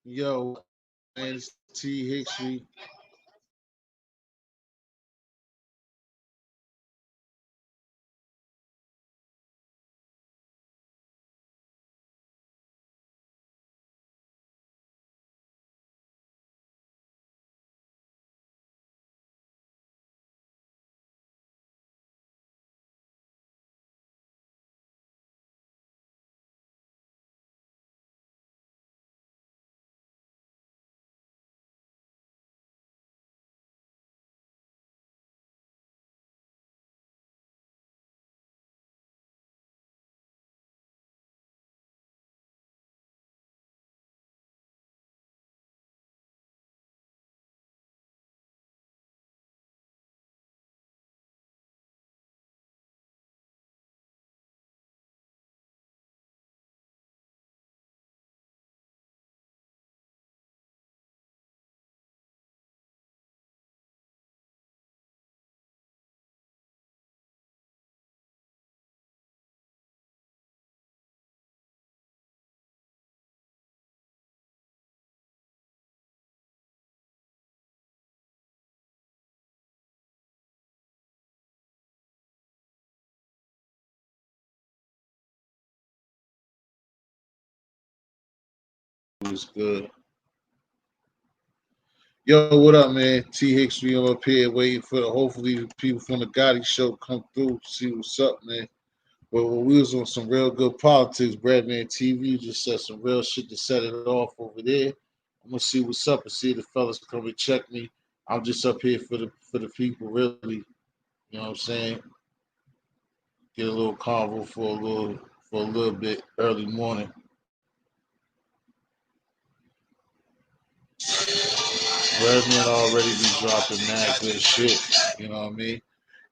Yo, man, it's T Hickson. Was good. Yo, what up, man? T Hickson, I'm up here waiting for hopefully the people from the Gotti show come through, see what's up, man. But when we was on some real good politics, Bradman TV just said some real shit to set it off over there. I'm gonna see what's up and see if the fellas come and check me. I'm just up here for the people, really. You know what I'm saying? Get a little convo for a little bit early morning. Redman already be dropping mad good shit. You know what I mean?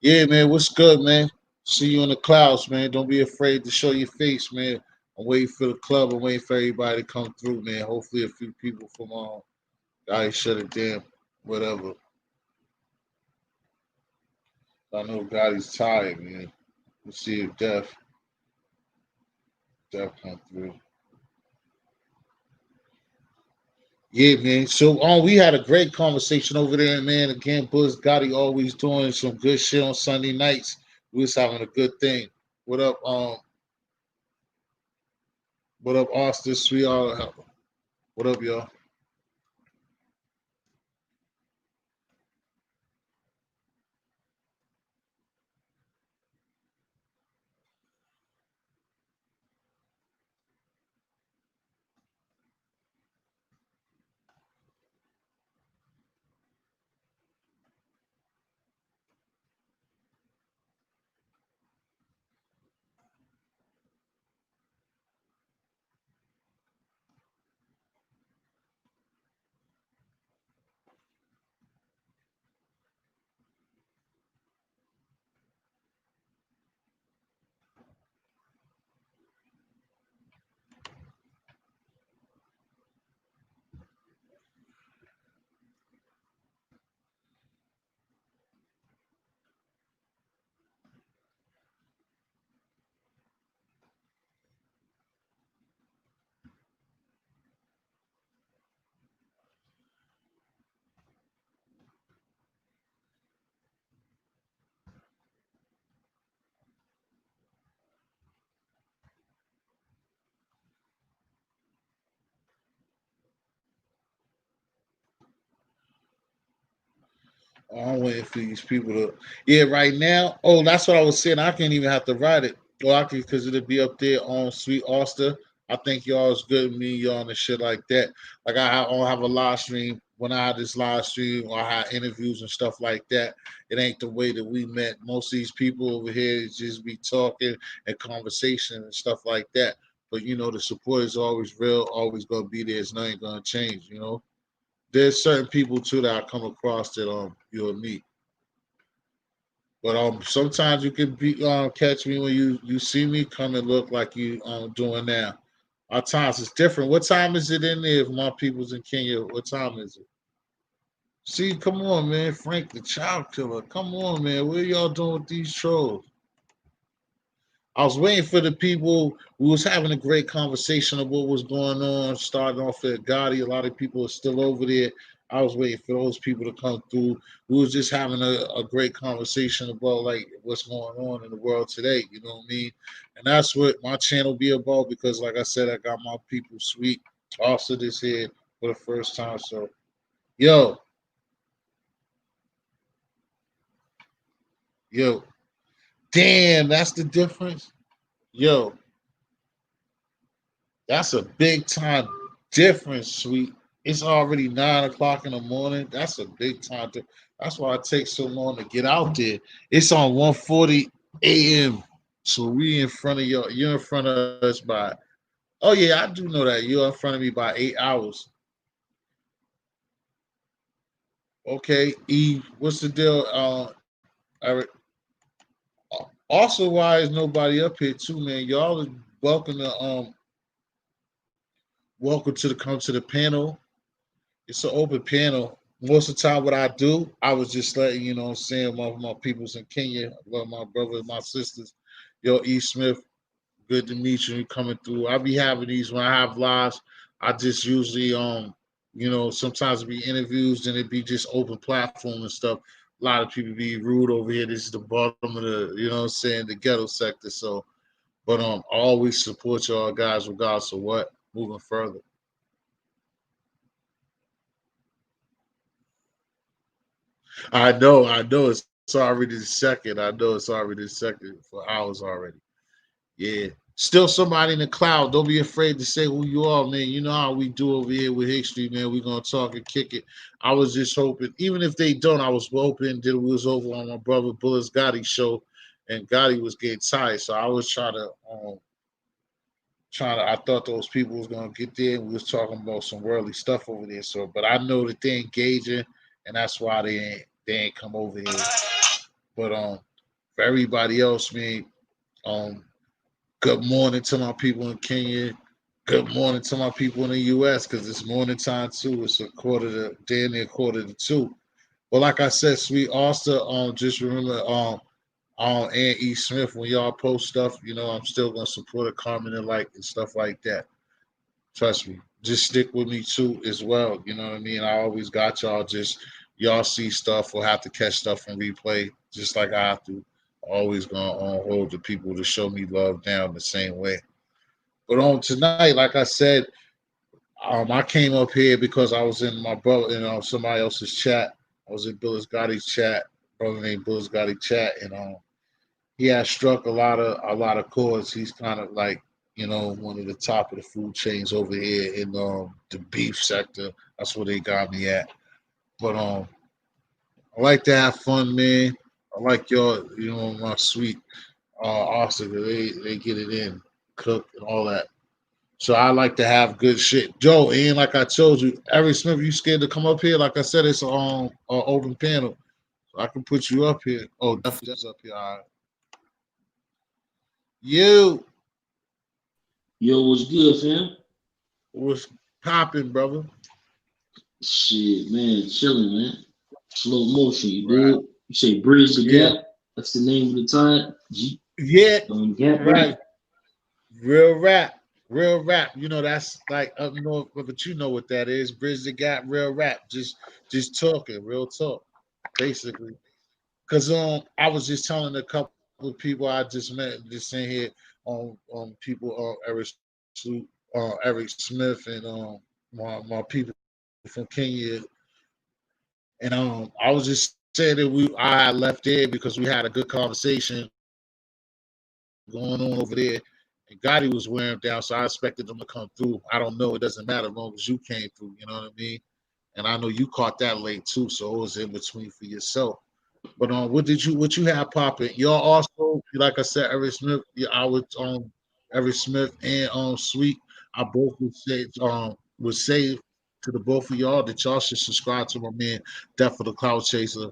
Yeah, man. What's good, man? See you in the clouds, man. Don't be afraid to show your face, man. I'm waiting for the club. I'm waiting for everybody to come through, man. Hopefully, a few people from I shut it down, whatever. I know Gotti's tired, man. Let's see if Def come through. Yeah, man. So we had a great conversation over there, man. Again, Buzz Gotti always doing some good shit on Sunday nights. We was having a good thing. What up, what up, Austin? Sweetheart? What up, y'all? I'm waiting for these people to. Yeah, right now. Oh, that's what I was saying. I can't even have to write it. Well, I can because it'll be up there on Sweet Oster. I think y'all is good with me, y'all, and shit like that. Like I don't have a live stream. When I had this live stream, or I had interviews and stuff like that. It ain't the way that we met. Most of these people over here just be talking and conversation and stuff like that. But the support is always real, always gonna be there. It's nothing gonna change. There's certain people too that I come across that you'll meet. But sometimes you can be catch me when you see me come and look like you doing now. Our times it's different. What time is it in there? If my people's in Kenya, what time is it? See, come on, man, Frank the Child Killer. Come on, man. What are y'all doing with these trolls? I was waiting for the people. We was having a great conversation of what was going on. Starting off at Gotti, a lot of people are still over there. I was waiting for those people to come through. We was just having a great conversation about like what's going on in the world today. You know what I mean? And that's what my channel be about because, like I said, I got my people sweet. Also, this here for the first time. So, yo, yo, damn, that's the difference. Yo, that's a big time difference, sweet. It's already 9 o'clock in the morning. That's a big time. That's why it takes so long to get out there. It's on 1:40 a.m. So we in front of you. You're in front of us by. Oh yeah, I do know that you're in front of me by 8 hours. Okay, Eve, what's the deal? Eric. Also, why is nobody up here too, man? Y'all are welcome to welcome to the come to the panel. It's an open panel. Most of the time, what I do, I was just letting you know, what I'm saying my peoples in Kenya, I love my brothers, my sisters. Yo, E. Smith, good to meet you. Coming through. I be having these when I have lives. I just usually sometimes it be interviews and it be just open platform and stuff. A lot of people be rude over here. This is the bottom of the, you know what I'm saying, the ghetto sector. So, but I always support y'all guys regardless of what. Moving further. I know it's already the second. I know it's already the second for hours already. Yeah. Still somebody in the cloud. Don't be afraid to say who you are, man. You know how we do over here with history, man. We're gonna talk and kick it. I was just hoping, even if they don't, I was hoping that it was over on my brother Bullis Gotti show, and Gotti was getting tired. So I was trying to I thought those people was gonna get there and we was talking about some worldly stuff over there. So but I know that they're engaging and that's why they ain't come over here. But for everybody else, man, um good morning to my people in Kenya. Good morning to my people in the US because it's morning time too. It's a quarter to damn near quarter to two. But like I said, sweet Oster, just remember and E. Smith, when y'all post stuff, I'm still gonna support a Carmen and like and stuff like that. Trust me. Just stick with me too as well. You know what I mean? I always got y'all. Just y'all see stuff or have to catch stuff from replay, just like I have to. Always gonna hold the people to show me love down the same way. But on tonight, like I said, I came up here because I was in my brother, somebody else's chat. I was in Billis Gotti's chat, brother named Billis Gotti chat, and he has struck a lot of chords. He's kind of like one of the top of the food chains over here in the beef sector. That's where they got me at. But I like to have fun, man. I like y'all, my sweet Oscar. They get it in, cook and all that. So I like to have good shit. Joe, and like I told you, Eric Smith, you scared to come up here? Like I said, it's on open panel. So I can put you up here. Oh, definitely up here. All right. You Yo, what's good, fam? was popping, brother. Shit, man, chilling, man. Slow motion, you Right. dig? You say Bridge the Yeah. Gap. That's the name of the time. Yeah. Gap Right. Bridge. Real rap. Real rap. That's like up north, but you know what that is. Bridge the gap, real rap. Just talking, real talk, basically. Cause I was just telling a couple of people I just met just in here on people Eric Smith and my people from Kenya, and I was just saying that I left there because we had a good conversation going on over there, and Gotti was wearing him down, so I expected them to come through. I don't know, it doesn't matter as long as you came through. You know what I mean? And I know you caught that late too, so it was in between for yourself. But what you have popping? Y'all also, like I said, Eric Smith. Yeah, I would Eric Smith and Sweet. I both would say to the both of y'all that y'all should subscribe to my man Death of the Cloud Chaser.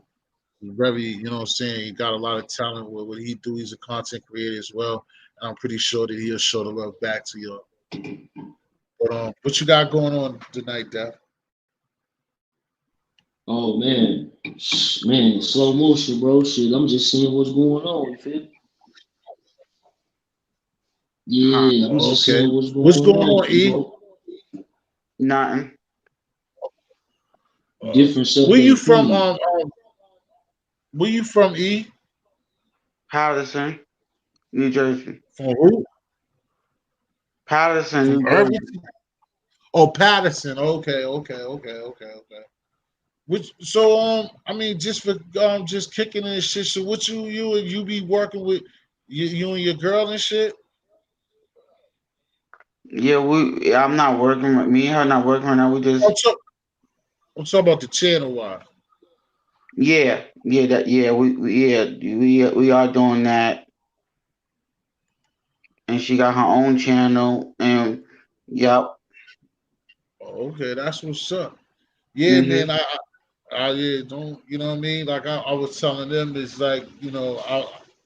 He's very, what I'm saying, he got a lot of talent with what he do. He's a content creator as well, and I'm pretty sure that he'll show the love back to y'all. But what you got going on tonight, Death? Oh man, man, slow motion, bro. Shit, I'm just seeing what's going on. You feel? Huh? Yeah, I'm just Okay. saying what's What's going going on, on, you E? know. Nothing. Different Where you setback from? opinion. Where you from, E? Patterson, New Jersey. From who? Patterson, From New Jersey. Irvington? Oh, Patterson. Okay. Which so I mean just for just kicking in shit. So what you be working with you and your girl and shit? Yeah, I'm not working. Me and her not working right now. We I'm, just talk, I'm talking about the channel wide. we are doing that, and she got her own channel, and yep. Oh, okay, that's what's up. Yeah, man. Mhm. Yeah, don't you know what I mean? Like I was telling them, it's like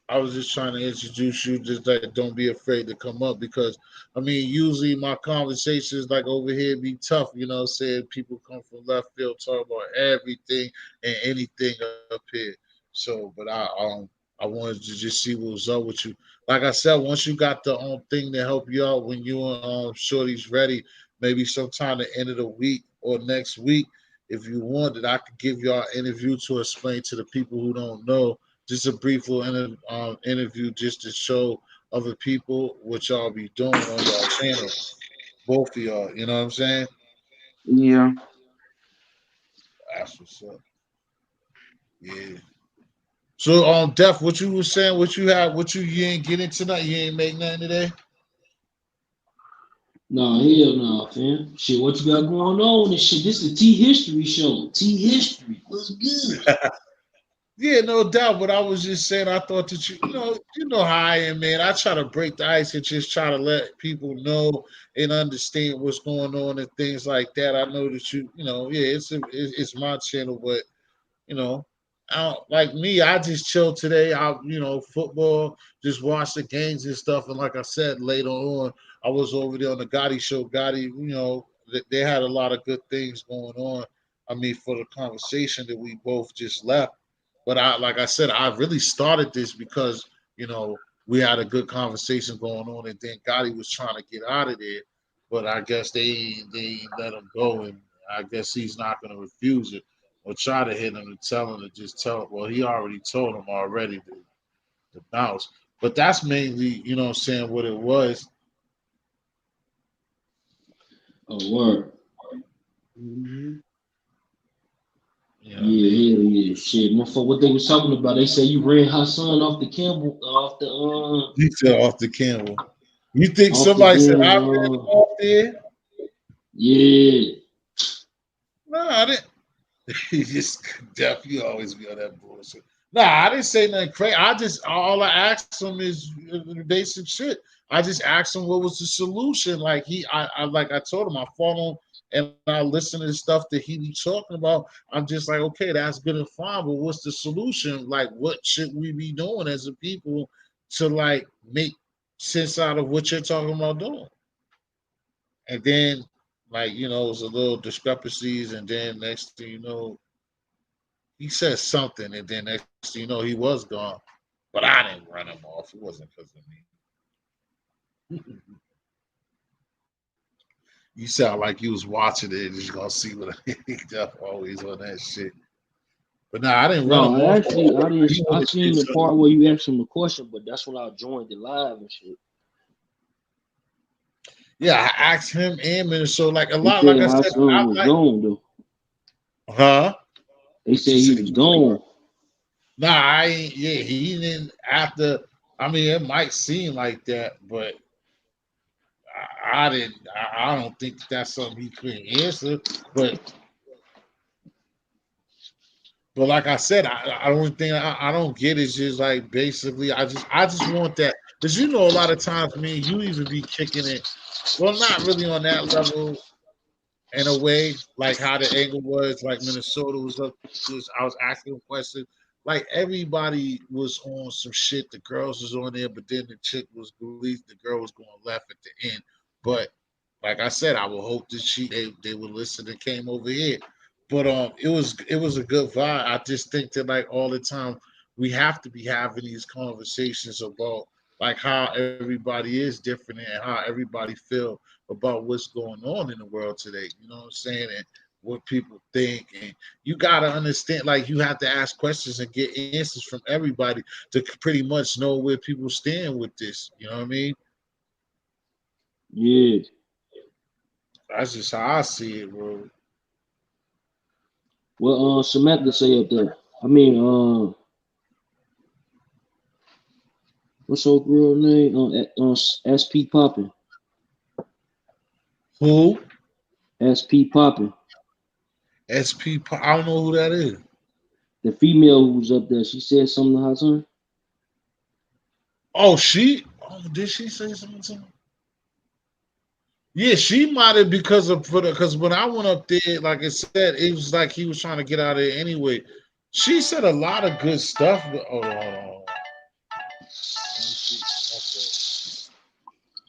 I was just trying to introduce you, just like don't be afraid to come up because I mean usually my conversations like over here be tough, you know, saying people come from left field talk about everything and anything up here. So, but I wanted to just see what was up with you. Like I said, once you got the thing to help you out when you and Shorty's ready, maybe sometime the end of the week or next week if you wanted, I could give y'all an interview to explain to the people who don't know, just a brief little interview just to show other people what y'all be doing on y'all channel. Both of y'all, you know what I'm saying? Yeah. That's what's up. Yeah. So Def, what you was saying, what you had, you ain't getting tonight, you ain't make nothing today? Nah, hell nah, fam. Shit, what you got going on and shit? This is a T history show. T history. What's good? Yeah, no doubt. But I was just saying, I thought that you know how I am, man. I try to break the ice and just try to let people know and understand what's going on and things like that. I know that yeah, it's my channel, but you know, I don't, like me. I just chill today. Football, just watch the games and stuff. And like I said, later on, I was over there on the Gotti show. Gotti, they had a lot of good things going on. I mean, for the conversation that we both just left. But like I said, I really started this because we had a good conversation going on, and then Gotti was trying to get out of there, but I guess they let him go, and I guess he's not going to refuse it or try to hit him and tell him to just tell him. Well, he already told him already to bounce. But that's mainly, what I'm saying, what it was. Oh, word. Mhm. You know what I Yeah, mean? hell yeah. Shit, motherfucker, what they was talking about, they say you ran Hassan off the Campbell, He said off the Campbell. You think off the somebody said I damn, ran him off there? yeah. No, I didn't. He just definitely always be on that bullshit. Nah, I didn't say nothing crazy. All I asked him is basic shit. I just asked him what was the solution. Like like I told him, I follow him and I listen to the stuff that he be talking about. I'm just like, okay, that's good and fine, but what's the solution? Like, what should we be doing as a people to like make sense out of what you're talking about doing? And then, like, it was a little discrepancies, and then next thing you know, he said something, and then next thing you know, he was gone. But I didn't run him off. It wasn't because of me. You sound like you was watching it and just gonna see what I Jeff always on that shit. But nah, I didn't run him No, off. actually, I didn't. He I wanted to get seen the something. part where you asked him the question, but that's when I joined the live and shit. Yeah, I asked him and Minnesota like a They lot. Like said I said, Hassan I was like, gone though. huh? They What said you he said? was gone. Nah, I ain't. Yeah, he didn't. After, I mean, it might seem like that, but I didn't. I don't think that's something he couldn't answer. But like I said, I don't think I don't get it. It's just like basically, I just want that because a lot of times, me and you even be kicking it. Well, not really on that level in a way, like how the angle was, like Minnesota was up. I was asking questions. Like everybody was on some shit. The girls was on there, but then the chick was released. The girl was going left at the end. But like I said, I would hope that they would listen and came over here. But it was a good vibe. I just think that like all the time we have to be having these conversations about like how everybody is different and how everybody feel about what's going on in the world today. You know what I'm saying? And what people think. And you gotta understand, like you have to ask questions and get answers from everybody to pretty much know where people stand with this. You know what I mean? Yeah. That's just how I see it, bro. What Samantha say up there? I mean, what's her girl name? SP Poppin. Who? SP Poppin. I don't know who that is. The female who was up there, she said something to her son. Oh, did she say something to me? Yeah, she might have because when I went up there, like I said, it was like he was trying to get out of there anyway. She said a lot of good stuff. Hold on, hold on, hold on.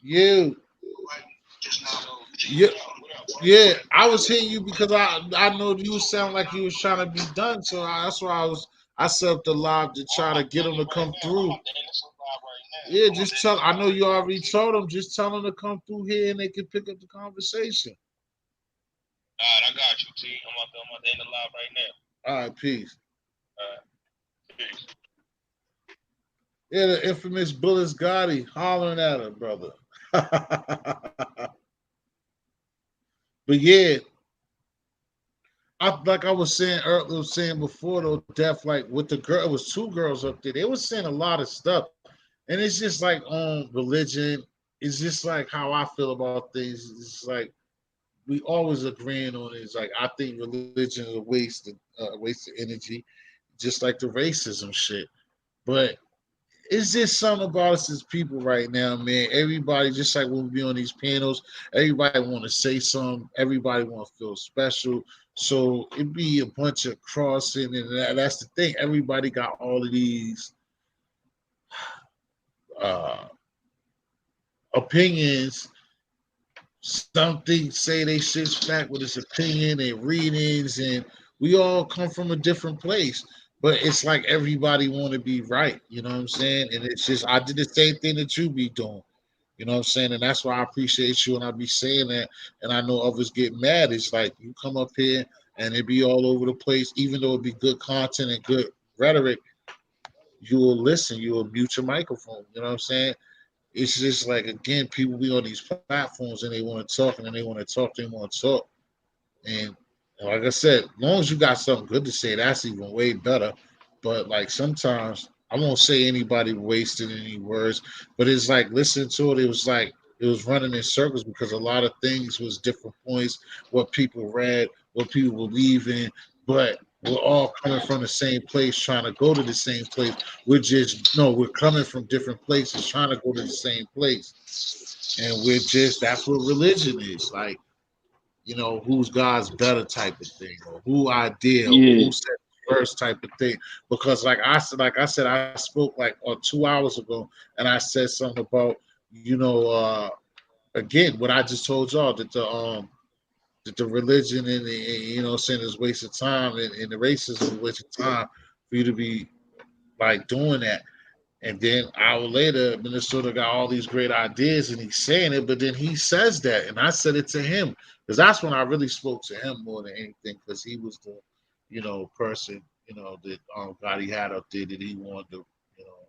You, yeah, yeah. I was hitting you because I know you sound like you was trying to be done, so that's why I set up the live to try to get him to come through. Yeah, just tell. I know you already told them. Just tell them to come through here and they can pick up the conversation. All right, I got you, T. I'm about to end the live right now. All right, peace. All right, peace. Yeah, the infamous Bullis Gotti hollering at her, brother. But yeah, like I was saying earlier, saying before though, Def, like with the girl, it was two girls up there. They was saying a lot of stuff, and it's just like on religion. It's just like how I feel about things. It's like we always agreeing on it. It's like I think religion is a waste of energy, just like the racism shit. But it's just something about us as people right now, man. Everybody, just like when we be on these panels, everybody want to say something. Everybody want to feel special. So it be a bunch of crossing, and that's the thing. Everybody got all of these uh, opinions. Something say they shit's back with his opinion and readings, and we all come from a different place. But it's like everybody want to be right, you know what I'm saying? And it's just I did the same thing that you be doing, you know what I'm saying? And that's why I appreciate you and I be saying that. And I know others get mad. It's like you come up here and it be all over the place, even though it be good content and good rhetoric. You will listen, you will mute your microphone, you know what I'm saying? It's just like again, people be on these platforms and they want to talk and then they want to talk, they want to talk. And like I said, as long as you got something good to say, that's even way better. But like sometimes I won't say anybody wasted any words, but it's like listen to it. It was like it was running in circles because a lot of things was different points, what people read, what people believe in, but we're all coming from the same place, trying to go to the same place. We're just no, we're coming from different places, trying to go to the same place, and we're just that's what religion is like, who's God's better type of thing, or who ideal, or Yeah. who said first type of thing. Because like I said, I spoke like 2 hours ago, and I said something about again what I just told y'all that the religion and saying is waste of time, and the racism is waste of time for you to be like doing that. And then an hour later, Minnesota got all these great ideas and he's saying it, but then he says that. And I said it to him because that's when I really spoke to him more than anything because he was the, person, that God he had up there that he wanted to,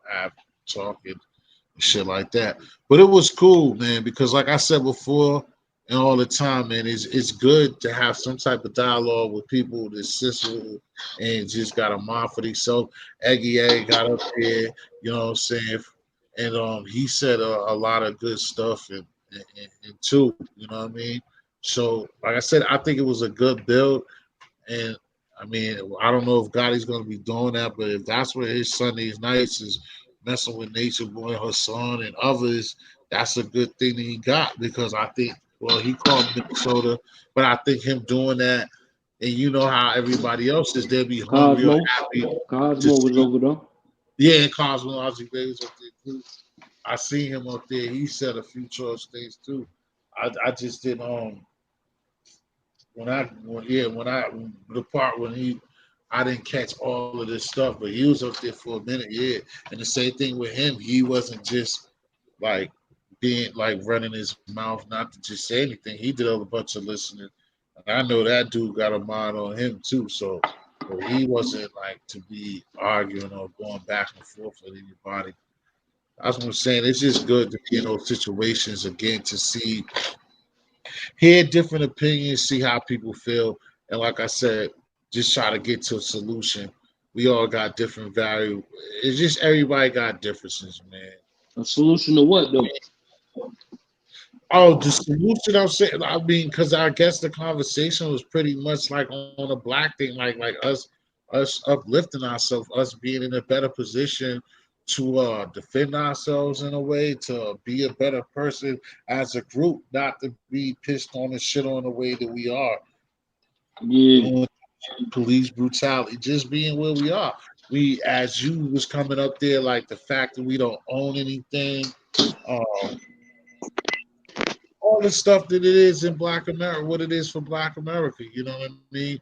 have talking and shit like that. But it was cool, man, because like I said before and all the time, man, it's good to have some type of dialogue with people that's sincere and just got a mind for themselves. Eggy Egg got up there, you know what I'm saying? And he said a lot of good stuff and too, you know what I mean? So, like I said, I think it was a good build. And I mean, I don't know if Gotti's going to be doing that, but if that's what his Sundays nights is messing with Nature Boy, her son, and others, that's a good thing that he got because I think, well, he called Minnesota, but I think him doing that, and you know how everybody else is, they'll be hungry or Cosmo. happy to Cosmo was see. over there. Yeah, and Cosmo Logic Days up there too. I seen him up there. He said a few choice things too. I just didn't the part when I didn't catch all of this stuff, but he was up there for a minute, yeah. And the same thing with him, he wasn't just like being like running his mouth, not to just say anything. He did a bunch of listening, and I know that dude got a mind on him too. So, but he wasn't like to be arguing or going back and forth with anybody. That's what I'm saying. It's just good to be in those situations again to see, hear different opinions, see how people feel, and like I said, just try to get to a solution. We all got different value. It's just everybody got differences, man. A solution to what though? Oh, the solution I'm saying, I mean, because I guess the conversation was pretty much like on a black thing, like us uplifting ourselves, us being in a better position to defend ourselves in a way, to be a better person as a group, not to be pissed on and shit on the way that we are Yeah. doing police brutality, just being where we are. We, as you was coming up there, like the fact that we don't own anything, um, all the stuff that it is in Black America, what it is for Black America. You know what I mean?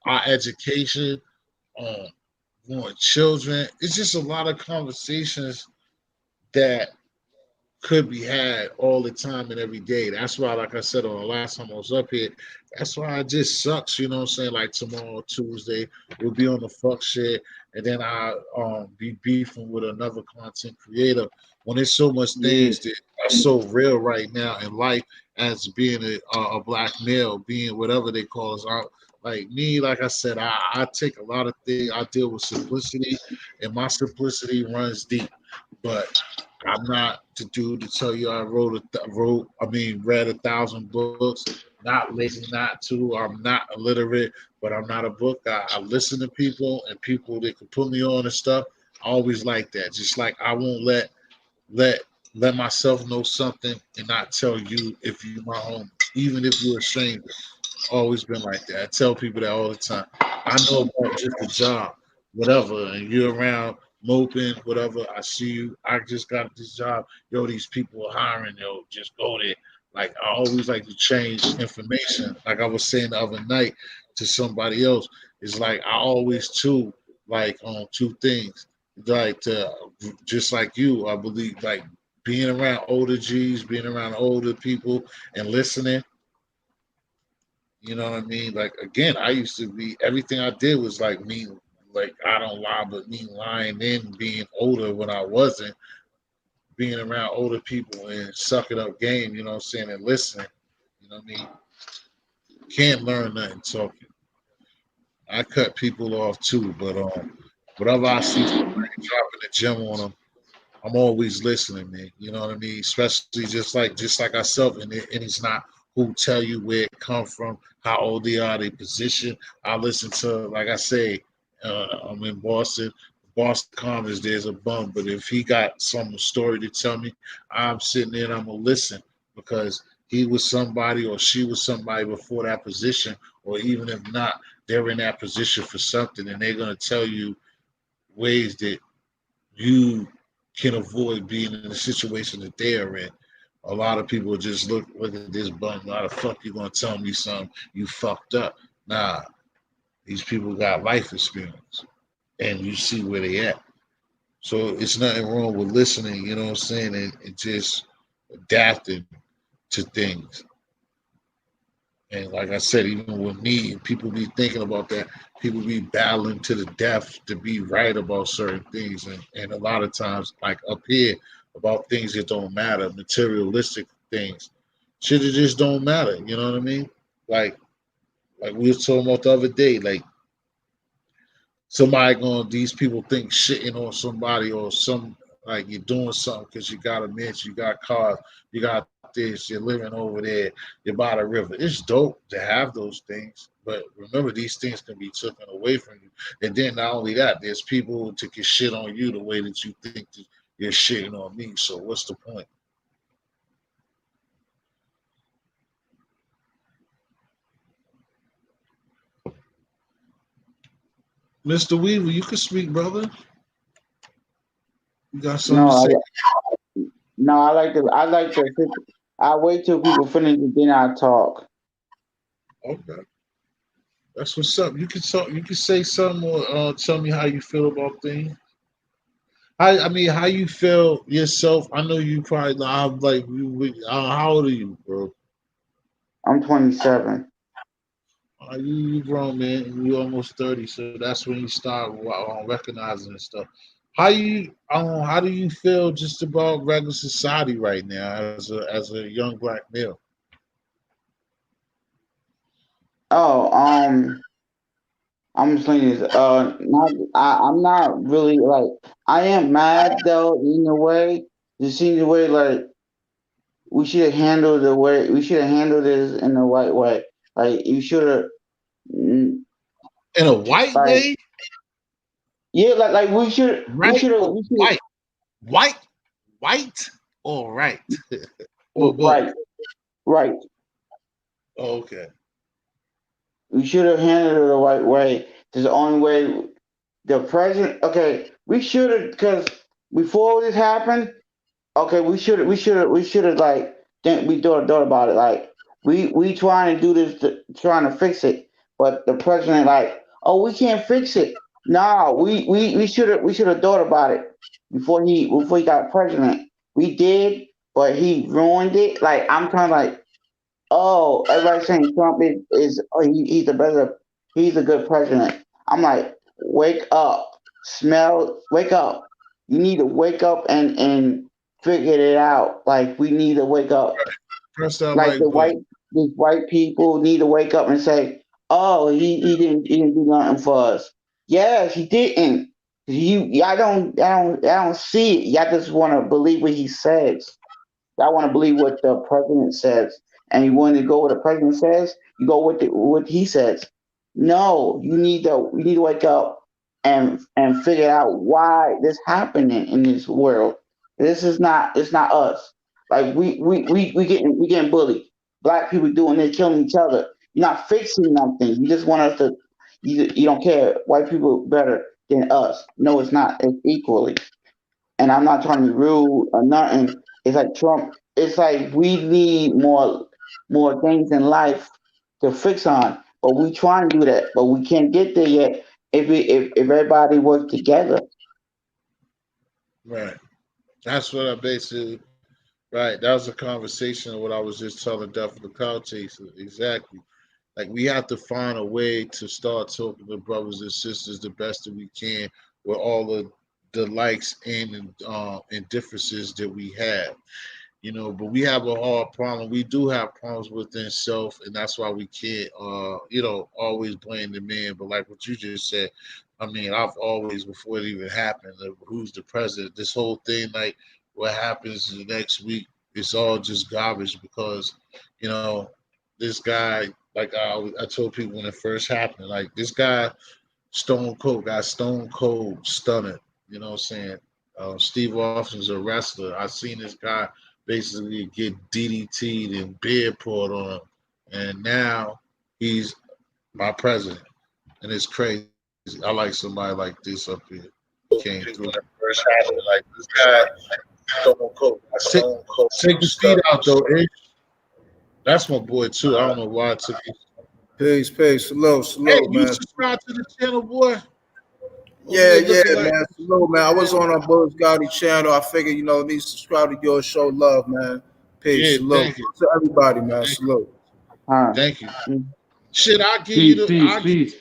Our education, um, on children. It's just a lot of conversations that could be had all the time and every day. That's why, like I said on the last time I was up here, that's why it just sucks. You know what I'm saying? Like tomorrow, Tuesday, we'll be on the fuck shit, and then I be beefing with another content creator when there's so much Yeah. things that are so real right now in life as being a black male, being whatever they call us. Like me, like I said, I take a lot of things. I deal with simplicity, and my simplicity runs deep, but I'm not the dude to tell you I read 1,000 books. Not lazy, not to. I'm not illiterate, but I'm not a book guy. I listen to people and people that can put me on and stuff. I always like that. Just like I won't let let myself know something and not tell you if you're my home, even if you're a stranger. Always been like that. I tell people that all the time. I know about just the job, whatever, and you're around moping, whatever. I see you. I just got this job. Yo, these people are hiring. Yo, just go there. Like I always like to change information. Like I was saying the other night to somebody else, it's like I always too like on two things. Like just like you, I believe like being around older G's, being around older people, and listening. You know what I mean? Like again, I used to be everything I did was like me, like I don't lie, but me lying in being older when I wasn't, being around older people and sucking up game, you know what I'm saying, and listening. You know what I mean? Can't learn nothing talking. I cut people off too, but whatever I see somebody dropping the gem on them, I'm always listening, man. You know what I mean? Especially just like ourselves, and it's not who tell you where it come from, how old they are, their position. I listen to, like I say, I'm in Boston. Boston Commons, there's a bum, but if he got some story to tell me, I'm sitting there and I'm gonna listen because he was somebody or she was somebody before that position, or even if not, they're in that position for something, and they're gonna tell you ways that you can avoid being in the situation that they are in. A lot of people just look at this bum. How the fuck you gonna tell me something? You fucked up. Nah, these people got life experience, and you see where they at. So it's nothing wrong with listening. You know what I'm saying, and just adapting to things. And like I said, even with me, people be thinking about that. People be battling to the death to be right about certain things. And a lot of times, like up here, about things that don't matter, materialistic things. Shit that just don't matter. You know what I mean? Like like we were talking about the other day, like somebody going these people think shitting on somebody or some like you're doing something because you got a mansion, you got cars, you got this, you're living over there, you're by the river. It's dope to have those things, but remember these things can be taken away from you. And then not only that, there's people who take your shit on you the way that you think that you're shitting on me. So what's the point? Mr. Weaver, you can speak, brother. You got something No, to say? no, I wait till people finish and then I talk. Okay. That's what's up. You can talk. You can say something or tell me how you feel about things. I mean, how you feel yourself? I know you probably like how old are you, bro? I'm 27. You grown man, and you almost 30, so that's when you start recognizing and stuff. How do you feel just about regular society right now as a young black male? Oh, I'm saying this. Not. I'm not really like. I am mad though in a way. Just in the way like we should have handled the way we should have handled this in the right way. Like you should have. In a white Like way, yeah, like right or we should white, white, white or right or both. right right. Oh, okay, We should have handled it the right way. It's the only way. The president. Okay, we should have because before this happened. Okay, we should have like think we thought about it. Like we trying to do this, trying to fix it, but the president like, oh, we can't fix it. No, we should have thought about it before he got president. We did, but he ruined it. Like I'm kind of like, oh, everybody's saying Trump is oh, he's the better, he's a good president. I'm like, wake up, wake up. You need to wake up and figure it out. Like we need to wake up. press that Like like button. these white people need to wake up and say, oh, he didn't do nothing for us. Yes, he didn't. I don't see it. Y'all just want to believe what he says. I want to believe what the president says, and you want to go what the president says. You go with what he says. No, you need to wake up and figure out why this happening in this world. This is not it's not us. Like we getting bullied. Black people doing this, killing each other. You're not fixing nothing. You just want us to. You don't care. White people better than us. No, it's not. It's equally. And I'm not trying to be rude or nothing. It's like Trump. It's like we need more things in life to fix on, but we try and do that, but we can't get there yet. If everybody works together, Right. That's what I basically. Right. That was a conversation of what I was just telling Duff the Cloud Chaser. Exactly. Like we have to find a way to start talking to brothers and sisters the best that we can with all the likes and differences that we have. But we have a hard problem. We do have problems within self, and that's why we can't always blame the man. But like what you just said, I mean, I've always before it even happened, who's the president, this whole thing, like what happens the next week, it's all just garbage because you know this guy, like I told people when it first happened, like this guy Stone Cold got Stone Cold stunning. You know what I'm saying? Steve Austin's a wrestler. I seen this guy basically get DDT'd and beer poured on him, and now he's my president, and it's crazy. I like somebody like this up here. Came through. First happened, like this guy Stone Cold. Take the feet out though, Ish. That's my boy too. I don't know why it took you. Peace. Salute, Hey, you man. subscribe to the channel, boy. Yeah, Looking like man. Salute, man. I was on Bulls Gotti channel. I figured, need to subscribe to yours, show love, man. Peace. yeah, Salute thank you. to everybody, man. Salute. Thank you. mm, Shit, I'll give you Peace.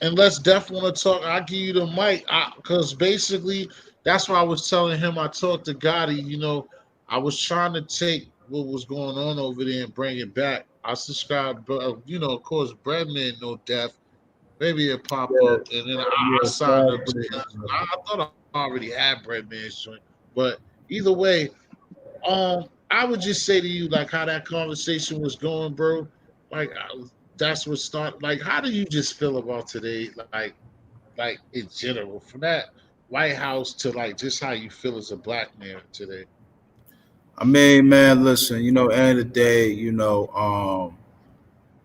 and let's definitely want to talk. I'll give you the mic because basically that's why I was telling him I talked to Gotti. I was trying to take what was going on over there and bring it back. I subscribed, of course, Breadman, No Death. Maybe it pop up, and then I signed up to it. I thought I already had Breadman's joint, but either way, I would just say to you, like how that conversation was going, bro. Like that's what start. Like, how do you just feel about today? Like in general, from that White House to like just how you feel as a black man today. I mean, man, listen, end of the day,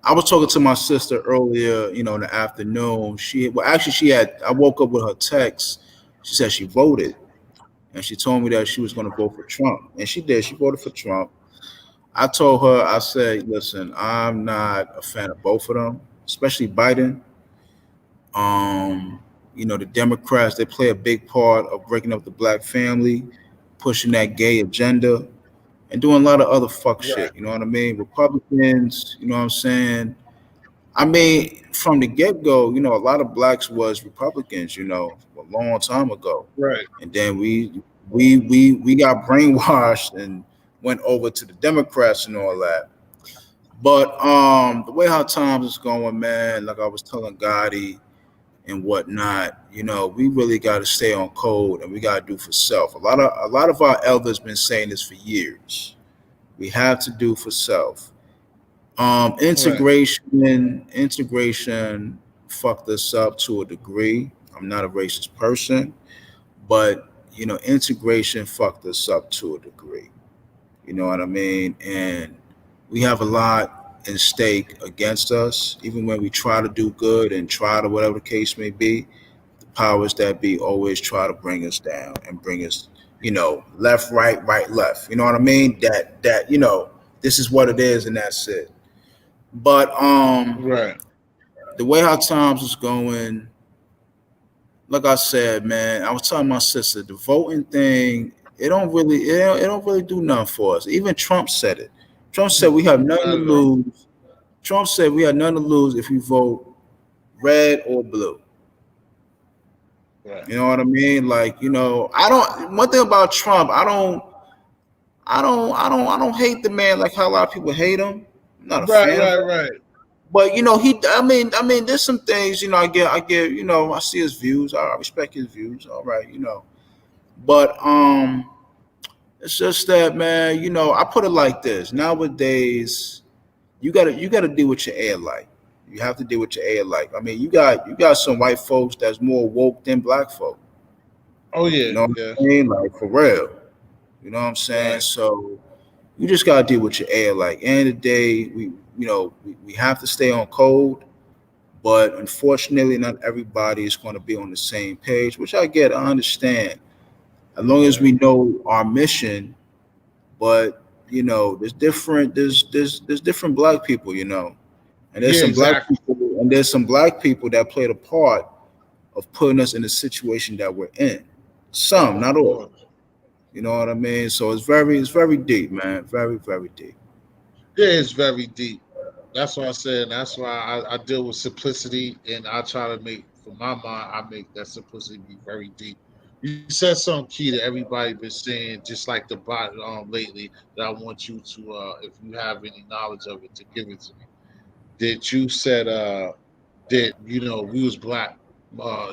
I was talking to my sister earlier, in the afternoon. I woke up with her text. She said she voted. And she told me that she was going to vote for Trump. And she did. She voted for Trump. I told her, I said, listen, I'm not a fan of both of them, especially Biden. the Democrats, they play a big part of breaking up the black family, pushing that gay agenda, and doing a lot of other fuck Right. shit. You know what I mean? Republicans, you know what I'm saying? I mean, from the get-go, a lot of blacks was Republicans, a long time ago. Right. And then we got brainwashed and went over to the Democrats and all that. But the way how times is going, man, like I was telling Gotti and whatnot, we really got to stay on code and we got to do for self. A lot of our elders been saying this for years. We have to do for self. Integration fucked us up to a degree. I'm not a racist person, but integration fucked us up to a degree. You know what I mean? And we have a lot in stake against us. Even when we try to do good and try to whatever the case may be, the powers that be always try to bring us down and bring us, left, right, left. You know what I mean? That this is what it is and that's it. But Right. the way how times is going, like I said, man, I was telling my sister, the voting thing, it don't really do nothing for us. Even Trump said it. Trump said we have nothing to lose. Trump said we have nothing to lose if we vote red or blue. Right. You know what I mean? Like, one thing about Trump, I don't hate the man like how a lot of people hate him. I'm not a fan. Right. But I mean, there's some things, I get, I see his views. I respect his views. All right, But it's just that, man, I put it like this. Nowadays, you gotta deal with your air like. You have to deal with your air like. I mean, you got some white folks that's more woke than black folk. Oh yeah. You know what I mean? Like, for real. You know what I'm saying? Right. So you just gotta deal with your air like. End of the day, we have to stay on code, but unfortunately, not everybody is going to be on the same page, which I get, I understand. As long as we know our mission, but there's different black people, and there's some black people, and there's some black people that played a part of putting us in the situation that we're in. Some, not all. You know what I mean? So it's very deep, man. Very, very deep. Yeah, it's very deep. That's what I said. That's why I deal with simplicity, and I try to make, for my mind, I make that simplicity be very deep. You said something key that everybody been saying, just like the bot lately. That I want you to, if you have any knowledge of it, to give it to me. That you said that we was black.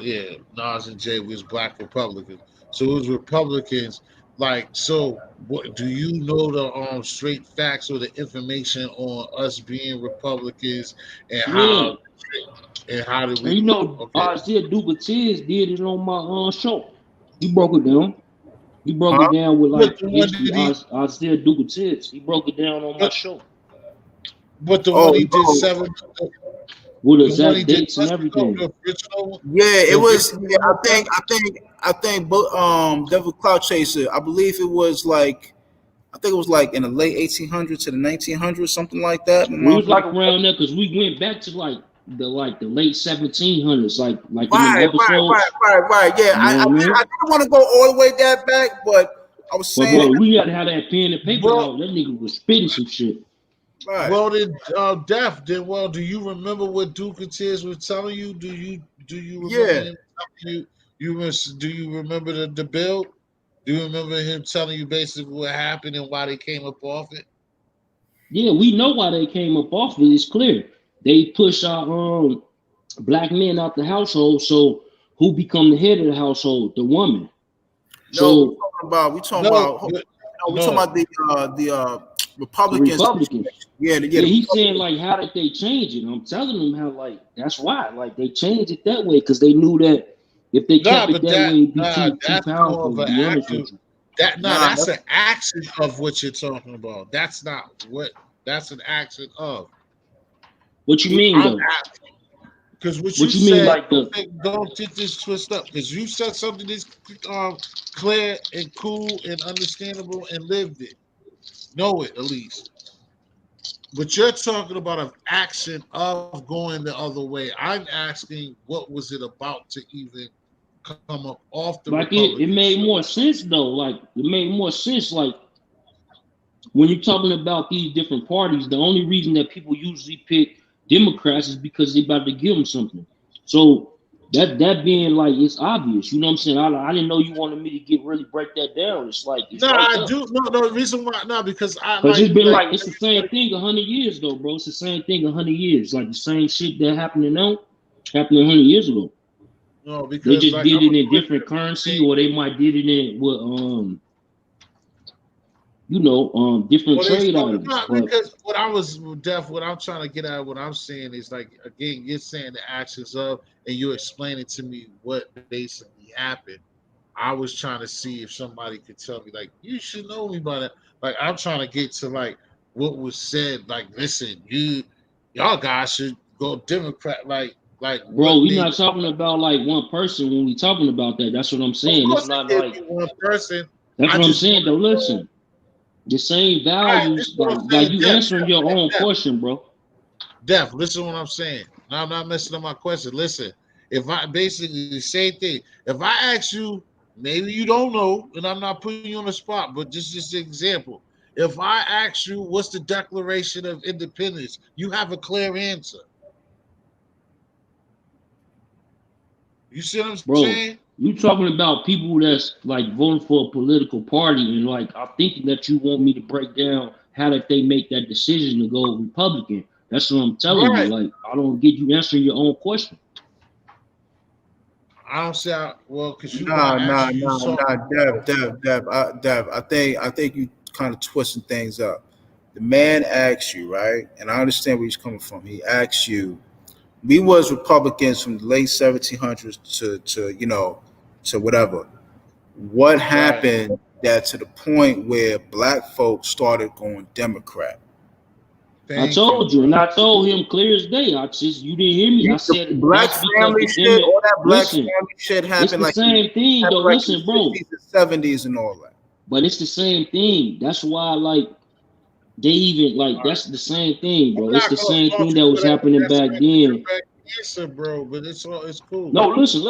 Yeah, Nas and Jay, we was black Republicans. So it was Republicans. Like, so what do you know the straight facts or the information on us being Republicans and how did we? Isaiah Dugatis did it on my show. He broke it down. He broke it down with like history. Isaiah Dugatis. He broke it down on my show. But the one he did 7 with exact dates and everything. Yeah, it was. Yeah, I think. Devil Cloud Chaser. I believe it was like. I think it was like in the late 1800s to the 1900s, something like that. It was like around there because we went back to like the late 1700s, like in the episodes. Right. Yeah, I didn't want to go all the way that back, but I was saying. But we got to have that pen and paper out. That nigga was spitting some shit. Right. Well, then, do you remember what Dugatis was telling you? Do you remember him telling you? Do you remember the bill? Do you remember him telling you basically what happened and why they came up off it? Yeah, we know why they came up off it. It's clear. They push our black men out the household. So who become the head of the household? The woman. So we're talking about the Republicans. Yeah. He's saying like, how did they change it? I'm telling them how like that's why like they changed it that way because they knew that if they kept it that way, it'd be too powerful. That's an action of what you're talking about. That's not what. That's an action of. What you mean though? Because what you said, mean, like don't get this twisted up. Because you said something that's clear and cool and understandable and lived it. Know it at least. But you're talking about an action of going the other way. I'm asking, what was it about to even come up off the Like it Republican made side? more sense though. Like it made more sense. Like when you're talking about these different parties, the only reason that people usually pick Democrats is because they about to give them something. So that being like it's obvious. You know what I'm saying? I didn't know you wanted me to get really break that down. It's like it's No, right I there. do. No, the reason why, no, because I Cause it's been like like it's the same thing 100 years though, bro. It's the same thing 100 years. Like the same shit that happened now happened 100 years ago. no, They because just like did I'm it a in quick different currency, thing. or they might did it in with different Well, they trade still items. not, But because what I was deaf. What I'm trying to get at, what I'm saying is like, again, you're saying the actions of, and you're explaining to me what basically happened. I was trying to see if somebody could tell me, like, you should know me by that. Like, I'm trying to get to like what was said. Like, listen, y'all guys should go Democrat. Like bro, what we're made not it? talking about like one person when we talking about that. That's what I'm Of saying. It's course, not it can't like be one person. that's I what I'm just saying want though. to know. Listen, the same All right, this is values, what I'm like saying. you answering your own question, bro. Listen to what I'm saying. Now I'm not messing up my question. Listen, if I basically the same thing, if I ask you, maybe you don't know, and I'm not putting you on the spot, but just an example. If I ask you what's the Declaration of Independence, you have a clear answer. You see what I'm Bro, saying? you talking about people that's like voting for a political party and like I'm thinking that you want me to break down how that they make that decision to go Republican. That's what I'm telling you. Right. Like I don't get you answering your own question. I don't say well, because you I Nah, asked nah, you, you nah, saw nah, Dev. I think you kind of twisting things up. The man asks you, right? And I understand where he's coming from. He asks you, we was Republicans from the late 1700s to whatever. What right. happened that to the point where black folks started going Democrat? I Thank you, told you, bro. and I told him clear as day. I just you didn't hear me. I The said black that's because family the shit, Demo. all that black Listen, family shit it's the same thing though. happened like in Listen, the bro, 60s and 70s and all that. but it's the same thing. That's why like they even like All right. that's the same thing, bro. I'm It's not the gonna same fault thing you that for was that, but happening that's back not the then. correct answer, bro. But it's cool. No, listen.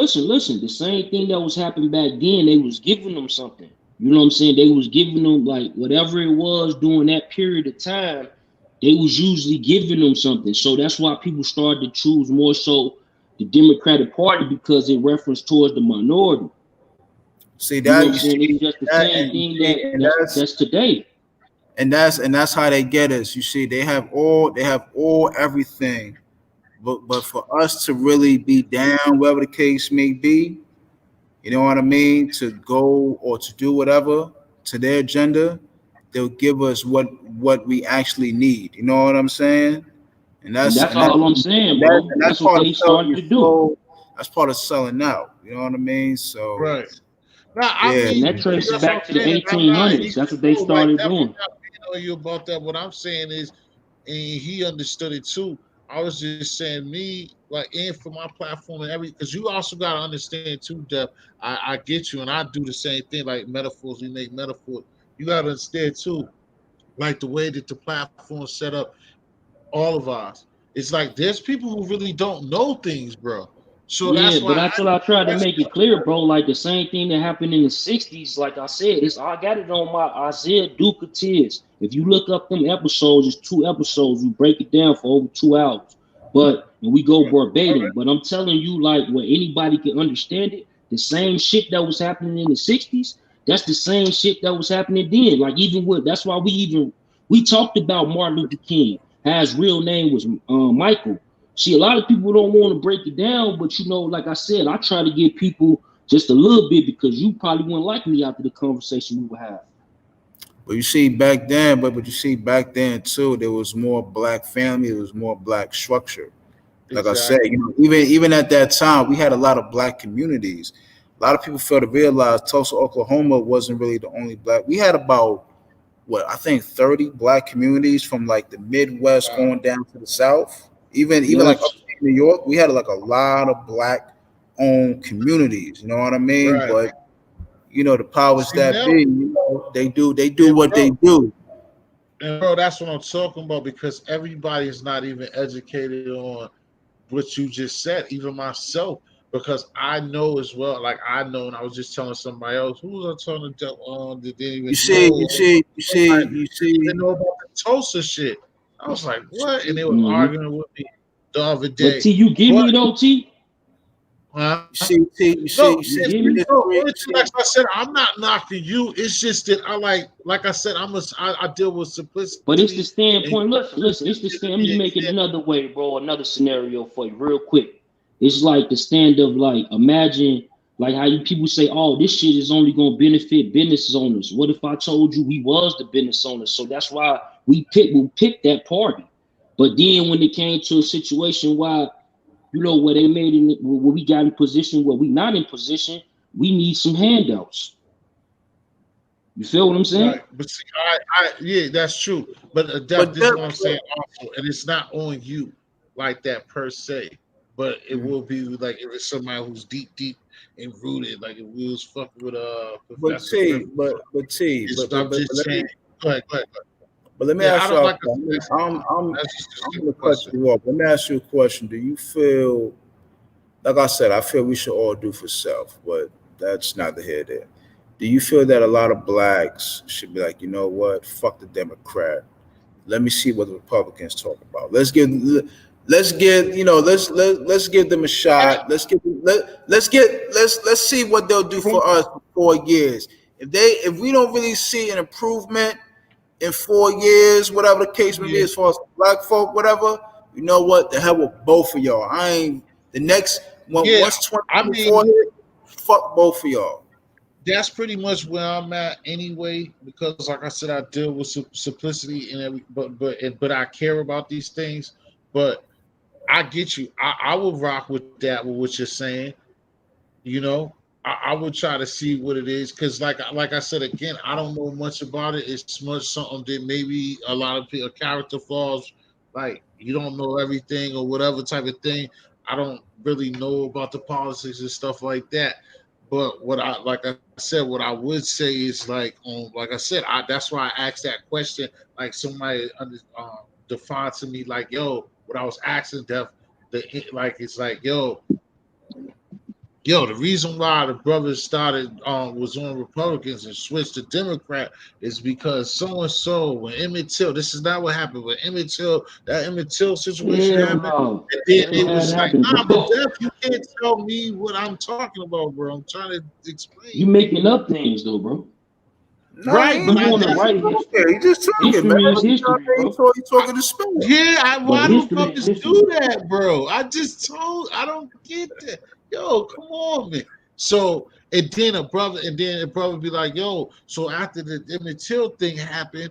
The same thing that was happening back then, they was giving them something. You know what I'm saying? They was giving them like whatever it was during that period of time, they was usually giving them something. So that's why people started to choose more so the Democratic Party because it referenced towards the minority. See You know what that I'm you saying? see It's just the that same and you thing see and that's today. that's how they get us. You see, they have all everything, but for us to really be down, whatever the case may be, you know what I mean, to go or to do whatever to their agenda, they'll give us what we actually need. You know what I'm saying? And And that's that's and that's all I'm and saying, that bro. and that's That's what part of they selling started your to do. soul. That's part of selling out. You know what I mean? So Right. Now, I yeah, And mean, that traces that's what I'm back to the saying. I'm not, and 1800s. he That's what they knows, like, started definitely doing. not being on you about that. What I'm saying is, and he understood it too. I was just saying, me, like, and for my platform and every, because you also got to understand too, Def. I get you, and I do the same thing. Like metaphors, we make metaphors. You got to understand too, like the way that the platform set up. All of us. It's like there's people who really don't know things, bro. So Yeah, that's why but I that's what I tried to ask make it clear, bro. Like the same thing that happened in the 60s, like I said, it's I got it on my Isaiah Duke Tiz. If you look up them episodes, it's 2 episodes. We break it down for over 2 hours. And we go you. All verbatim. right. But I'm telling you, like where anybody can understand it, the same shit that was happening in the 60s, that's the same shit that was happening then. Like even with that's why we talked about Martin Luther King. His real name was Michael. See, a lot of people don't want to break it down, but you know, like I said, I try to give people just a little bit because you probably wouldn't like me after the conversation we would have. but you see back then, but you see back then too, there was more black family, there was more black structure. Like I said, Exactly. even at that time, we had a lot of black communities. A lot of people fail to realize Tulsa, Oklahoma wasn't really the only black. We had about what I think 30 black communities from like the Midwest Wow. going down to the South. Even like Yes. upstate New York, we had like a lot of black owned communities. You know what I mean? Right. But the powers See that now, be, they do yeah, what they bro. do. And bro, that's what I'm talking about because everybody is not even educated on what you just said, even myself. Because I know as well, like I know, and I was just telling somebody else who was I telling that didn't even know, even know about the Tulsa shit. I was like, what? And they were Mhm. arguing with me the other But day. T, you give But me though, T. huh? you No, see, You it's, give me. no, like I said, I'm not knocking you. It's just that I like I said, I deal with But it's the simplicity and standpoint. Listen. It's the stand. Let me make it another way, bro. Another scenario for you, real quick. It's like the stand of like, imagine like how you people say, oh, this shit is only gonna benefit business owners. What if I told you we was the business owners? So that's why we picked that party. But then when it came to a situation where where they made it, where we got in position where we not in position, we need some handouts. You feel what I'm saying? right. But see, yeah, that's true. But but this is what I'm saying also, and it's not on you like that per se, but it will be like if it's somebody who's deep and rooted, like if we was fucking with Professor Griffin. I'm but just saying. Go ahead. let me Yeah, I ask don't y'all. like. That's just a I'm simple gonna cut question. you off. Let me ask you a question. Do you feel, like I said, I feel we should all do for self, but that's neither here nor there. Do you feel that a lot of blacks should be like, you know what, fuck the Democrat. Let me see what the Republicans talk about. Let's give them a shot. Let's see what they'll do for us for 4 years. If we don't really see an improvement in 4 years, whatever the case may be, Yeah, as far as black folk, whatever, you know what? The hell with both of y'all. I ain't the next one yeah. once I 2024 mean, hit, fuck both of y'all. that's pretty much where I'm at anyway. Because, like I said, I deal with simplicity and every, but I care about these things. But I get you. I will rock with that with what you're saying. You know, I would try to see what it is because, like I said again, I don't know much about it. It's much something that maybe a lot of people character flaws, like you don't know everything or whatever type of thing. I don't really know about the politics and stuff like that. But what I like I said, what I would say is like I said, that's why I asked that question. Like somebody defined to me, like yo, what I was asking, Def, like it's like yo, the reason why the brothers started was on Republicans and switched to Democrat is because so and so when Emmett Till, this is not what happened, but that Emmett Till situation Hell happened, no. and then That it ain't how it was like, happened, nah, but bro. Def, you can't tell me what I'm talking about, bro. I'm trying to You explain. making up things though, bro. No, he Right, You but ain't. I want to He write just history. talking. He just talking, man. History is But you know what history, I mean? bro. He talking to spin. But why do history is brothers history. do that, bro? I don't get that. Yo, come on, man. So and then a brother be like, yo, so after the Emmett Till thing happened,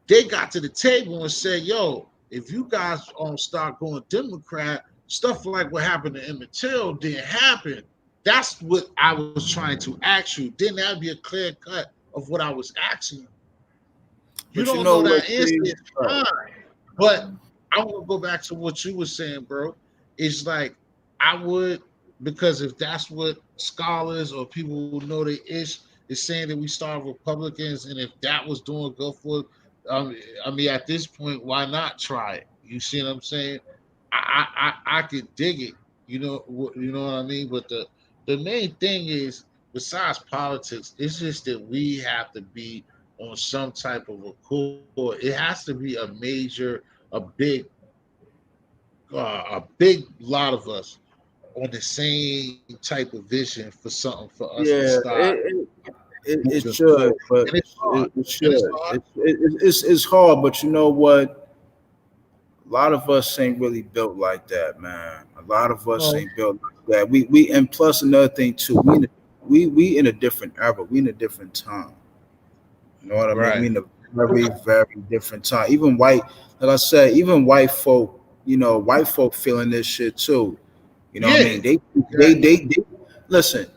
they got to the table and said, yo, if you guys start going Democrat, stuff like what happened to Emmett Till didn't happen. That's what I was trying to ask you. Then that'd be a clear cut of what I was asking you. You But you don't know know what, that answer, Steve? it's fine. But I want to go back to what you were saying, bro. It's like I would because if that's what scholars or people who know the ish is saying that we start Republicans, and if that was doing good for, I mean, at this point, why not try it? You see what I'm saying? I could dig it. You know what I mean. But the main thing is, besides politics, it's just that we have to be on some type of a core. It has to be a major, a big lot of us on the same type of vision for something for us to Yeah, start it moving should, forward. but And it's hard. it And it's should. hard. It's hard, but you know what? A lot of us ain't really built like that, man. A lot of us No, ain't built like that. We and plus another thing too. We in a different era. We in a different time. You know what I mean? right. We in a very different time. Even white, like I said, even white folk. White folk feeling this shit too. You know what I Yeah. mean? They, Exactly. they listen.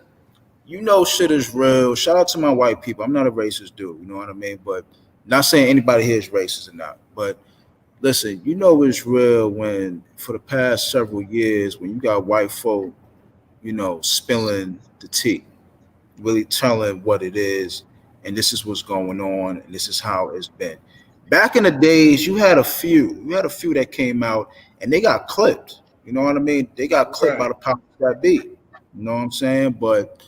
Shit is real. Shout out to my white people. I'm not a racist dude, you know what I mean? But not saying anybody here is racist or not. But listen, it's real when for the past several years when you got white folk, spilling the tea, really telling what it is, and this is what's going on, and this is how it's been. Back in the days, you had a few. You had a few that came out and they got clipped. You know what I mean? They got clipped by Right. the powers that be. You know what I'm saying? But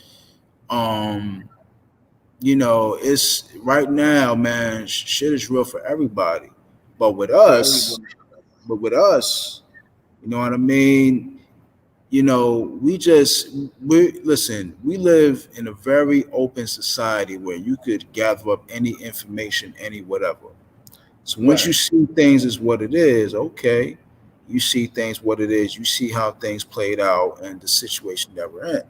um, it's right now, man. Shit is real for everybody. But with For us, everybody. but with us, you know what I mean? We listen, we live in a very open society where you could gather up any information, any whatever. So once you Right. see things as what it is, okay, you see things what it is, you see how things played out and the situation that we're in.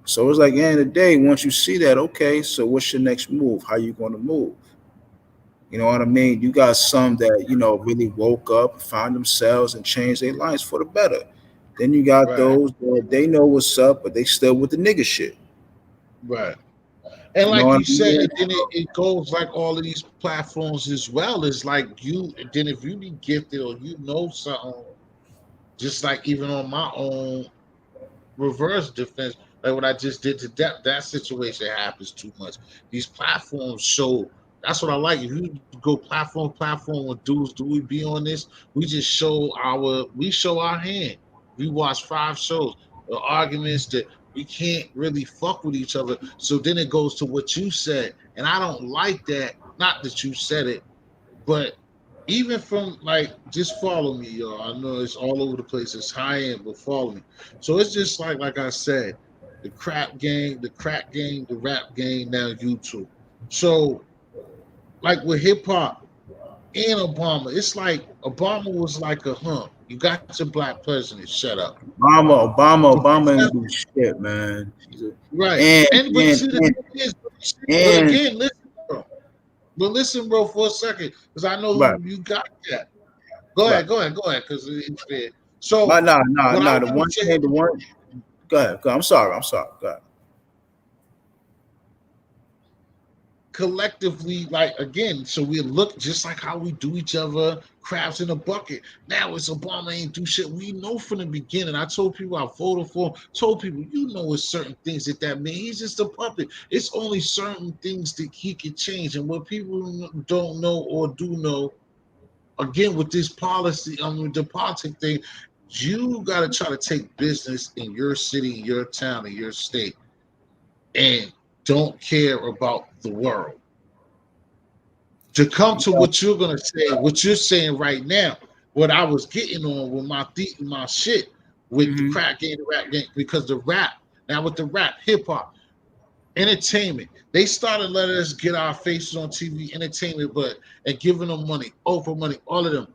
So it's like, at the end of the day, once you see that, okay, so what's your next move? How you going to move? You know what I mean? You got some that, really woke up, found themselves, and changed their lives for the better. Then you got Right. those that they know what's up, but they still with the nigga shit. Right. And You know like what you I said, mean? and then it goes like all of these platforms as well. Is like you. Then if you be gifted or you know something, just like even on my own reverse defense, like what I just did to that situation happens too much. These platforms show. That's what I like. If you go platform with dudes, do we be on this? We show our hand. We watch 5 shows, the arguments that we can't really fuck with each other. So then it goes to what you said, and I don't like that. Not that you said it, but even from like just follow me, y'all. I know it's all over the place. It's high end, but follow me. So it's just like I said, the crap game, the crack game, the rap game, now YouTube. So like with hip hop and Obama, it's like Obama was like a hump. You got your black president, shut up. Obama ain't do shit, man. Right. And And but and see the and thing is, but and again, listen, bro. But listen, bro, for a second, because I know right, who you got that. Go right. ahead, because it's fair. But So what I The want to one say, thing, the one. Go ahead. Go. I'm sorry. I'm sorry. Go ahead. collectively, like again, so we look just like how we do each other, crabs in a bucket. Now it's Obama ain't do shit. We know from the beginning. I told people I voted for. Told people, it's certain things that mean. He's just a puppet. It's only certain things that he can change, and what people don't know or do know, again with this policy, the politic thing, you got to try to take business in your city, your town, and your state, and don't care about the world. To come You to know, what you're gonna say, what you're saying right now, what I was getting on with my shit with the mhm. crack game, the rap game, because the rap now with the rap, hip hop, entertainment, they started letting us get our faces on TV, entertainment, but and giving them money, over money, all of them.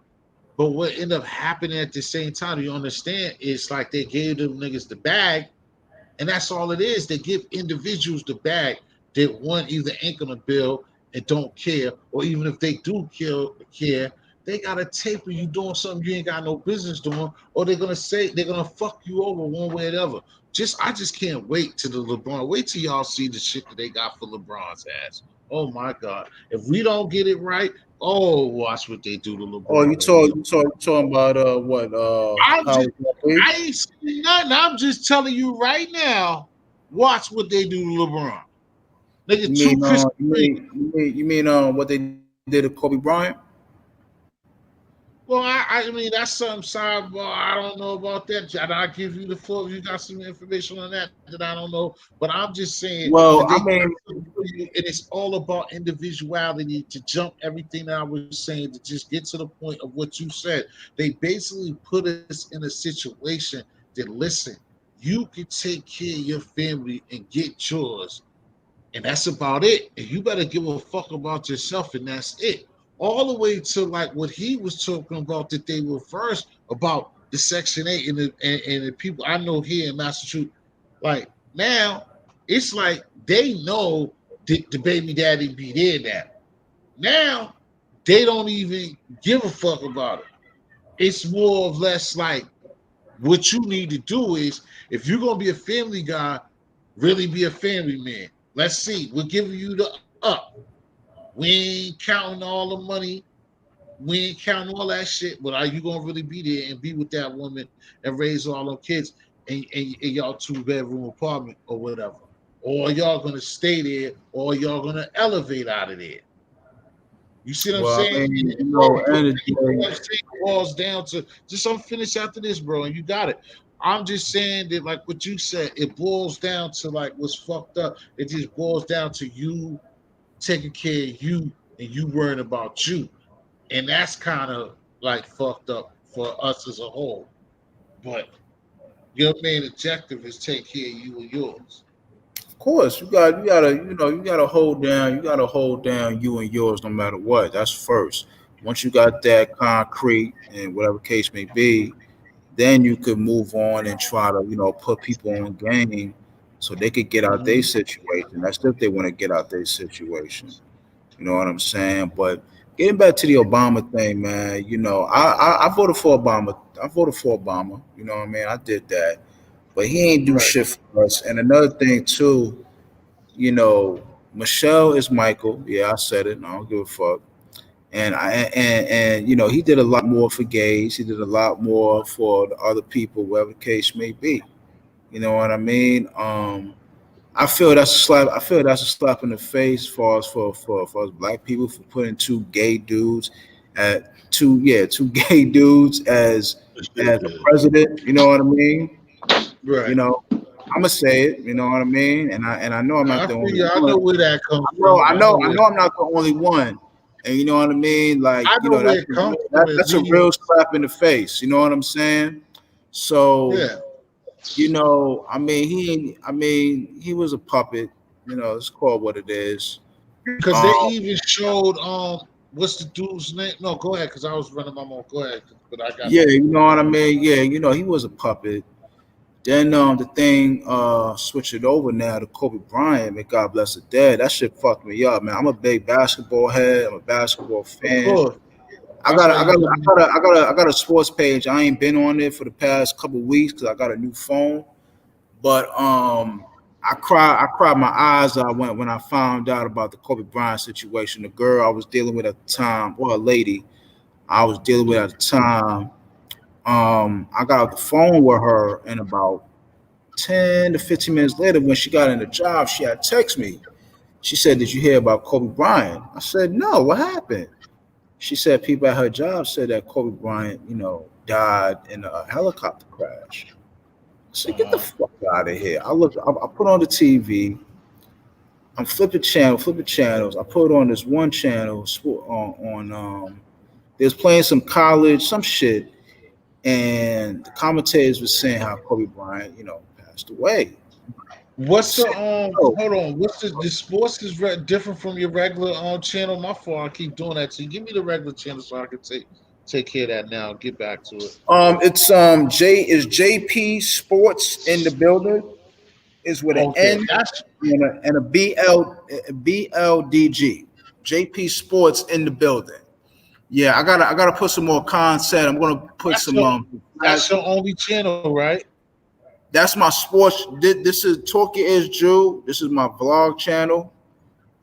But what ended up happening at the same time, you understand, it's like they gave them niggas the bag, and that's all it is. They give individuals the bag that one either ain't gonna bill and don't care, or even if they do care, they gotta taper you doing something you ain't got no business doing, or they're gonna fuck you over one way or the other. I just can't wait to the LeBron. Wait till y'all see the shit that they got for LeBron's ass. Oh my God. If we don't get it right, oh watch what they do to Oh, LeBron when he you talking about what I'm just powers that be? I ain't saying nothing. I'm just telling you right now. Watch what they do to LeBron. Nigga, You two mean Krispy Kreme. what they did to Kobe Bryant? Well, I mean that's some sidebar. I don't know about that. I'll give you the floor if you got some information on that I don't know. But I'm just saying Well, that I they mean, and it's all about individuality to jump everything that I was saying to just get to the point of what you said. They basically put us in a situation that listen, you can take care of your family and get yours, and that's about it. And you better give a fuck about yourself, and that's it. All the way to like what he was talking about that they were first about the Section 8 and the people I know here in Massachusetts. Like now, it's like they know the baby daddy be there now. Now they don't even give a fuck about it. It's more or less like what you need to do is if you're gonna be a family guy, really be a family man. Let's see. We're giving you the up. We ain't counting all the money. We ain't counting all that shit. But are you gonna really be there and be with that woman and raise all them kids in y'all 2 bedroom apartment or whatever? Or y'all gonna stay there, or y'all gonna elevate out of there? You see what I'm Well, I saying? mean, And you know, and it boils down to just I'm finished after this, bro, and you got it. I'm just saying that, like what you said, it boils down to like what's fucked up. It just boils down to you taking care of you and you worrying about you, and that's kind of like fucked up for us as a whole. But your main objective is take care of you and yours. of course, you gotta hold down you and yours no matter what. That's first. Once you got that concrete and whatever case may be, then you could move on and try to, put people on game so they could get out their Mhm. situation. That's if they want to get out their situation. You know what I'm saying? But getting back to the Obama thing, man, I voted for Obama. I voted for Obama. You know what I mean? I did that. But he ain't do Right. shit for us. And another thing too, you know, Michelle is Michael. Yeah, I said it. I don't give a fuck. And he did a lot more for gays. He did a lot more for the other people, whatever the case may be. You know what I mean? I feel that's a slap. I feel that's a slap in the face for us for us black people for putting two gay dudes as a president. You know what I mean? You Right. know, I'm gonna say it. You know what I mean? And I know I'm not I the only figure I one. know where that comes I know, from. I I know know, I where know I'm not the only one. And you know what I mean? Like, I know where it comes from. At that's a least, real slap in the face. You know what I'm saying? So, yeah, he was a puppet. It's called what it is. because Um, they even showed what's the dude's name? No, go ahead, because I was running my mouth. Go ahead, but I got yeah, my you food. know what I mean? Yeah, he was a puppet. Then the thing switched it over now to Kobe Bryant. May God bless the dead. That shit fucked me up, man. I'm a big basketball head. I'm a basketball Of fan. course, that's why you know me. I got a sports page. I ain't been on it for the past couple weeks because I got a new phone. But I cried my eyes out when I found out about the Kobe Bryant situation. The girl I was dealing with at the time, or a lady I was dealing with at the time. I got off the phone with her, and about 10 to 15 minutes later, when she got in the job, she had text me. She said, "Did you hear about Kobe Bryant?" I said, "No, what happened?" She said people at her job said that Kobe Bryant, died in a helicopter crash. I said, "Get the Uh-huh. fuck out of here." I put on the TV. I'm flipping channels. I put on this one channel they was playing some college, some shit, and the commentators were saying how Kobe Bryant, passed away. I What's the said, "Oh, Hold on. What's the sports is different from your regular channel? My fault. I keep doing that. So give me the regular channel so I can take care of that now. Get back to it. It's JP Sports in the building is with an Okay, N that's and a BLDG. JP Sports in the building. Yeah, I gotta put some more content. I'm gonna put that's some your that's your only channel, right? that's my sports. This is Talkie is Jew. This is my vlog channel.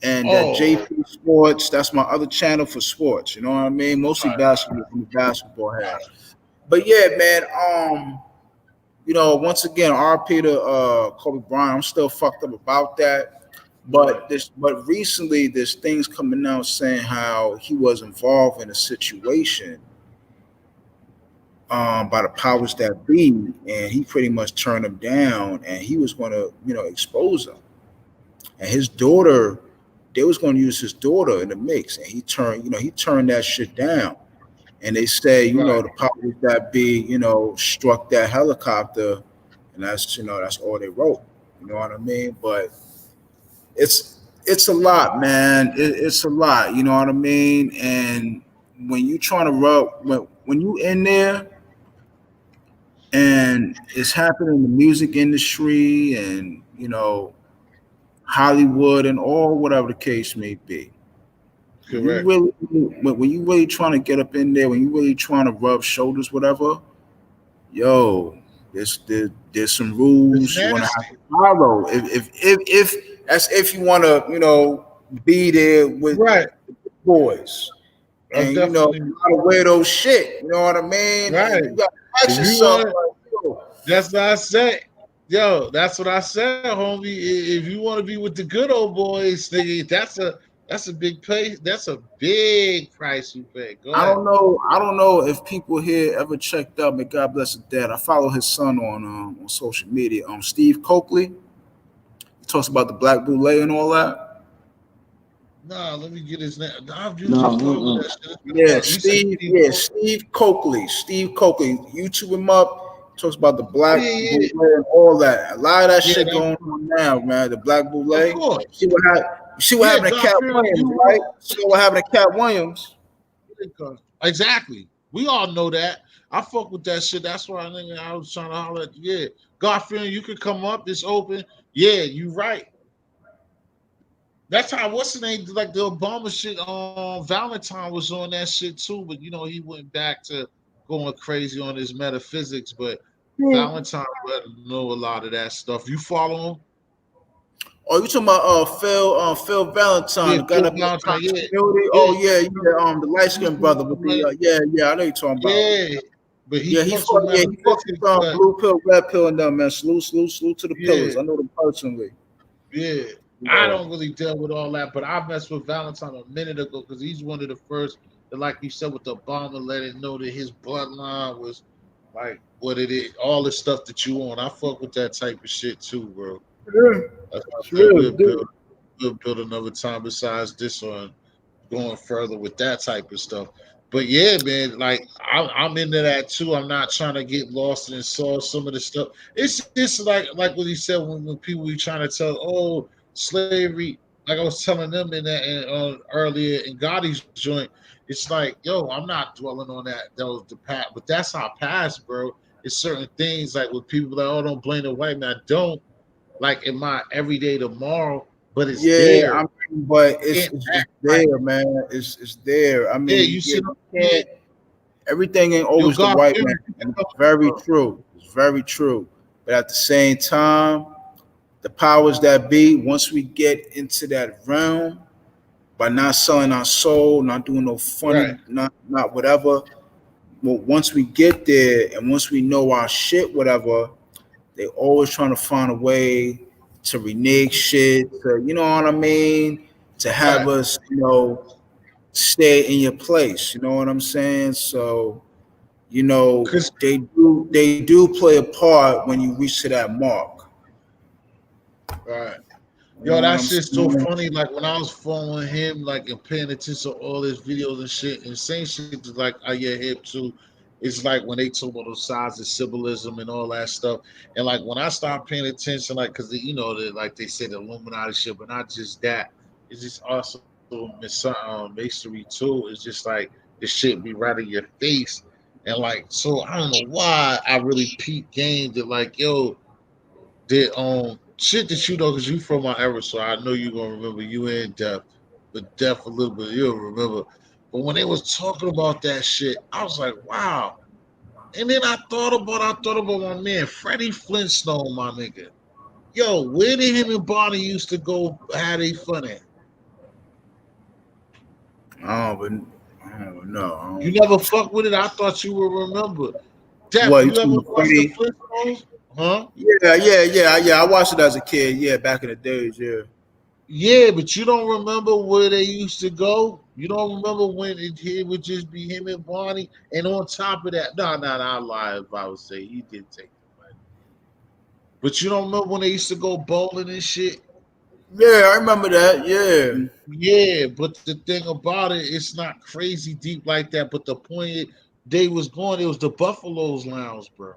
And that Oh, JP Sports, that's my other channel for sports. You know what I mean? Mostly right. basketball. I'm a basketball head. But yeah, man. Once again, RP to Kobe Bryant. I'm still fucked up about that. Right. But recently, there's things coming out saying how he was involved in a situation by the powers that be, and he pretty much turned him down, and he was going to, expose him. And his daughter, they was going to use his daughter in the mix, and he turned that shit down. And they say, Right. the powers that be, struck that helicopter, and that's all they wrote. You know what I mean? But it's a lot, man. It's a lot. You know what I mean? And when you trying to when you in there and it's happening in the music industry and Hollywood and all whatever the case may be. Correct. When you really trying to get up in there, when you really trying to rub shoulders, whatever, yo, there's some It's rules you're gonna have nasty. to follow. If that's if you want to, be there with Right. the boys, I'm and you definitely gotta wear those shit. You know what I mean? And right. you gotta ask If you yourself, want, like, yo, that's what I said. Yo, that's what I said, homie. If you want to be with the good old boys, nigga, That's a big pay. That's a big price you pay. Go I ahead. don't know. I don't know if people here ever checked out. May God bless his dad. I follow his son on social media. Steve Coakley. He talks about the Black Boule and all that. Nah, let me get his name. Nah, you No, just talking about that shit. Yeah, You said Steve. Steve Yeah, Coakley? Steve Coakley. Steve Coakley. YouTube him up. Talks about the Black Yeah. Boule and all that. A lot of that Yeah, shit that- going on now, man. The Black Boule. Of course. See what Yeah, happened to Cat God-fearing Williams, you right? See what happened to Cat Williams. Exactly. We all know that. I fuck with that shit. That's why I was trying to holler at you. Yeah. God-fearing, you could come up. It's open. Yeah, you right. That's how what's the name? Like the Obama shit Valentine was on that shit too, but he went back to going crazy on his metaphysics. But Valentine let him know a lot of that stuff. You follow him? Oh, you talking about Phil Valentine, Yeah, the guy Phil that Valentine, yeah. community? Yeah. Oh yeah, the light skinned brother with the yeah, I know you're talking about. Yeah. But he He fucks fought with with metaphysics, but blue pill, red pill, and them, man. Salute to the Yeah. pillars. I know them personally. yeah. I don't really deal with all that, but I messed with Valentine a minute ago because he's one of the first that, like you said, with Obama, let it know that his bloodline was like what it is, all the stuff that you want. I fuck with that type of shit too, bro. Yeah, That's what it's I said. really good. We'll build another time besides this one, going further with that type of stuff. But yeah, man, like I'm into that too. I'm not trying to get lost in sauce. Some of the stuff. It's just like what he said when people be trying to tell, oh, slavery. Like I was telling them in that earlier in Gotti's joint. It's like, yo, I'm not dwelling on that. That was the past, but that's our past, bro. It's certain things like with people like, oh, don't blame the white man. I don't like in my everyday tomorrow, but it's there. I mean, but it's Like, there, man. It's there. I mean, yeah, you see, you can't. Everything ain't Yo, always the God, white fear man. me. And it's very true. It's very true. But at the same time, the powers that be, once we get into that realm, by not selling our soul, not doing no funny, Right. not whatever. Well, once we get there and once we know our shit, whatever, they always trying to find a way to renege shit, to, you know what I mean? To have Right. us, stay in your place. You know what I'm saying? So, Cause they do play a part when you reach to that mark. right. You Yo, know what that I'm shit's so saying? funny. Like when I was following him, like and paying attention to all his videos and shit, and same shit is like I get hip to. It's like when they talk about those sides of symbolism and all that stuff. And like when I start paying attention, like because like they say the Illuminati shit, but not just that. It's just also masonry too. It's just like the shit be right in your face. And like so I don't know why I really peep game that like, yo, did shit that you know because you from my era, so I know you gonna remember you in depth, but depth a little bit you'll remember. But when they was talking about that shit, I was like, wow. And then I thought about my man Freddie Flintstone, my nigga. Yo, where did him and Bonnie used to go have they fun at? I don't know. You never fuck with it. I thought you would remember. Def, What, you you ever talking about watched the Freddie? Flintstones? Huh? Yeah. I watched it as a kid. Yeah, back in the days. Yeah. Yeah, but you don't remember where they used to go. You don't remember when it would just be him and Bonnie. And on top of that, no, I lie if I would say he did take the money. But you don't remember when they used to go bowling and shit. Yeah, I remember that. Yeah. Yeah, but the thing about it, it's not crazy deep like that. But the point they was going, it was the Buffalo's Lounge, bro.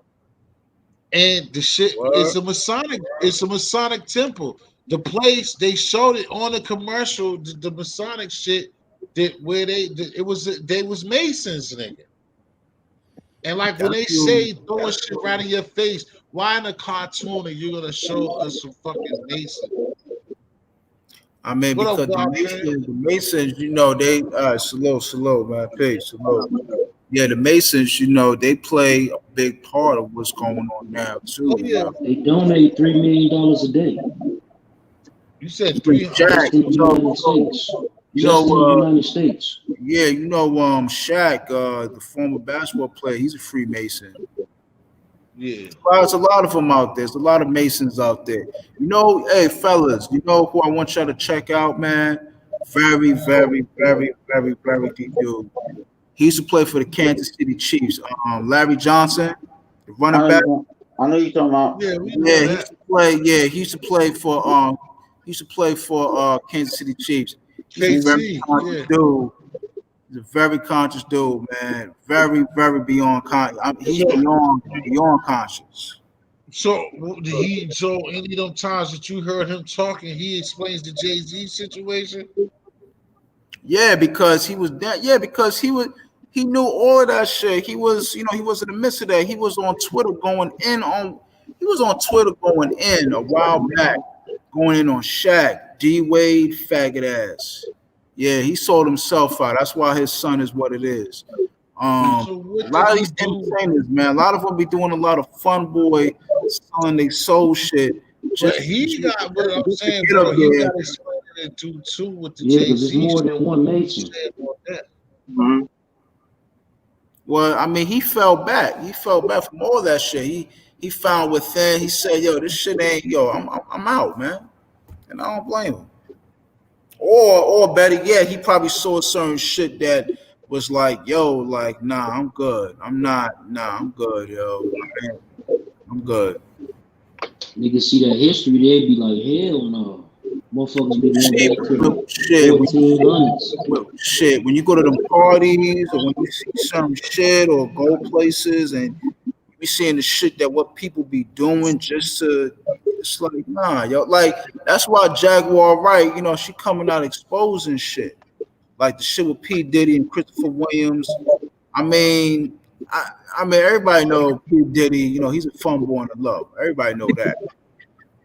And the shit What? it's a Masonic temple. The place they showed it on the commercial, the Masonic shit that where they was Masons, nigga. And like when That's they you. say throwing shit right in your face, why in a cartoon are you gonna show us some fucking Masons? I mean, What up, because God, man? the Masons, they salute, man, peace, salute. Yeah, the Masons, they play a big part of what's going on now too. Oh yeah, They donate $3 million a day you said Even 300. just Shaq, in the United States. Just in the United States. yeah, Shaq, the former basketball player, he's a Freemason. Yeah. There's a lot of them out there. There's a lot of Masons out there. Hey, fellas, who I want y'all to check out, man? very, very, very, very, very deep dude. He used to play for the Kansas City Chiefs. Larry Johnson, the running back. I know you're talking about. Yeah, we know Yeah, he that. used to play. Yeah, he used to play for. He used to play for Kansas City Chiefs. He's a very KC, conscious yeah. dude. He's a very conscious dude, man. Very, very beyond conscious. He's beyond conscious. So any of them times that you heard him talking, he explains the Jay-Z situation. Yeah, because he was that. Yeah, because he knew all of that shit. He was, he was in the midst of that. He was on Twitter going in a while back, going in on Shaq, D Wade, faggot ass. Yeah, he sold himself out. That's why his son is what it is. So A lot of these entertainers, man, a lot of them be doing a lot of fun boy selling they soul shit. But he got what I'm saying, get bro. up He there. got to explain it too with the Yeah, because Jay-Z. it's more than one nation. Mhm. Well, I mean, he fell back. He fell back from all that shit. He found within. He said, "Yo, this shit ain't. Yo, I'm out, man," and I don't blame him. Or better yet, he probably saw certain shit that was like, "Yo, like, nah, I'm good. I'm not. Nah, I'm good, yo. I'm good." Niggas see that history, they'd be like, hell no. Motherfuckers be going back to the Shit, 1400s. shit. When you go to them parties or when you see some shit or go places and you be seeing the shit that what people be doing just to, it's like, nah, yo. Like, that's why Jaguar Wright, she coming out exposing shit. Like the shit with P. Diddy and Christopher Williams. I mean, everybody know P. Diddy, he's a fun boy in the love. Everybody know that.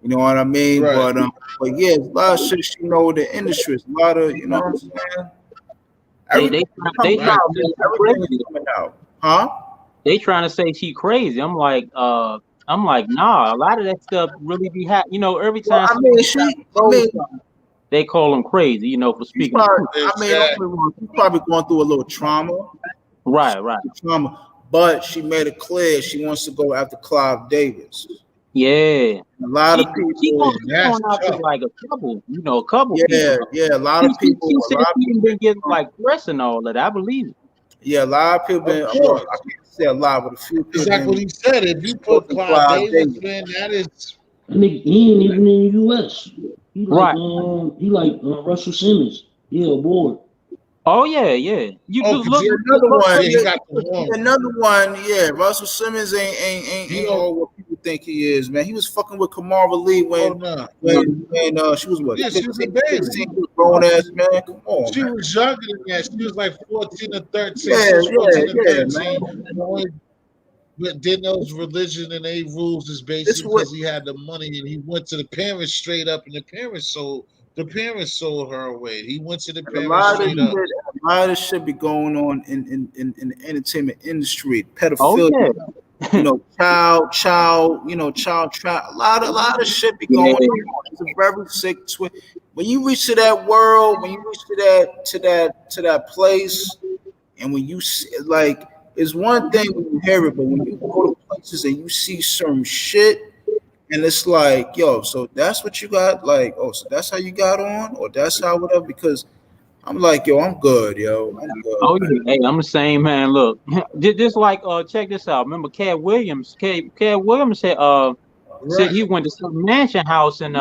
You know what I mean? Right. But yeah, a lot of shit she know the industry. A lot of, you know what I'm saying? They Everything trying to say she crazy. coming out. Huh? They trying to say she crazy. I'm like, nah. A lot of that stuff really be happening. Every time they call them crazy. For speaking. She's probably going through a little trauma. Right. Trauma, but she made it clear she wants to go after Clive Davis. Yeah. A lot of people. She going out to like a couple. A couple. Yeah, people. yeah. A lot of people. She said she been getting like press and all that. I believe it. Yeah, a lot of people been. I can't say a lot, but a few people. Exactly what he said. If you put Clive Davis, man, that is. Nigga, he ain't even in the U.S. He like, Right. He like Russell Simmons. He aboard. Oh yeah. You look. Another one. He got the one. Another one. Yeah, Russell Simmons ain't all what people think he is, man. He was fucking with Kamara Lee when she was what? Yeah, she was a baby. Grown ass man. Come on. She was younger than that. She was like 14 or 13. Yeah, 14 or 13. man. But then those religion and they rules is basically because he had the money and he went to the parents straight up, and the parents sold her away. He went to the parents straight up. A lot of shit be going on in the entertainment industry. Pedophilia. Child trap. A lot of shit be going on. It's a very sick twist. When you reach to that world, when you reach to that place, and when you see, like, it's one thing when you hear it, but when you go to places and you see certain shit, and it's like, yo, so that's what you got, like, oh, so that's how you got on, or that's how whatever, because I'm like, yo, I'm good, yo. I'm good. Oh yeah, hey, I'm the same, man. Look, just like check this out. Remember, Cat Williams said said he went to some mansion house and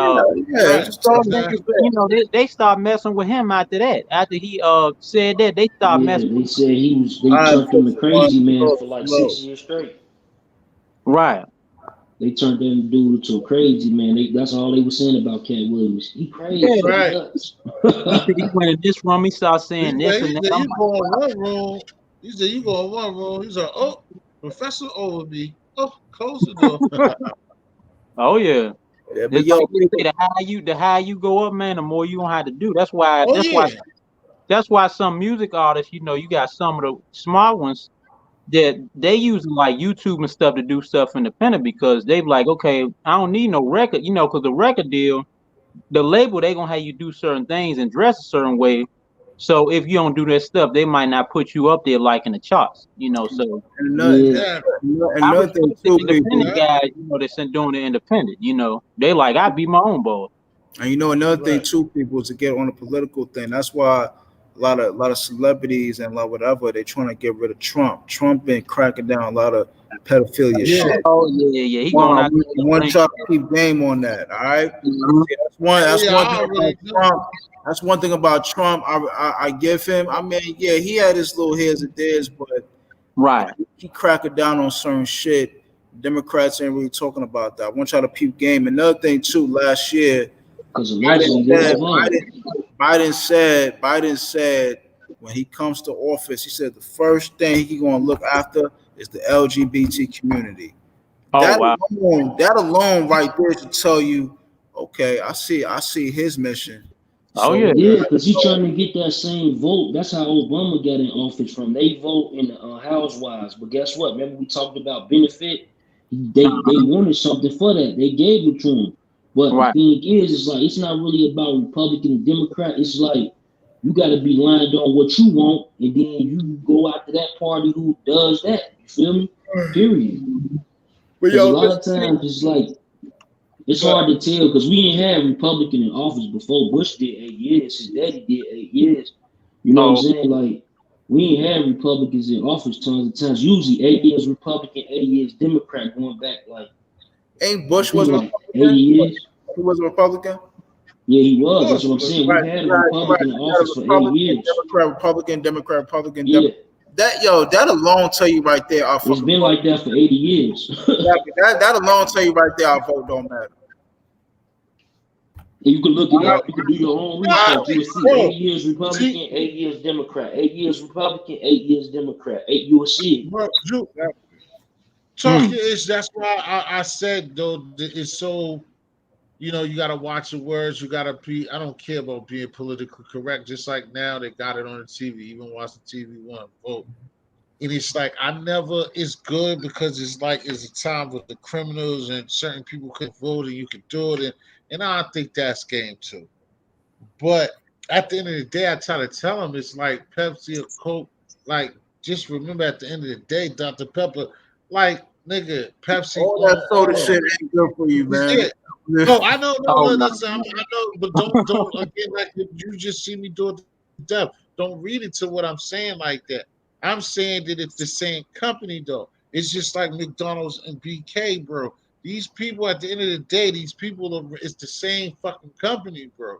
they started messing with him after that. After he said that, they started messing. They said they turned him to crazy man for like 6 years straight. Right. They turned that dude to a crazy man. That's all they were saying about Cat Williams. He crazy. Yeah, right. He went in this room. He started saying this and that. You go in one room. He said you go in one room. He's like, oh, Professor Overby. Oh, close the door. Oh yeah. Yeah, but the higher you go up, man, the more you don't have to do. That's why. That's why some music artists, you got some of the smart ones that they use like YouTube and stuff to do stuff independent because they like, okay, I don't need no record, because the record deal, the label, they gonna have you do certain things and dress a certain way. So if you don't do that stuff, they might not put you up there like in the charts, So another thing too, independent guys, that's doing the independent, they like, I be my own boss. And you know another thing Right. too, people, to get on the political thing. That's why a lot of celebrities and like whatever they're trying to get rid of Trump. Trump been cracking down a lot of pedophilia Yeah. shit. Oh yeah. He Well, going I out want there. y'all to keep game on that. All right. Mhm. Yeah, that's Yeah, one I thing already about know. Trump. That's one thing about Trump. I give him. I mean, yeah, he had his little hairs and theirs, but Right. he cracking down on certain shit. Democrats ain't really talking about that. I want y'all to peep game. Another thing too, last year, Because allegedly they survived. Biden said when he comes to office, he said the first thing he gonna look after is the LGBT community. Oh wow. That alone right there should tell you, okay, I see his mission. Oh So yeah. Yeah, because he's trying to get that same vote. That's how Obama got in office from. They vote in the housewives. But guess what? Remember we talked about benefit? They wanted something for that. They gave it to him. But Right. the thing is, it's like it's not really about Republican and Democrat. It's like you got to be lined on what you want, and then you go after that party who does that. You feel me? Period. but Because a yo, lot of times it's like it's hard to tell because we ain't had Republican in office before. Bush did 8 years. His daddy did 8 years. You know what I'm saying? Like we ain't had Republicans in office tons of times. Usually 8 years Republican, 8 years Democrat, going back like ain't I Bush think was a like 80 Republican? years. He was a Republican? Yeah, he was. Of That's what I'm course. saying. Right, We had a right. Republican in You got a office for 8 years. Democrat, Republican, Yeah, that alone tell you right there, our it's been like that for 80 years. that alone tell you right there, our vote don't matter. And you can look it up. You can do your own research. You will see Bro, 8 years Republican, 8 years Democrat, 8 years Republican, 8 years Democrat. You will see it. Bro, talking is that's why I said though that it's so you gotta watch the words, you gotta be I don't care about being politically correct, just like now they got it on the TV, even watch the TV one vote. And it's like it's good because it's like it's a time with the criminals and certain people could vote and you could do it and I think that's game too. But at the end of the day, I try to tell them it's like Pepsi or Coke. Like, just remember at the end of the day, Dr. Pepper, like, nigga, Pepsi. All that soda shit ain't good for you, man. No, I know, Oh, no. listen, I know, but don't again, like you just see me do it to death. Don't read it to what I'm saying like that. I'm saying that it's the same company though. It's just like McDonald's and BK, bro. These people at the end of the day, it's the same fucking company, bro.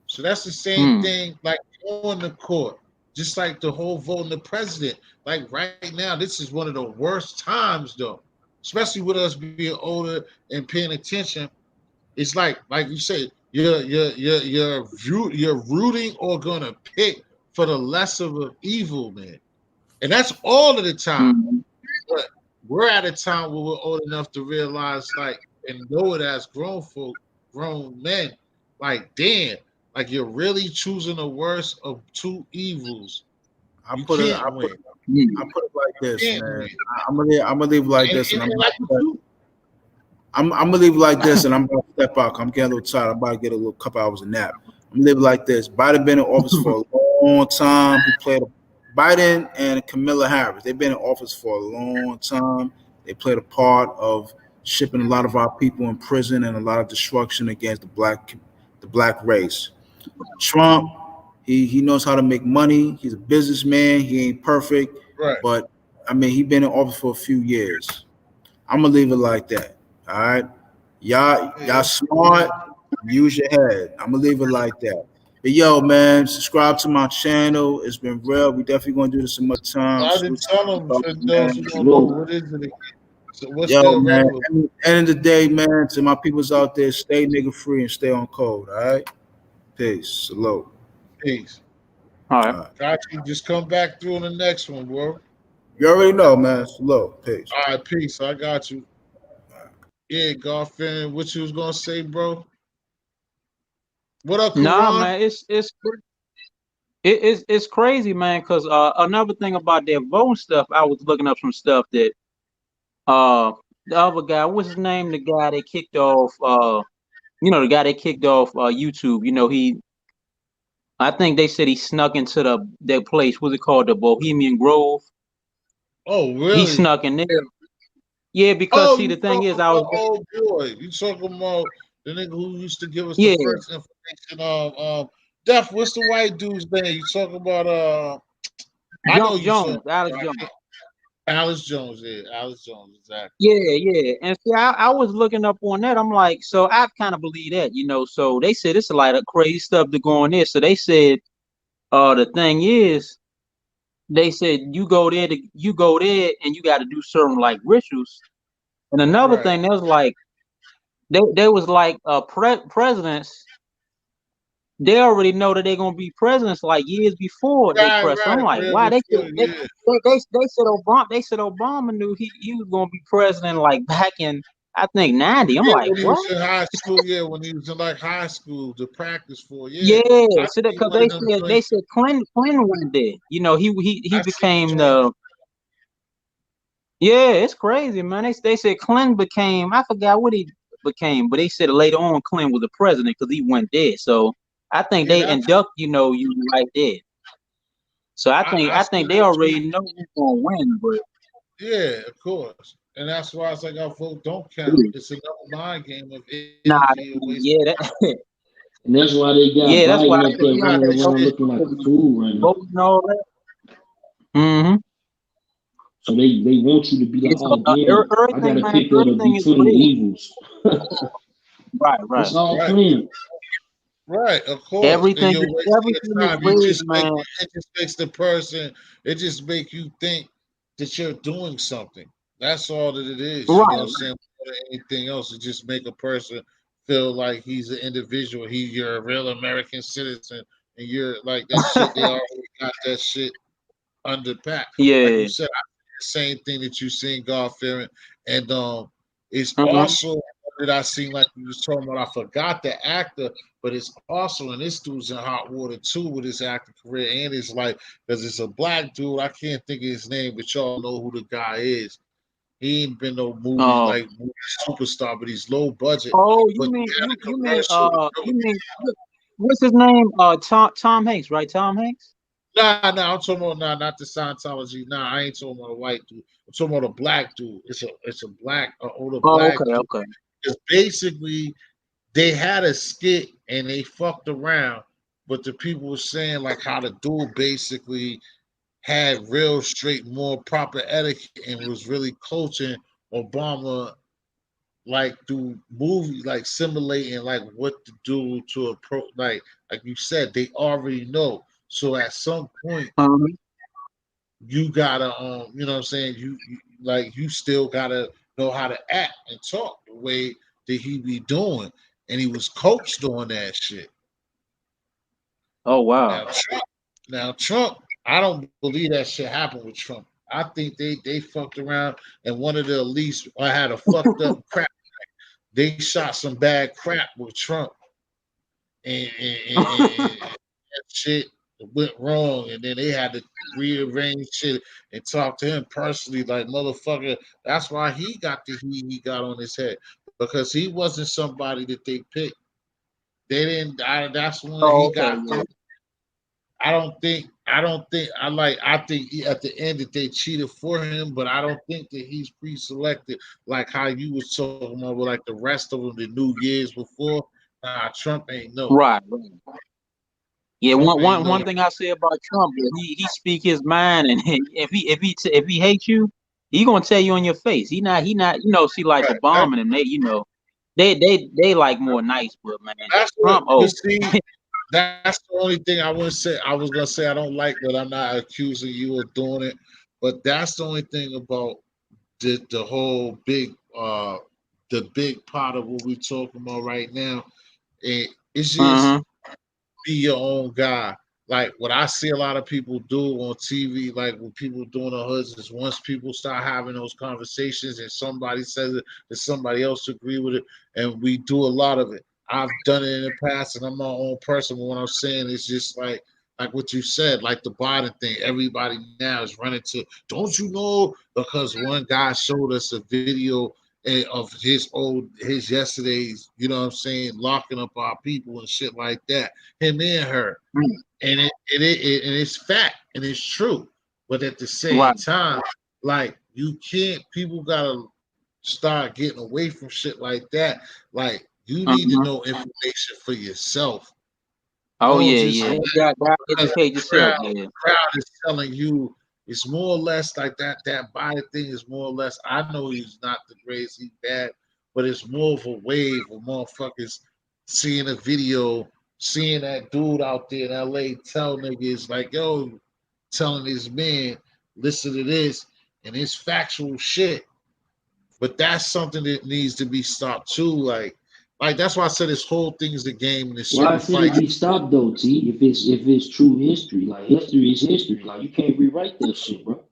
So that's the same thing like on the court. Just like the whole voting the president. Like right now, this is one of the worst times though. Especially with us being older and paying attention. It's like you say, you're rooting or gonna pick for the lesser of evil, man. And that's all of the time. But we're at a time where we're old enough to realize, like, and know it as grown men, like, damn, like you're really choosing the worst of two evils. I put it like this, man. I'm gonna leave like this, and I'm gonna leave like this, and I'm gonna step out. I'm getting a little tired. I'm about to get a little couple hours of nap. I'm gonna leave like this. Biden been in office for a long time. Biden and Kamala Harris. They've been in office for a long time. They played a part of shipping a lot of our people in prison and a lot of destruction against the black race. Trump, he knows how to make money. He's a businessman. He ain't perfect, right? But I mean, he's been in office for a few years. I'm gonna leave it like that. All right, y'all smart. Use your head. I'm gonna leave it like that. But yo, man, subscribe to my channel. It's been real. We definitely gonna do this some more time. I didn't tell them for those who don't know what is it. So what's yo, man, end of the day, man, to my peoples out there, stay nigga free and stay on code. All right. Peace. Salute. Peace. All right. Got you. Just come back through on the next one, bro. You already know, man. Salute. Peace. All right, peace. I got you. Yeah, Garfin, what you was gonna say, bro? What up, Karan? Nah, man, it's crazy, man. Cause another thing about that voting stuff, I was looking up some stuff that the other guy, what's his name? The guy that kicked off the guy that kicked off YouTube. You know, I think they said he snuck into that place. What's it called? The Bohemian Grove. Oh, really? He snuck in there. Yeah, because see, the thing is, oh boy, you talking about The nigga who used to give us Yeah, the first information of Def, what's the white dude's name? You talking about I know you saw Alex Jones. Alice Jones, yeah, Alice Jones, exactly. Yeah. And see, I was looking up on that. I'm like, so I kind of believe that, So they said it's a lot of crazy stuff to go on there. So they said, the thing is, they said you go there and you got to do certain like rituals. And another Right. thing, there was like they was like presidents. They already know that they're gonna be presidents like years before they press. So I'm like, Real why they said before, yeah. they said Obama knew he was gonna be president like back in I think 90. I'm Yeah, like, when he what? was in high school, yeah, when he was in like high school to practice for, yeah. Yeah, I so that think because one of them they joints, said Clinton went there. He I see the became joint. the yeah, it's crazy, man. They said Clinton became I forgot what he became, but they said later on Clinton was the president because he went there. So I think Yeah, they that's induct you right there. So I I see think they that too. already know who's gonna win, but Yeah, of course. And that's why it's like our vote don't count. It's another mind game of nah, energy and waste. yeah, And that's why they got yeah, that's why I Biden up said there you got running That to know around shit. looking like a fool right now. vote and all that. Mm-hmm. So they want you to be like, It's oh damn, I everything, gotta man. pick out of Everything is between the rigged. evils. Right. It's all Right. planned. Right, of course. And you're wasting Everything your is time. rigged, man. It just makes the person, it just make you think that you're doing something. That's all that it is. You know what I'm Right. saying? More than anything else, it just make a person feel like he's an individual. You're a real American citizen, and you're like that shit. They already got that shit under pack. Like you Yeah. said, same thing that you seen God fearing, and it's Mm-hmm. also that I seen like you was talking about. I forgot the actor, but it's also and this dude's in hot water too with his acting career and his life because it's a black dude. I can't think of his name, but y'all know who the guy is. He ain't been no movie Oh. like movie superstar, but he's low budget. Oh, But you mean he had a you mean commercial. what's his name? Tom Hanks, right? Tom Hanks. Nah, I'm talking about not the Scientology. Nah, I ain't talking about a white dude. I'm talking about a black dude. It's a black, older Oh, black dude. okay. Because basically they had a skit and they fucked around, but the people were saying like how the dude basically had real straight, more proper etiquette and was really coaching Obama like through movies, like simulating like what to do to approach like you said, they already know. So at some point Mhm. you gotta you know what I'm saying, you still gotta know how to act and talk the way that he be doing. And he was coached on that shit. Oh wow. Now Trump, I don't believe that shit happened with Trump. I think they fucked around and one of the elites I had a fucked up crap. They shot some bad crap with Trump and that shit went wrong, and then they had to rearrange shit and talk to him personally, like motherfucker. That's why he got the heat he got on his head because he wasn't somebody that they picked. They didn't. That's when he Oh, okay. got. Yeah. I don't think. I don't think. I think at the end that they cheated for him, but I don't think that he's pre-selected like how you was talking about with like the rest of them the New Year's before. Nah, Trump ain't no. Right. Yeah, Trump ain't one no. thing I say about Trump is he speak his mind, and if he hates you, he gonna tell you on your face. He not see like Right. Obama and them, they like more nice, but man, That's what. Trump, But oh see, that's the only thing I wouldn't say. I was gonna say I don't like, but I'm not accusing you of doing it. But that's the only thing about the whole the big pot of what we're talking about right now. It's just uh-huh. be your own guy. Like what I see a lot of people do on TV, like when people doing the hoods, is once people start having those conversations and somebody says it and somebody else agree with it, and we do a lot of it. I've done it in the past, and I'm my own person. But what I'm saying is just like what you said, like the Biden thing. Everybody now is running to. Don't you know? Because one guy showed us a video of his yesterday's. You know what I'm saying? Locking up our people and shit like that. Him and her, and it's fact and it's true. But at the same Right. time, like you can't. People gotta start getting away from shit like that. Like You need to know information for yourself. Oh Don't yeah, just yeah. let- You got to because educate yourself. Yeah. the crowd is telling you it's more or less like that. That body thing is more or less. I know he's not the greatest, he's bad, but it's more of a wave of motherfuckers seeing a video, seeing that dude out there in LA tell niggas like, yo, telling his man, listen to this, and it's factual shit. But that's something that needs to be stopped too. Like that's why I said this whole thing is a game and there's Why certain should it fights. be stopped though, T? If it's true history, like history is history. Like you can't rewrite that shit, bro.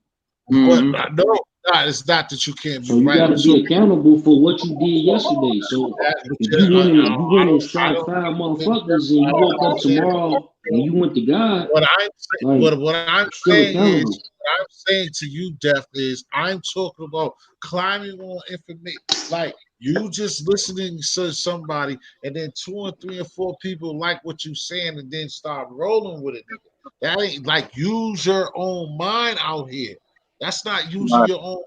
But no, it's not that you can't be So you right. got I'm to be talking accountable for what you did yesterday. So that, but if yeah, you went and I shot don't five think motherfuckers and you woke up tomorrow and you went to God, what I'm saying, like what I'm you're still saying is, accountable. what I'm saying to you, Def, is I'm talking about climbing on information. Like you just listening to somebody, and then 2 or 3 or 4 people like what you're saying, and then start rolling with it. Nigga. That ain't like use your own mind out here. That's not using Right. your own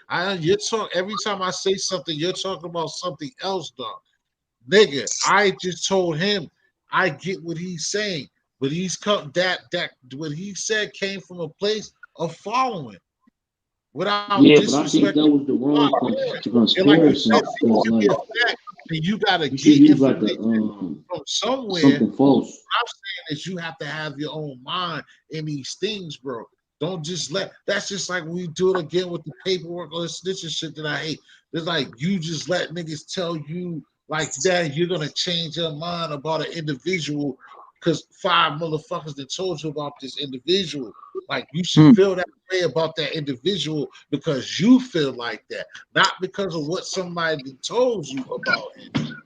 mind. You're talking every time I say something, you're talking about something else, dog. Nigga, I just told him I get what he's saying, but he's come that what he said came from a place of following without Yeah, but I think that disrespecting. was the wrong And like you comparison said, things because should be like a fact, and you gotta you should get use like information from somewhere. something false. What I'm saying is you have to have your own mind in these things, bro. Don't just let that's just like we do it again with the paperwork or the snitching shit that I hate. It's like you just let niggas tell you like that you're gonna change your mind about an individual because 5 motherfuckers that told you about this individual. Like you should feel that way about that individual because you feel like that, not because of what somebody told you about him.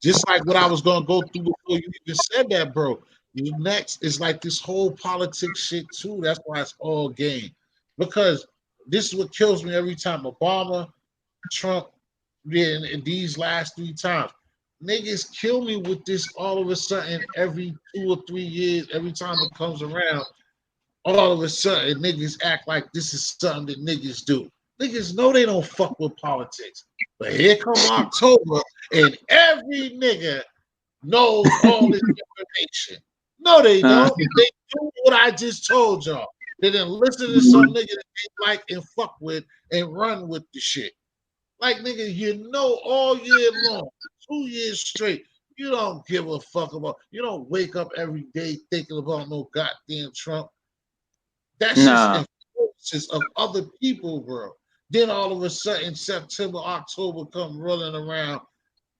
Just like what I was gonna go through before you even said that, bro. Next is like this whole politics shit too. That's why it's all game. Because this is what kills me every time. Obama, Trump, yeah, and these last 3 times. Niggas kill me with this all of a sudden every 2 or 3 years, every time it comes around, all of a sudden niggas act like this is something that niggas do. Niggas know they don't fuck with politics. But here come October, and every nigga knows all this information. No, they don't. They do what I just told y'all. They didn't listen to some nigga that they like and fuck with and run with the shit. Like nigga, you know all year long, 2 years straight, you don't give a fuck about. You don't wake up every day thinking about no goddamn Trump. That's just influences of other people, bro. Then all of a sudden, September, October come rolling around,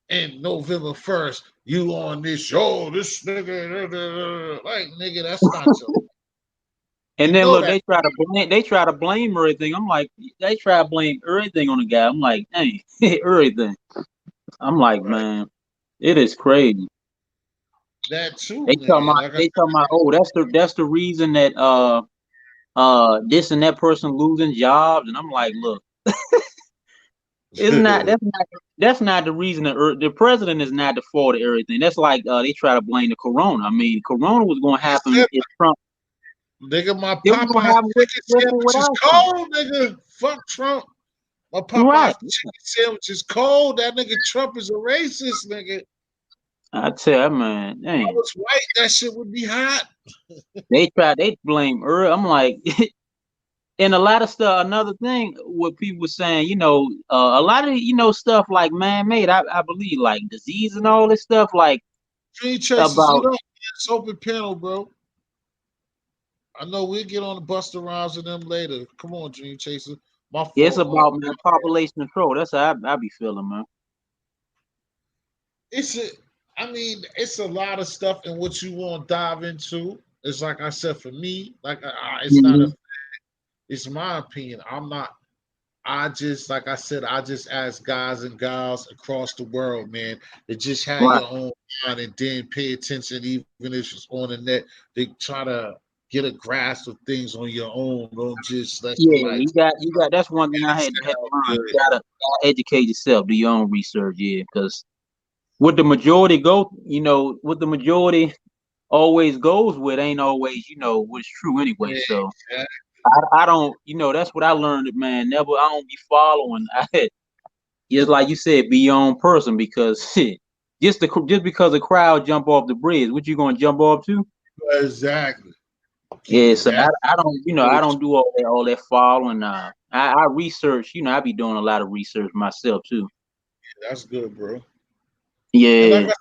and November 1st, you on this show, this nigga, like nigga, that's not your. And You then know look, that. they try to blame everything. I'm like, they try to blame everything on the guy. I'm like, dang, everything. I'm like, Right. man, it is crazy. That too, They talking nigga. about, Like I they talking about, oh, that's the reason that this and that person losing jobs, and I'm like, look, it's not said, that's not the reason that the president is not the fault of everything. That's like they try to blame the corona. I mean, corona was going to happen if Trump. nigga, my It was going to Popeyes happen chicken with or sandwich is without cold, nigga. Fuck Trump. My Trump. Right. Popeyes chicken sandwich is cold. That nigga Trump is a racist, nigga. I tell you, man, If I dang. was white, that shit would be hot. They blame Earl. I'm like, and a lot of stuff. Another thing, what people were saying, a lot of stuff like man-made. I believe like disease and all this stuff, like Dream Chasers, about. it's open panel, bro. I know we'll get on the Buster Rhymes and them later. Come on, Dream Chaser. My fault. It's about man, population control. That's how I be feeling, man. It's a lot of stuff in what you want to dive into. It's like I said, for me, like it's not a. It's my opinion. I'm not. I just, like I said, I just ask guys and gals across the world, man, to just have Right. your own mind and then pay attention, even if it's on the net. They try to get a grasp of things on your own. Don't just let somebody. You got. That's one thing I had to learn. You gotta educate yourself, do your own research, because what the majority what the majority always goes with ain't always what's true anyway. So I don't, that's what I learned, man. Never, I don't be following. Just like you said, be your own person because shit, just because a crowd jump off the bridge, what you gonna jump off to? Exactly. Yeah, so Exactly. I don't, I don't do all that following. I research, I be doing a lot of research myself too. That's good, bro. And Yeah, like I said,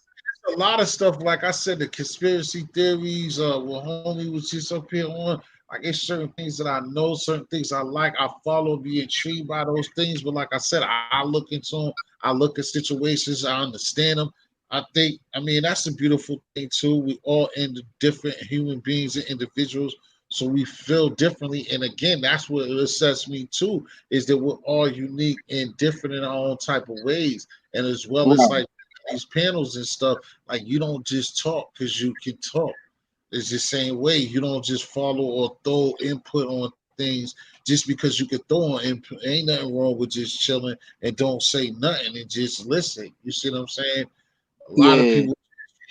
there's a lot of stuff. Like I said, the conspiracy theories. What homie was just up here on. Like it's certain things that I know, certain things I like. I follow, be intrigued by those things. But like I said, I look into them. I look at situations. I understand them. I mean, that's a beautiful thing too. We all end different human beings and individuals, so we feel differently. And again, that's what it sets me too, is that we're all unique and different in our own type of ways. And as well as right. like these panels and stuff, like you don't just talk because you can talk. It's the same way. You don't just follow or throw input on things just because you can throw on input. Ain't nothing wrong with just chilling and don't say nothing and just listen. You see what I'm saying? A lot of Yeah, people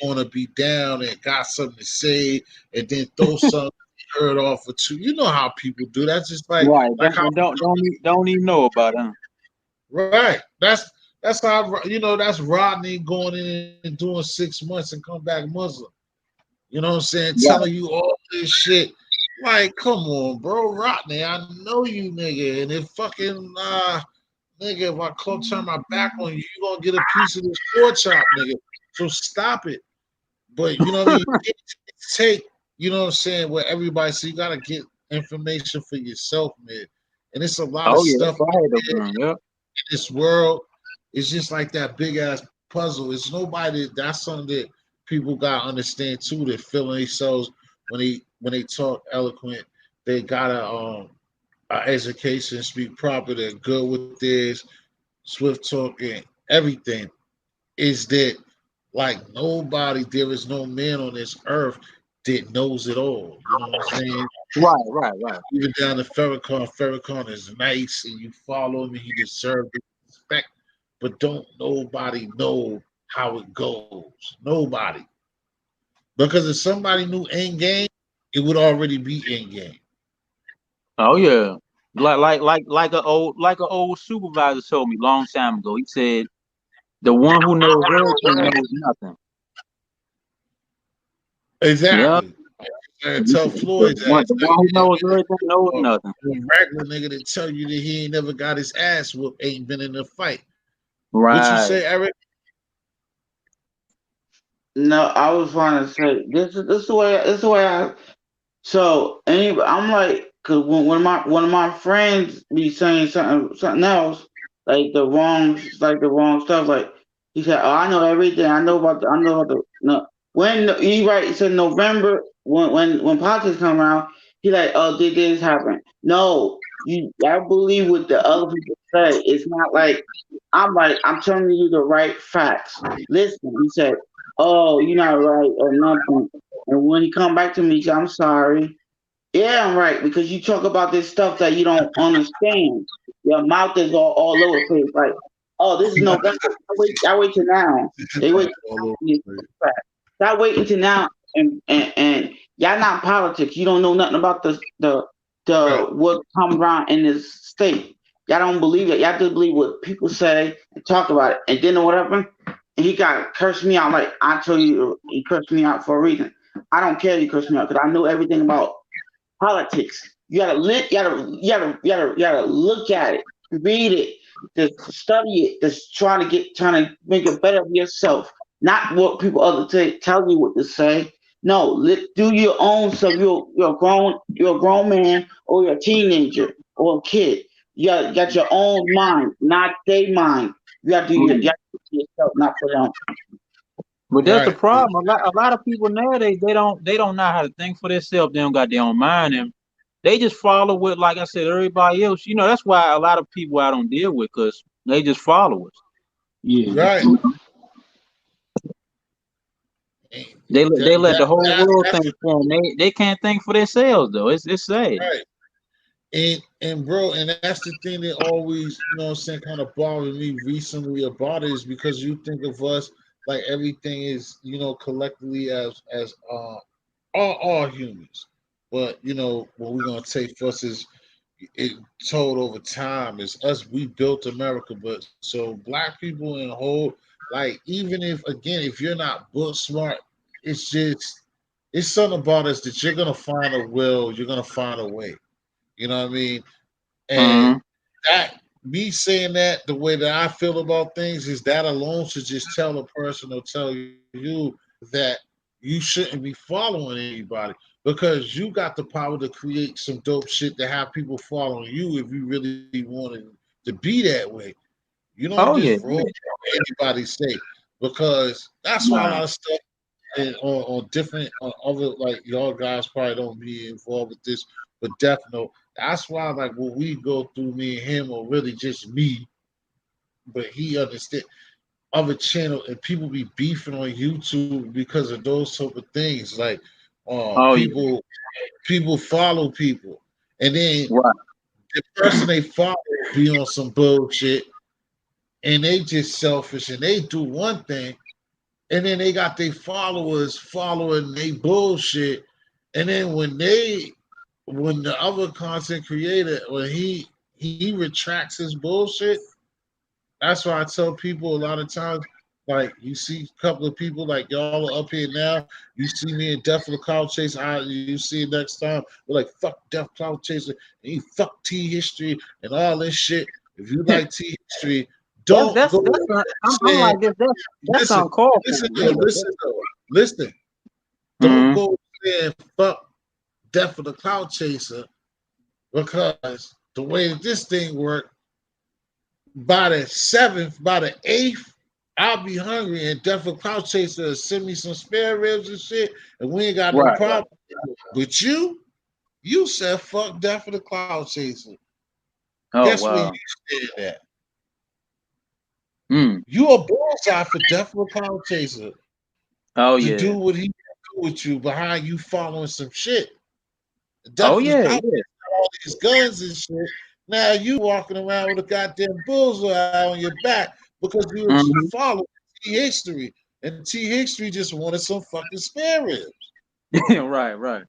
want to be down and got something to say and then throw something heard off or two. You know how people do. That's just right. like how Don't even know about them. right. That's how that's Rodney going in and doing 6 months and come back Muslim. You know what I'm saying? Right. Telling you all this shit. Like, come on, bro, Rodney. I know you, nigga. And if fucking nigga, if I come turn my back on you, you gonna get a piece of this pork chop, nigga. So stop it. But you know what I mean? Take, you know what I'm saying, where everybody, so you gotta get information for yourself, man. And it's a lot of Oh yeah, that's stuff what I had to in learn. Yep. this world. It's just like that big ass puzzle. It's nobody. That's something that people gotta understand too. That feeling themselves when they talk eloquent, they gotta education, speak proper. They're good with this, swift talking, everything. Is that like nobody? There is no man on this earth that knows it all. You know what I'm saying? Right. Even down to Farrakhan. Farrakhan is nice, and you follow him, and he deserves respect. But don't nobody know how it goes. Nobody. Because if somebody knew end game, it would already be end game. Oh yeah. Like a old supervisor told me long time ago. He said, "The one who knows everything knows nothing." Yep. Exactly. And tell Floyd The that. one who knows everything knows A nothing. regular nigga that tell you that he ain't never got his ass whooped, ain't been in a fight. What you Right. say, Eric? No, I was trying to say this is the way I. So anyway, I'm like, cause when one of my friends be saying something else, like the wrong stuff. Like he said, "Oh, I know everything. I know about the no." When he said November when politics come around, he like, "Oh, did this happen?" No, I believe what the other people say. It's not like I'm telling you the right facts. Listen, he said, "Oh, you're not right or nothing." And when he come back to me, he said, "I'm sorry." Yeah, I'm right, because you talk about this stuff that you don't understand. Your mouth is all over the place. Like, oh, this is November. I wait till now. They wait All over till the place. now. Stop waiting till now, and y'all not politics. You don't know nothing about the Right. what comes around in this state. Y'all don't believe it. Y'all just believe what people say and talk about it. And then what happened? And he got cursed me out. Like I told you, he cursed me out for a reason. I don't care if he cursed me out because I know everything about politics. You gotta you gotta look at it, read it, just study it, just trying to make it better for yourself. Not what people tell you what to say. No, do your own stuff. You're a grown man or you're a teenager or a kid. You got your own mind, not their mind. You Mm. got to do it yourself, not for them. But that's the Right. problem. A lot of people nowadays they don't know how to think for themselves. They don't got their own mind, and they just follow what, like I said, everybody else. That's why a lot of people I don't deal with, because they just followers. Yeah, that's Right. true. They let the whole world That's think for them. They can't think for themselves though. It's sad. right. And bro, and that's the thing that always, what I'm saying, kind of bothered me recently about it, is because you think of us like everything is, collectively as all humans. But you know, what we're gonna take first is it told over time is us. We built America, but so black people in whole, like even if you're not book smart, it's just it's something about us that you're gonna find a will, you're gonna find a way. You know what I mean? And Mm-hmm. that me saying that the way that I feel about things is that alone should just tell a person or tell you that you shouldn't be following anybody because you got the power to create some dope shit to have people following you if you really wanted to be that way. You don't Oh yeah. just roll what anybody say because that's why a Nah. lot of stuff on different on other like y'all guys probably don't be involved with this, but definitely that's why like what we go through, me and him, or really just me, but he understand other channel and people be beefing on YouTube because of those type of things. Like Oh yeah. people follow people, and then Right. the person they follow be on some bullshit, and they just selfish and they do one thing, and then they got their followers following they bullshit, and then when the other content creator when he retracts his bullshit, that's why I tell people a lot of times, like you see a couple of people like y'all are up here now, you see me in Death of the Cloud Chaser, you see it next time, we're like fuck Death Cloud Chaser, and you fuck T History and all this shit. If you like T History, don't That's go I'm saying like that's listen, uncalled for. listen, Yeah. listen. Don't Mm-hmm. go saying fuck Death of the Cloud Chaser because the way that this thing worked, by the 7th, by the 8th, I'll be hungry and Death of the Cloud Chaser will send me some spare ribs and shit, and we ain't got no Right. problem. But you said fuck Death of the Cloud Chaser. Oh Guess where wow. you said that? Mm. You a bullseye for Death of the Cloud Chaser Oh to do yeah. what he do with you behind you following some shit. Oh Death of the yeah. Cloud Yeah. all these guns and shit. Now you walking around with a goddamn bullseye on your back because you was Mm-hmm. following T History, and T History just wanted some fucking spare ribs Right. Right.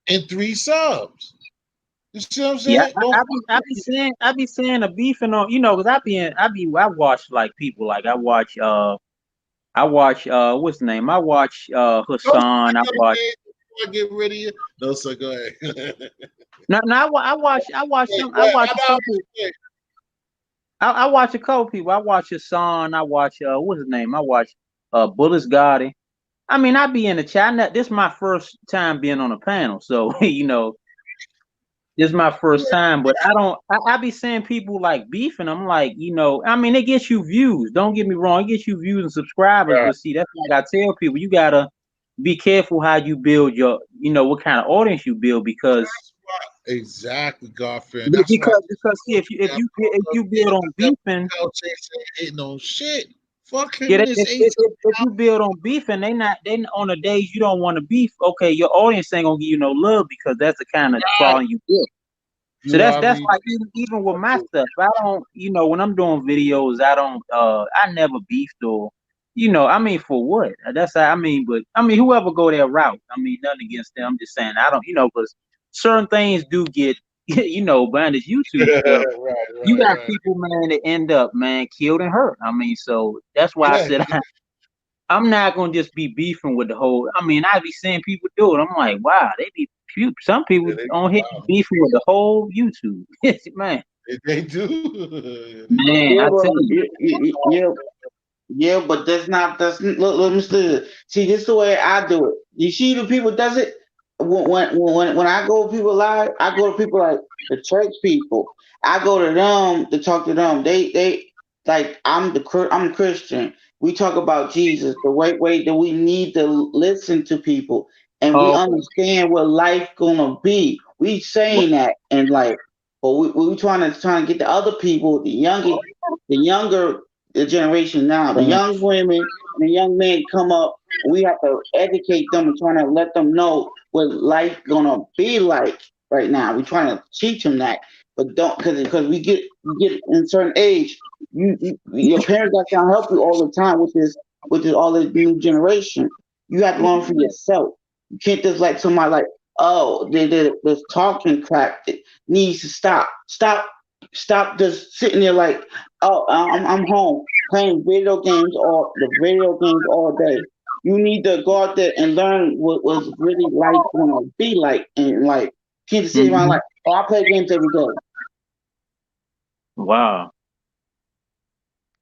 and 3 subs. You see what I'm Yeah, saying? Don't I be saying a beefing on, because I watch like people like I watch what's the name? I watch don't Hassan. I say your watch name before I get rid of you. No, sir, go ahead. no I watch a couple I watch a couple people. I watch Hassan. I watch what's his name? I watch Bullets Gotti. I mean, I be in the chat. This is my first time being on a panel, so this is my first time, but I be seeing people like beefing. I'm like, I mean, it gets you views. Don't get me wrong, it gets you views and subscribers. Right. But see, that's like I tell people, you gotta be careful how you build your, what kind of audience you build because Exactly, Godfrey. And that's why because see, if you build on beefing, ain't no shit. Fuck him yeah, and his eight. if you build on beefing, they on the days you don't want to beef. Okay, your audience ain't gonna give you no love because that's the kind of following you get. So You that's already like even with my stuff. I don't, when I'm doing videos, I never beefed or, I mean for what? That's how I mean, but I mean whoever go that route. I mean nothing against them. I'm just saying I don't, because certain things do get, behind this YouTube stuff. You got right. people, man, that end up, man, killed and hurt. I mean, so that's why I Yeah, said I'm not gonna just be beefing with the whole. I mean, I be seeing people do it. I'm like, wow, some people they, on here wow. beefing with the whole YouTube. Man, They do. They man, do. I Yeah, but tell you. yeah, but that's look, Mr. See, this is the way I do it. You see, the people does it when I go to people live. I go to people like the church people. I go to them to talk to them. They like I'm Christian. We talk about Jesus the right way that we need to listen to people, and we Oh, understand what life gonna be. We saying that and like, but we trying to get the other people, the younger the generation now, the young women and the young men come up. We have to educate them and trying to let them know what life gonna be like right now. We trying to teach them that, but don't because we get in a certain age. Your parents got to help you all the time with this all the new generation. You have to learn for yourself. You can't just let somebody like oh, this talking crap that needs to stop. Stop just sitting there like, oh, I'm home playing video games all day. You need to go out there and learn what was really life gonna be like, and like kids sit around Mhm. like, oh, I play games every day. Wow.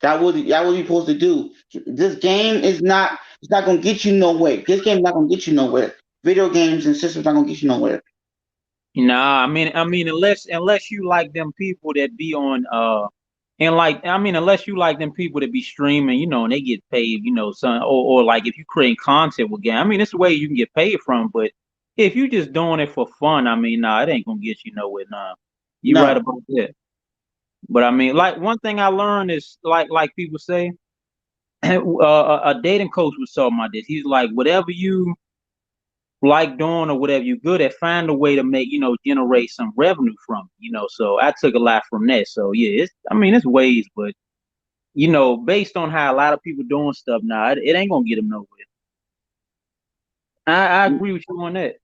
That what you're supposed to do. This game is not. It's not gonna get you nowhere. This game's not gonna get you nowhere. Video games and systems not gonna get you nowhere. Nah, I mean, unless you like them people that be on and like I mean, unless you like them people that be streaming, and they get paid, some or like if you create content with game, I mean, it's a way you can get paid from. But if you just doing it for fun, I mean, nah, it ain't gonna get you nowhere. Nah, you right No. about that. But I mean, like one thing I learned is like people say, a dating coach was talking about this. He's like, whatever you like doing or whatever you're good at, find a way to make, generate some revenue from it. So I took a lot from that. So yeah, it's ways, but based on how a lot of people doing stuff now, it ain't gonna get them nowhere. I agree with you on that.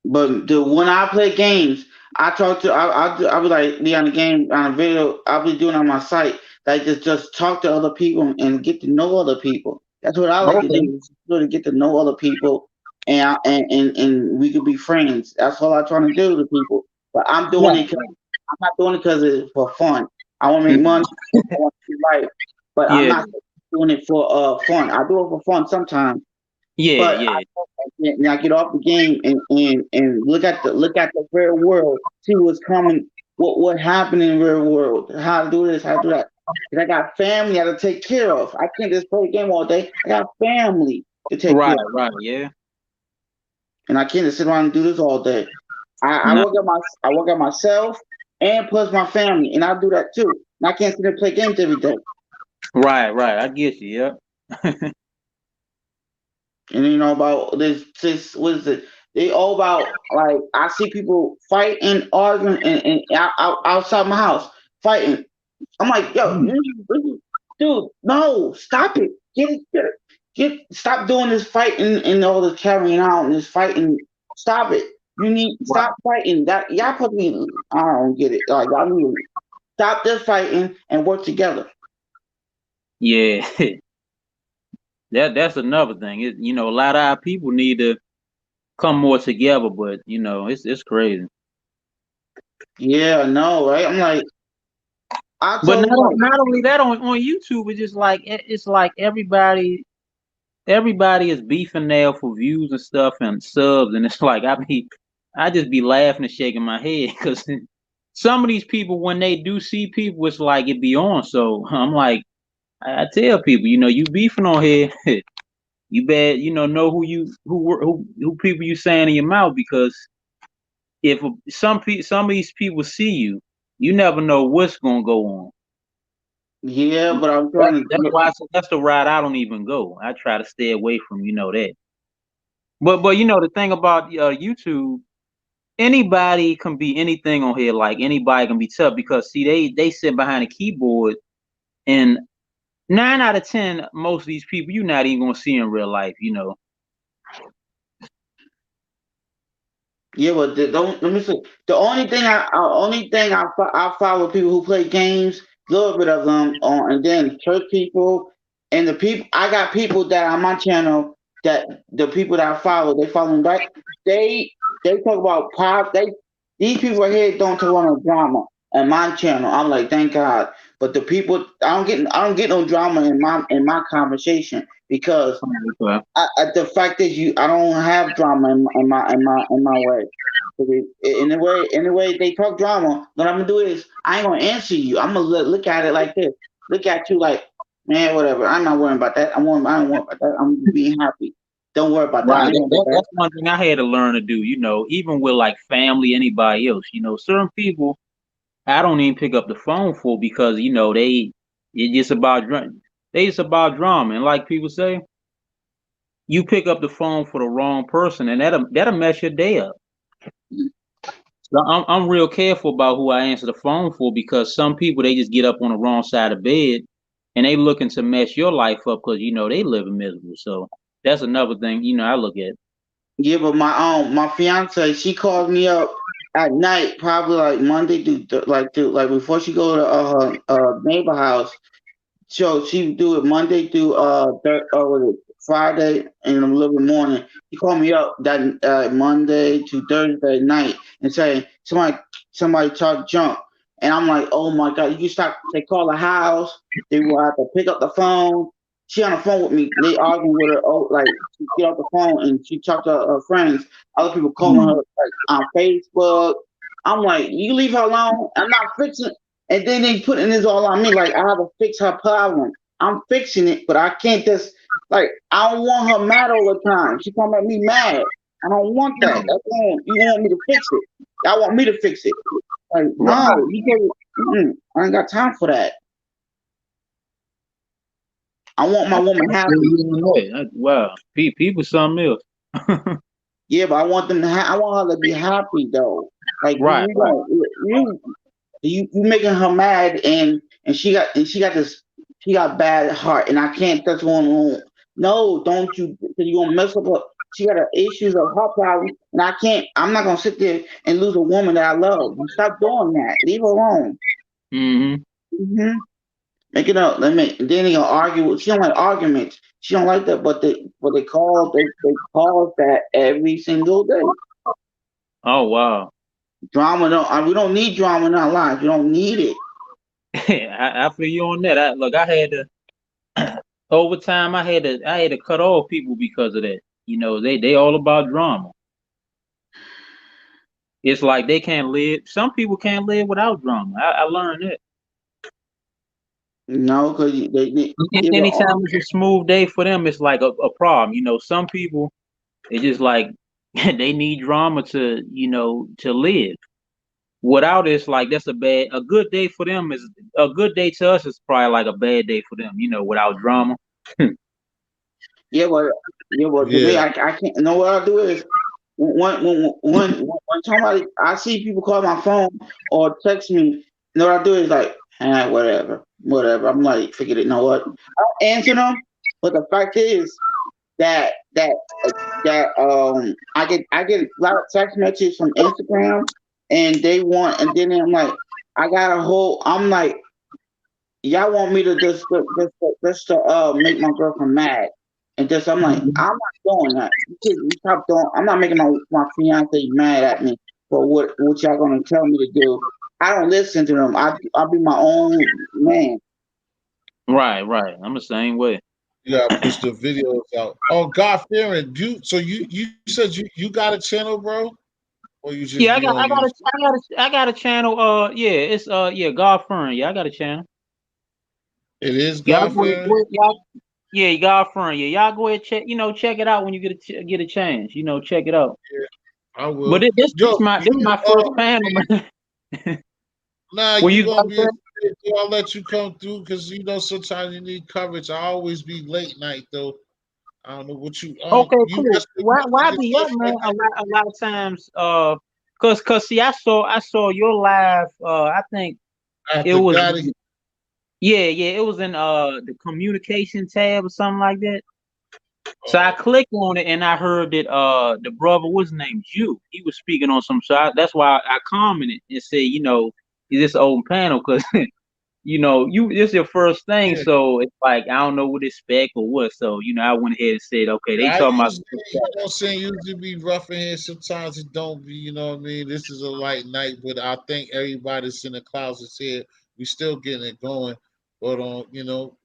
But when I play games, I talk to I be like be on the game on a video. I'll be doing on my site. Like just talk to other people and get to know other people. That's what I like to do. Okay. Is really get to know other people, and we could be friends. That's all I'm trying to do to people. But I'm doing Right. it. I'm not doing it because it's for fun. I want to make Mhm. money. I want to be right. But I'm Yeah, not doing it for fun. I do it for fun sometimes. yeah, But yeah. now get off the game and look at the real world. See what's coming. What happened in the real world. How to do this. How to do that. 'Cause I got family I got to take care of. I can't just play a game all day. I got family to take care Right, of, right, yeah. and I can't just sit around and do this all day. I No, work at myself and plus my family, and I do that too. And I can't sit there and play games every day. right. I get you. Yeah. And about this what is it? They all about like I see people fighting, arguing, and outside my house fighting. I'm like, yo, dude, no, stop it. Stop doing this fighting and all this carrying out and this fighting. Stop it. You need Right. stop fighting. That y'all put me. I don't get it. Like y'all need to stop this fighting and work together. Yeah. That's another thing. A lot of our people need to come more together, but it's crazy. Yeah, no, right? I'm like, I But told not you, like, not only that on YouTube, it's just like it's like everybody is beefing now for views and stuff and subs, and it's like I just be laughing and shaking my head because some of these people when they do see people, it's like it be on. So I'm like I tell people, you beefing on here, you bad, know who people you saying in your mouth because if some of these people see you, you never know what's gonna go on. yeah, but I'm That, trying that's to. why that's the route I don't even go. I try to stay away from that. But the thing about YouTube, anybody can be anything on here. Like anybody can be tough because see they sit behind a keyboard and 9 out of 10 most of these people you're not even gonna see in real life. Yeah, but don't let me see. The only thing I follow people who play games, a little bit of them on, and then church people and the people. I got people that on my channel that the people that I follow, they follow me back. They talk about pop. These people right here don't talk about no drama on my channel. I'm like, thank God. But the people, I don't get no drama in my conversation because Okay. the fact is I don't have drama in my way. In the way they talk drama, what I'm gonna do is I ain't gonna answer you. I'm gonna look at it like this. Look at you like, man, whatever. I'm not worrying about that. I don't worry about that. I'm being happy. Don't worry about that. I Right. ain't worrying about that. That's one thing I had to learn to do. Even with like family, anybody else. Certain people I don't even pick up the phone for because it's just about they just about drama. And like people say, you pick up the phone for the wrong person, and that'll mess your day up. So I'm real careful about who I answer the phone for because some people they just get up on the wrong side of bed and they looking to mess your life up because they living miserable. So that's another thing I look at. Yeah, but my fiance, she calls me up at night, probably like Monday like before she go to her neighbor house. So she do it Monday through what is it, Friday in the little morning. He called me up that Monday to Thursday night and say somebody talk junk, and I'm like, oh my god! You stop. They call the house. They will have to pick up the phone. She on the phone with me. They arguing with her. Oh, like she get off the phone and she talk to her friends. Other people calling her like on Facebook. I'm like, you leave her alone. I'm not fixing. And then they putting this all on me, like I have to fix her problem. I'm fixing it, but I can't just like I don't want her mad all the time. She come at me mad. I don't want that. That's all. You want me to fix it. I want me to fix it. Like no, you can't. I ain't got time for that. I want my woman happy. Wow, people something else. Yeah, but I want them to. I want her to be happy though. Like Right, you making her mad, and she got bad heart, and I can't. That's going on. No, don't you? Because you gonna mess up her. She got issues of heart problem, and I can't. I'm not gonna sit there and lose a woman that I love. You stop doing that. Leave her alone. Make it up. Then they gonna argue. She don't like arguments. She don't like that. But they call that every single day. Oh wow. Drama don't. We don't need drama in our lives. We don't need it. I feel you on that. I had to over time. I had to cut off people because of that. You know, they all about drama. It's like they can't live. Some people can't live without drama. I learned that. No, because Anytime it's a smooth day for them, it's like a problem. You know, some people they just like they need drama to live. Without it's like that's a good day for them is a good day to us is probably like a bad day for them, without drama. yeah, but to me, I can't. You know what I do is when somebody I see people call my phone or text me. You know what I do is like, whatever. I'm like, forget it. You know what? I don't answer them, but the fact is that I get a lot of text messages from Instagram, and then I'm like, I'm like, y'all want me to just make my girlfriend mad, and just I'm like, I'm not doing that. You stop doing. I'm not making my fiance mad at me for what y'all gonna tell me to do. I don't listen to them. I'll be my own man. Right. I'm the same way. You gotta push the videos out. Oh, God fearing you. So you said you got a channel, bro? Or you just I got a channel. It's God Fern. Yeah, I got a channel. It is God fearing. Yeah, God Fern. Yeah, y'all go ahead check it out when you get a chance. Check it out. Yeah, I will. But this my first panel, man. Nah, Well, you you gonna be. I'll let you come through because sometimes you need coverage. I always be late night though. I don't know what you. Okay, you cool. Why be up, man? A lot of times, cause see, I saw your live. I think it was. It was in the communication tab or something like that. So I clicked on it and I heard that the brother was named you. He was speaking on some side. That's why I commented and said, is this an open panel? Because this your first thing, so it's like I don't know what to expect or what. So I went ahead and said, okay, they talking about. I'm saying usually be rough in here. Sometimes it don't be. You know what I mean? This is a light night, but I think everybody's in the clouds here. We still getting it going. But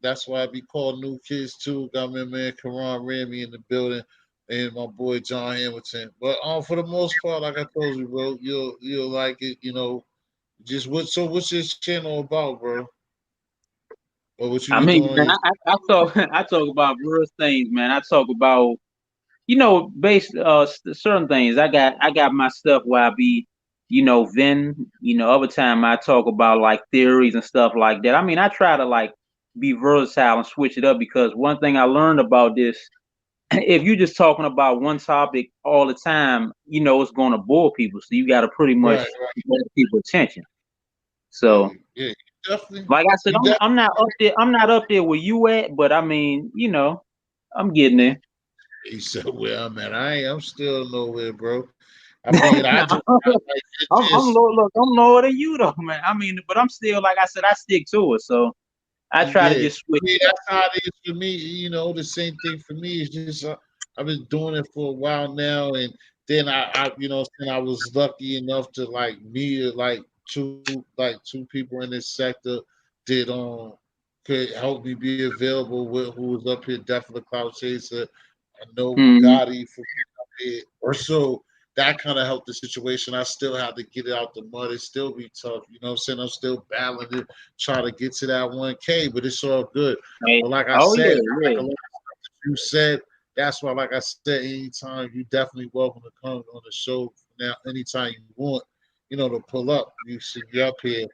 that's why I be calling new kids too. Got my man Karan Rami in the building, and my boy John Hamilton. But for the most part, like I told you, bro, you'll like it. Just what's your channel about, bro? Or what you Man, doing? I talk about real things, man. I talk about based certain things. I got my stuff where I be then other time I talk about like theories and stuff like that. I mean, I try to like be versatile and switch it up because one thing I learned about this, if you're just talking about one topic all the time, it's going to bore people. So you got to pretty much get people's attention. So yeah, definitely. Like I said, I'm not up there. I'm not up there where you at, but I mean, I'm getting there. He said, "Well, man, I'm still nowhere, bro. I mean, I just like it just I'm lower than you though, man. I mean, but I'm still like I said, I stick to it. So I try to yeah. just switch I mean, it up. that's how it is for me. You know, the same thing for me. It's just I've been doing it for a while now, and then you know, and I was lucky enough to like meet two people in this sector that could help me be available with who was up here, definitely Cloud Chaser. I know Mhm. Gotti for up here, or so that kind of helped the situation. I still had to get it out the mud. It still be tough, you know what I'm saying? I'm still battling it, trying to get to that 1K, but it's all good. Hey, But like I oh said, yeah, like yeah. a lot of stuff that you said, that's why, like I said, anytime you definitely welcome to come on the show now, anytime you want, you know, to pull up, you should be up here.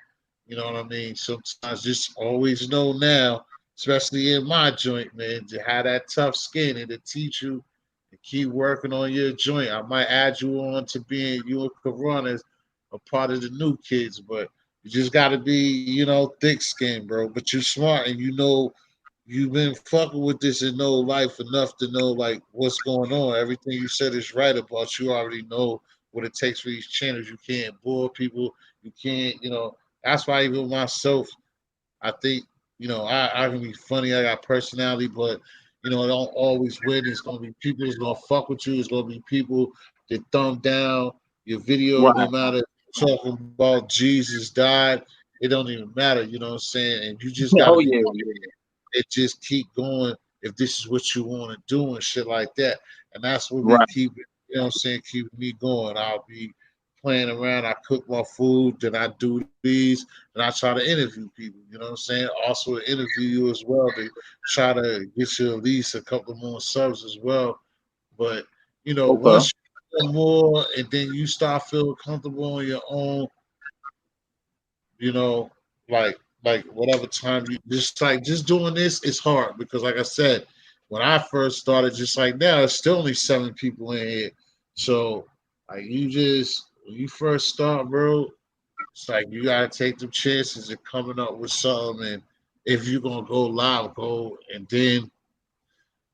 You know what I mean? Sometimes just always know now, especially in my joint, man, to have that tough skin and to teach you and keep working on your joint. I might add you on to being you and Corona as a part of the new kids, but you just got to be, you know, thick skinned, bro. But you're smart and you know you've been fucking with this in no life enough to know like what's going on. Everything you said is right about you already know what it takes for these channels. You can't bore people. You can't, you know. That's why even myself, I think, you know, I can be funny. I got personality, but you know, I don't always win. It's gonna be people that's gonna fuck with you. It's gonna be people that thumb down your video, no Right. matter if you're talking about Jesus died. It don't even matter, you know what I'm saying? And you just gotta Oh be yeah, motivated yeah. and just keep going if this is what you want to do and shit like that. And that's what we Right. keep it, you know what I'm saying, keep me going. I'll be playing around, I cook my food, then I do these, and I try to interview people, you know what I'm saying? Also interview you as well to try to get you at least a couple more subs as well. But you know, Okay. once you do more and then you start feeling comfortable on your own, you know, like whatever time you just doing this is hard because like I said, when I first started, just like now, there's still only 7 people in here. So like you just when you first start, bro, it's like you gotta take them chances of coming up with something and if you're gonna go live, go and then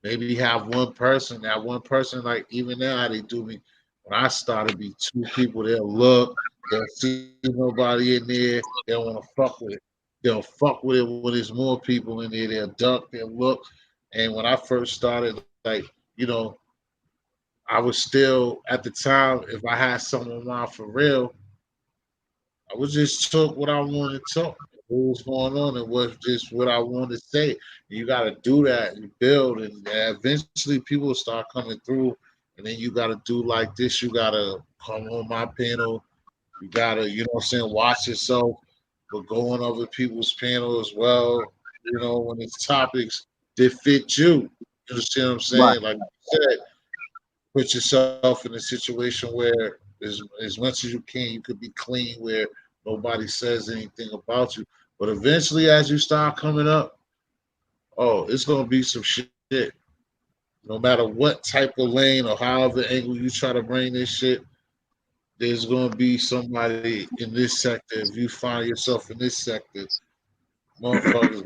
maybe have one person. That one person, like even now, how they do me. When I started, be 2 people. They'll look. They'll see nobody in there. They'll want to fuck with it. They'll fuck with it when there's more people in there. They'll duck. They'll look. And when I first started, like you know, I was still at the time. If I had someone on for real, I was just talk what I wanted to talk. What was going on and what just what I wanted to say. You got to do that. You build, and eventually people will start coming through. And then you got to do like this. You got to come on my panel. You got to, you know what I'm saying, watch yourself, but go on other people's panel as well. You know, when it's topics that fit you. You understand what I'm Right. saying? Like you said, put yourself in a situation where as much as you can, you could be clean where nobody says anything about you. But eventually, as you start coming up, oh, it's gonna be some shit. No matter what type of lane or however angle you try to bring this shit, there's gonna be somebody in this sector. If you find yourself in this sector, motherfuckers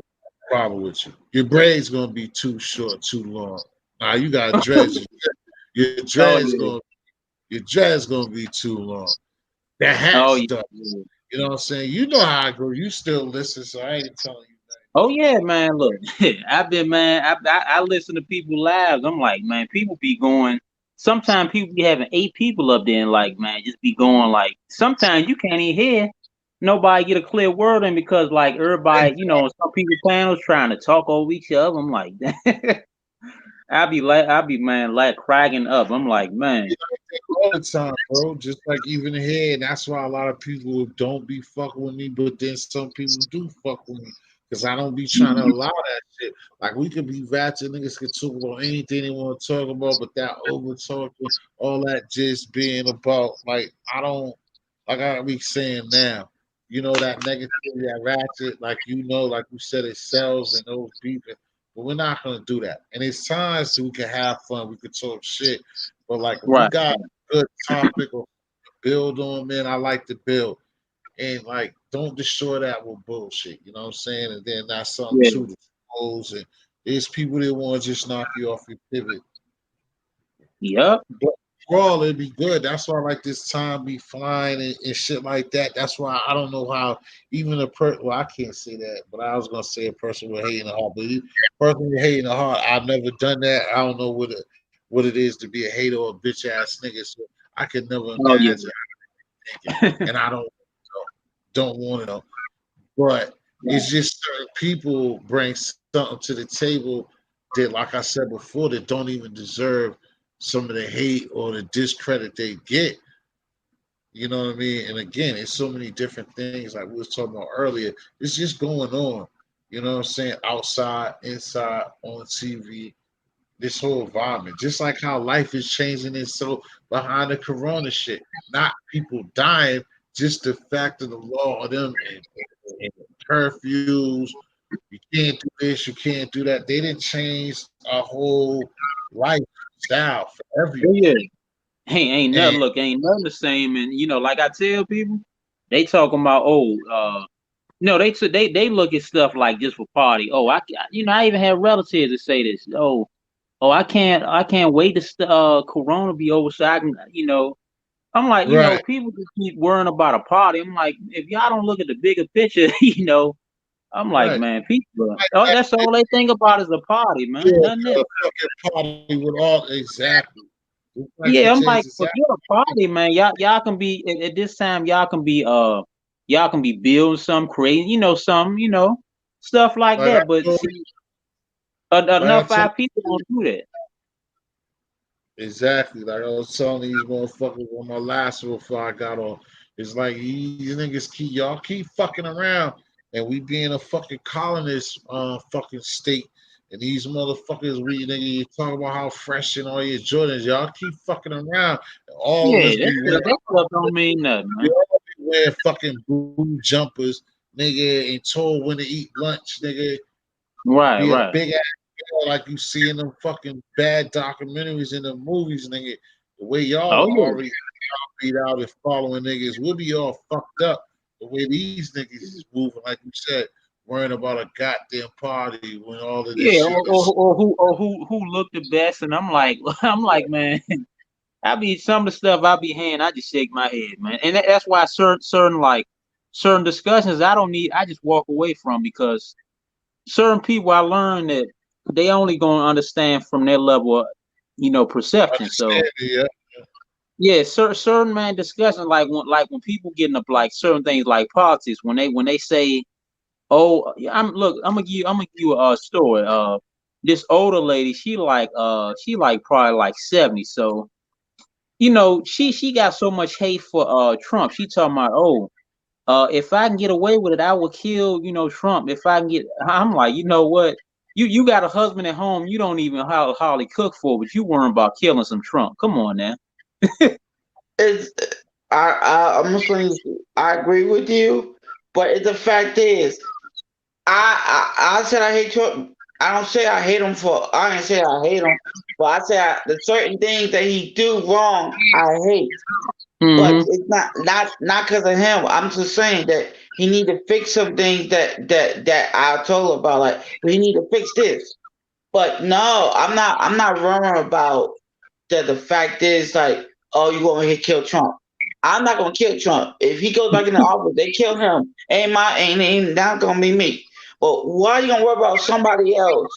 problem with you. Your braid's gonna be too short, too long. Now you got dreads. Your Oh dreads yeah. gonna be too long. The hat Oh yeah. stuff. Yeah. You know what I'm saying? You know how I go. You still listen, so I ain't telling you Oh yeah, man. Look, I've been man. I listen to people lives. I'm like, man, people be going. Sometimes people be having 8 people up there, and like, man, just be going like. Sometimes you can't even hear nobody get a clear word in because like everybody, nothing. some people panels trying to talk over each other. I'm like, I be man, like cracking up. I'm like, man, All the time, bro. Just like even here, and that's why a lot of people don't be fucking with me, but then some people do fuck with me. Cause I don't be trying to allow that shit. Like we could be ratchet, niggas could talk about anything they want to talk about, but that over talking, all that just being about like I don't like I be saying now, you know that negativity, that ratchet, like you know, like you said, it sells and those beefing. But we're not gonna do that. And it's times so we can have fun, we can talk shit. But like if we right, got a good topic or build on, man, I like to build. And like don't destroy that with bullshit. You know what I'm saying? And then that's something yeah, too to expose and there's people that want to just knock you off your pivot. Yep. But overall, it'd be good. That's why like this time be flying and shit like that. That's why I don't know how even well, I can't say that, but I was gonna say a person with hate in the heart. But person with hate in the heart, I've never done that. I don't know what it is to be a hater or a bitch ass nigga. So I could never Oh yeah. imagine thinking, and I don't want to know. But it's just certain people bring something to the table that, like I said before, that don't even deserve some of the hate or the discredit they get. You know what I mean? And again, it's so many different things like we was talking about earlier. It's just going on. You know what I'm saying? Outside, inside, on TV, this whole environment. Just like how life is changing and so behind the corona shit. Not people dying, just the fact of the law of them and curfews. You can't do this, you can't do that. They didn't change our whole lifestyle for Oh everyone. yeah. Hey, ain't And nothing. Look, ain't nothing the same. And like I tell people, they talking about no, they look at stuff like just for party. Oh, I even have relatives that say this. Oh, I can't wait to Corona be over so I can. I'm like, right, people just keep worrying about a party. I'm like, if y'all don't look at the bigger picture, I'm like, right. man, people. Like Oh, that, that's all they think about is a party, man. yeah, Nothing a else. fucking party with all exactly. Just like Yeah, the I'm J's like, exactly. forget a party, man. Y'all can be at this time. Y'all can be building some, creating, stuff like Like I that. But told see, like I enough told five people don't do that. exactly. Like I was telling these motherfuckers on my last one before I got on. It's like these niggas y'all keep fucking around and we being a fucking colonist fucking state. And these motherfuckers, you talk about how fresh and all your Jordans, y'all keep fucking around. All of Yeah, us be wearing that stuff don't mean nothing, we man. all be wearing fucking blue jumpers, nigga, and told when to eat lunch, nigga. Right, Be a right. big ass girl like you see in them fucking bad documentaries in the movies, nigga. The way y'all Oh are yeah. already beat out and following niggas, we'll be all fucked up. The way these niggas is moving, like you said, worrying about a goddamn party when all of this Yeah, shit is or who looked the best, and I'm like, man, some of the stuff I be hearing, I just shake my head, man, and that's why certain discussions I don't need, I just walk away from because certain people I learned that they only gonna understand from their level of, perception. So understanding, yeah. yeah, certain man discussions like when people getting up like certain things like politics when they say, oh, yeah, I'm gonna give you a story. This older lady, she like probably like 70. So she got so much hate for Trump. She talking about, oh, if I can get away with it, I will kill Trump. If I can get, I'm like, you know what? You got a husband at home. You don't even hardly cook for, but you worrying about killing some Trump. Come on now. It's I'm just going I agree with you, but the fact is, I said I hate Trump. I don't say I hate him for. I didn't say I hate him, but I say the certain things that he do wrong, I hate. But Mm-hmm. it's not because of him. I'm just saying that he need to fix some things that I told about. Like we need to fix this. But no, I'm not worrying about that. The fact is like, oh, you gonna kill Trump. I'm not gonna kill Trump. If he goes back in the office, they kill him. Ain't not gonna be me. But why are you gonna worry about somebody else?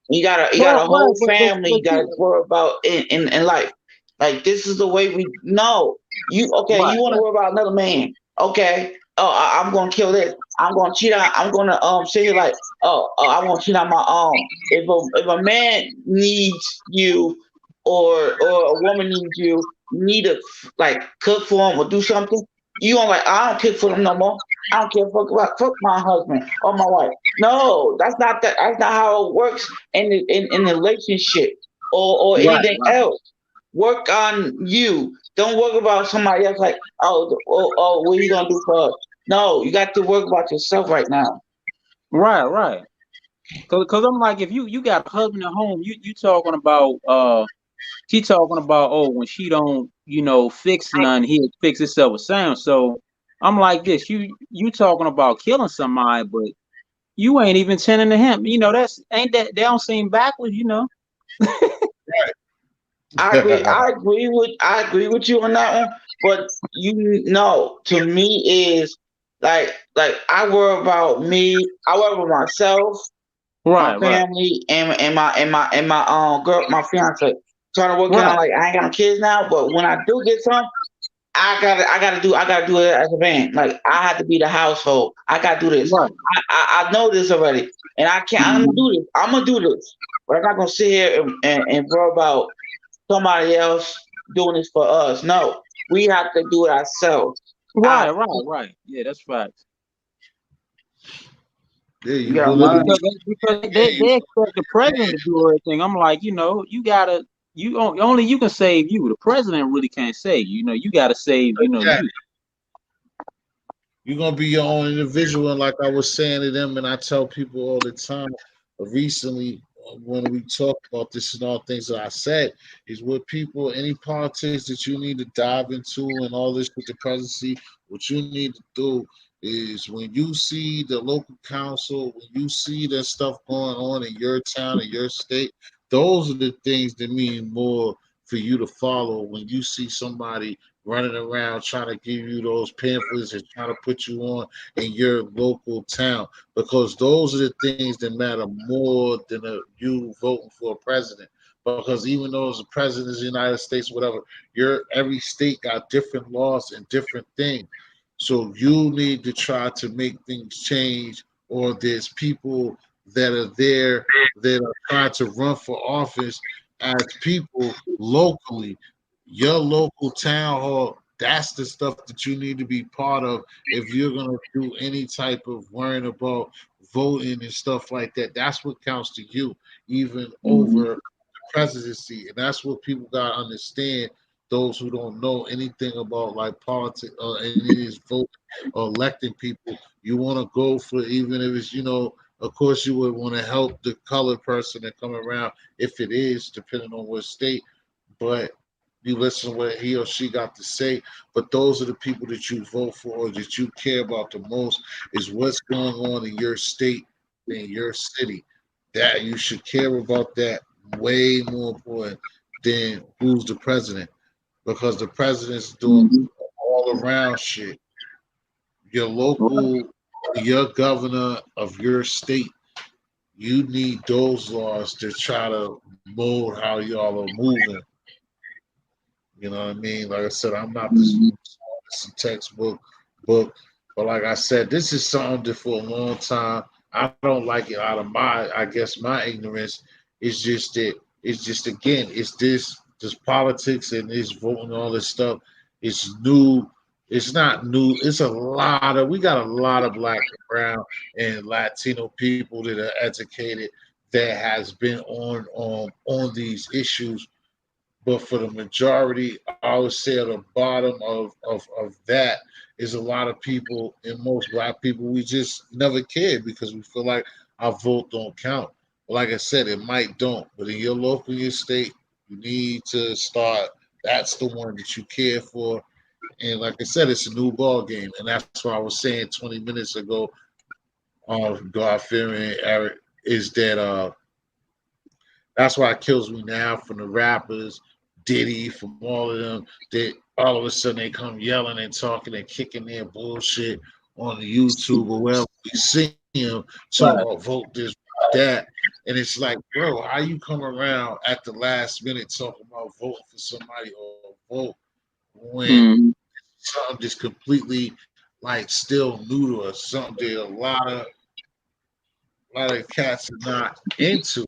You got Well, a right, whole family but you gotta worry about in life. Like this is the way we no. You okay, right, you wanna right, worry about another man. Okay. Oh, I'm gonna kill this. I'm gonna cheat on I'm gonna sit here like, I'm gonna cheat on my own. If a man needs you or a woman needs you, you need to like cook for him or do something. You don't like I don't cook for them no more. I don't care fuck my husband or my wife. No, that's not how it works in a relationship or right, anything right, else. Work on you. Don't work about somebody else like, what are you gonna do for us? No, you got to work about yourself right now. right, right. Cause I'm like, if you got a husband at home, you talking about she talking about, oh, when she don't fix none, he'll fix himself with sound. So I'm like this, you talking about killing somebody, but you ain't even tending to him. That's ain't that they don't seem backwards. Right. I agree with you on that one. But you know, to me is like I worry about me. I worry about myself, my Right, right, family, and my girl, my fiance. Trying to work right, out like I ain't got no kids now, but when I do get some, I gotta do it as a man. Like I have to be the household. I gotta do this. right. I know this already, and I can't. I'm gonna Mhm. do this. I'm gonna do this, but I'm not gonna sit here and worry about somebody else doing this for us. No, we have to do it ourselves. I Right, right, right. Yeah, that's facts. Yeah, You you gotta Yeah, really learn. because they expect the president to do everything. I'm like, you gotta only you can save you. The president really can't save you. You gotta save, yeah, you. you're gonna be your own individual. And like I was saying to them, and I tell people all the time, recently when we talk about this and all things that I said, is what people, any politics that you need to dive into and all this with the presidency, what you need to do is when you see the local council, when you see that stuff going on in your town, in your state, those are the things that mean more for you to follow when you see somebody running around trying to give you those pamphlets and trying to put you on in your local town, because those are the things that matter more than you voting for a president. Because even though it's a president of the United States, whatever, every state got different laws and different things. So you need to try to make things change, or there's people that are there that are trying to run for office as people locally. Your local town hall, that's the stuff that you need to be part of if you're going to do any type of worrying about voting and stuff like that. That's what counts to you, even Mhm. over the presidency. And that's what people got to understand. Those who don't know anything about like politics or any of these voting or electing people, you want to go for, even if it's, of course, you would want to help the colored person that come around if it is, depending on what state. But you listen to what he or she got to say. But those are the people that you vote for or that you care about the most, is what's going on in your state, in your city. That you should care about that way more important than who's the president, because the president's doing Mhm. all around shit. Your local, your governor of your state, you need those laws to try to mold how y'all are moving. You know what I mean? Like I said, I'm not this Mhm. textbook book, but like I said, this is something that for a long time I don't like it out of I guess my ignorance. Is just that it's just, again, it's this politics and this voting, all this stuff. It's new. It's not new. It's we got a lot of black and brown and Latino people that are educated that has been on these issues, but for the majority, I would say at the bottom of that is a lot of people, and most black people, we just never cared because we feel like our vote don't count. Like I said, it might don't, but in your local, your state, you need to start. That's the one that you care for. And like I said, it's a new ball game. And that's why I was saying 20 minutes ago, God fearing Eric, is that that's why it kills me now from the rappers, Diddy, from all of them, that all of a sudden they come yelling and talking and kicking their bullshit on the YouTube or wherever we see them talking Right. about vote this, that. And it's like, bro, how you come around at the last minute talking about voting for somebody or vote when Mhm. something just completely like still new to us, something that a lot of cats are not into,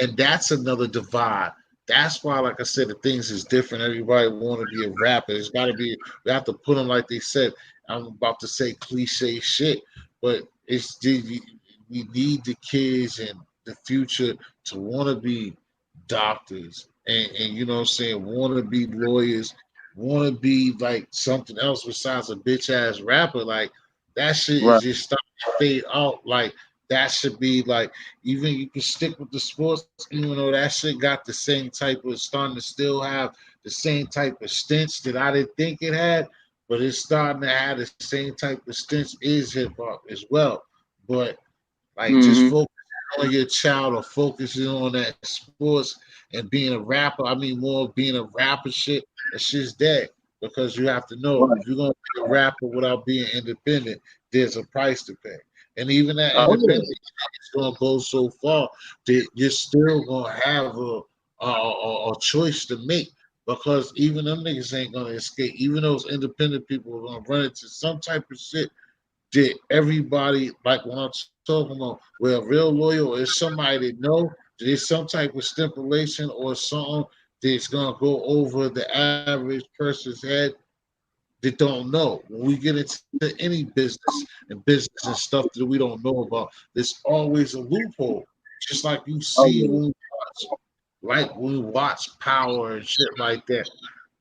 and that's another divide. That's why, like I said, the things is different. Everybody want to be a rapper. It's got to be. We have to put them like they said. I'm about to say cliche shit, but we need the kids and the future to want to be doctors and you know what I'm saying, want to be lawyers, want to be like something else besides a bitch ass rapper. Like that shit is Right. just starting to fade out. Like that should be like, even you can stick with the sports, even though that shit got the same type of, starting to still have the same type of stench that I didn't think it had, but it's starting to have the same type of stench is hip hop as well. But like just Mhm. focus on your child or focusing on that sports and being a rapper. I mean, more being a rapper shit. That shit's dead because you have to know Right. if you're gonna be a rapper without being independent, there's a price to pay. And even that Oh, yeah. independent is gonna go so far that you're still gonna have a choice to make because even them niggas ain't gonna escape. Even those independent people are gonna run into some type of shit that everybody, like when I'm talking about, where a real lawyer is somebody that know there's some type of stipulation or something that's gonna go over the average person's head that don't know. When we get into any business and stuff that we don't know about, there's always a loophole. Just like you Oh, see yeah. when we watch, like when we watch Power and shit like that.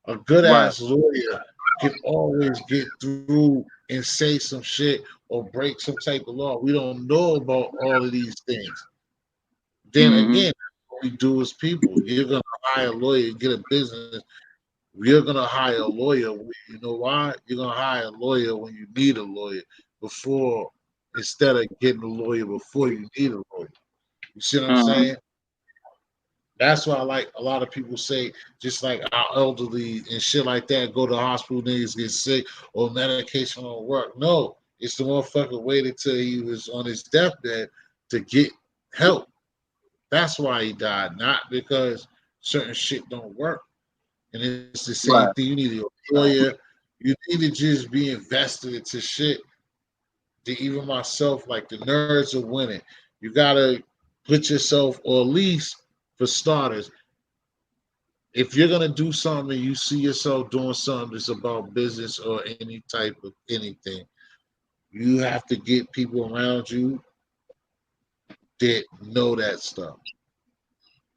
A good Right. ass lawyer can always get through and say some shit or break some type of law. We don't know about all of these things. Then Mm-hmm. again, what we do as people, you're gonna hire a lawyer, get a business. You're gonna hire a lawyer. You know why? You're gonna hire a lawyer when you need a lawyer before, instead of getting a lawyer before you need a lawyer. You see what I'm saying? That's why I like a lot of people say, just like our elderly and shit like that, go to the hospital, niggas get sick or medication don't work. No, it's the motherfucker waited till he was on his deathbed to get help. That's why he died, not because certain shit don't work. And it's the same Right. thing. You need a lawyer. You need to just be invested into shit. To even myself, like the nerds are winning. You gotta put yourself, or at least for starters, if you're gonna do something, you see yourself doing something that's about business or any type of anything, you have to get people around you that know that stuff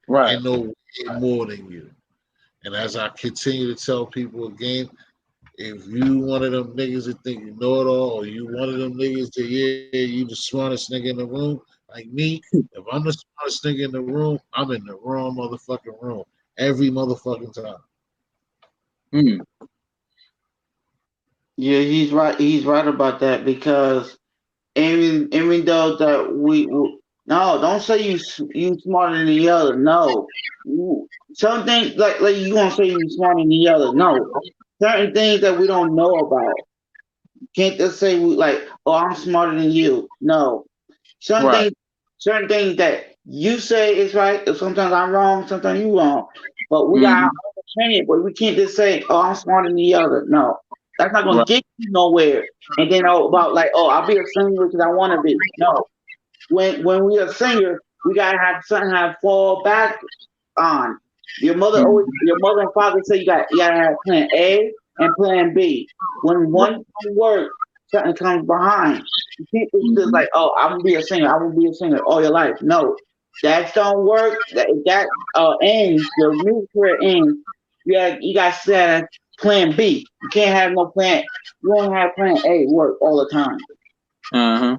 Right. and know way more than you. And as I continue to tell people again, if you one of them niggas that think you know it all, or you one of them niggas that you the smartest nigga in the room, like me, if I'm the smartest nigga in the room, I'm in the wrong motherfucking room every motherfucking time. Mm. Yeah, he's right. He's right about that because even though that no, don't say you smarter than the other. No, some things like you gonna say you smarter than the other. No, certain things that we don't know about. Can't just say like, oh, I'm smarter than you. No, certain Right. things, certain things that you say is right. Sometimes I'm wrong. Sometimes you wrong. But we Mm-hmm. got to train it. But we can't just say, oh, I'm smarter than the other. No, that's not gonna Right. get you nowhere. And then about like, oh, I'll be a singer because I want to be. No, when we a singer, we gotta have something to fall back on. Your mother and father say you gotta have plan A and plan B. When one don't work, something comes behind. You can't just like, oh, I'm gonna be a singer. I will be a singer all your life. No, that don't work. That ends your music career ends. You got to set plan B. You can't have no plan. You only have plan A work all the time. Uh-huh.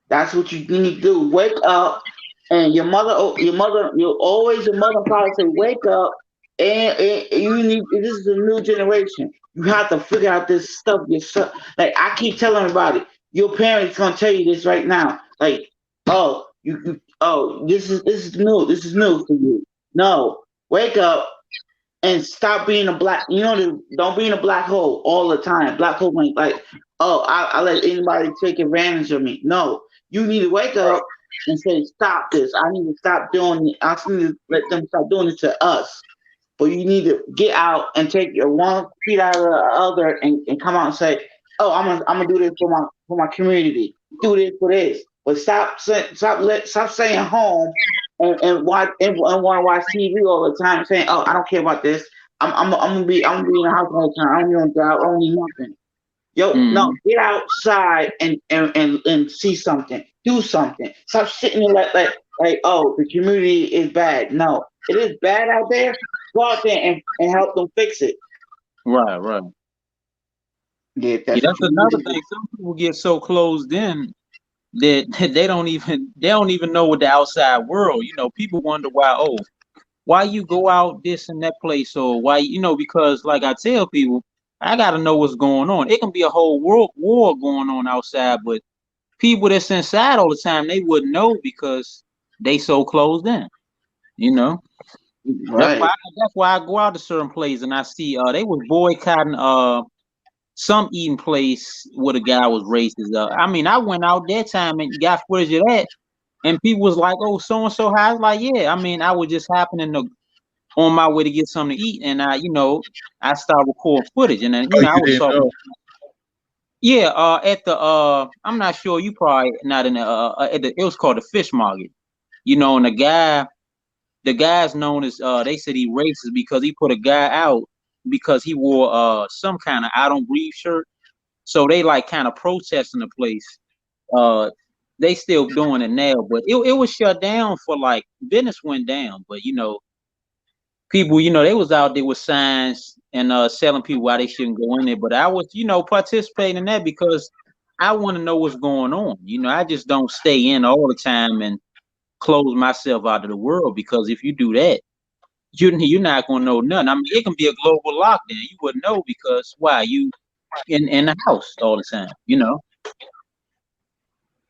That's what you need to do. Wake up, and your mother, your mother and father say, wake up, and you need. This is a new generation. You have to figure out this stuff yourself. Like I keep telling everybody, your parents gonna tell you this right now. Like, oh, oh, this is new. This is new for you. No, wake up and stop being a black. Don't be in a black hole all the time. Black hole like oh, I let anybody take advantage of me. No, you need to wake up and say, stop this. I need to stop doing it. I need to let them stop doing it to us. But you need to get out and take your one feet out of the other and come out and say, oh, I'm gonna do this for my community. Do this for this. But stop staying home and watch and want to watch TV all the time, saying, "Oh, I don't care about this. I'm gonna be in the house all the time. I don't need no job. I don't need nothing." Yo, no, get outside and see something. Do something. Stop sitting there like oh, the community is bad. No, it is bad out there. Go out there and help them fix it. Right. Right. Yeah, Yeah, that's that's what you another need to thing. Some people get so closed in that they don't even know what the outside world. People wonder why you go out this and that place, or why because like I tell people, I gotta know what's going on. It can be a whole world war going on outside, but people that's inside all the time, they wouldn't know because they so closed in. You know, Right. that's why I go out to certain places and I see they was boycotting some eating place where the guy was racist. I mean, I went out that time and got footage of that, and people was like, "Oh, so and so high." I was like, "Yeah." I mean, I was just happening to on my way to get something to eat, and I started recording footage, and then Oh, I you was didn't talking. know. Yeah, at the I'm not sure, you probably not in the it was called the fish market. And the guy's known as they said he racist because he put a guy out because he wore some kind of I don't breathe shirt. So they like kind of protesting the place. Uh they still doing it now, but it was shut down for like business went down. But people, they was out there with signs and selling people why they shouldn't go in there. But I was, participating in that because I want to know what's going on. I just don't stay in all the time and close myself out of the world, because if you do that, you're not gonna know nothing. I mean, it can be a global lockdown. You wouldn't know because why? You in the house all the time,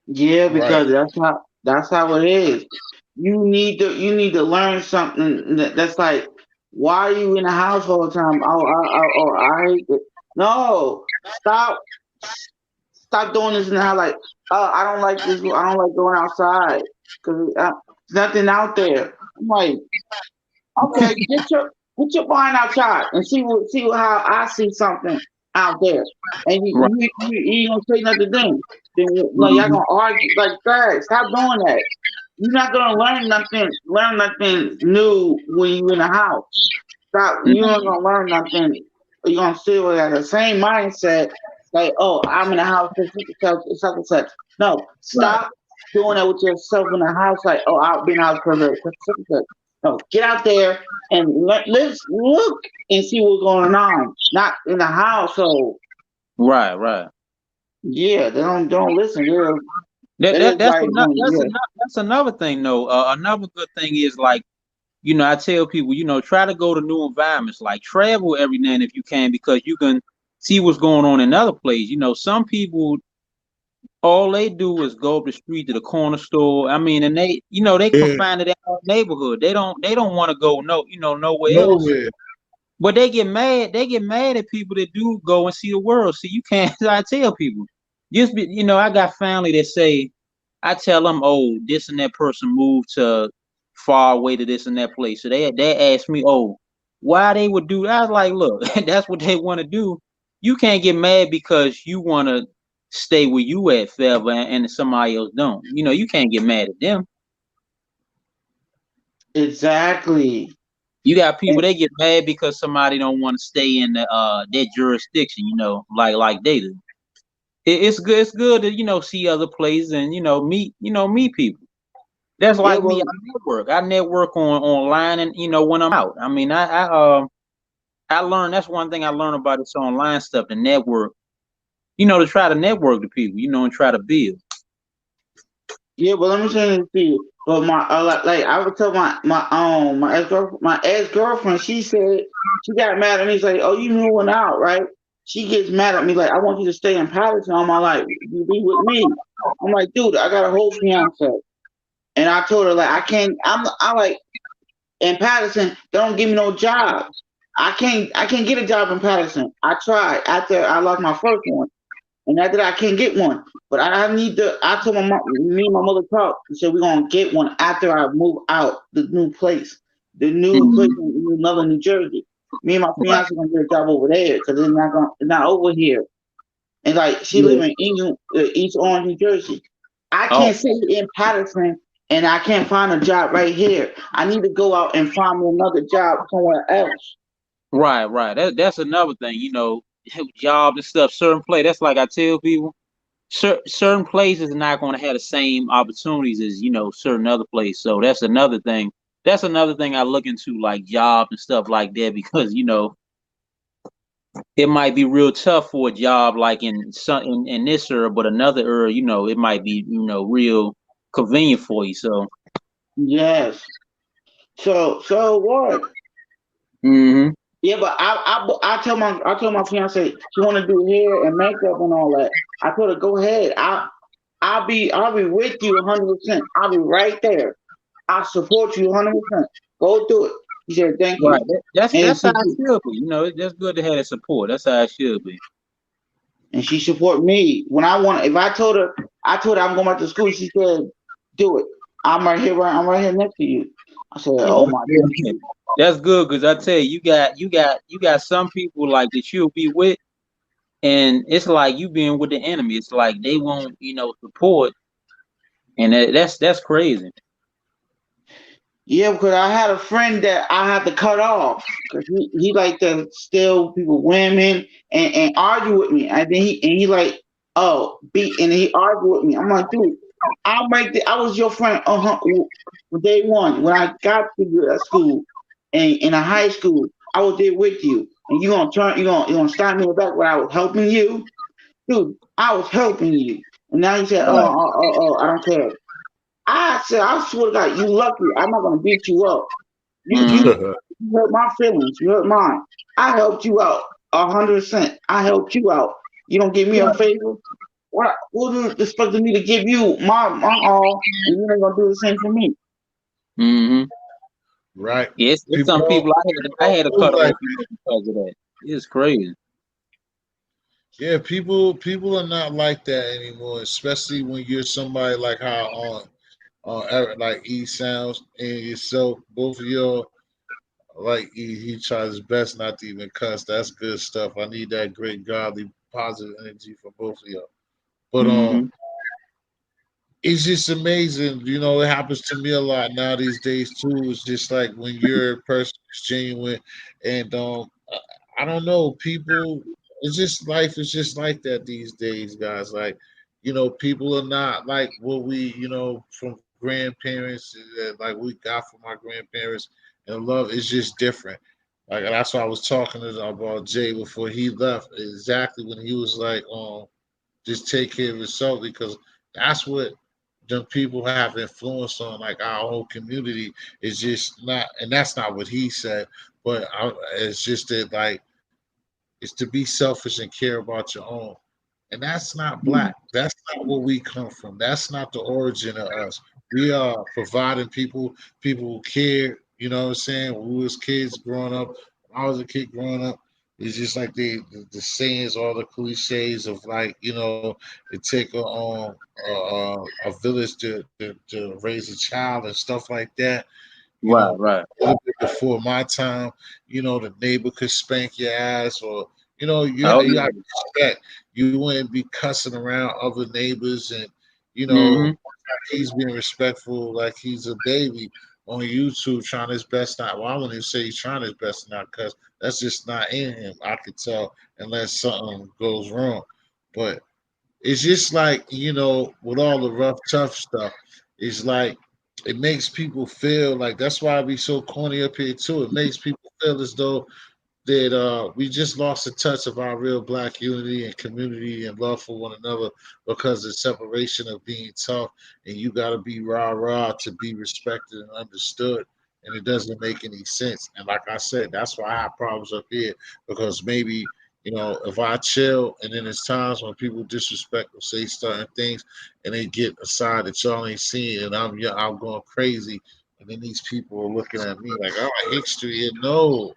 Yeah, Right. because that's how it is. You need to learn something that's like, why are you in the house all the time? I hate it. No, stop doing this in the house. Like, I don't like this. I don't like going outside because there's nothing out there. I'm like, okay, get your behind outside and how I see something out there, and Right. you don't say nothing then. Then like y'all Mhm. gonna argue like that. Stop doing that. You're not gonna learn nothing new when you in the house. Stop. You're not gonna learn nothing. You're gonna still have the same mindset. Like, oh, I'm in the house. It's such and such. No, Right. stop doing that with yourself in the house. Like, oh, I've been out because of such and such. No, get out there and let's look and see what's going on. Not in the household. Right. Right. Yeah, they don't listen. That, They're that just that's like, another yeah, that's another thing though. Another good thing is like, I tell people, try to go to new environments, like travel every now and if you can, because you can see what's going on in other places. Some people, all they do is go up the street to the corner store. I mean, and they Yeah. confined to their own neighborhood. They don't want to go nowhere else. Nowhere. But they get mad. They get mad at people that do go and see the world. See, you can't. I tell people, I got family that say, I tell them, oh, this and that person moved to far away to this and that place. So they ask me, oh, why they would do that. I was like, look, that's what they want to do. You can't get mad because you want to stay where you at forever and somebody else don't. You can't get mad at them. exactly. You got people, And they get mad because somebody don't want to stay in their jurisdiction, like they do. It's good. It's good to see other places and meet people. That's yeah, like me. well, I network online, and when I'm out. I mean, I learned, that's one thing I learned about this online stuff. The network, to try to network to people, and try to build. yeah, but let me say this to you. But like I would tell my ex girlfriend. She said she got mad at me. She's like, oh, you moving out, right? She gets mad at me like, I want you to stay in Patterson all my life. You be with me. I'm like, dude, I got a whole fiance, and I told her like, I can't. I like in Patterson. They don't give me no job. I can't get a job in Patterson. I tried after I lost my first one. And after that, I can't get one. But I need to. I told my mom, me and my mother talked and said we're gonna get one after I move out the new place, Mhm. in Northern New Jersey. Me and my fiance gonna get a job over there because it's not over here. And like she live Yeah. in England, East Orange, New Jersey. I Oh, can't sit in Patterson and I can't find a job right here. I need to go out and find me another job somewhere else. right, right. That's another thing. Job and stuff. Certain place. That's like I tell people. Certain places are not going to have the same opportunities as certain other places. So that's another thing. That's another thing I look into, like jobs and stuff like that, because it might be real tough for a job like in this area, but another area, it might be real convenient for you. So, Yes. So what? hmm Yeah, but I told my fiance she want to do hair and makeup and all that. I told her go ahead. I I'll be with you 100%. I'll be right there. I support you 100%. Go do it. He said, thank Right. you. That's how it should be. You know, that's good to have that support. That's how it should be. And she support me when I want. If I told her I'm going back to school, she said, "Do it. I'm right here next to you." I said, "Oh my God." That's good because I tell you, you got some people like that you'll be with, and it's like you being with the enemy. It's like they won't, support, and that's crazy. Yeah, because I had a friend that I had to cut off because he like to steal people, women, and argue with me. And then he like, oh, and he argue with me. I'm like, dude, I was your friend. Day one when I got to you at school, and in a high school, I was there with you, and you gonna stab me in the back when I was helping you, dude. I was helping you, and now you said, I don't care. I said, I swear to God, you lucky. I'm not gonna beat you up. You hurt my feelings. You hurt mine. I helped you out 100%. I helped you out. You don't give me a favor. What do you expect me to give you my all, and you ain't gonna do the same for me? Mm-hmm. Right. Yes, some people I had to cut off because of that. It's crazy. Yeah, people are not like that anymore, especially when you're somebody like how like E sounds and yourself, both of y'all, like he tries his best not to even cuss. That's good stuff. I need that great godly positive energy from both of y'all. But it's just amazing. You know, it happens to me a lot now these days too. It's just like when you're a person who's genuine, and I don't know, people. It's just life is just like that these days, guys. Like, people are not like what we, from grandparents, like we got from our grandparents, and love is just different. Like that's why I was talking about Jay before he left. Exactly when he was like, just take care of yourself because that's what the people have influence on like our whole community is just not, and that's not what he said, but it's just that like it's to be selfish and care about your own, and that's not black. That's not where we come from. That's not the origin of us. We are providing people who care. You know what I'm saying? When we was kids growing up, when I was a kid growing up, it's just like the sayings, all the cliches of like, it take a village to raise a child and stuff like that. Right. A little bit before my time, the neighbor could spank your ass, or you got to respect. You wouldn't be cussing around other neighbors, and he's being respectful like he's a baby on YouTube, trying his best not. Well, I wouldn't even say he's trying his best not cuss. That's just not in him. I could tell unless something goes wrong. But it's just like, with all the rough, tough stuff, it's like it makes people feel like that's why I be so corny up here too. It makes people feel as though that we just lost the touch of our real black unity and community and love for one another because of separation of being tough, and you got to be rah to be respected and understood, and it doesn't make any sense. And like I said, that's why I have problems up here, because maybe if I chill, and then there's times when people disrespect or say certain things, and they get a side that y'all ain't seen, and I'm going crazy, and then these people are looking at me like, oh, history. And no,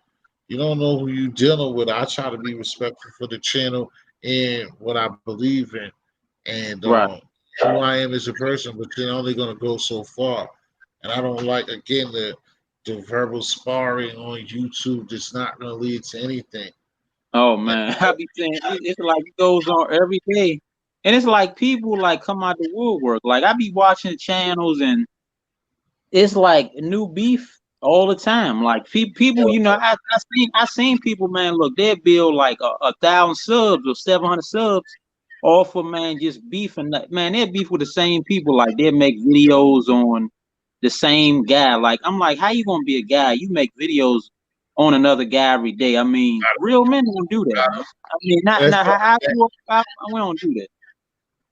you don't know who you dealing with. I try to be respectful for the channel and what I believe in, and who I am as a person. But you're only gonna go so far, and I don't like again the verbal sparring on YouTube. That's not gonna lead to anything. Oh man, I be saying it's like it goes on every day, and it's like people like come out the woodwork. Like I be watching channels, and it's like new beef all the time. Like people, I seen people, man. Look, they build like 1,000 subs or 700 subs, all for man just beefing. Man, they beef with the same people. Like they make videos on the same guy. Like I'm like, how you gonna be a guy? You make videos on another guy every day. I mean, real men don't do that, man. I mean, not how we don't do that.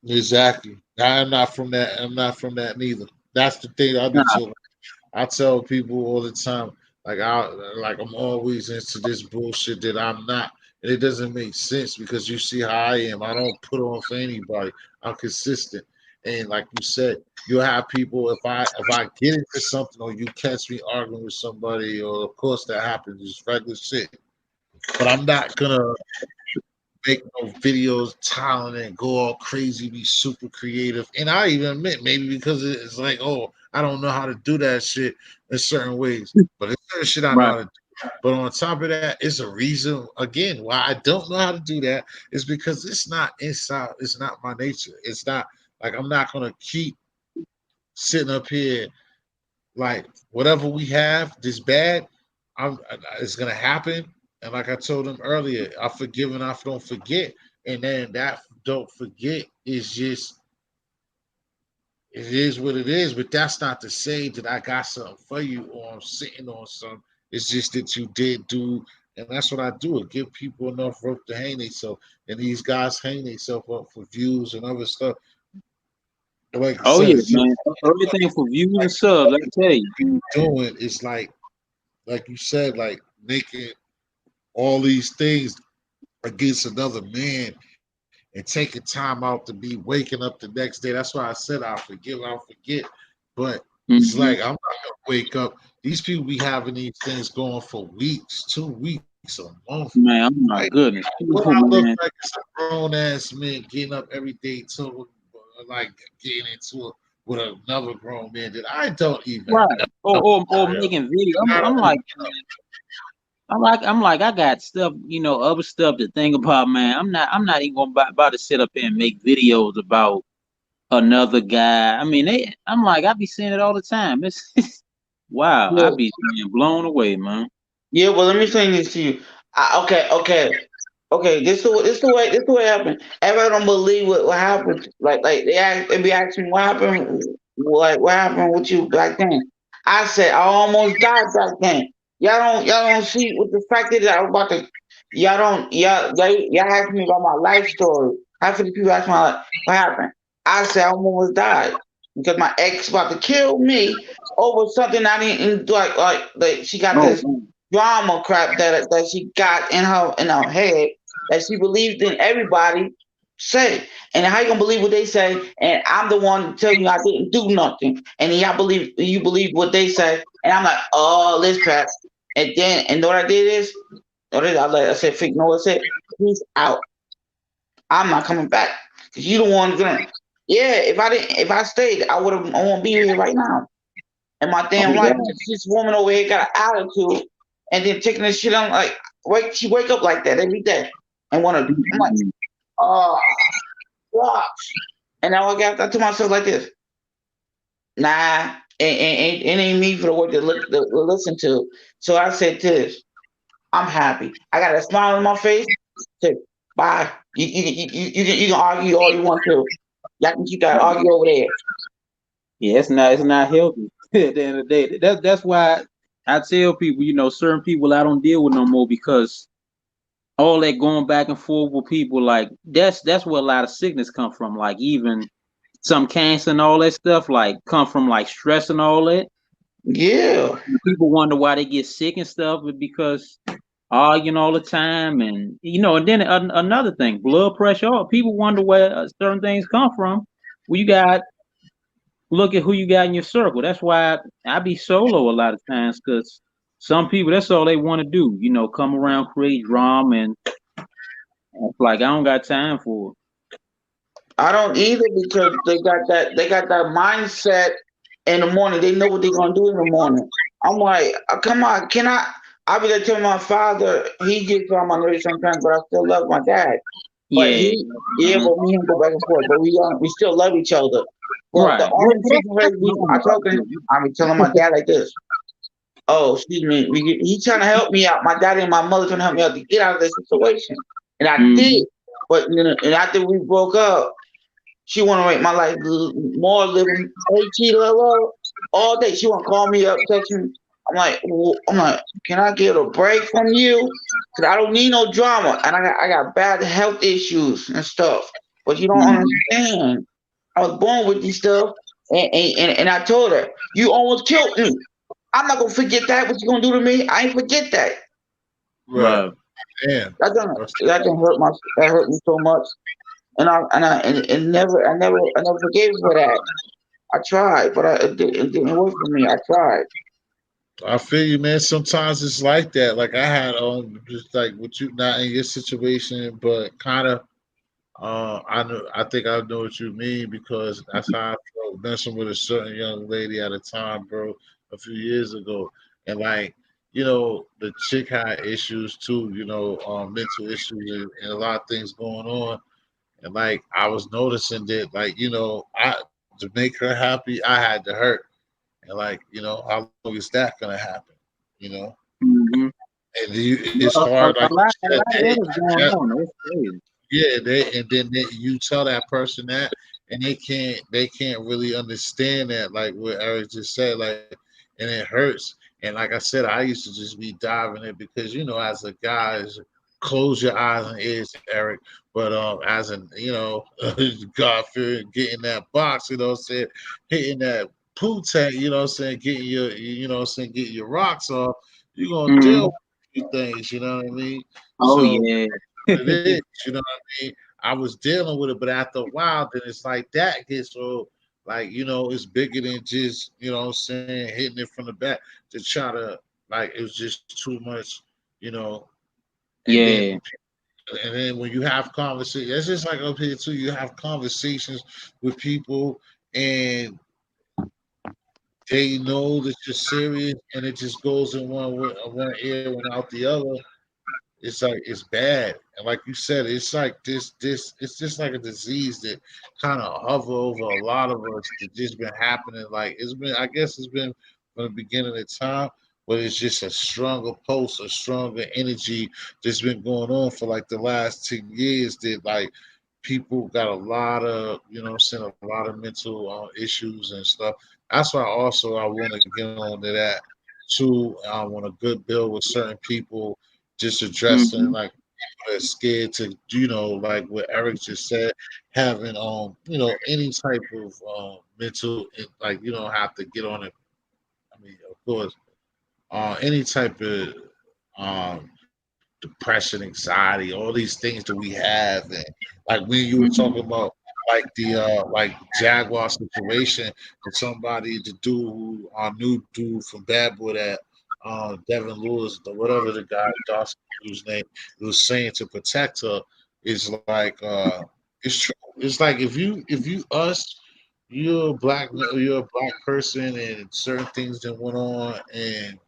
Exactly. I'm not from that. I'm not from that neither. That's the thing I've been told. I tell people all the time, I'm always into this bullshit that I'm not. And it doesn't make sense because you see how I am. I don't put on for anybody. I'm consistent. And like you said, you'll have people, if I get into something or you catch me arguing with somebody, or of course that happens, it's regular shit. But I'm not gonna make no videos, talent, and go all crazy, be super creative. And I even admit maybe because it's like, oh, I don't know how to do that shit in certain ways, but it's certain shit I know how to do. But on top of that, it's a reason again why I don't know how to do that is because it's not inside. It's not my nature. It's not like I'm not gonna keep sitting up here like whatever we have this bad. It's gonna happen. And like I told him earlier, I forgive and I don't forget. And then that don't forget is just it is what it is. But that's not to say that I got something for you or I'm sitting on something. It's just that you did do, and that's what I do. It give people enough rope to hang themselves. And these guys hang themselves up for views and other stuff. Like Oh I yeah, said, man. Everything for views and subs, let me tell you. doing is like you said, like making all these things against another man and taking time out to be waking up the next day. That's why I said I'll forgive, I'll forget. But it's like I'm not gonna wake up. These people be having these things going for weeks, 2 weeks, a month. Man, oh my Like, goodness. what I look like is a grown ass man getting up every day to like getting into it with another grown man that I don't even right. know. Or making videos. I'm like, I got stuff, other stuff to think about, man. I'm not even gonna about to sit up there and make videos about another guy. I mean, I be seeing it all the time. It's wow, Yeah. I be being blown away, man. Yeah, well, let me say this to you. Okay. This the way it happened. Everybody don't believe what happened. Like they be asking me what happened. What happened with you back then? I said I almost died back then. Y'all don't see with the fact that I was about to. Y'all ask me about my life story. Half of the people ask me what happened. I said I almost died because my ex about to kill me over something I didn't like she got this drama crap that she got in her head that she believed in everybody say. And how you gonna believe what they say? And I'm the one telling you I didn't do nothing. And then you believe what they say. And I'm like, oh, this crap. And what I did is, I said, you know what I said? Peace out. I'm not coming back because you the one gonna. Yeah, if I stayed, I won't be here right now. And my damn life, this woman over here got an attitude, and then taking this shit on like she wake up like that every day and wanna. I'm like, oh, gosh. And now I to myself like this. Nah, it ain't me for the word to listen to. So I said this. I'm happy. I got a smile on my face. Say bye. You can argue all you want to. Y'all can keep that argue over there. Yeah, it's not healthy at the end of the day. That's why I tell people, certain people I don't deal with no more because all that going back and forth with people, like that's where a lot of sickness come from. Like even some cancer and all that stuff, like come from like stress and all that. Yeah. People wonder why they get sick and stuff, but because arguing all the time, and and then another thing, blood pressure. People wonder where certain things come from. Well, you got look at who you got in your circle. That's why I be solo a lot of times because some people that's all they want to do. Come around, create drama, and it's like I don't got time for it. I don't either because they got that mindset in the morning. They know what they're gonna do in the morning. I'm like, come on, can I? I be there telling my father he gets on my nerves sometimes, but I still love my dad. But but me and him go back and forth, but we still love each other. Well, right. The only situation I be telling my dad like this. Oh, excuse me. He trying to help me out. My daddy and my mother trying to help me out to get out of this situation, and I did. But and after we broke up, she want to make my life more living. Hey, Cheetah, hello, all day. She want to call me up, text me. I'm like, can I get a break from you? Cause I don't need no drama, and I got bad health issues and stuff. But you don't understand. I was born with these stuff, and I told her, you almost killed me. I'm not gonna forget that. What you gonna do to me? I ain't forget that. Right. Damn. That hurt me so much. I never forgave her for that. I tried, but it didn't work for me. I tried. I feel you, man. Sometimes it's like that. Like I had just like with you, not in your situation, but kind of. I know. I think I know what you mean because that's how I felt messing with a certain young lady at a time, bro, a few years ago, and like. The chick had issues too, mental issues and a lot of things going on. And like I was noticing that, like, I to make her happy, I had to hurt. And like, how long is that gonna happen? You know, Mhm. it's hard, like you A said, lot of that is going on. That's crazy. yeah, you tell that person that, and they can't really understand that, like what Eric just said, like, and it hurts. And like I said, I used to just be diving it because as a guy, close your eyes and ears, Eric. But as an God fearing, getting that box, what I'm saying, hitting that poo tank, what I'm saying, getting what I'm saying, getting your rocks off, you're gonna deal Mhm. with a few things, you know what I mean? Oh So yeah. what it is, you know what I mean? I was dealing with it, but after a while, then it's like that gets so like, it's bigger than just, what I'm saying, hitting it from the back to try to like it was just too much, you know, and then Yeah. when you have conversations, it's just like up here too, you have conversations with people and they know that you're serious and it just goes in one ear and out the other. It's like it's bad, and like you said, it's like this. It's just like a disease that kind of hover over a lot of us. That just been happening. Like it's been, I guess it's been from the beginning of time, but it's just a stronger pulse, a stronger energy that's been going on for like the last 10 years. That like people got a lot of, what I'm saying, a lot of mental issues and stuff. That's why also I want to get on to that too. I want a good build with certain people just addressing Mhm. like people that scared to like what Eric just said, having any type of mental like you don't have to get on it. I mean, of course, any type of um depression, anxiety, all these things that we have, and like when you were talking Mhm. about like the like Jaguar situation with somebody, the dude who our new dude from Bad Boy, that Devin Lewis, or whatever the guy Dawson dude's name, was saying to protect her is like it's true. It's like if you us, you're a black person and certain things that went on, and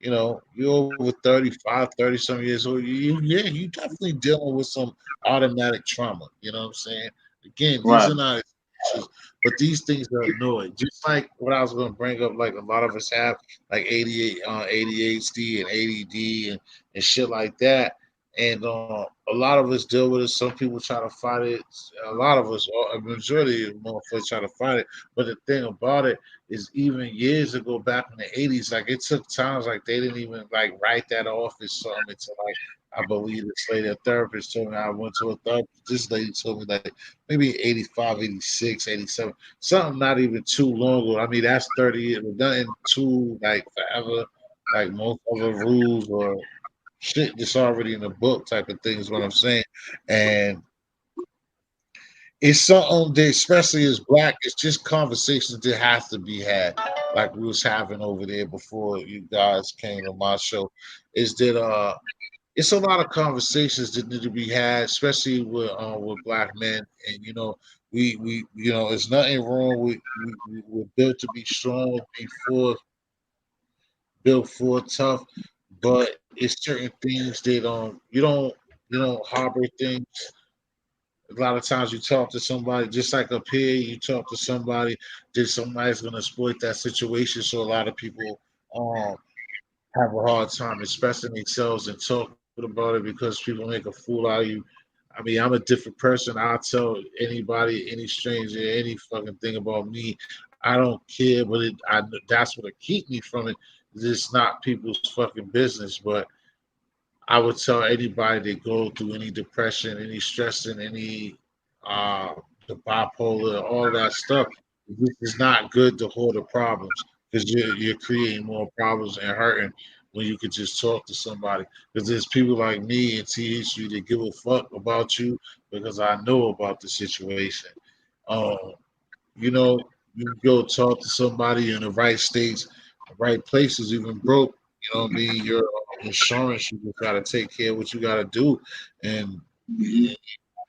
you're over 35, 30 some years old. Yeah, you definitely dealing with some automatic trauma. You know what I'm saying? Again, these Right. are not excuses, but these things are annoying. Just like what I was going to bring up, like a lot of us have, like ADHD and ADD and shit like that. And a lot of us deal with it. Some people try to fight it. A lot of us, or a majority of motherfuckers try to fight it. But the thing about it is even years ago back in the 80s, like it took times like they didn't even like write that off as something until like I believe this lady, a therapist told me I went to a therapist. This lady told me like maybe 85, 86, 87, something not even too long ago. I mean, that's 30 years, but nothing too like forever, like most other rules or shit that's already in the book type of thing is what I'm saying. And it's something that, especially as black, it's just conversations that has to be had, like we was having over there before you guys came to my show. Is that it's a lot of conversations that need to be had, especially with black men, and we there's nothing wrong with we're built to be strong, be for built for tough, but it's certain things that you don't harbor things. A lot of times you talk to somebody, just like up here, you talk to somebody, then somebody's gonna exploit that situation. So a lot of people um have a hard time expressing themselves and talking about it because people make a fool out of you. I mean, I'm a different person. I'll tell anybody, any stranger, any fucking thing about me. I don't care, but that's what'll keep me from it. It's not people's fucking business, but I would tell anybody that go through any depression, any stress, and any uh, the bipolar, all that stuff. This is not good to hold the problems because you're creating more problems and hurting when you could just talk to somebody. Because there's people like me and THU that give a fuck about you, because I know about the situation. Um, you know, you go talk to somebody in the right states, the right places, even broke. You know what I mean? Your insurance, you just gotta take care of what you gotta do, and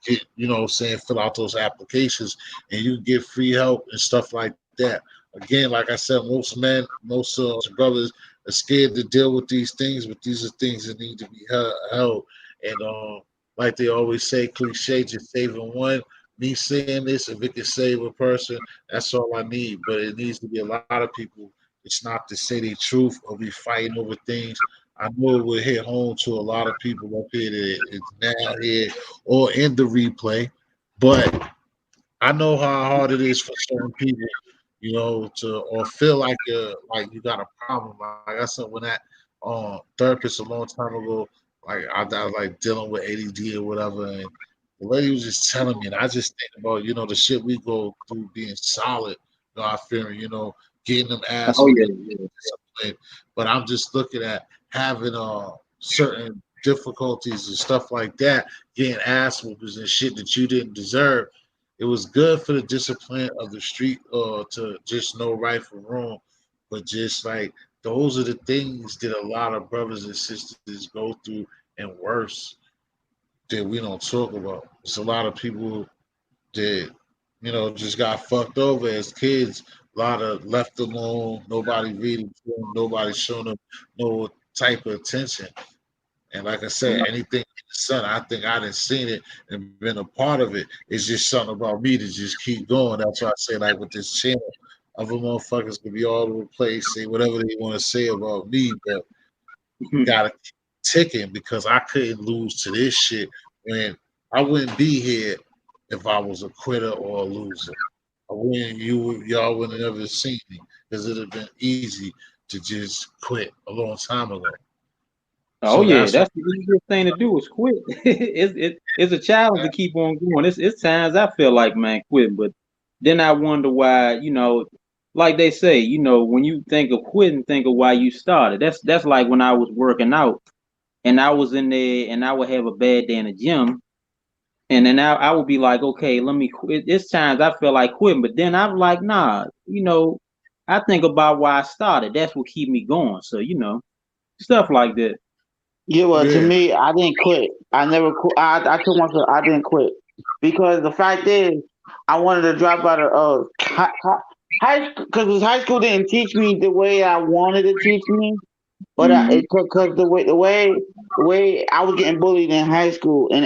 get, saying fill out those applications, and you get free help and stuff like that. Again, like I said, most men, most brothers are scared to deal with these things, but these are things that need to be held. And like they always say, cliche, just saving one. Me saying this, if it can save a person, that's all I need. But it needs to be a lot of people. It's not to say the truth or be fighting over things. I know it would hit home to a lot of people up here that is now here or in the replay, but I know how hard it is for certain people, to or feel like you got a problem. Like I said, when that therapist a long time ago, like I was like dealing with ADD or whatever, and the lady was just telling me, and I just think about the shit we go through being solid, God fearing, getting them ass Oh yeah, whooping, yeah. discipline. But I'm just looking at having certain difficulties and stuff like that, getting ass whoopers and shit that you didn't deserve. It was good for the discipline of the street to just know right from wrong, but just like those are the things that a lot of brothers and sisters go through and worse that we don't talk about. It's a lot of people that just got fucked over as kids. A lot of left alone. Nobody reading to them. Nobody showing them no type of attention. And like I said, anything in the sun, I think I didn't seen it and been a part of it. It's just something about me to just keep going. That's why I say, like with this channel, other motherfuckers could be all over the place, say whatever they want to say about me, but gotta keep ticking because I couldn't lose to this shit when I wouldn't be here if I was a quitter or a loser. I wouldn't, y'all wouldn't have ever seen me because it'd have been easy to just quit a long time ago. Oh So yeah, that's what. that's the easiest thing to do is quit. It's a challenge to keep on going. It's times I feel like man quit, but then I wonder why. Like they say, when you think of quitting, think of why you started. That's like when I was working out and I was in there and I would have a bad day in the gym, and then I would be like, okay, let me quit. It's times I feel like quitting, but then I'm like, nah, I think about why I started. That's what keep me going. So stuff like that. Yeah, well, to Yeah, me, I didn't quit. I never quit. I told myself I didn't quit because the fact is, I wanted to drop out of high school because high school didn't teach me the way I wanted to teach me. But Hmm. because the way I was getting bullied in high school, and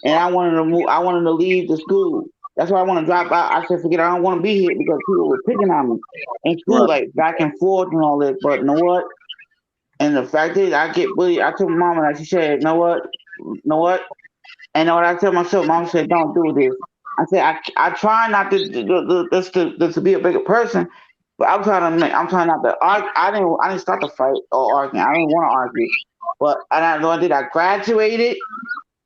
I wanted to move, I wanted to leave the school. That's why I want to drop out. I said, forget it, I don't want to be here because people were picking on me in school, Right. like back and forth and all this. But you know what? And the fact is, I get bullied. I told my mom, and she said, you know what? And what I tell myself, mom said, don't do this. I said, I try not to be a bigger person, but I'm trying not to argue. I didn't start the fight or arguing. I didn't want to argue, but and I know I did. I graduated,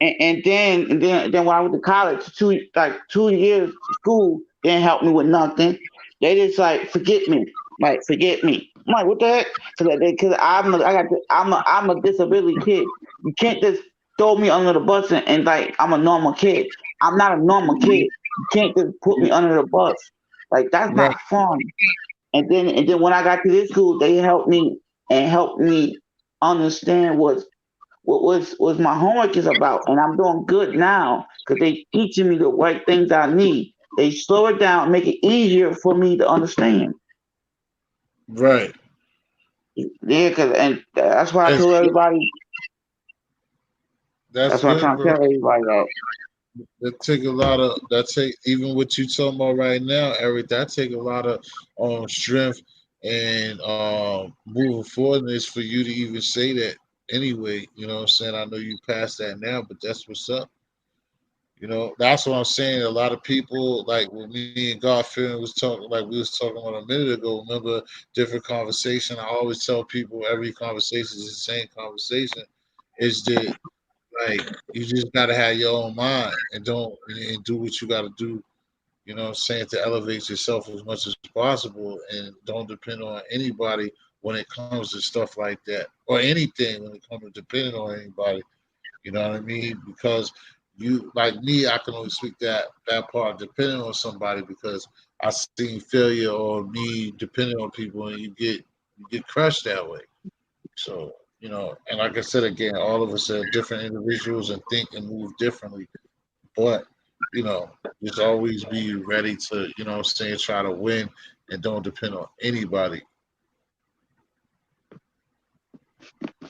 and then when I went to college, 2 years school didn't help me with nothing. They just like forget me. I'm like, what the heck? Because I'm a disability kid. You can't just throw me under the bus and like I'm a normal kid. I'm not a normal kid. You can't just put me under the bus. Like that's right. not fun. And then when I got to this school, they helped me understand what my homework is about, and I'm doing good now because they teaching me the right things I need. They slow it down, make it easier for me to understand. Right. Yeah, and that's why I That's told good. everybody. That's That's what I'm good, trying to bro. tell everybody. That That take even what you talking about right now, Eric. That take a lot of strength and moving forward is for you to even say that anyway. You know what I'm saying? I know you passed that now, but that's what's up. That's what I'm saying. A lot of people, like when me and Godfrey was talking, like we was talking about a minute ago. Remember, different conversation. I always tell people every conversation is the same conversation. Is that like you just gotta have your own mind and don't and do what you gotta do, what I'm saying, to elevate yourself as much as possible and don't depend on anybody when it comes to stuff like that. Or anything when it comes to depending on anybody. You know what I mean? Because you like me, I can only speak that part depending on somebody because I seen failure or me depending on people, and you get crushed that way. So and like I said again, all of us are different individuals and think and move differently. But just always be ready to try to win and don't depend on anybody.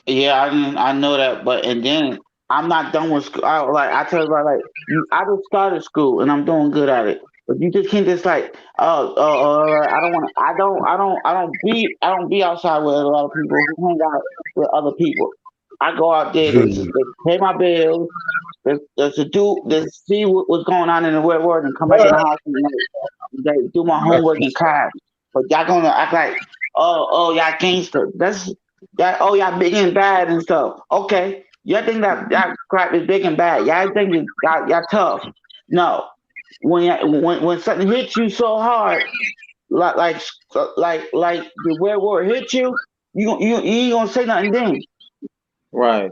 Yeah, I know that, but and then I'm not done with school. I tell you, like I just started school and I'm doing good at it. But you just can't just like, I don't want to. I don't be outside with a lot of people who hang out with other people. I go out there to pay my bills, to see what's going on in the real world, and come back in the house and do my homework in class. But y'all gonna act like, y'all gangster. That's that. Oh, y'all big and bad and stuff. Okay, y'all think that crap is big and bad. Y'all think y'all tough. No, when something hits you so hard, like the werewolf hit you, you ain't gonna say nothing then. Right.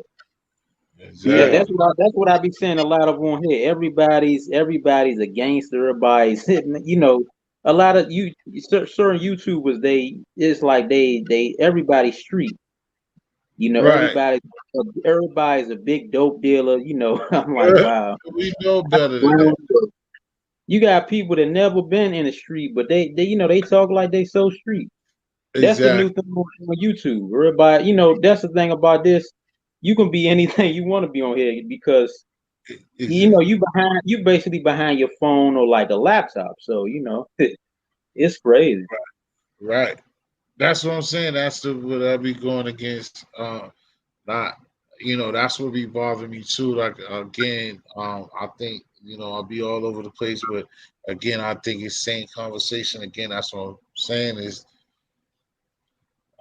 Exactly. Yeah, that's what I be saying a lot of on here. Everybody's a gangster. Everybody's a lot of certain YouTubers. It's like they everybody's street. Right. Everybody's a big dope dealer. I'm like, wow. We know better than that. You got people that never been in the street, but they they talk like they so street. That's the new thing on YouTube. Everybody, that's the thing about this. You can be anything you want to be on here because you basically behind your phone or like a laptop. So it's crazy. Right. That's what I'm saying. That's what I be going against. Not that's what be bothering me too. Like again, I think I'll be all over the place, but again, I think it's same conversation. Again, that's what I'm saying is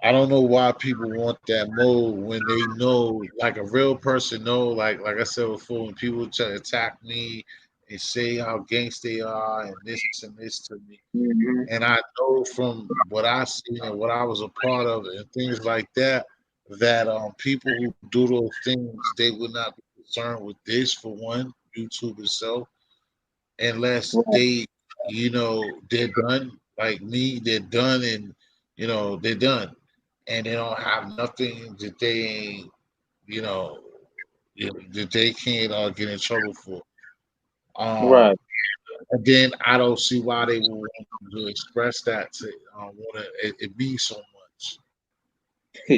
I don't know why people want that mode when they know, like a real person know, like I said before, when people try to attack me and say how gangster they are and this to me. Mm-hmm. And I know from what I seen and what I was a part of and things like that, that people who do those things, they would not be concerned with this for one, YouTube itself, unless they, they're done like me, they're done and they're done. And they don't have nothing that they ain't, that they can't get in trouble for. Right. And then I don't see why they would want to express that to want it be so much.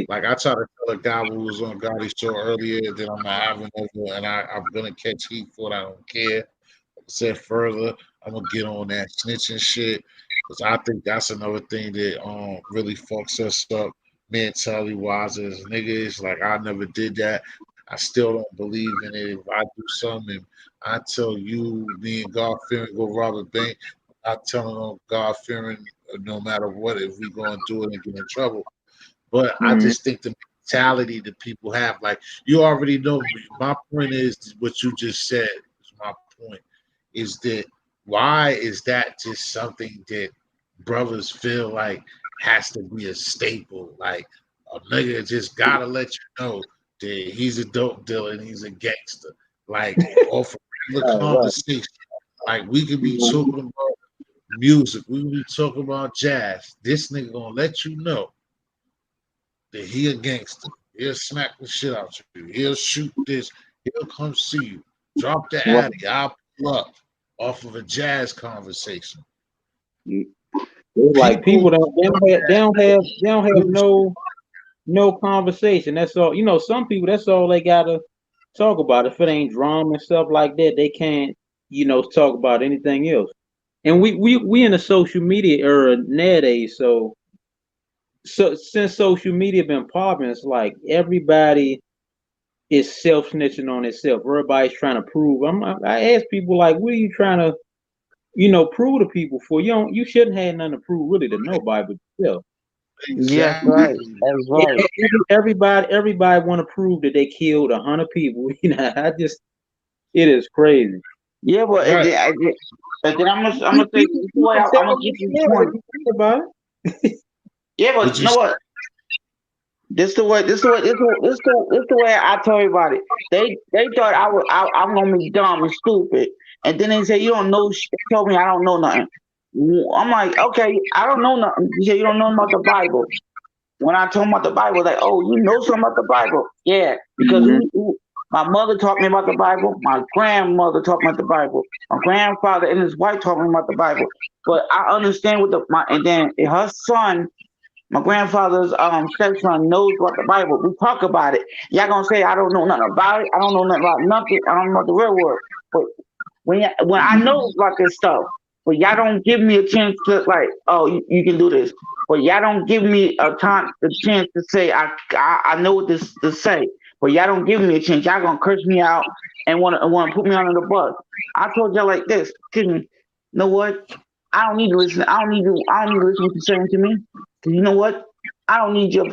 Like I tried to tell a guy who was on Gotti's show earlier that I'm not having over, and I'm gonna catch heat for it. I don't care. I said further, I'm gonna get on that snitching shit because I think that's another thing that really fucks us up mentality wise as niggas. Like I never did that. I still don't believe in it. If I do something, I tell you, me and God fearing go rob a bank. I'm not telling them God fearing no matter what if we go and do it and get in trouble. But I just think the mentality that people have, like you already know. My point is what you just said. Is my point is that why is that just something that brothers feel like has to be a staple? Like a nigga just gotta let you know that he's a dope dealer and he's a gangster. Like off a regular conversation. Like we could be talking about music, we could be talking about jazz. This nigga gonna let you know that he a gangster. He'll smack the shit out you. He'll shoot this. He'll come see you. Drop the addy. I'll pull up off of a jazz conversation. Like people don't have no conversation. That's all. Some people that's all they gotta talk about. If it ain't drama and stuff like that, they can't talk about anything else. And we in the social media era nowadays, so since social media been popping, it's like everybody is self snitching on itself. Everybody's trying to prove. I ask people like, what are you trying to, prove to people for? You shouldn't have nothing to prove really to nobody but yourself. Exactly. Yeah, right. That's right. Everybody want to prove that they killed 100 people. It is crazy. Yeah, but right. then I'm gonna say, I'm gonna give you one about it. Yeah, but you know what? This the way. This the way I tell everybody. They thought I'm gonna be dumb and stupid, and then they say you don't know. They told me I don't know nothing. I'm like, okay, I don't know nothing. You say you don't know about the Bible. When I told them about the Bible, like, oh, you know something about the Bible? Yeah, because Mhm. my mother taught me about the Bible. My grandmother taught me about the Bible. My grandfather and his wife taught me about the Bible. But I understand what and then her son, my grandfather's stepson knows about the Bible. We talk about it. Y'all gonna say I don't know nothing about it. I don't know nothing about nothing. I don't know about the real world. But when I know about this stuff, but y'all don't give me a chance to like, oh, you can do this. But y'all don't give me a chance to say I know what this to say. But y'all don't give me a chance. Y'all gonna curse me out and wanna put me under the bus. I told y'all like this. Excuse me. You know what? I don't need to listen. I don't need to listen to what you're saying to me. Cause you know what? I don't need your.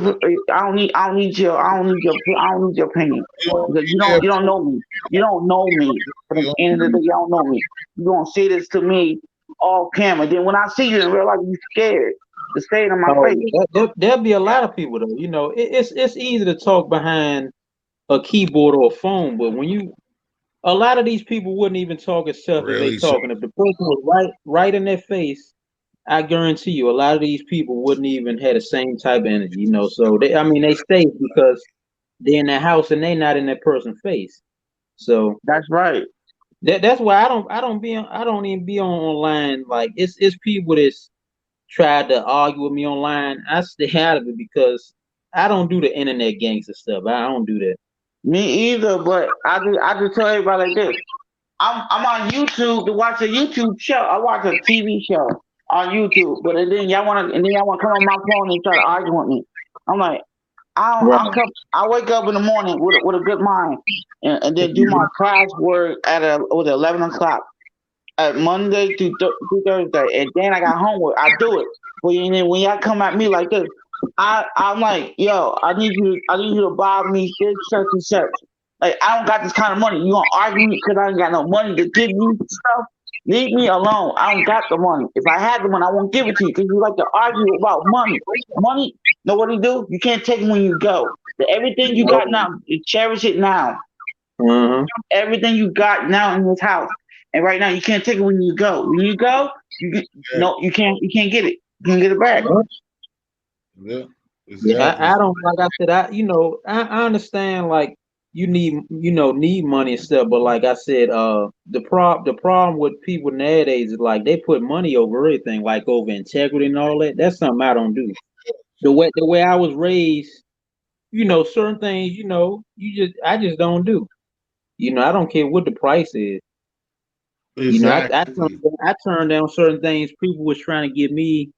I don't need your opinion because Yeah, you don't know me. You don't know me. At the end of the day, you don't know me. You gonna say this to me off camera. Then when I see you in real life, you scared to say it in my Oh, face. there'll be a lot of people though. It's easy to talk behind a keyboard or a phone, but a lot of these people wouldn't even talk as tough as they really. So talking. If the person was right in their face, I guarantee you, a lot of these people wouldn't even have the same type of energy. So they stay because they're in their house and they not in that person's face. So That's right. that's why I don't even be on online. Like it's people that's tried to argue with me online. I stay out of it because I don't do the internet gangster stuff. I don't do that. Me either. But I just tell everybody like this. I'm on YouTube to watch a YouTube show. I watch a TV show on YouTube. But then y'all wanna come on my phone and try to argue with me. I'm like, Right. I wake up in the morning with a good mind and then do my classwork at 11 o'clock at Monday through Thursday, and then I got homework. I do it. But when y'all come at me like this, I'm like, yo, I need you to buy me this such and such. Like I don't got this kind of money. You gonna argue me because I ain't got no money to give you stuff? Leave me alone. I don't got the money. If I had the money, I won't give it to you because you like to argue about money. Money, know what you do? You can't take it when you go. Everything you got now, you cherish it now. Mm-hmm. Everything you got now in this house, and right now you can't take it when you go. When you go, yeah, you can't get it. You can't get it back. yeah, Yeah, exactly. I don't like I said. I understand like you need money and stuff, but like I said, the problem with people nowadays is like they put money over everything, like over integrity and all that. That's something I don't do. The way I was raised, certain things, I just don't do. I don't care what the price is. Exactly. I turned down certain things. People was trying to give me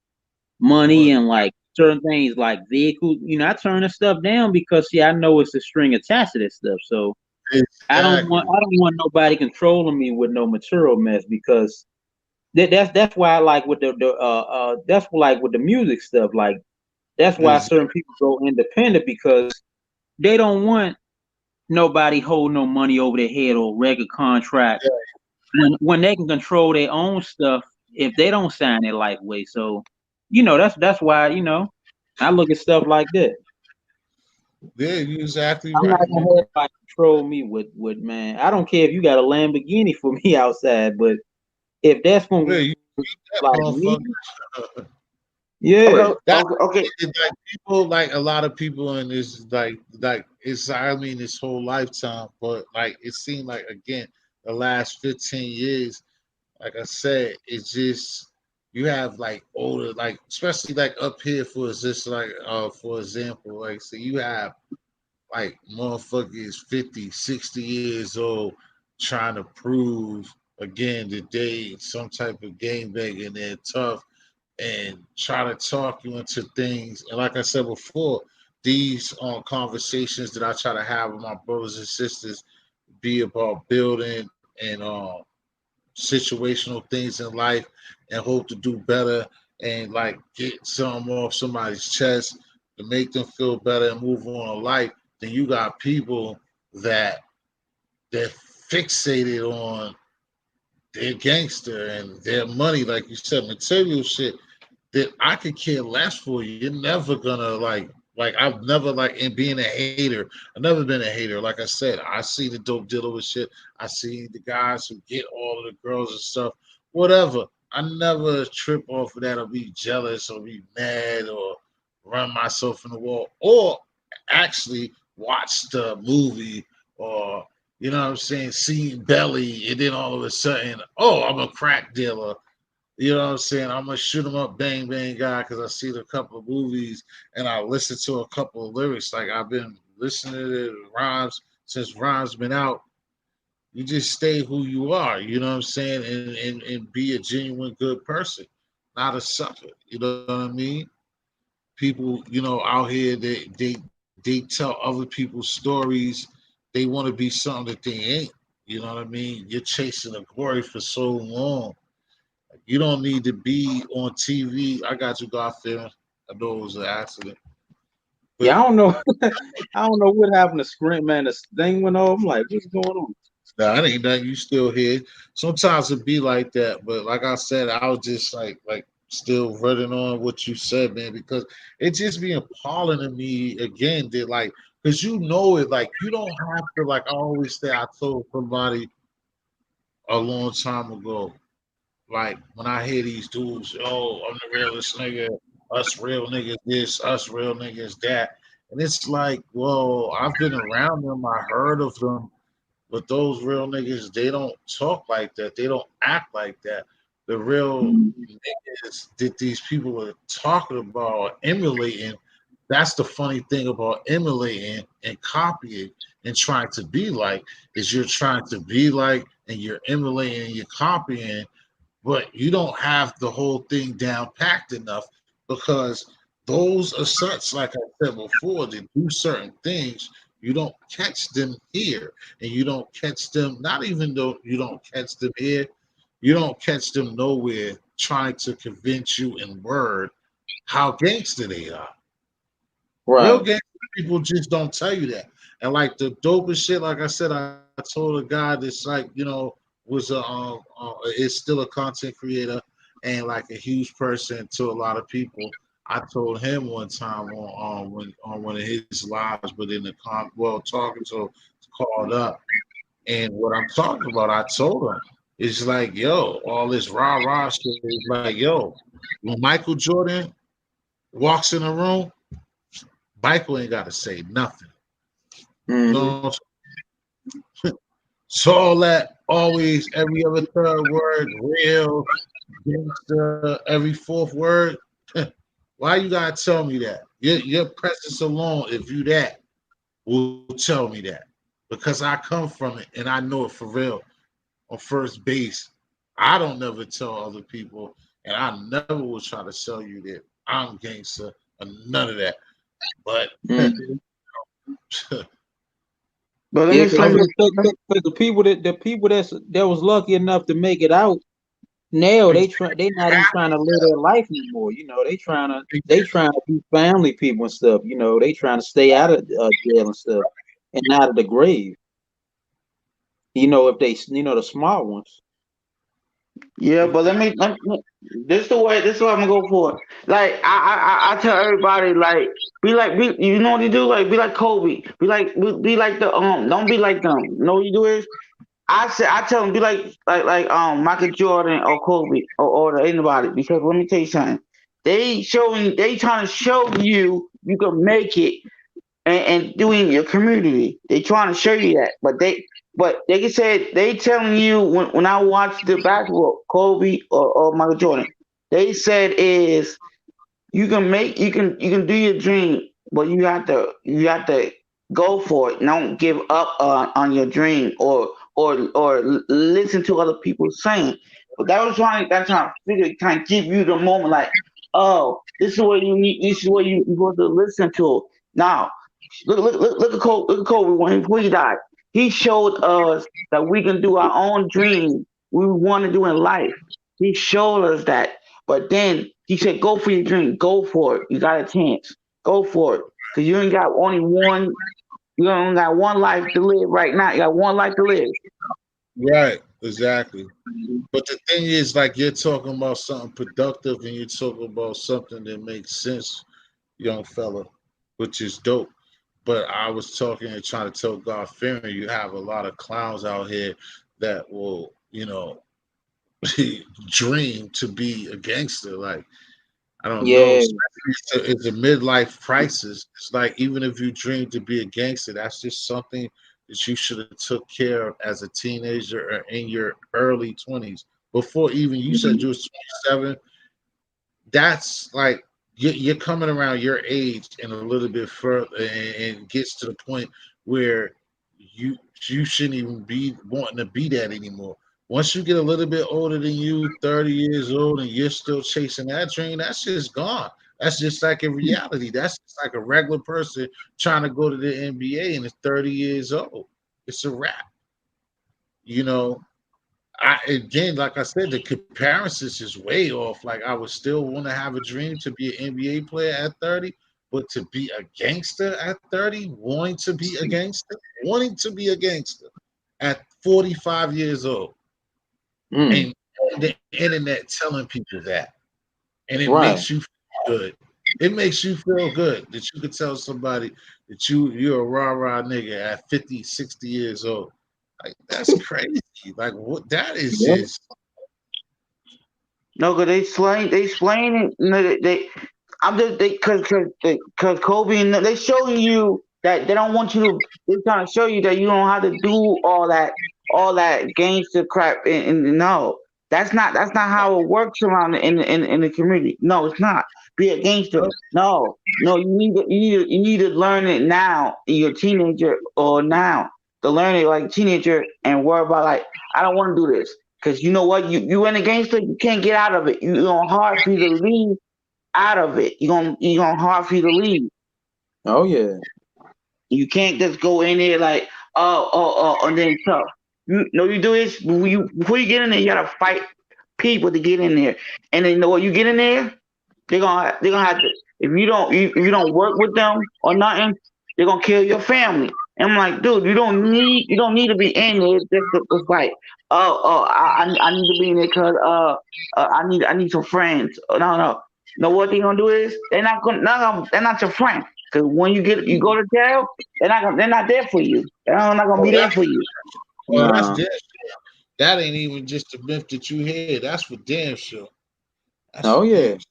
money and like certain things like vehicles. I turn the stuff down because I know it's a string attached to this stuff. So Exactly. I don't want nobody controlling me with no material mess because that's why I like with that's like with the music stuff. Like that's why Exactly. certain people go independent because they don't want nobody hold no money over their head or record contract when they can control their own stuff if they don't sign their life away. So, that's why, I look at stuff like that. Yeah, you're exactly I'm not right, gonna man. have anybody control me with man. I don't care if you got a Lamborghini for me outside, but if that's Yeah, gonna you beat that like me, motherfucker. yeah. Okay, That okay. it's like people, like a lot of people in this, like it's, I mean, this whole lifetime, but like it seemed like again the last 15 years, like I said, it's just you have like older, like especially like up here for just like for example, like so you have like motherfuckers 50, 60 years old trying to prove again that they some type of game bag and they're tough and try to talk you into things. And like I said before, these conversations that I try to have with my brothers and sisters be about building and situational things in life and hope to do better and like get something off somebody's chest to make them feel better and move on in life. Then you got people that they're fixated on their gangster and their money, like you said, material shit that I could care less for you. You're never gonna like. Like I've never like in being a hater. I've never been a hater. Like I said, I see the dope dealer with shit. I see the guys who get all of the girls and stuff. Whatever. I never trip off of that or be jealous or be mad or run myself in the wall or actually watch the movie or you know what I'm saying, see Belly and then all of a sudden, oh, I'm a crack dealer. You know what I'm saying? I'm gonna shoot 'em up, bang bang guy, because I seen a couple of movies and I listened to a couple of lyrics. Like I've been listening to rhymes since rhymes been out. You just stay who you are. You know what I'm saying, and be a genuine good person, not a sucker. You know what I mean? People, you know, out here they tell other people's stories. They want to be something that they ain't. You know what I mean? You're chasing the glory for so long. You don't need to be on TV. I got you, God fearing. I know it was an accident. Yeah, But I don't know. I don't know what happened to Sprint, man. The thing went off. I'm like, what's going on? nah, that ain't nothing. You still here. Sometimes it be like that. But like I said, I was just like still running on what you said, man, because it just be appalling to me again that like because you know it, like you don't have to like I always say I told somebody a long time ago. Like when I hear these dudes, oh, I'm the realest nigga, us real niggas this, us real niggas that. And it's like, well, I've been around them, I heard of them, but those real niggas, they don't talk like that. They don't act like that. The real niggas that these people are talking about or emulating, that's the funny thing about emulating and copying and trying to be like, is you're trying to be like and you're emulating and you're copying but you don't have the whole thing down packed enough because those are such, like I said before, they do certain things. You don't catch them here, and you don't catch them, not even though you don't catch them here, you don't catch them nowhere trying to convince you in word how gangster they are. Real Right. gangster people just don't tell you that. And like the dopest shit, like I said, I told a guy that's like, you know, was a is still a content creator and like a huge person to a lot of people. I told him one time when on one of his lives, but in the talking to him, called up, and what I'm talking about, I told him it's like, yo, all this rah rah shit is like, yo, when Michael Jordan walks in a room, Michael ain't got to say nothing. You Mm-hmm. know, so all that always every other third word, real, gangster, every fourth word. Why you gotta tell me that? Your presence alone, if you that, will tell me that because I come from it and I know it for real. On first base, I don't never tell other people, and I never will try to sell you that I'm gangster or none of that. But Mm-hmm. But let Yeah, me say because this. the people that was lucky enough to make it out, now they not even trying to live their life anymore. You know, they trying to be family people and stuff. You know, they trying to stay out of jail and stuff and out of the grave. You know, if they the smart ones. Yeah, but this the way. This is what I'm gonna go for. Like I tell everybody, like be you know what you do? Like be like Kobe. Be like the Don't be like them. You know what you do is I tell them be like Michael Jordan or Kobe or anybody because let me tell you something. They trying to show you can make it and doing your community. They trying to show you that, but they can say they telling you when I watch the basketball, Kobe or Michael Jordan, they said is you can do your dream, but you have to go for it. Don't give up on your dream or listen to other people saying. But that's trying to figure kind of give you the moment like, oh, this is what you need. This is what you supposed to listen to. Now, look at Kobe. Look at Kobe when he died. He showed us that we can do our own dream we want to do in life. He showed us that. But then he said, "Go for your dream. Go for it. You got a chance. Go for it. Cause you ain't got only one. You only got one life to live right now. You got one life to live." right, exactly. But the thing is, like you're talking about something productive and you're talking about something that makes sense, young fella. which is dope. But I was talking and trying to tell God fearing you have a lot of clowns out here that will, dream to be a gangster. Like, I don't know. Yeah, It's a midlife crisis. It's like even if you dream to be a gangster, that's just something that you should have took care of as a teenager or in your early 20s. Before even you said you was 27, that's like you're coming around your age and a little bit further and gets to the point where you shouldn't even be wanting to be that anymore. Once you get a little bit older than you, 30 years old, and you're still chasing that dream, that's just gone. That's just like in reality. That's just like a regular person trying to go to the NBA and is 30 years old. It's a wrap. You know, I again, like I said, the comparisons is way off. Like I would still want to have a dream to be an NBA player at 30, but to be a gangster at 30, wanting to be a gangster at 45 years old, and the internet telling people that, and it right. makes you feel good. It makes you feel good that you could tell somebody that you're a rah-rah nigga at 50, 60 years old. Like that's crazy. Like what that is Yep. just No, cause they explain it. I'm just cause Kobe and they showing you that they don't want you to. They're trying to show you that you don't have to do all that gangster crap. And no, that's not how it works around in the community. No, it's not. Be a gangster. No, you need to learn it now. You're a teenager or now to learn it like teenager and worry about like I don't want to do this. Cause you know what, you in a gangster, you can't get out of it. You're gonna hard for you to leave out of it. You're gonna hard for you to leave. Oh yeah. You can't just go in there like and then tough. You know you do this before you get in there. You gotta fight people to get in there, and then you know what you get in there, they're gonna have to if you don't work with them or nothing, they're gonna kill your family. And I'm like, dude, you don't need to be in there just to fight. I need to be in there because I need some friends. No. No, what they gonna do is they're not your friend. Cause when you go to jail, they're not there for you. They're not gonna be there for you. that's Nah. damn sure. That ain't even just a myth that you hear. That's for damn sure. That's Oh for yeah. damn sure.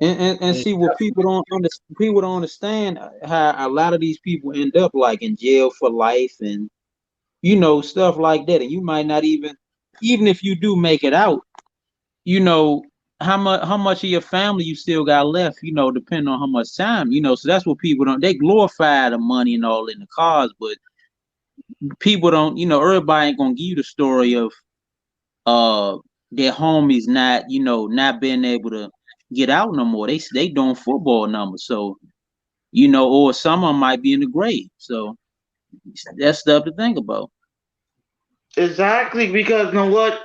And see what people don't understand how a lot of these people end up like in jail for life and stuff like that. And you might not even if you do make it out, you know how much of your family you still got left, depending on how much time, so that's what people don't, they glorify the money and all in the cars, but people don't, everybody ain't gonna give you the story of their homies not being able to get out no more. They doing football numbers, so or some of them might be in the grave. So that's stuff to think about. Exactly, because you know what?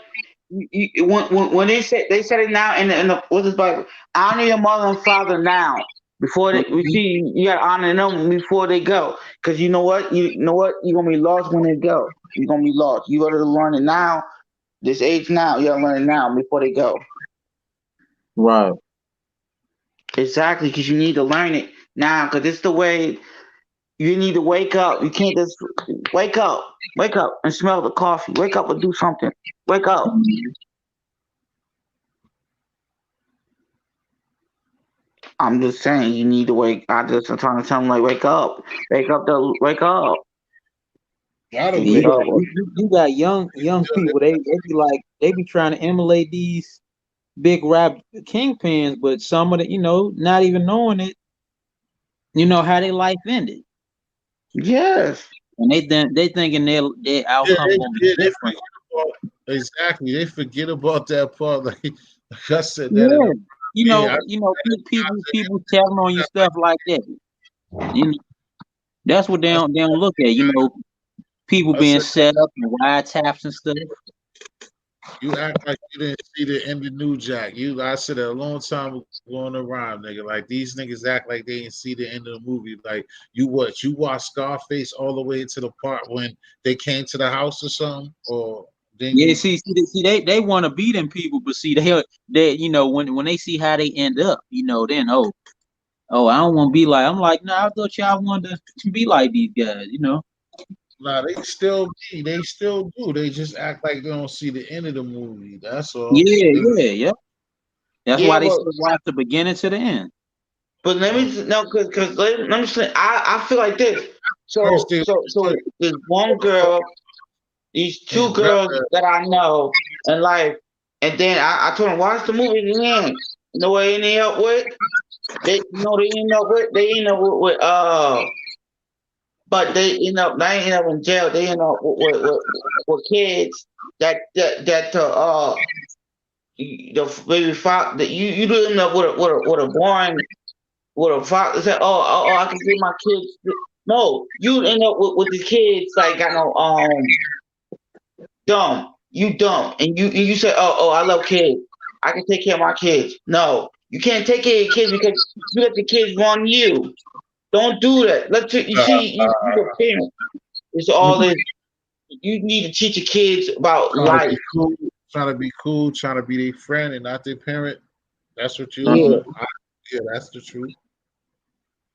When they said it now in the what's this Bible? Honor your mother and father now before we see you gotta honor them before they go. Cause you know what? You're gonna be lost when they go. You're gonna be lost. You gotta learn it now. This age now, you gotta learn it now before they go. Right. Exactly, because you need to learn it now. Cause it's the way you need to wake up. You can't just wake up and smell the coffee. Wake up and do something. Wake up. I'm just saying you need to wake. I'm trying to tell them like wake up, wake up, wake up. I don't You Wake think up. got you got young people. They be trying to emulate these big rap kingpins, but some of the not even knowing it, how their life ended, Yes. and they thinking their outcome gonna be they different. exactly. They forget about that part. Like I said that in Yeah, the yeah. people telling on you stuff like that. You know, that's what they don't look at. People I being said set up and wiretaps and stuff. you act like you didn't see the end of New Jack. I said that a long time ago on the rhyme, nigga. Like these niggas act like they didn't see the end of the movie. Like you watched Scarface all the way to the part when they came to the house or something, or then Yeah, you see, they want to beat them people, but see, they when they see how they end up, then oh, I don't want to be like. I'm like, nah, I thought y'all wanted to be like these guys, you know. Nah, they still be. They still do. They just act like they don't see the end of the movie. That's all. Yeah. That's Yeah, why they but said watch the beginning to the end. let me no, because let me say, I feel like this. First, So there's one girl, these two and girls that I know in life, and then I told them watch the movie again. You know what they ended up with? They end up with but they end up in jail. They end up with kids the baby father that you do end up with a born with a father say I can give my kids. No, you end up with the kids like got no dumb. You dumb, and you say I love kids. I can take care of my kids. No, you can't take care of your kids because you let the kids run you. Don't do that. You see, you're a parent. It's all this. You need to teach your kids about trying to life. be cool, trying to be their friend and not their parent. That's what you Yeah. want. Yeah, that's the truth.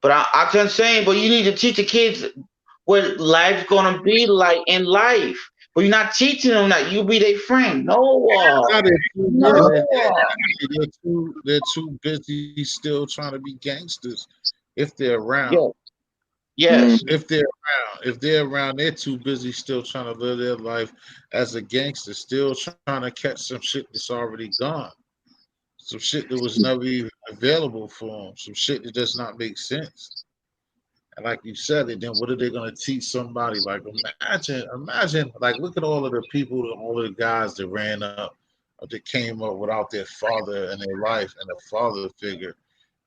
But I'm just saying, but you need to teach the kids what life's gonna be like in life. But you're not teaching them that you be their friend. No, Nah, no. they're too busy still trying to be gangsters. If they're around, Yeah. Yes. if they're around, they're too busy still trying to live their life as a gangster, still trying to catch some shit that's already gone, some shit that was never even available for them, some shit that does not make sense. And like you said, and then what are they going to teach somebody? Like imagine, like look at all of the people, all of the guys that ran up, that came up without their father in their life and a father figure,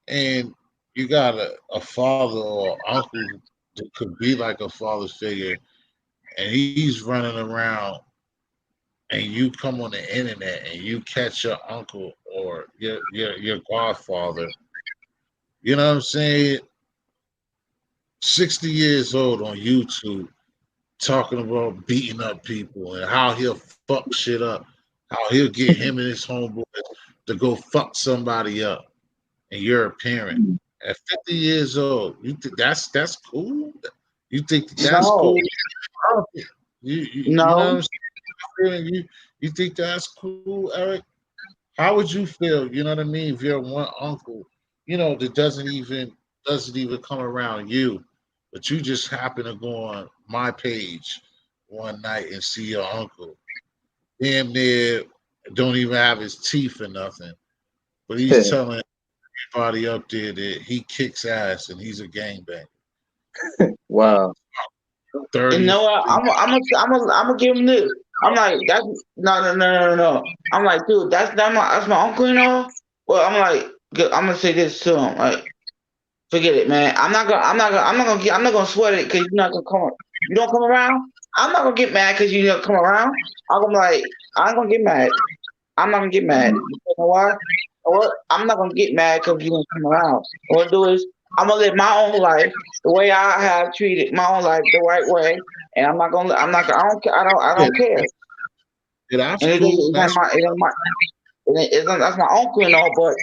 and you got a father or uncle that could be like a father figure, and he's running around, and you come on the internet and you catch your uncle or your godfather. You know what I'm saying? 60 years old on YouTube talking about beating up people and how he'll fuck shit up, how he'll get him and his homeboys to go fuck somebody up, and you're a parent at 50 years old. You think that's cool? You think that's No. cool? You know No. what I'm saying? You think that's cool, Eric? How would you feel? You know what I mean? If you're one uncle, that doesn't even come around you, but you just happen to go on my page one night and see your uncle. Damn near don't even have his teeth or nothing. But he's telling everybody up there that he kicks ass and he's a gangbanger. Wow. 30. You know what? I'm gonna give him this. I'm like, that's no. I'm like, dude, that's my uncle and all. Well, I'm like, I'm gonna say this to him. Like, forget it, man. I'm not gonna sweat it because you're not gonna come. You don't come around. I'm not gonna get mad because you don't come around. I'm gonna like, I ain't gonna get mad. I'm not gonna get mad. You know why? What? I'm not gonna get mad because you don't come around. What I do is I'm gonna live my own life the way I have treated my own life the right way, and I'm not gonna. I'm not. Gonna, I don't care. Yeah, that's And cool. it's not my. It ain't my. That's my uncle and all, but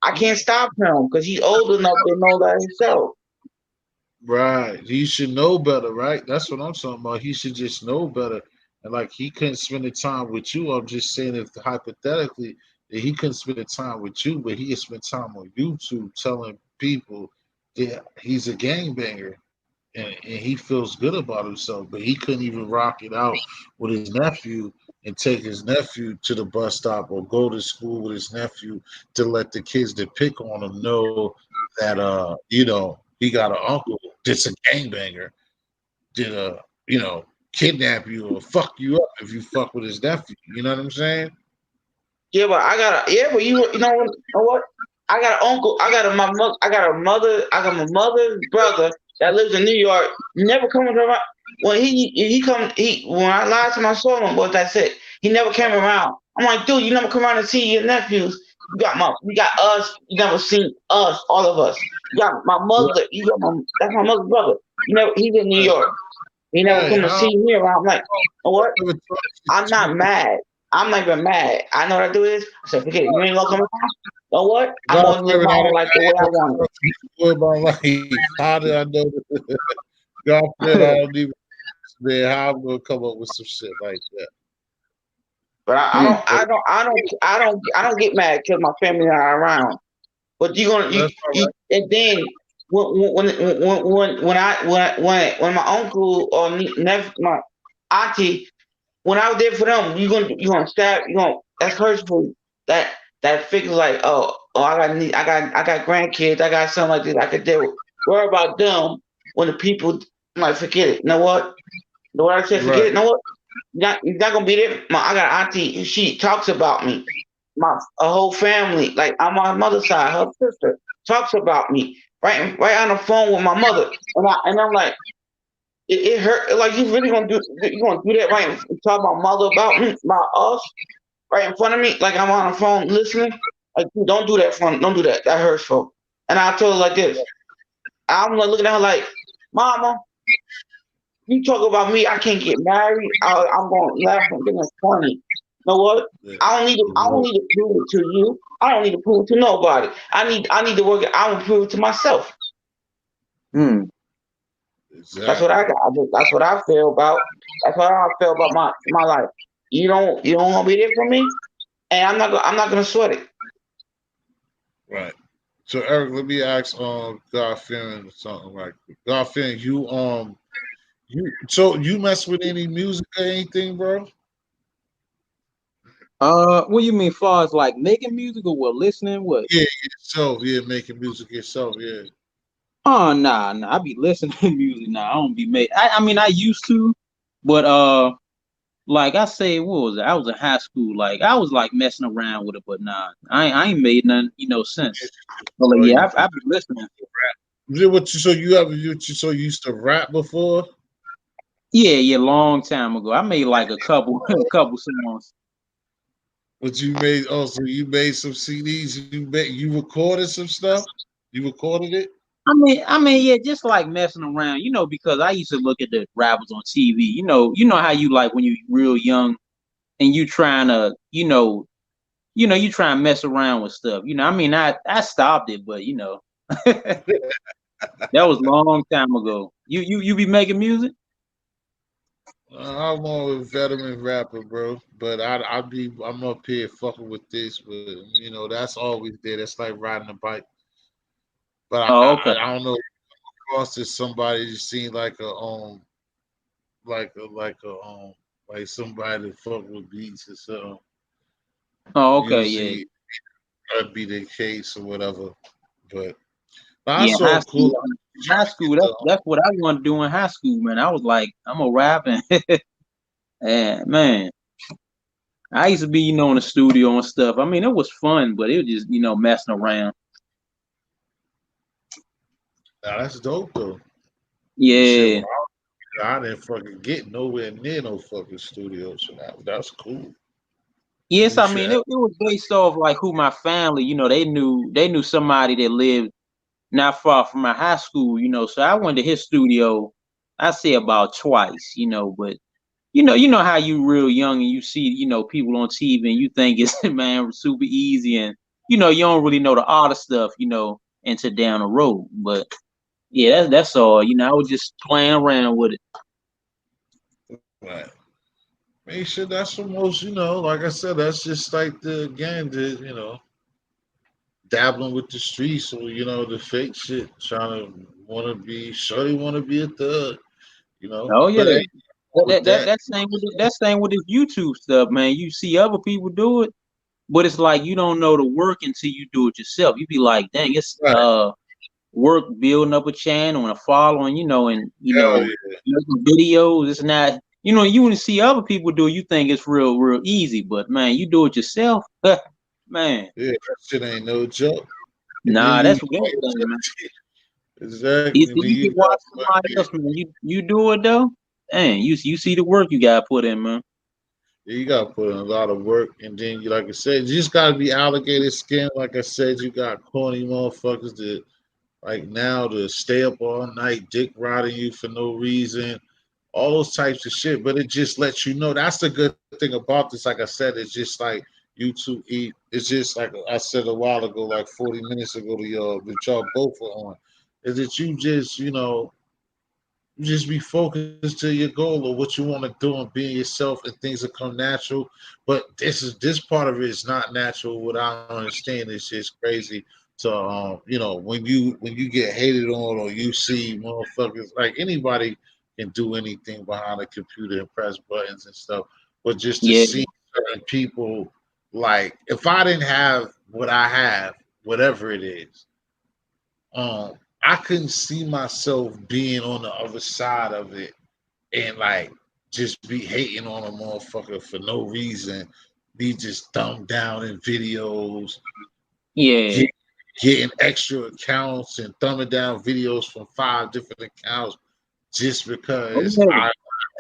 I can't stop him because he's old enough to know that himself. Right. He should know better, right? That's what I'm talking about. He should just know better. And like he couldn't spend the time with you. I'm just saying if hypothetically that he couldn't spend the time with you, but he could spend time on YouTube telling people that he's a gangbanger and he feels good about himself, but he couldn't even rock it out with his nephew and take his nephew to the bus stop or go to school with his nephew to let the kids that pick on him know that he got an uncle that's a gangbanger that kidnap you or fuck you up if you fuck with his nephew. You know what I'm saying? Yeah, but but you know what? I got an uncle. I got my mother. I got a mother. I got my mother's brother that lives in New York. Never coming around. When when I last time I saw him, was that's it. He never came around. I'm like, dude, you never come around and see your nephews. We got us. You never seen us, all of us. You got my mother. That's my mother's brother. He's in New York. He never come to see me around. I'm like, you know what? I'm not mad. I'm not even mad. I know what I do is I said, forget it. You ain't gonna come around. You know what? I'm God gonna live fearing, my I own life the way I want don't my life. How did I know that? God fearing, I don't even man, how I'm gonna come up with some shit like that. But I don't get mad because my family are around. But you gonna That's all you right. and then when my uncle or my auntie, when I was there for them, you gonna stab, that's hurtful. That figure like, I got grandkids, I got something like this I could do. Worry about them when the people like forget it. You know what? The word I said forget it. Right. You know what? You're not gonna be there. I got an auntie. She talks about me. A whole family, like on my mother's side, her sister talks about me. Right on the phone with my mother, and I'm like, it hurt. Like you really gonna do that right? And talk about mother about me, about us, right in front of me. Like I'm on the phone listening. Like don't do that, don't do that. That hurts, folks. And I told her like this. I'm like looking at her like, Mama, you talk about me, I can't get married. I'm going to laugh and think it's funny. You know what? Yeah. I don't need to prove it to you. I don't need to prove it to nobody. I need to work it. I will prove it to myself. Hmm. Exactly. That's what I got. That's what I feel about. That's what I feel about my life. You don't want to be there for me, and I'm not gonna sweat it. Right. So Eric, let me ask God fearing something like God fearing you mess with any music or anything, bro? What do you mean, far as like making music or what, listening? What? Yeah, yourself, yeah, making music yourself, yeah. Oh, nah. I be listening to music now. I don't be made. I mean, I used to, but like I say, what was it? I was in high school. Like I was like messing around with it, but nah, I ain't made none, since. But like, Oh, yeah, you I be listening. so you used to rap before? Yeah, long time ago. I made like a couple, a couple songs. But you made some CDs, you recorded some stuff? You recorded it? Yeah, just like messing around, because I used to look at the rappers on TV. You know how you like when you real young and you trying to, you try and mess around with stuff. I stopped it, but that was a long time ago. You be making music? I'm more a veteran rapper, bro. But I'm up here fucking with this, but that's always there. That's like riding a bike. But Oh, okay. I don't know. Cross to somebody you seen like somebody that fuck with beats or something. Oh, okay, yeah. Usually that'd be the case or whatever. But I Yeah, saw cool. high school, that's what I wanted to do in high school, man. I was like, I'm a rapping. And man, I used to be, in the studio and stuff. I mean, it was fun, but it was just, messing around. Nah, that's dope though. Shit, Yeah. when I didn't fucking get nowhere near no fucking studio, so that's cool. Yes, You I should mean have. it was based off like who my family, they knew somebody that lived not far from my high school, So I went to his studio, I say about twice, but you know how you real young and you see, people on TV and you think it's man super easy and you don't really know the art of stuff, until down the road. But yeah, that's all. I was just playing around with it. Right. Make sure that's the most, like I said, that's just like dabbling with the streets or, the fake shit, trying to shorty want to be a thug. Oh yeah. But hey, with that, That same with this YouTube stuff, man. You see other people do it, but it's like you don't know the work until you do it yourself. You be like, dang, it's right, work building up a channel and a following, and hell yeah, making videos. It's not, you want to see other people do it, you think it's real easy, but man, you do it yourself, man. yeah, that shit ain't no joke. And then Nah, you, that's what everything, man. exactly, and then You you can watch got somebody else, man. You do it though. Dang, you see the work you gotta put in, man. you got to put in a lot of work, and then like I said, you just got to be alligator skin. Like I said, you got corny motherfuckers that like now to stay up all night, dick riding you for no reason. all those types of shit. But it just lets you know that's the good thing about this. Like I said, it's just like YouTube eat. It's just like I said a while ago, like 40 minutes ago to y'all, that y'all both were on. Is that you just, you just be focused to your goal or what you want to do and being yourself and things will come natural. But this part of it is not natural. What I don't understand is just crazy. So when you get hated on or you see motherfuckers like anybody can do anything behind a computer and press buttons and stuff. But just to Yeah. see certain people like if I didn't have what I have, whatever it is, um, I couldn't see myself being on the other side of it and like just be hating on a motherfucker for no reason. Be just dumbed down in videos, Yeah. getting extra accounts and thumbing down videos from 5 different accounts just because I like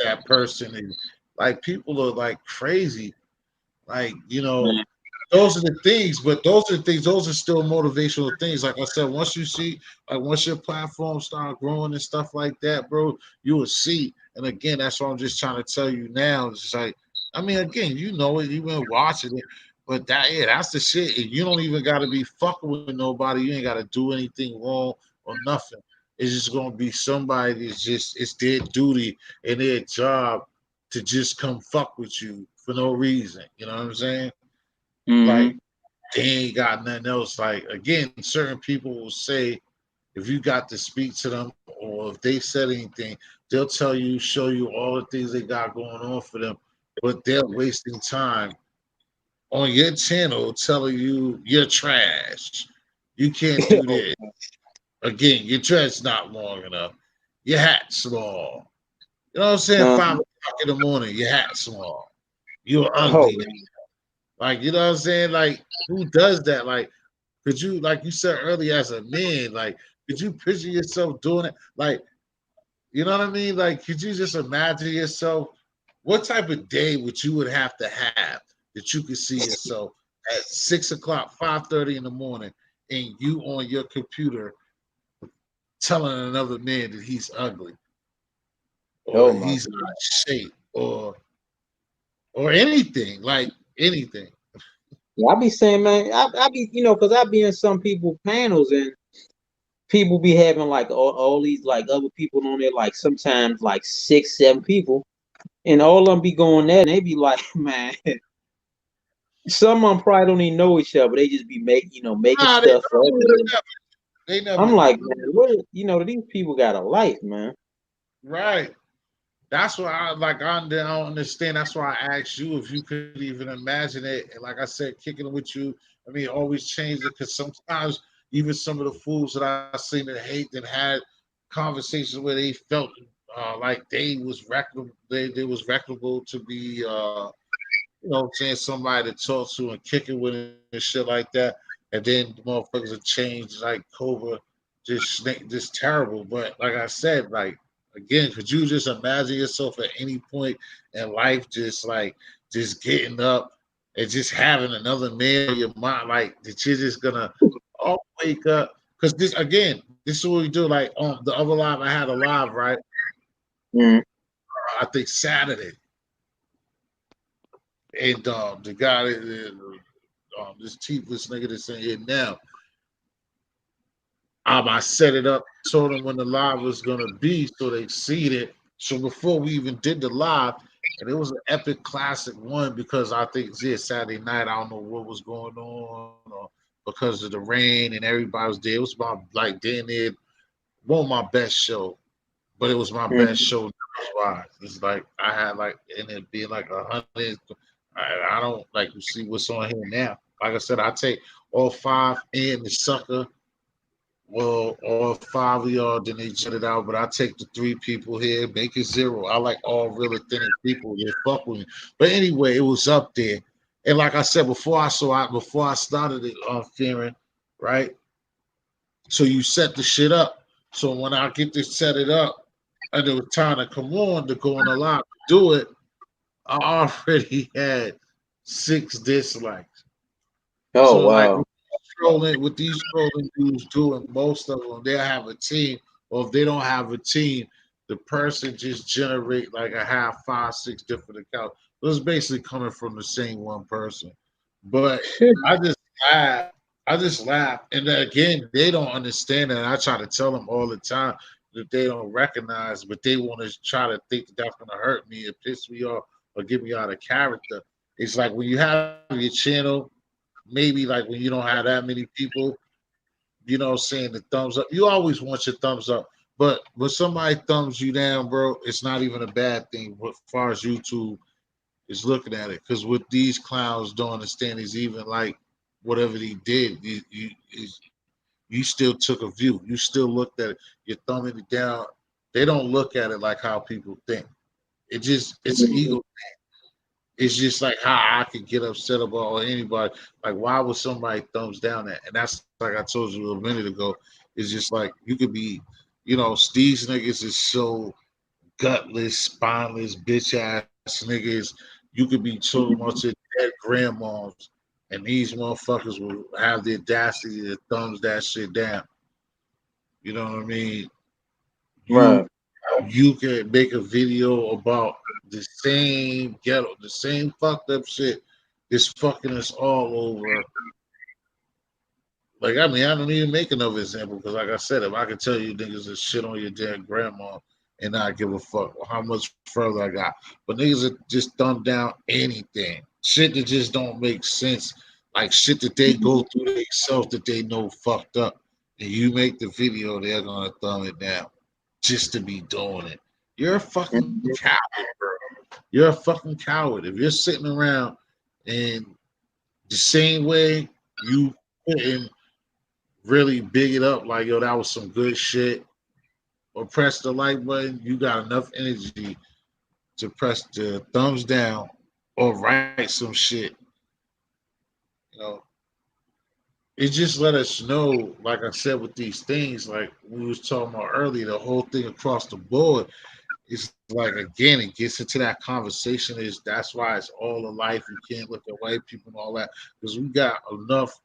that person and like people are like crazy. Like, Man. those are the things, but those are still motivational things. Like I said, once your platform start growing and stuff like that, bro, you will see. And again, that's what I'm just trying to tell you now. It's just like, I mean, again, you know it, you've been watching it, but that's the shit. And you don't even gotta be fucking with nobody, you ain't gotta do anything wrong or nothing. It's just gonna be somebody that's just it's their duty and their job to just come fuck with you for no reason. You know what I'm saying? Like Mm-hmm. they ain't got nothing else. Like again, certain people will say if you got to speak to them or if they said anything, they'll tell you, show you all the things they got going on for them, but they're wasting time on your channel telling you you're trash. You can't do this. Again, your dress not long enough. Your hat small. You know what I'm saying? Uh, 5 o'clock in the morning, your hat small. You're oh, ugly. Like, you know what I'm saying? Like, who does that? Like, could you, like you said earlier, as a man, like, could you picture yourself doing it? Like, you know what I mean? Like, could you just imagine yourself? What type of day would you would have to have that you could see yourself at 6 o'clock, 5:30 in the morning, and you on your computer telling another man that he's ugly or oh my he's God. out of shape or anything, like anything. Yeah, I be saying, man, I be, because I be in some people panels and people be having like all these like other people on there, like sometimes like 6, 7 people, and all of them be going there, and they be like, man, some of them probably don't even know each other. They just be making Nah, stuff up. they I'm never like, do. man, what, these people got a life, man. Right. That's why I don't understand. That's why I asked you if you could even imagine it. And like I said, kicking it with you, I mean, always change it because sometimes even some of the fools that I seen that hate that had conversations where they felt like they was reputable to be saying somebody to talk to and kick it with and shit like that. And then the motherfuckers have changed like Cobra, just terrible. But like I said, like again, could you just imagine yourself at any point in life just getting up and just having another man in your mind, like that you're just gonna wake up? Because this is what we do. Like the other live I had a live, right? Mm. I think Saturday. And the guy, this teethless nigga that's in here now, I set it up, told them when the live was gonna be, so they seen it. So before we even did the live, and it was an epic classic one because I think Saturday night, I don't know what was going on, or because of the rain and everybody was there. It was about like damn near one of my best show, but it was my best Mm. show. Why? It's like I had like and it being like 100. I don't like to see what's on here now. Like I said, I take all 5 and the sucker. Well, all 5 of y'all, then they jet it out. But I take the 3 people here, make it 0. I like all real authentic people that fuck with me. But anyway, it was up there. And like I said before, before I started it on Fearing, right? So you set the shit up. So when I get to set it up, and it was time to come on to go on the live to do it, I already had 6 dislikes. Oh So like wow. with these trolling dudes doing most of them, they'll have a team, or if they don't have a team, the person just generate like a half, 5, 6 different accounts. It was basically coming from the same one person. But I just laugh. I just laugh. And then again, they don't understand that. I try to tell them all the time that they don't recognize, but they want to try to think that that's going to hurt me or piss me off or get me out of character. It's like when you have your channel, maybe like when you don't have that many people, you know, saying the thumbs up. You always want your thumbs up. But when somebody thumbs you down, bro, it's not even a bad thing as far as YouTube is looking at it. Because what these clowns don't understand is even like whatever he did, you still took a view. You still looked at it. You're thumbing it down. They don't look at it like how people think. It's an ego thing. It's just like how I could get upset about anybody. Like, why would somebody thumbs down that? And that's like I told you a minute ago. It's just like you could be, you know, these niggas is so gutless, spineless, bitch ass niggas. You could be so much of dead grandmas, and these motherfuckers will have the audacity to thumbs that shit down. You know what I mean? Right. You can make a video about the same ghetto, the same fucked up shit that's fucking us all over. Like, I mean, I don't even make another example because, like I said, if I could tell you niggas that shit on your dead grandma and not give a fuck how much further I got, but niggas that just thumb down anything, shit that just don't make sense, like shit that they go through themselves that they know fucked up, and you make the video, they're gonna thumb it down just to be doing it. You're a fucking coward, bro. You're a fucking coward. If you're sitting around and the same way you couldn't really big it up, like, yo, that was some good shit, or press the like button, you got enough energy to press the thumbs down or write some shit. You know, it just let us know, like I said, with these things, like we was talking about earlier, the whole thing across the board is like, again, it gets into that conversation. Is that's why it's all of life. You can't look at white people and all that because we got enough.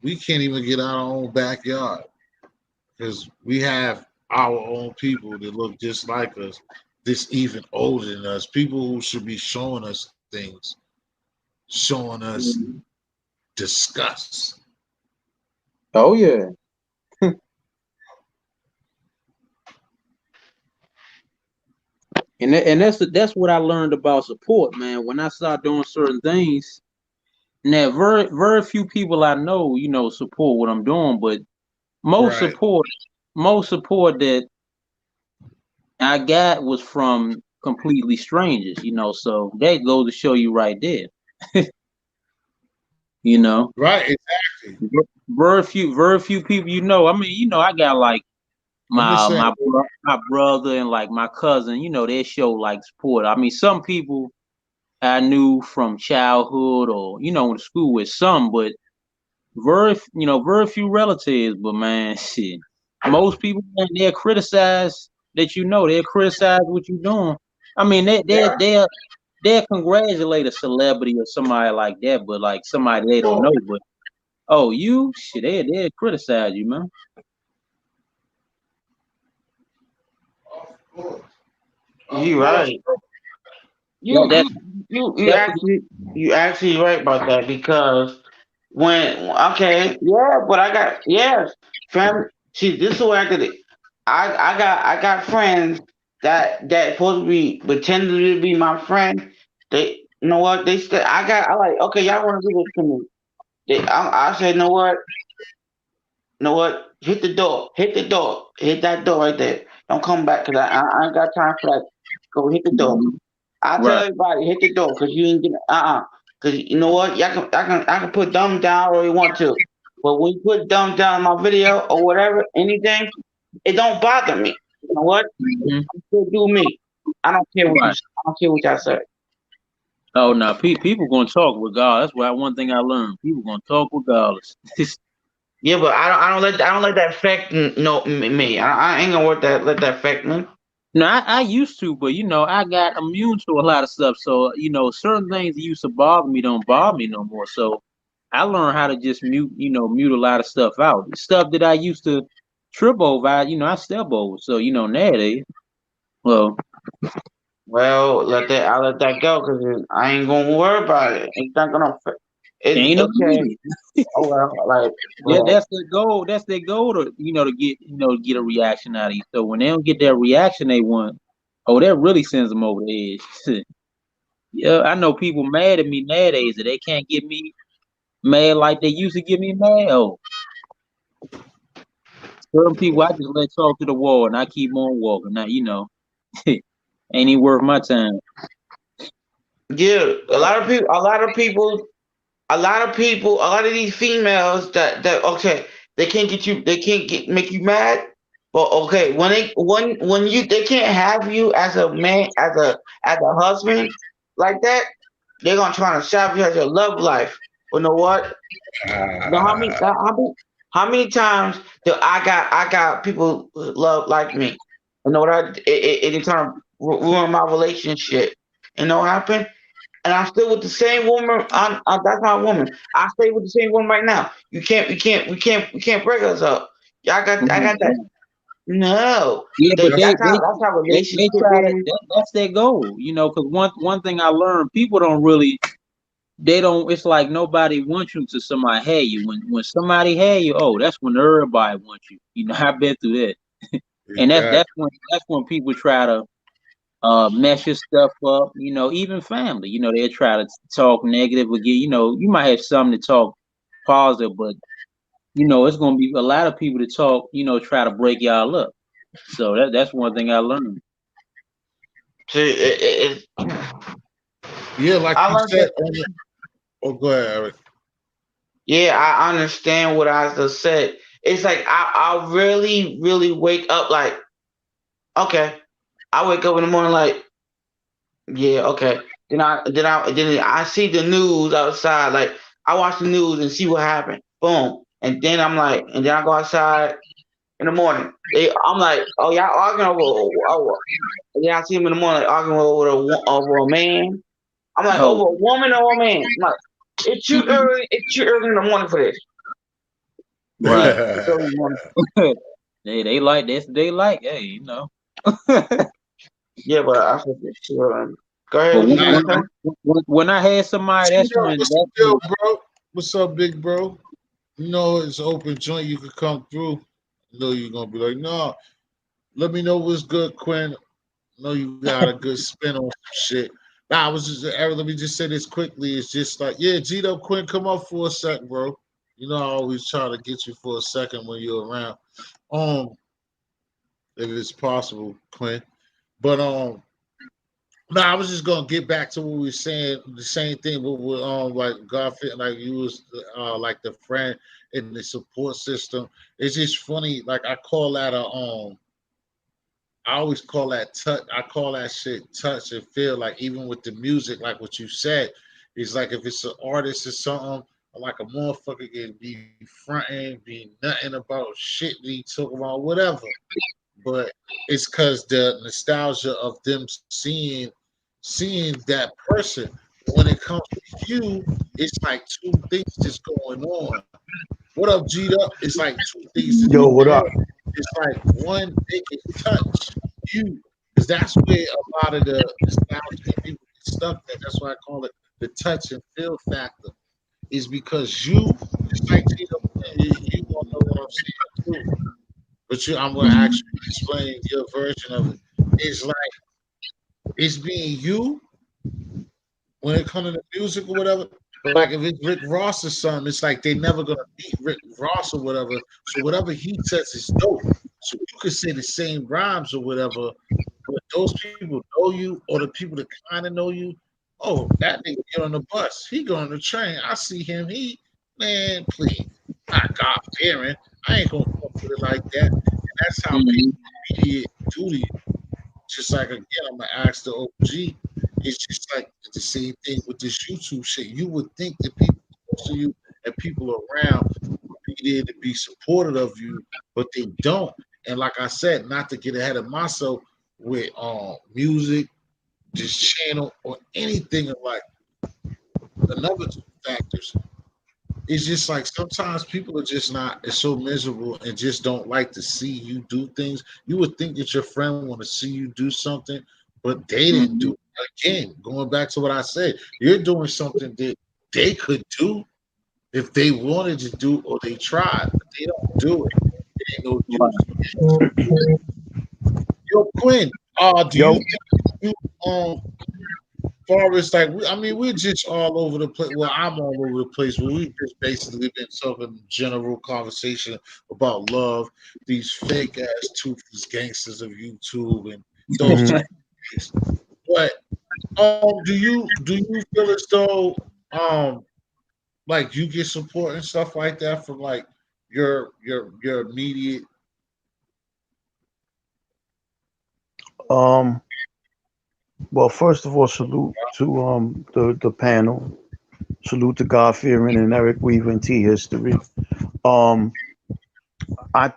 We can't even get out our own backyard because we have our own people that look just like us, this even older than us, people who should be showing us things, showing us disgust. Oh yeah. And that's what I learned about support, man. When I started doing certain things, now very few people I know, you know, support what I'm doing, but most Right. support that I got was from completely strangers, you know. So that goes to show you right there. You know, Right, exactly. very few people, you know. I mean, you know, I got like I'm just saying. my brother and like my cousin, you know, they show like support. I mean, some people I knew from childhood or you know in school with some, but very few relatives. But man, shit, most people man, they'll criticize that you know they'll criticize what you're doing. I mean, they'll congratulate a celebrity or somebody like that, but like somebody they don't know. But oh, you shit, they'll criticize you, man. You right. That You actually right about that because when okay, yeah, but I got yes, family. See, this is the way I did it. I got friends that supposed to be pretending to be my friend. They you know what they said. I like okay, y'all want to do this to me. I said, you know what? Hit the door, hit that door right there. Don't come back because I ain't got time for that. Go hit the door. I tell right. everybody hit the door because you ain't getting because you know what? I can put dumb down or you want to, but when you put dumb down in my video or whatever, anything, it don't bother me. You know what? Mhm. I'm still do me. I don't care what Right. I don't care what y'all say. Oh no, people gonna talk regardless. That's why one thing I learned. People gonna talk regardless. Yeah, but I don't let that affect me. I ain't gonna let that affect me. No, I used to, but you know, I got immune to a lot of stuff. So, you know, certain things that used to bother me don't bother me no more. So I learned how to just mute a lot of stuff out. Stuff that I used to trip over. I step over. So nowadays, well, Well, I let that go because I ain't gonna worry about it. It's not gonna. ain't no Okay. need. Oh well, That's their goal. That's their goal to get a reaction out of you. So when they don't get that reaction they want, that really sends them over the edge. Yeah, I know people mad at me nowadays that they can't get me mad like they used to get me mad. Oh, certain people I just let talk to the wall and I keep on walking. Now ain't even worth my time. yeah, a lot of people, a lot of these females that okay, they can't make you mad. But okay, when they can't have you as a man, as a husband like that, they're gonna try to sabotage your love life. But you know what? You know how many times do I got people love like me? You know what it trying to ruin my relationship. You know what happened? And I'm still with the same woman. That's my woman. I stay with the same woman right now. We can't break us up. I got that. No, Yeah, but that's how they relationship try to is. that's their goal. Because one thing I learned, people don't really they don't. It's like nobody wants you to somebody had you. When somebody had you, that's when everybody wants you. I've been through that, and Exactly. that's when people try to mess your stuff up. Even family. They try to talk negative again. You might have something to talk positive, but it's gonna be a lot of people to talk. Try to break y'all up. So that's one thing I learned. See, Yeah, like I you learned said. that. Oh, go ahead, Eric. Yeah, I understand what I just said. It's like I really, really wake up like, okay. I wake up in the morning like, yeah, okay. Then I see the news outside. Like I watch the news and see what happened. Boom. And then and then I go outside in the morning. I'm like, oh y'all arguing over. And then I see them in the morning like, arguing over a man. I'm like, Oh, over a woman or a man. I'm like, it's too early. It's too early in the morning for this. right. It's early in the morning. They like this. They like, hey. Yeah, but I said, sure. Go ahead. But What you Nah, gonna say? when I had somebody, Cheeto, what's the deal, bro? What's up, big bro? It's open joint. You could come through. You're gonna be like, no. Let me know what's good, Quinn. You got a good spin on some shit. Nah, I was just Eric, let me just say this quickly. It's just like, yeah, Gito, Quinn, come up for a sec, bro. I always try to get you for a second when you're around. If it's possible, Quinn. But no, I was just gonna get back to what we were saying. The same thing with like Garfield, like you was like the friend in the support system. It's just funny. Like I call that I always call that touch. I call that shit touch and feel. Like even with the music, like what you said, it's like if it's an artist or something, like a motherfucker can be fronting, be nothing about shit we talk about, whatever. But it's because the nostalgia of them seeing that person. When it comes to you, it's like two things just going on. What up, G'd up? It's like two things just Yo, going what up? on. It's like one, they can touch you, because that's where a lot of the nostalgia people get stuck at. That's why I call it the touch and feel factor. Is because you, just like G'd up, you won't know what I'm saying too. But I'm gonna actually explain your version of it. It's like it's being you when it comes to music or whatever. But like if it's Rick Ross or something, it's like they never gonna beat Rick Ross or whatever. So whatever he says is dope. So you could say the same rhymes or whatever, but those people know you or the people that kind of know you. Oh, that nigga get on the bus. He go on the train. I see him. Man, please, not God fearing. I ain't gonna fuck with it like that. And that's how Mhm. people immediate duty. Just like again, I'm gonna ask the OG. It's just like the same thing with this YouTube shit. You would think that people close to you and people around would be there to be supportive of you, but they don't. And like I said, not to get ahead of myself with music, this channel, or anything of like another two factors. it's just like sometimes people are just not it's so miserable and just don't like to see you do things. You would think that your friend want to see you do something, but they didn't do it. Again, going back to what I said, you're doing something that they could do if they wanted to do or they tried, but they don't do it. It ain't no use. Yo, Quinn, do Yo, you think you far as like we're just all over the place. Well, I'm all over the place, but we've just basically been talking general conversation about love, these fake ass toothless gangsters of YouTube and those Mhm. type of things. But do you feel as though like you get support and stuff like that from like your immediate Well, first of all, salute to the panel. Salute to God Fearing and Eric Weaver and T History. Um, I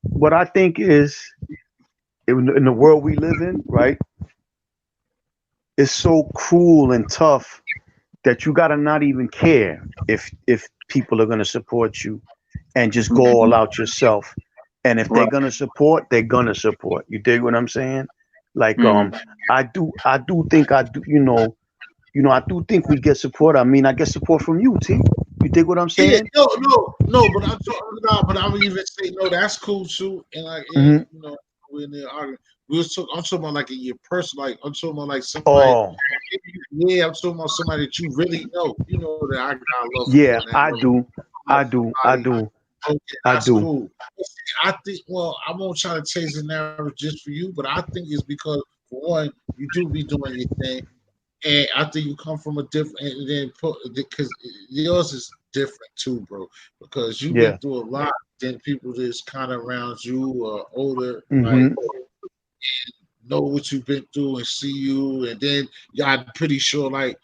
what I think is in the world we live in, right? It's so cruel and tough that you gotta not even care if people are gonna support you and just go all out yourself. And if they're gonna support, they're gonna support. You dig what I'm saying? Like I do think I do I do think we get support. I mean, I get support from you, T. You dig what I'm yeah, saying? no, but I'm talking about, but I would even say no, that's cool too. And like, and, Hmm. we're in there arguing. I'm talking about like in your person, like I'm talking about like somebody. Oh, Yeah, I'm talking about somebody that you really know. You know that I got love for yeah, and that I love do. I for do. I somebody. do. Okay, I that's do. cool. But see, I think, well, I won't try to change the narrative just for you, but I think it's because for one, you do be doing your thing, and I think you come from a different, and then because yours is different too, bro. Because you've been Yeah. through a lot than people that's kind of around you or older, like Hmm. know what you've been through and see you, and then yeah, I'm pretty sure like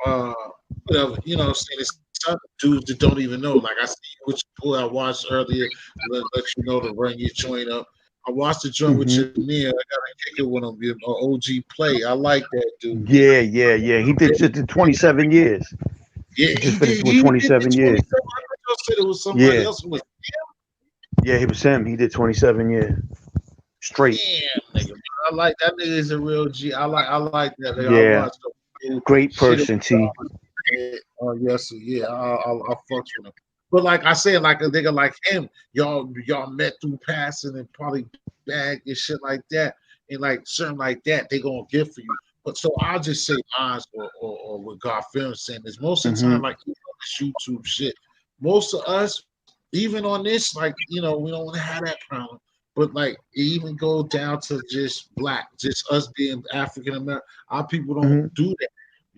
uh whatever, I'm saying it's some dudes that don't even know. Like I see you with your boy I watched earlier, let you know to run your joint up. I watched the joint with Hmm. your man. I gotta kick it with him, OG play. I like that dude, man. Yeah, yeah, yeah. He did just did 27 years. Yeah, He he just finished did. with He did the 27 years. 27. I thought y'all said it was somebody Yeah, else. Was yeah. He was him. He did 27 years straight. damn nigga. Man. I like that nigga is a real G. I like that nigga. I Yeah, watched him great shit. person, T. Oh yes, yeah. I fucks with him. But like I said, like a nigga like him, y'all met through passing and probably bag and shit like that, and like certain like that, they gonna give for you. But so I'll just say mine or what God Fearing saying is most of the Hmm. time, like even on this YouTube shit, most of us, even on this, like we don't want to have that problem. But like it even go down to just black, just us being African American. Our people don't Hmm. do that.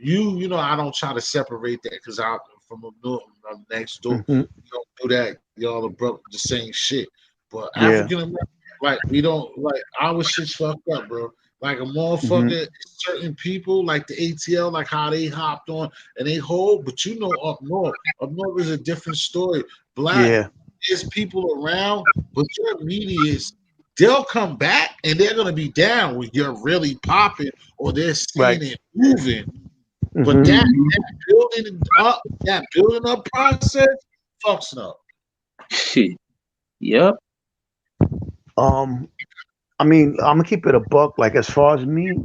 I don't try to separate that because I'm from a north, I'm next door. Hmm. You don't do that. Y'all are the same shit. But Yeah. African American, like we don't like our shit's fucked up, bro. Like a Hmm. motherfucker, certain people like the ATL, like how they hopped on and they hold. But up north is a different story. Black Yeah. is people around, but your media is. They'll come back and they're gonna be down when you're really popping or they're Right. seeing it moving. But Hmm. that building up process fucks up. Shit. Yep. Um, I mean, I'm gonna keep it a buck. Like as far as me,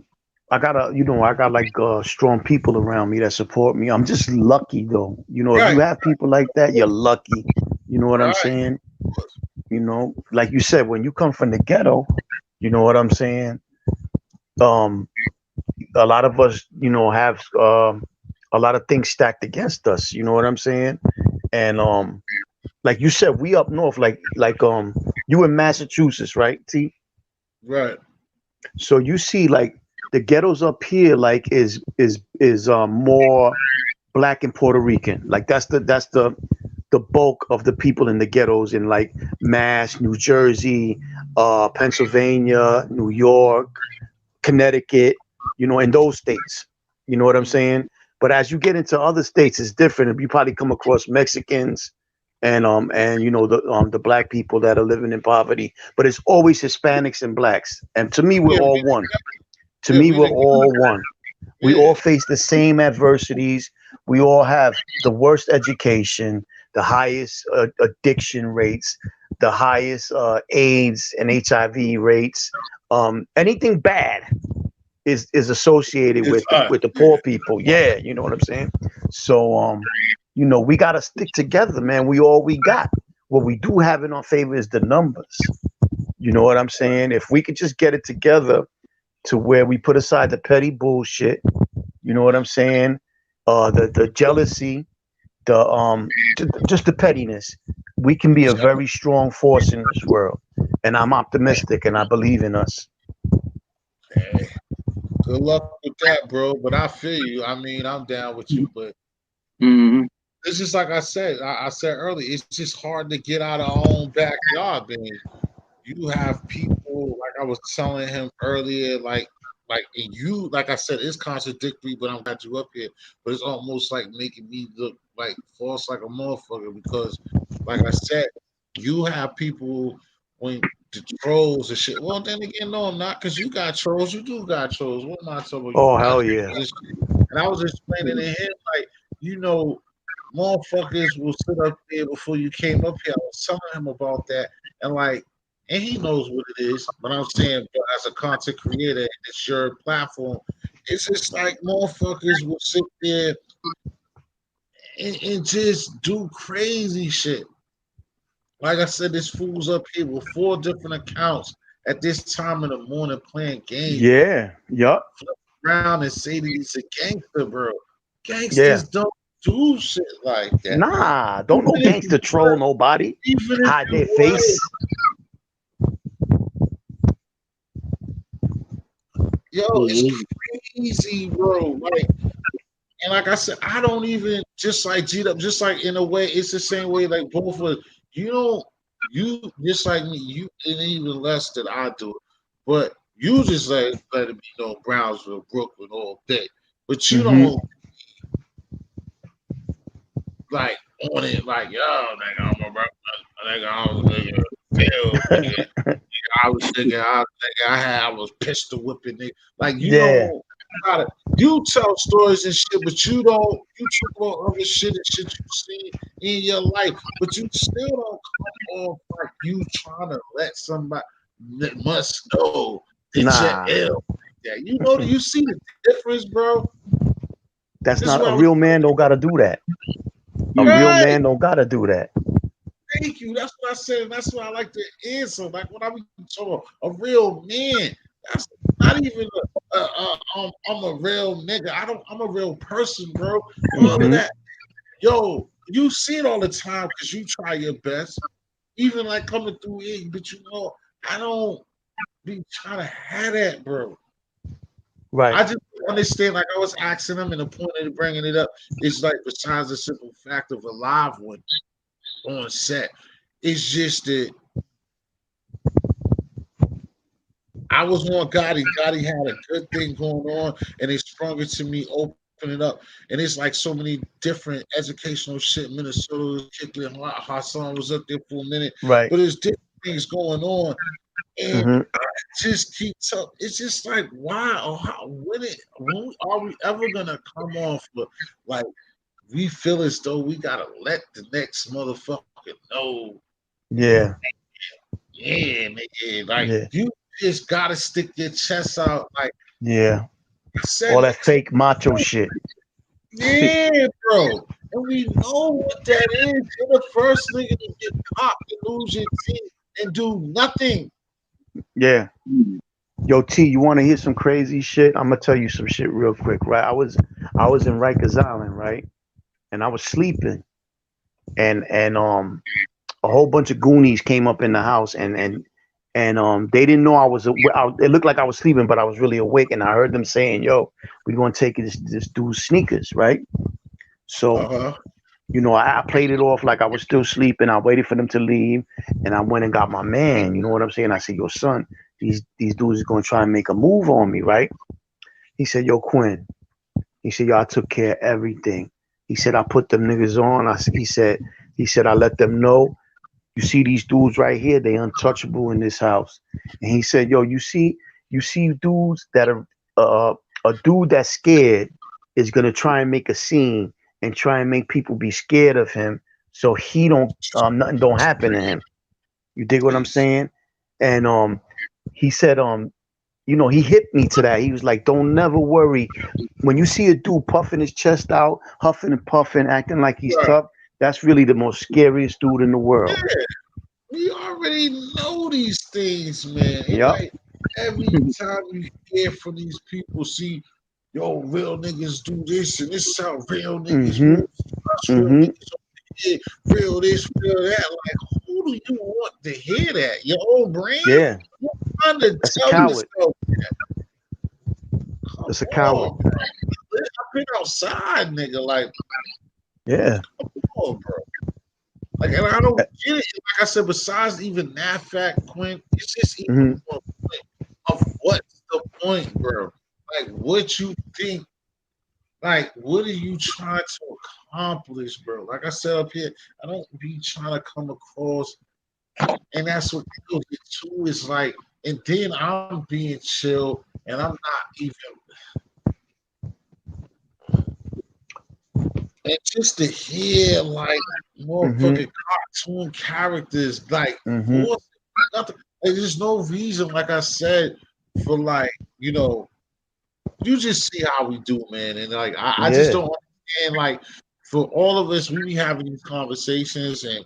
I got like strong people around me that support me. I'm just lucky though. If you Right, have people like that, you're lucky. You know what I'm right. saying? Like you said, when you come from the ghetto, you know what I'm saying? Um, a lot of us, have a lot of things stacked against us. You know what I'm saying? And like you said, we up north, like you in Massachusetts, right? T. Right. So you see, like the ghettos up here, like is more black and Puerto Rican. Like that's the bulk of the people in the ghettos in like Mass, New Jersey, Pennsylvania, New York, Connecticut, in those states. You know what I'm saying? But as you get into other states, it's different. You probably come across Mexicans and the black people that are living in poverty. But it's always Hispanics and blacks. And to me, we're Yeah, all one. To yeah, me, we we're together. all one. We Yeah, all face the same adversities. we all have the worst education, the highest addiction rates, the highest AIDS and HIV rates. Anything bad is associated It's us. with the poor people. Yeah, you know what I'm saying? So you know, we gotta stick together, man. We all we got. What we do have in our favor is the numbers. You know what I'm saying? If we could just get it together to where we put aside the petty bullshit, you know what I'm saying? The jealousy, just the pettiness. We can be a very strong force in this world, and I'm optimistic, and I believe in us. Hey, good luck with that, bro. But I feel you. I mean, I'm down with you, but it's just like I said. I said earlier, it's just hard to get out of our own backyard, man. You have people like I was telling him earlier, like and you, like I said, it's contradictory, but I'm glad you up here. But it's almost like making me look like false like a motherfucker because, like I said, you have people when the trolls and shit. Well, then again, no, I'm not because you got trolls. You do got trolls. What am I talking about? Oh You got hell yeah! trolls. And I was explaining to him like, you know, motherfuckers will sit up there before you came up here. I was telling him about that, and like. And he knows what it is, but I'm saying, but as a content creator, and it's your platform. It's just like motherfuckers will sit there and just do crazy shit. Like I said, this fool's up here with 4 different accounts at this time in the morning playing games. Yeah, yup. Flip around and say that he's a gangster, bro. Gangsters don't do shit like that. Nah, don't no gangster troll nobody. Hide their face. Yo, it's crazy, bro. Like, and like I said, I don't even just like G-Dub, just like in a way, it's the same way, like both of you just like me, you and even less than I do it. But you just let it be known Brownsville, Brooklyn all day. But you don't like on it like, yo, nigga, I'm a nigga, I was nigga, nigga. I was thinking, I was pistol whipping it. Like you you tell stories and shit, but you talk about other shit and shit you see in your life, but you still don't come off like you trying to let somebody that must know that you're ill. Yeah, you know, you see the difference, bro. That's not a real man. Don't gotta do that. A real man don't gotta do that. Thank you. That's what I said. And that's what I like to answer. Like when I be talking a real man, that's not even I'm a real nigga. I'm a real person, bro. All of that. Yo, you see it all the time because you try your best. Even like coming through it, but you know, I don't be trying to have that, bro. Right. I just understand, like I was asking him, and the point of bringing it up is like besides the simple fact of a live one on set. It's just that I was on Gotti. Gotti had a good thing going on, and it sprung it to me, opening up. And it's like so many different educational shit. Minnesota, kicking Hassan was up there for a minute, right? But there's different things going on, and I just keep telling. It's just like why or how? When are we ever gonna come off with like? We feel as though we gotta let the next motherfucker know. Yeah. Yeah, nigga. Like you just gotta stick your chest out. Like all that fake macho shit. Yeah, bro. And we know what that is. You're the first nigga to get caught and lose your team and do nothing. Yeah. Yo, T, you want to hear some crazy shit? I'm gonna tell you some shit real quick, right? I was in Rikers Island, right? And I was sleeping, and a whole bunch of Goonies came up in the house, and they didn't know I was. It looked like I was sleeping, but I was really awake, and I heard them saying, "Yo, we're gonna take this dude's sneakers, right?" So, you know, I played it off like I was still sleeping. I waited for them to leave, and I went and got my man. You know what I'm saying? I said, "Yo, son, these dudes are gonna try and make a move on me, right?" He said, "Yo, Quinn," he said, "Yo, I took care of everything." He said, "I put them niggas on." He said, "I let them know. You see these dudes right here? They untouchable in this house." And he said, "Yo, you see dudes that are a dude that's scared is gonna try and make a scene and try and make people be scared of him, so he don't nothing don't happen to him. You dig what I'm saying? And he said he hit me to that. He was like, "Don't never worry. When you see a dude puffing his chest out, huffing and puffing, acting like he's tough, that's really the most scariest dude in the world." Yeah, we already know these things, man. And Yep. like every time you hear from these people, see, yo, real niggas do this, and this is how real niggas move. Real niggas over here, real this, real that. Like, who do you want to hear that? Your own brain? Yeah. You're trying to That's a tell coward. yourself that. That's a coward. Bro. I've been outside, nigga. Like, Yeah. come on, bro. Like, and I don't get it. Like I said, besides even that fact, Quinn, it's just even more point of what's the point, bro? Like, what you think? Like, what are you trying to accomplish, bro? Like I said up here, I don't be trying to come across, and that's what kills it too. Is like, and then I'm being chill, and I'm not even. And just to hear like more fucking cartoon characters, like nothing. Like, there's no reason, like I said, for like, you just see how we do, man. And like I just don't understand, like, for all of us, we be having these conversations and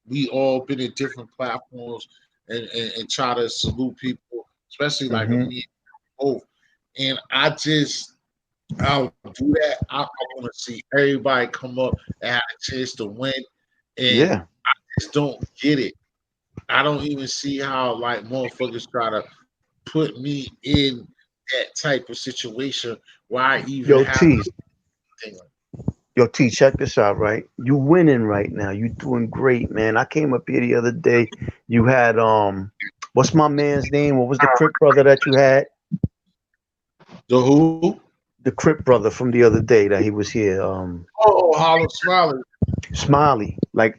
we all been in different platforms and try to salute people, especially like me both. And I'll do that. I want to see everybody come up and have a chance to win. And I just don't get it. I don't even see how like motherfuckers try to put me in that type of situation where I even Yo, T, check this out, right? You winning right now. You doing great, man. I came up here the other day. You had what's my man's name? What was the Crip brother that you had? The who? The Crip brother from the other day that he was here. Hollow Smiley. Smiley. Like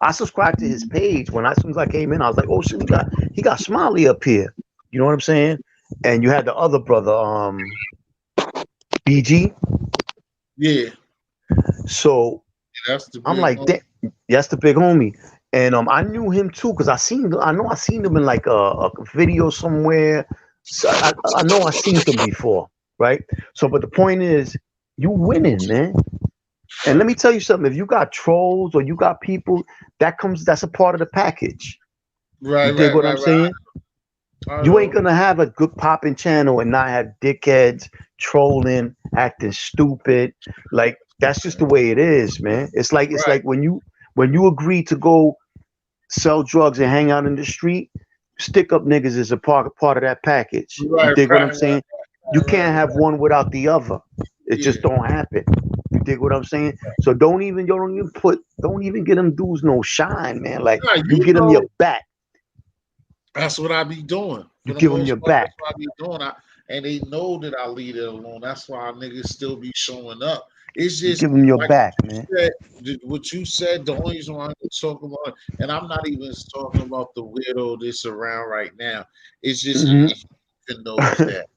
I subscribed to his page as soon as I came in. I was like, oh shit, he got Smiley up here. You know what I'm saying? And you had the other brother, BG. Yeah. So I'm like, that's the big homie. And I knew him too because I know I seen him in like a video somewhere. So I know I seen him before. Right. So, but the point is, you winning, man. And let me tell you something. If you got trolls or you got people, that's a part of the package. Right. You dig what I'm saying? You ain't gonna have a good popping channel and not have dickheads trolling, acting stupid. Like that's just the way it is, man. It's like when you agree to go sell drugs and hang out in the street, stick up niggas is a part of that package. You dig what I'm saying? You can't have one without the other. It just don't happen. You dig what I'm saying? So don't even get them dudes no shine, man. Like you get them your back. That's what I be doing. You give them your back. That's what I be doing. And they know that I leave it alone. That's why niggas still be showing up. It's just give them your back, man. What you said, the only reason why I'm talking about, and I'm not even talking about the weirdo that's around right now. It's just he even knows that.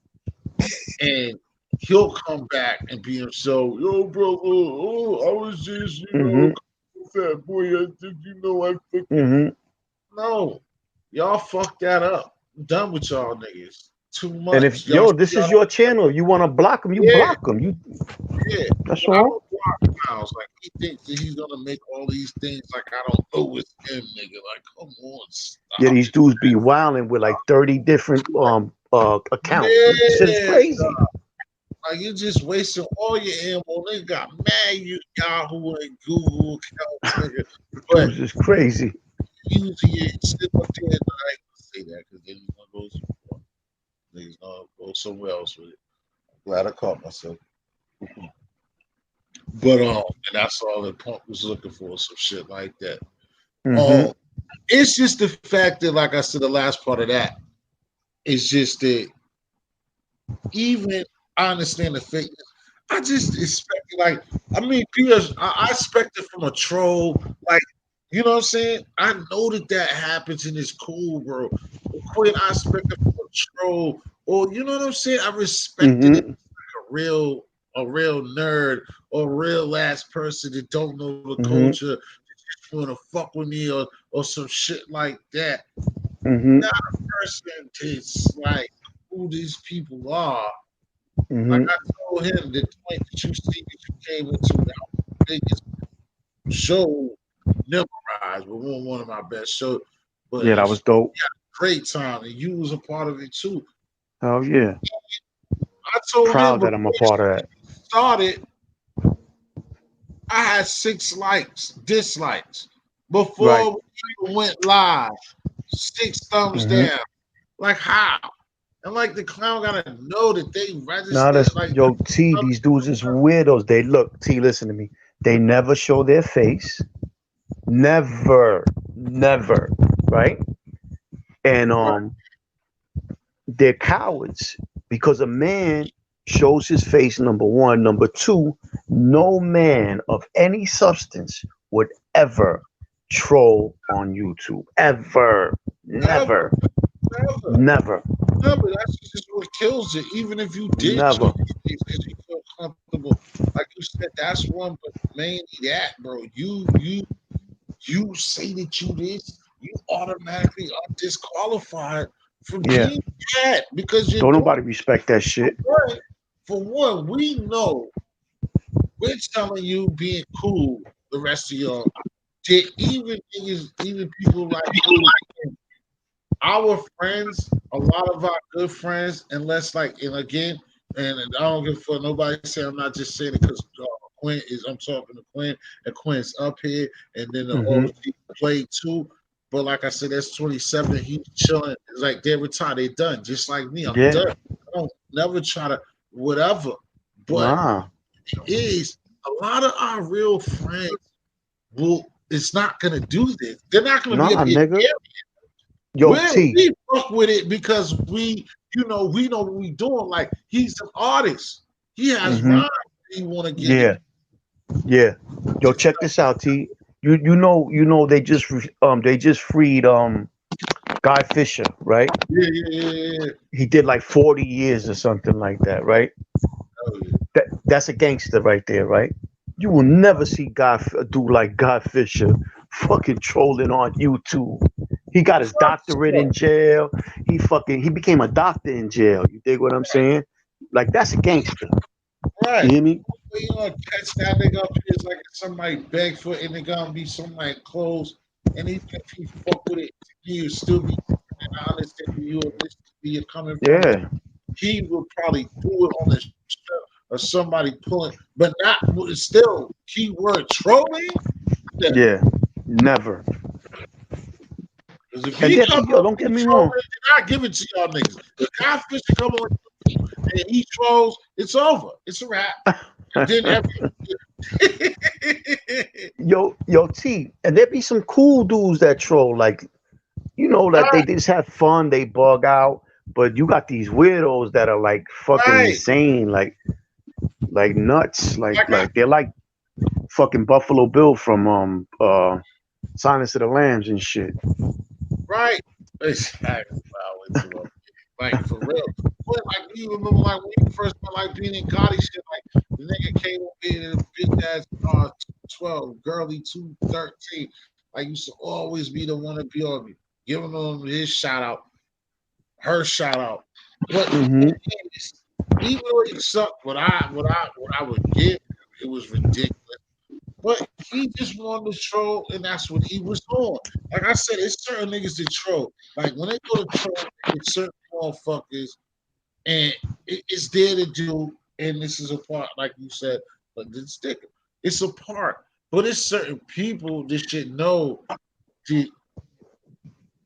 And he'll come back and be himself. Yo, brother, I was just, fat boy. I think I fucking no. Y'all fuck that up. I'm done with y'all niggas. Too much. And if this is your channel, you want to block him, block him. That's all. I don't block Miles. Like he thinks that he's gonna make all these things like I don't know it's him, nigga. Like, come on, stop. Yeah, these dudes be wilding with like 30 different accounts. Shit is crazy. Like you're just wasting all your ammo. They got mad Yahoo and Google accounts, nigga. But this is crazy. Using it, sit up there and I ain't gonna say that because then he's gonna go somewhere. He's gonna go somewhere else with it. I'm glad I caught myself. But and that's all the punk was looking for, some shit like that. It's just the fact that, like I said, the last part of that is just that even I understand the fakeness. I just expect I expect it from a troll, like. You know what I'm saying? I know that happens and it's cool, bro. Quit, I expect it from a troll, or you know what I'm saying? I respect it like a real a real nerd or a real ass person that don't know the Mm-hmm. culture, that just want to fuck with me or some shit like that. Mm-hmm. Not a person that's like who these people are. Mm-hmm. Like I told him, the joint that you see that you came into, that was the biggest show, memorized, but one of my best shows. But Yeah, that was dope. great time, and you was a part of it too. Oh yeah. I told him Proud that I'm before a part of that. it started, I had 6 likes, dislikes. Before Right. we even went live, 6 thumbs Mm-hmm. down. Like how? And like the clown gotta know that they Now registered. that's Like yo T. These dudes is weirdos. They look T. Listen to me. They never show their face. Never, never. Right. And they're cowards because a man shows his face. Number one. Number two. No man of any substance would ever troll on YouTube. Ever. Never. never, Never. never. That's just what kills it. Even if you did Never. show your face because you feel comfortable, like you said, that's one. But mainly that, bro. You say that you this, you automatically are disqualified from Yeah. being that because you're Don't doing nobody respect that shit. right. For one, we know we're telling you being cool the rest of y'all. That even niggas, even people like our friends, a lot of our good friends, unless like, and again, and I don't give a fuck nobody say I'm not just saying it because Quinn is, I'm talking to Quinn, and Quinn's up here, and then the Mm-hmm. OG played too. But like I said, that's 27. He's chilling. It's like they're retired. They're done. Just like me. I'm Yeah. done. I don't never try to whatever. But Nah. it is a lot of our real friends will it's not gonna do this. They're not gonna be Nah, up here. nigga. Yo, T. We fuck with it because we know what we doing. Like he's an artist. He has Mm-hmm. rhymes he want to get Yeah. Yeah. Yo, check this out, T. You know they just freed Guy Fisher, right? Yeah. He did like 40 years or something like that, right? Oh, yeah. That's a gangster right there, right? You will never see do like Guy Fisher fucking trolling on YouTube. He got his doctorate in jail. He became a doctor in jail. You dig what I'm saying? Like that's a gangster. Right. You hear me? You gonna catch that nigga up here is like somebody beg for it and it gonna be somebody close. And even if you fuck with it, you still be honest that you you're coming from. Yeah. He will probably do it on the show or somebody pulling, but not still keyword trolling. Yeah. Never. Because if And he then, come yo, up don't get and me trolling, wrong. then I give it to y'all niggas. If Guy Fisher come on and he trolls, it's over. It's a wrap. And then Yo, T, and there be some cool dudes that troll, like that they just have fun, they bug out, but you got these weirdos that are like fucking Right. insane, like nuts, like they're like fucking Buffalo Bill from Silence of the Lambs and shit. Right. Exactly. Like for real. But like you remember like when you first met like being in Gotti shit, like the nigga came up in a big ass 12, girly 213. Like used to always be the one to be on me, giving him his shout out, her shout out. But Mm-hmm. even though it sucked, what I would get, it was ridiculous. But he just wanted to troll, and that's what he was on. Like I said, it's certain niggas that troll. Like when they go to troll, it's certain motherfuckers, and it's there to do. And this is a part, like you said, but it's a part. But it's certain people that should know.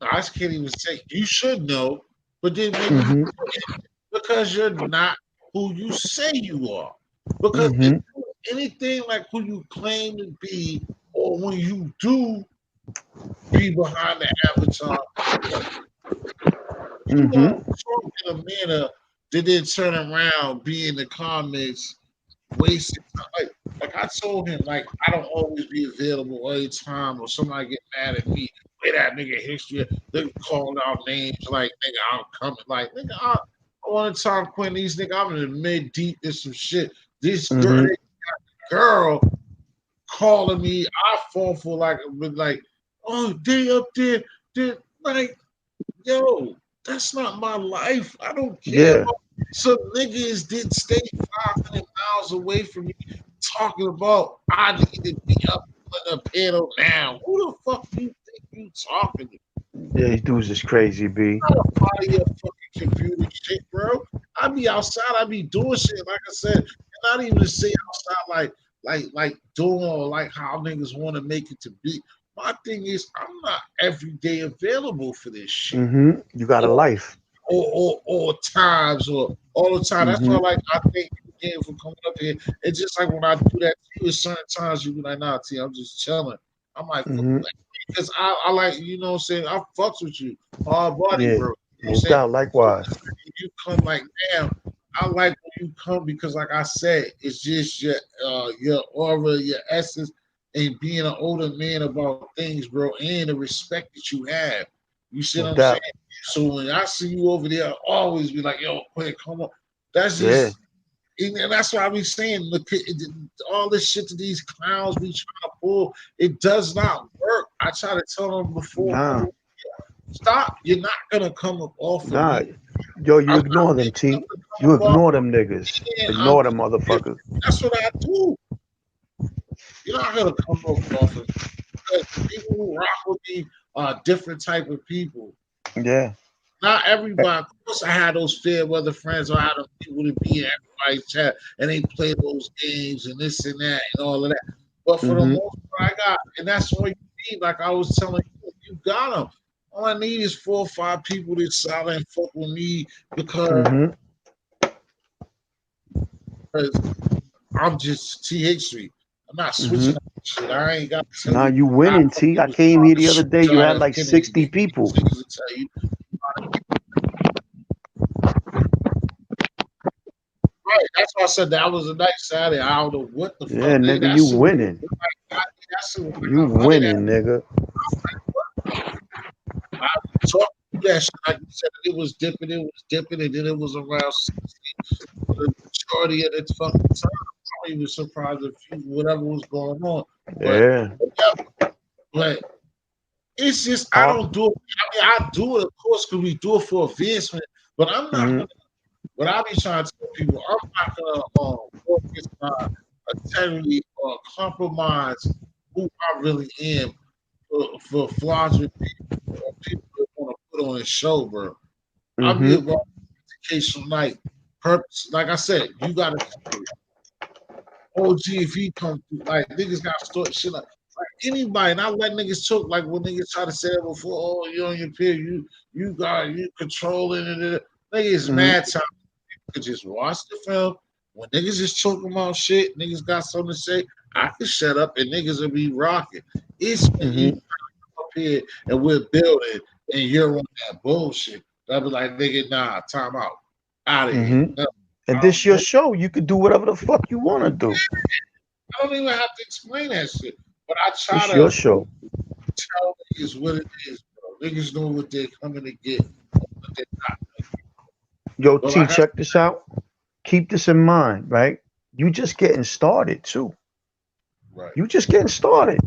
I can't even say you should know, but then maybe Mm-hmm. because you're not who you say you are. Because if Mm-hmm. you're anything like who you claim to be, or when you do be behind the avatar, you Mm-hmm. don't talk in a manner that then turn around, be in the comments, wasting time. Like I told him, like I don't always be available every time, or somebody get mad at me. Way that nigga history, they calling out names like nigga, I'm coming. Like nigga, I one time Quinn these nigga, I'm in the mid deep in some shit. This Mhm. girl calling me, I fall for like, oh, they up there, like, yo, that's not my life. I don't care Yeah. about some niggas did stay 500 miles away from me talking about I need to be up on the pedal now. Who the fuck you think you talking to? Yeah, these dudes is crazy, B. Out of your fucking computer shit, bro. I be outside, I be doing shit. Like I said, and not even to say outside like doing or like how niggas want to make it to be. My thing is I'm not every day available for this shit. Mm-hmm. You got a Or life. or times or all the time. That's why Mm-hmm. like I think you again for coming up here. It's just like when I do that to you, certain times you be like, nah, T, I'm just chilling. I'm like, fuck Mm-hmm. because I like, you know what I'm saying? I fucks with you. Hard body, Yeah. bro. You know what I'm No saying? doubt. Likewise. You come like now. I like when you come because, like I said, it's just your aura, your essence, and being an older man about things, bro, and the respect that you have. You see No what I'm saying? doubt. So when I see you over there, I always be like, yo, quick, come on. That's Yeah. just, and that's why I be saying, look, all this shit that these clowns be trying to pull, it does not work. I try to tell them before, Nah. stop. You're not gonna come up off of Nah. me. Yo, you I'm ignore not them, making T. up to You come up ignore off them niggas. me. Ignore them motherfuckers. That's what I do. You're not gonna come up off of me because people who rock with me are different type of people. Yeah. Not everybody. Of course, I had those fair weather friends. I had those people to be in everybody's chat, and they play those games and this and that and all of that. But for the Mm-hmm. most part, I got, and that's all you need. Like I was telling you, you got them. All I need is 4 or 5 people that solid and fuck with me because Mm-hmm. I'm just TH3. I'm not Mm-hmm. switching up shit. I ain't got to tell Nah, you you how winning, fuck T. it I was came trying here to the other shoot day. You John had F. like Kennedy. 60 These people. niggas will tell you. Right. That's why I said that was a nice Saturday. I don't know what the Yeah, fuck. nigga, you That's it. winning. That's it. You I look at that. winning, nigga. I talked to that shit. Like you said, it was dipping, and then it was around 60 for the majority of the fucking time. I'm even surprised if whatever was going on. But Yeah. yeah, but it's just I Huh? don't do it. I mean, I do it, of course, because we do it for advancement. But I'm not Mm-hmm. gonna. What I be trying to tell people, I'm not gonna focus my integrity or compromise who I really am for flaws with people or people that want to put on a show, bro. I'm here Mm-hmm. for educational night. Purpose, like I said, you gotta OG if he come through, like niggas gotta start shit like anybody, not let niggas talk like when niggas try to say it before, oh, you on your peer, you controlling it. Niggas Mm-hmm. mad time. You could just watch the film. When niggas is talking about shit, niggas got something to say, I can shut up and niggas will be rocking. It's when you Mm-hmm. come up here and we're building and you're on that bullshit. I'll be like, nigga, nah, time out of here. Mm-hmm. No, And I this don't your do show. You could do whatever the fuck you want to do. I don't even have to explain that shit. But I try It's your to show. tell niggas what it is, bro. Niggas know what they're coming to get, what they're not. Yo, But T, like I check this out. Keep this in mind, right? You just getting started too. right. You just getting started.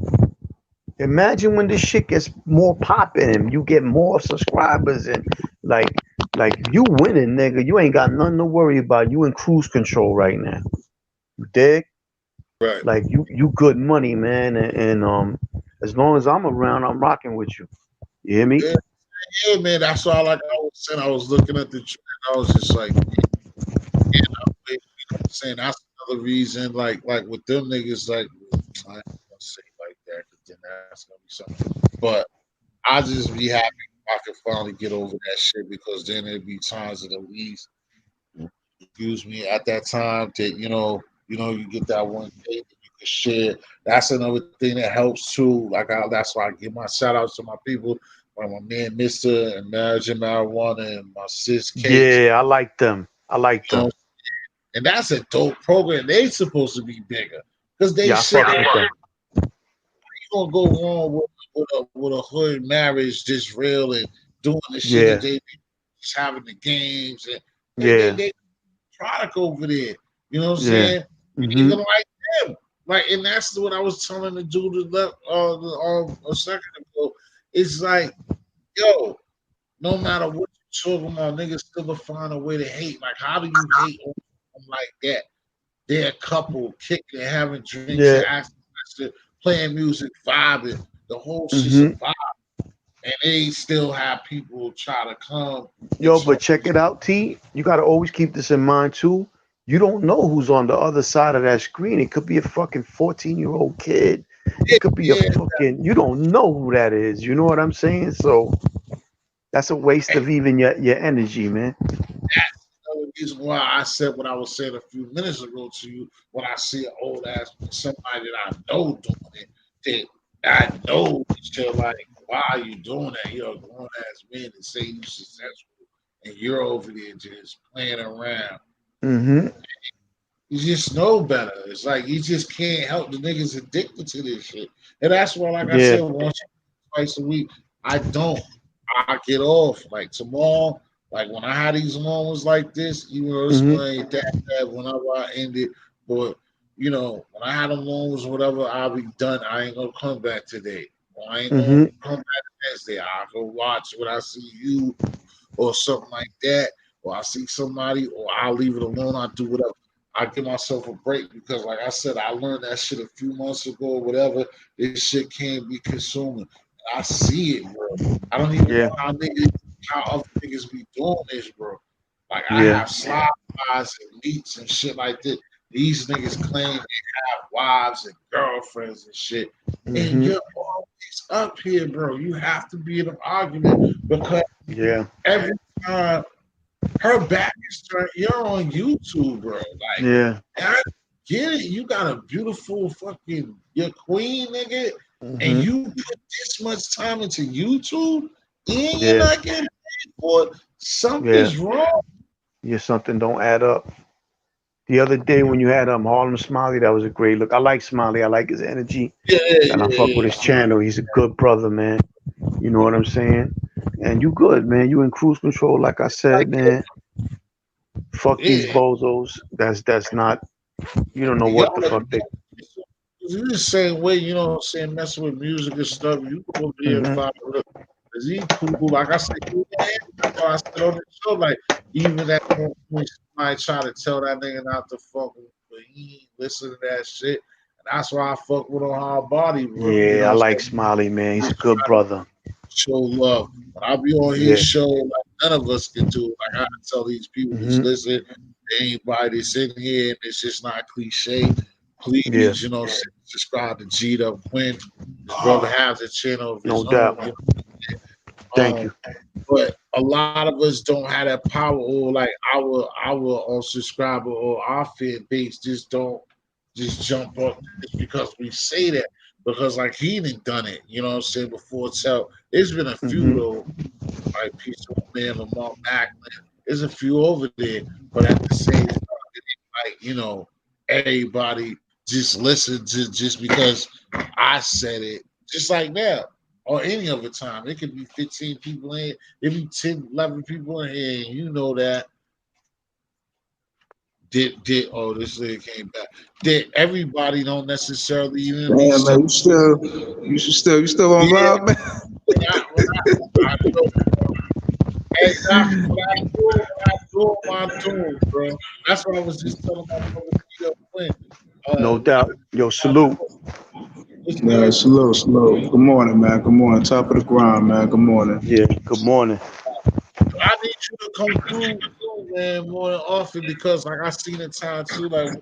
Imagine when this shit gets more popping and you get more subscribers and like like you winning, nigga. You ain't got nothing to worry about. You in cruise control right now. You dig? Right. Like you good money, man. And as long as I'm around, I'm rocking with you. You hear me? Yeah, yeah, man. That's all like I was saying. I was looking at the trend. I was just like, you know what I'm saying? That's another reason, like with them niggas, like I ain't gonna say like that because then that's gonna be something. But I just be happy I can finally get over that shit because then there'd be times at least excuse me, at that time that you get that 1K that you can share. That's another thing that helps too. That's why I give my shout outs to my people, like my man Mister and Marriage and Marijuana and my sis Case. Yeah, I like them. I like You know, them. and that's a dope program. They supposed to be bigger because they Yeah, I shit. fucks You with them. gonna go wrong with a hood marriage this real and doing the shit that Yeah, they be just having the games and yeah, they product over there. You know what I'm yeah. saying? even like them. Like, and that's what I was telling the dude a second ago. It's like, yo, no matter what you're talking about, niggas still will find a way to hate. Like, how do you hate on them like that? They're a couple kicking and having drinks and acting, playing music, vibing. The whole shit's a vibe. And they still have people try to come. Yo, but check it out, T. You got to always keep this in mind, too. You don't know who's on the other side of that screen. It could be a fucking 14-year-old kid. It could be a fucking, you don't know who that is. You know what I'm saying? So that's a waste of even your energy, man. That's the reason why I said what I was saying a few minutes ago to you. When I see an old ass, somebody that I know doing it, that I know that you're like, why are you doing that? You're a grown ass man and say you're successful and you're over there just playing around. You just know better. It's like you just can't help the niggas addicted to this shit. And that's why, like I said, once or twice a week, I get off. Like tomorrow, like when I had these moments like this, even though this one ain't that bad whenever I end it, but you know, when I had them moments, whatever, I'll be done. I ain't gonna come back today. Or I ain't gonna come back the next day. I'll go watch when I see you or something like that, or I see somebody, or I'll leave it alone. I'll do whatever. I give myself a break because, like I said, I learned that shit a few months ago or whatever. This shit can't be consuming. I see it, bro. I don't even know how other niggas be doing this, bro. Like I have slide pies and meats and shit like this. These niggas claim they have wives and girlfriends and shit. And you're always up here, bro. You have to be in an argument because every time her back is turned, you're on YouTube, bro. Like, I get it. You got a beautiful fucking your queen, nigga, and you put this much time into YouTube, and you're not getting paid for it. Something's wrong. Yeah, something don't add up. The other day when you had Harlem Smiley, that was a great look. I like Smiley. I like his energy. And I fuck with his channel. He's a good brother, man. You know what I'm saying? And you good, man. You in cruise control, like I said, man. Fuck these bozos. That's not, you don't know what the fuck they. You the same way, you know what I'm saying, messing with music and stuff. You go over there and vibe with him. Cause he cool. Like I said, I said on the show, like even that point somebody try to tell that nigga not to fuck with, but he ain't listen to that shit. And that's why I fuck with on Hard Body, bro. Yeah, you know I like Smiley, man. He's a good brother. Show love. When I be on his show, like none of us can do it. Like I tell these people, just listen. Anybody that's in here, and it's just not cliche. Please, you know, subscribe to G'd Up Quinn. His brother has a channel of his own. Doubt. You know, Thank you. But a lot of us don't have that power, or like our subscriber or our fan base just don't just jump up just because we say that. Because like he didn't done it, you know what I'm saying, before. So there's been a few though, like Peace of Man, Lamar Macklin. There's a few over there, but at the same time, it ain't like, you know, everybody just listen to just because I said it. Just like now. Or any other time. It could be 15 people in, it be 10, 11 people in here, and you know that. This nigga came back. Did everybody don't necessarily even be man, you still on live, man? I do, bro. That's what I was just telling my brother. No doubt. Yo, salute. Yeah, salute. Good morning, man. Good morning. Top of the grind, man. Good morning. Yeah, good morning. I need you to come through, man, more often because, like, I seen the time too, like,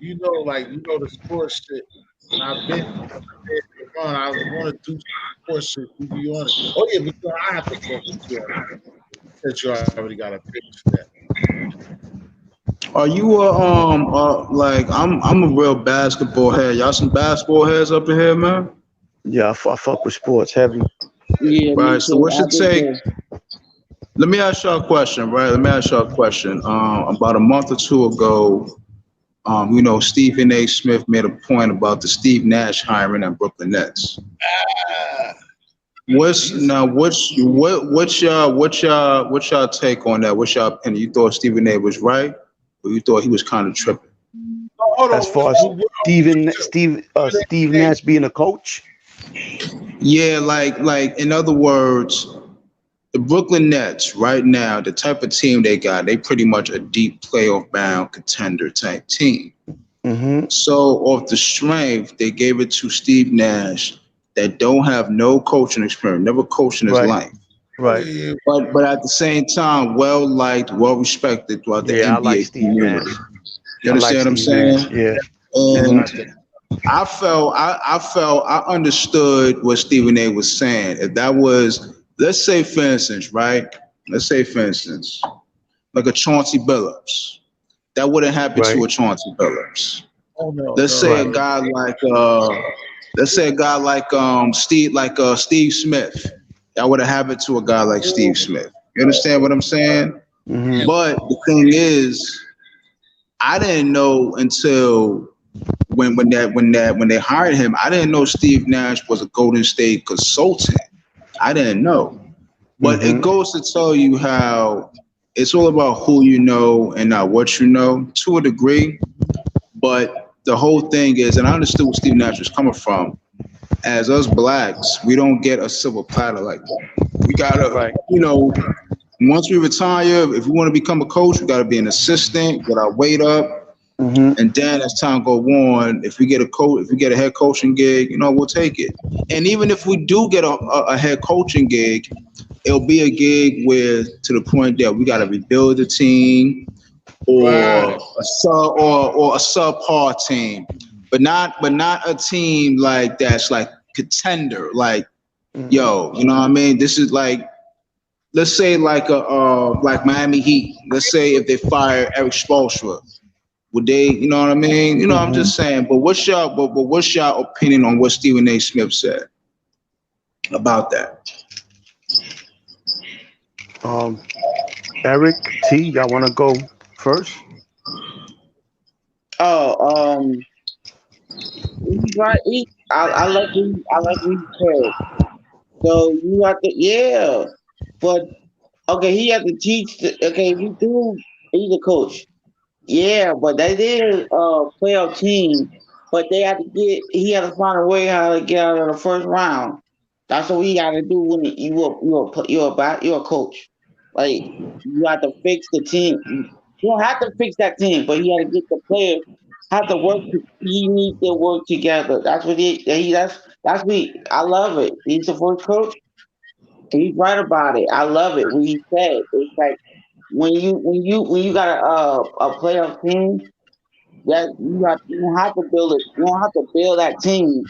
you know the sports shit. And I've been on. I want to do sports shit. You be on it. Oh yeah, because I have to fuck with you. Since you already got a picture for that. Are you like I'm a real basketball head. Y'all some basketball heads up in here, man? Yeah, I fuck with sports heavy. Yeah, right. So what's your take? Let me ask y'all a question, right? About a month or two ago, you know, Stephen A. Smith made a point about the Steve Nash hiring at Brooklyn Nets. What's y'all take on that? What's y'all opinion? You thought Stephen A. was right, or you thought he was kind of tripping? As far as Steve Nash being a coach. Yeah, like in other words, the Brooklyn Nets right now, the type of team they got, they pretty much a deep playoff bound contender type team. Mm-hmm. So off the strength, they gave it to Steve Nash that don't have no coaching experience, never coached in his life. Right. But at the same time, well liked, well respected throughout the NBA I like Steve community. Nash. You understand what I'm saying? Nash. Yeah. And I understood what Stephen A was saying. If that was, let's say for instance, right? Let's say for instance, like a Chauncey Billups. That wouldn't happen to a Chauncey Billups. Oh no. Let's say a guy like Steve Smith. That would have happened to a guy like Steve Smith. You understand what I'm saying? Mm-hmm. But the thing is, I didn't know until when they hired him, I didn't know Steve Nash was a Golden State consultant. I didn't know. But it goes to tell you how it's all about who you know and not what you know, to a degree. But the whole thing is, and I understood where Steve Nash was coming from, as us blacks, we don't get a silver platter like that. We gotta, once we retire, if we want to become a coach, we gotta be an assistant, get our weight up. And then as time go on, if we get a head coaching gig, we'll take it. And even if we do get a head coaching gig, it'll be a gig where, to the point that we got to rebuild the team, or a subpar team, but not a team like that's like contender. Like, yo, you know what I mean? This is like, let's say like like Miami Heat. Let's say if they fire Eric Spoelstra. Would they, you know what I mean? I'm just saying. But what's y'all opinion on what Stephen A. Smith said about that? Eric T, y'all want to go first? Right. I like what he said. So you have to, but okay, he has to teach. Okay, he's a coach. Yeah, but they did playoff team, but he had to find a way how to get out of the first round. That's what he got to do when you're a coach. Like, you have to fix the team. You don't have to fix that team, but you got to get the players have to work. He needs to work together. That's what that's me. I love it. He's the first coach. He's right about it. I love it. What he said, it's like, when you got a playoff team, that you don't have to build it. You don't have to build that team.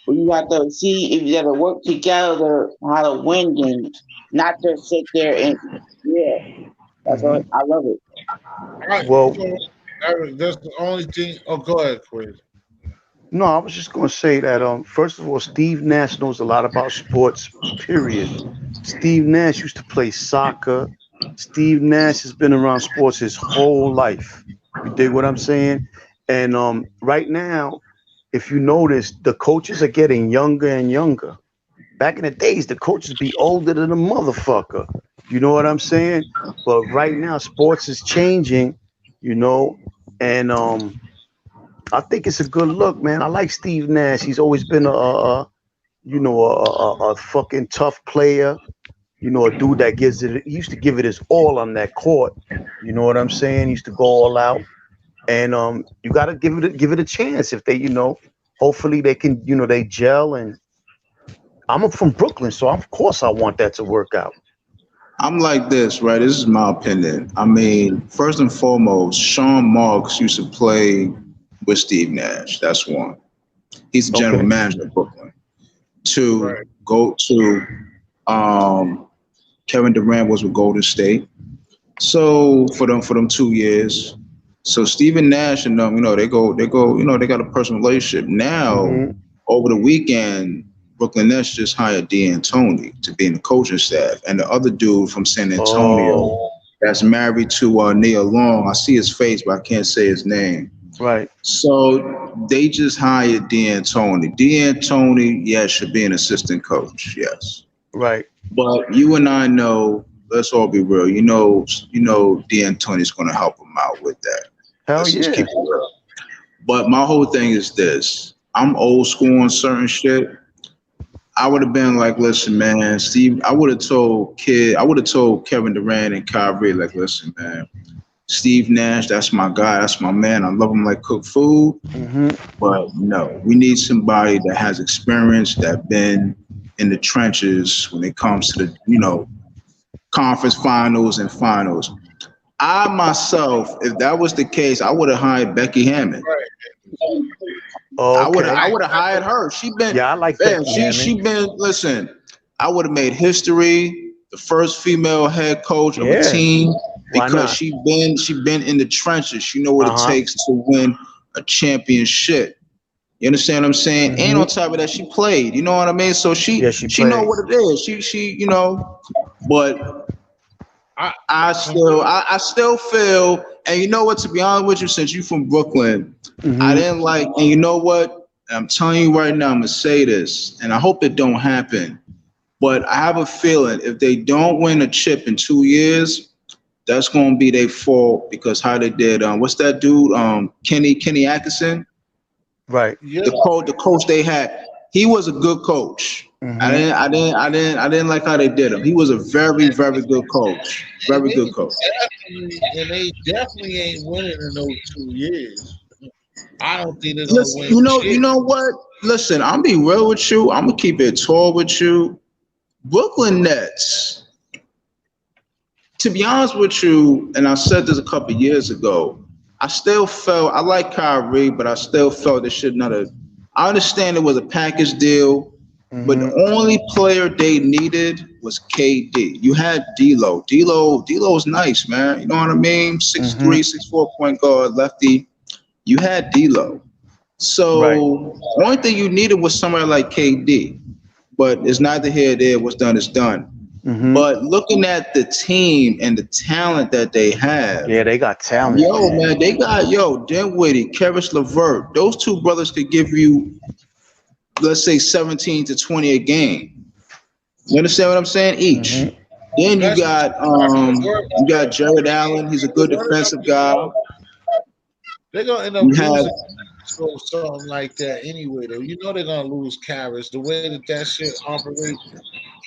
But you have to see if you got to work together how to win games, not just sit there and That's what I love it. All right, Well, Eric, that's the only thing. Oh, go ahead, Chris. No, I was just going to say that, first of all, Steve Nash knows a lot about sports, period. Steve Nash used to play soccer. Steve Nash has been around sports his whole life. You dig what I'm saying? And right now, if you notice, the coaches are getting younger and younger. Back in the days, the coaches be older than a motherfucker. You know what I'm saying? But right now, sports is changing, and I think it's a good look, man. I like Steve Nash. He's always been a fucking tough player. A dude that he used to give it his all on that court. You know what I'm saying? He used to go all out. And you got to give it a chance. If they, hopefully they can, they gel. And I'm from Brooklyn, so of course I want that to work out. I'm like this, right? This is my opinion. I mean, first and foremost, Sean Marks used to play with Steve Nash. That's one. He's the general manager of Brooklyn. Two, go to Kevin Durant was with Golden State. So for them 2 years. So Stephen Nash and them, they go, they got a personal relationship. Now, over the weekend, Brooklyn Nets just hired D'Antoni to be in the coaching staff. And the other dude from San Antonio that's married to Nia Long, I see his face, but I can't say his name. Right. So they just hired D'Antoni. D'Antoni, should be an assistant coach, yes. Right. But you and I know, let's all be real, D'Antoni's going to help him out with that. Hell let's just keep it real. But my whole thing is this: I'm old school on certain shit. I would have been like, listen, man, Steve. I would have told Kevin Durant and Kyrie, like, listen, man, Steve Nash, that's my guy, that's my man. I love him like cook food. But no, we need somebody that has experience, that been in the trenches when it comes to the, conference finals and finals. I myself, if that was the case, I would have hired Becky Hammond. Okay. I would have hired her. I like that. She been, listen, I would have made history, the first female head coach of a team, because she been in the trenches. She know what it takes to win a championship. You understand what I'm saying? And on top of that, she played. You know what I mean? So she know what it is. She but I still feel, and you know what, to be honest with you, since you from Brooklyn, I didn't like, and you know what? I'm telling you right now, I'm gonna say this, and I hope it don't happen. But I have a feeling if they don't win a chip in 2 years, that's gonna be their fault, because how they did what's that dude? Kenny Atkinson. Right. Yeah. The coach they had, he was a good coach. I didn't like how they did him. He was a very, very good coach. Very good coach. And they definitely ain't winning in those 2 years. I don't think they're gonna win. You know what? Listen, I'm be real with you. I'm gonna keep it tall with you. Brooklyn Nets. To be honest with you, and I said this a couple of years ago, I still felt, I like Kyrie, but I still felt they should not have. I understand it was a package deal, but the only player they needed was KD. You had D'Lo. D'Lo's nice, man. You know what I mean? 6'3", 6'4" point guard, lefty. You had D'Lo. So the only thing you needed was somebody like KD. But it's neither here nor there. What's done is done. But looking at the team and the talent that they have. Yeah, they got talent. Man, they got, Dinwiddie, Karis LeVert. Those two brothers could give you, let's say, 17 to 20 a game. You understand what I'm saying? Each. Then you got Jared Allen. He's a good defensive guy. They're gonna end up losing something like that anyway. Though they're gonna lose Karis. The way that shit operates,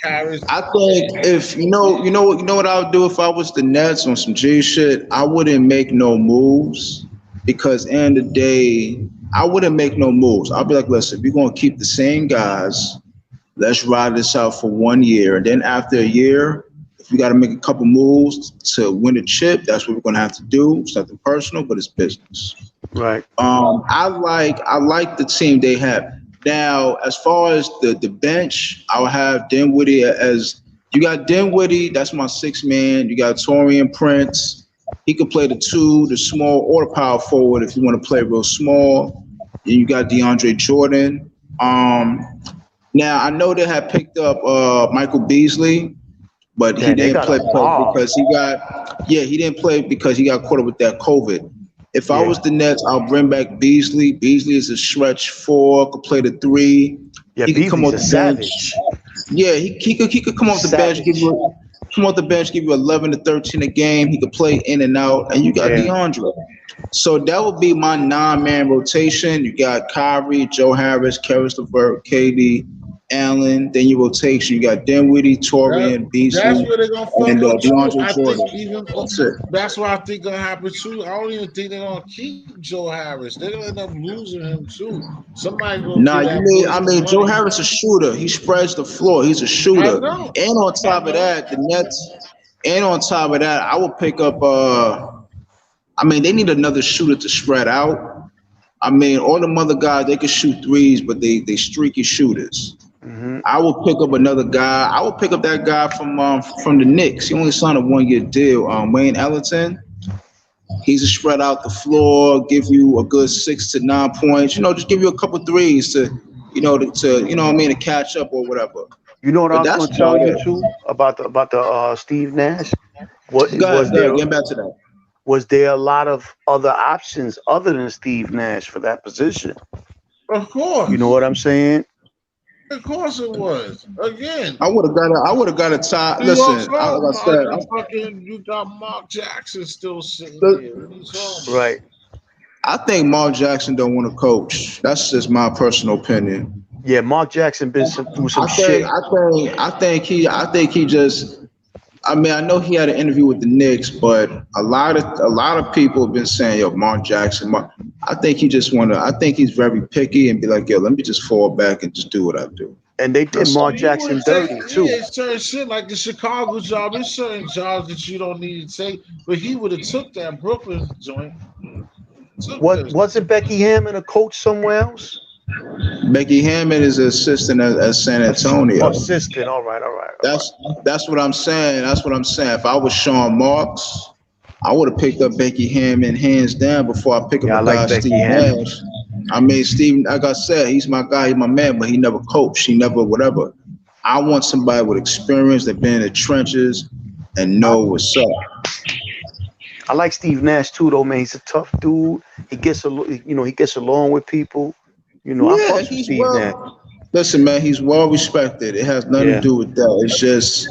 Karis. I think if you know what I would do if I was the Nets on some G shit, I wouldn't make no moves, because at the end of the day, I wouldn't make no moves. I'll be like, listen, we're gonna keep the same guys. Let's ride this out for 1 year, and then after a year, if we got to make a couple moves to win a chip, that's what we're gonna have to do. It's nothing personal, but it's business. Right. I like the team they have. Now, as far as the bench, I'll have Dinwiddie as, you got Dinwiddie, that's my sixth man. You got Taurean Prince. He can play the 2, the small, or the power forward if you want to play real small. Then you got DeAndre Jordan. Now, I know they had picked up Michael Beasley, but he didn't play because he didn't play because he got caught up with that COVID. If I was the Nets, I'll bring back Beasley. Beasley is a stretch 4, could play the 3. Yeah, he could come off the bench. Yeah, he could come off the bench, give you 11 to 13 a game. He could play in and out, and you got DeAndre. So that would be my 9-man rotation. You got Kyrie, Joe Harris, Karis LeVert, KD, Allen. Then your rotation, you got Dinwiddie, Taurean, Beasley, that's where they're gonna fuck and up DeAndre Jordan. That's what I think gonna happen too. I don't even think they're gonna keep Joe Harris. They're gonna end up losing him too. Somebody gonna Joe Harris is a shooter. He spreads the floor. He's a shooter. And on top of that, the Nets. And on top of that, I would pick up. They need another shooter to spread out. All the other guys, they can shoot threes, but they streaky shooters. I will pick up another guy. I will pick up that guy from the Knicks. He only signed a 1-year deal. Wayne Ellington. He's a spread out the floor, give you a good 6 to 9 points. Just give you a couple threes to catch up or whatever. You know what I was going to tell you too about the Steve Nash? Get back to that. Was there a lot of other options other than Steve Nash for that position? Of course. You know what I'm saying? Of course it was. Again, I would have got a tie. Listen, you got Mark Jackson still sitting there. Right. I think Mark Jackson don't want to coach. That's just my personal opinion. Yeah, Mark Jackson been through some I shit. think he just. I mean, I know he had an interview with the Knicks, but a lot of people have been saying, "Yo, Mark Jackson." I think he just want to. I think he's very picky and be like, "Yo, let me just fall back and just do what I do." And they did Mark Jackson dirty too. Yeah, it's certain shit like the Chicago job. There's certain jobs that you don't need to take, but he would have took that Brooklyn joint. Wasn't Becky Hammond a coach somewhere else? Becky Hammond is an assistant at San Antonio. Assistant, all right. That's what I'm saying. That's what I'm saying. If I was Sean Marks, I would have picked up Becky Hammond hands down before I pick up a guy Steve Nash. I mean, Steve, like I said, he's my guy, he's my man, but he never coached, he never whatever. I want somebody with experience that been in the trenches and know what's up. I like Steve Nash too, though, man. He's a tough dude. He gets along with people. You know, I fuck with Steve Nash. Listen, man, he's well respected. It has nothing to do with that. It's just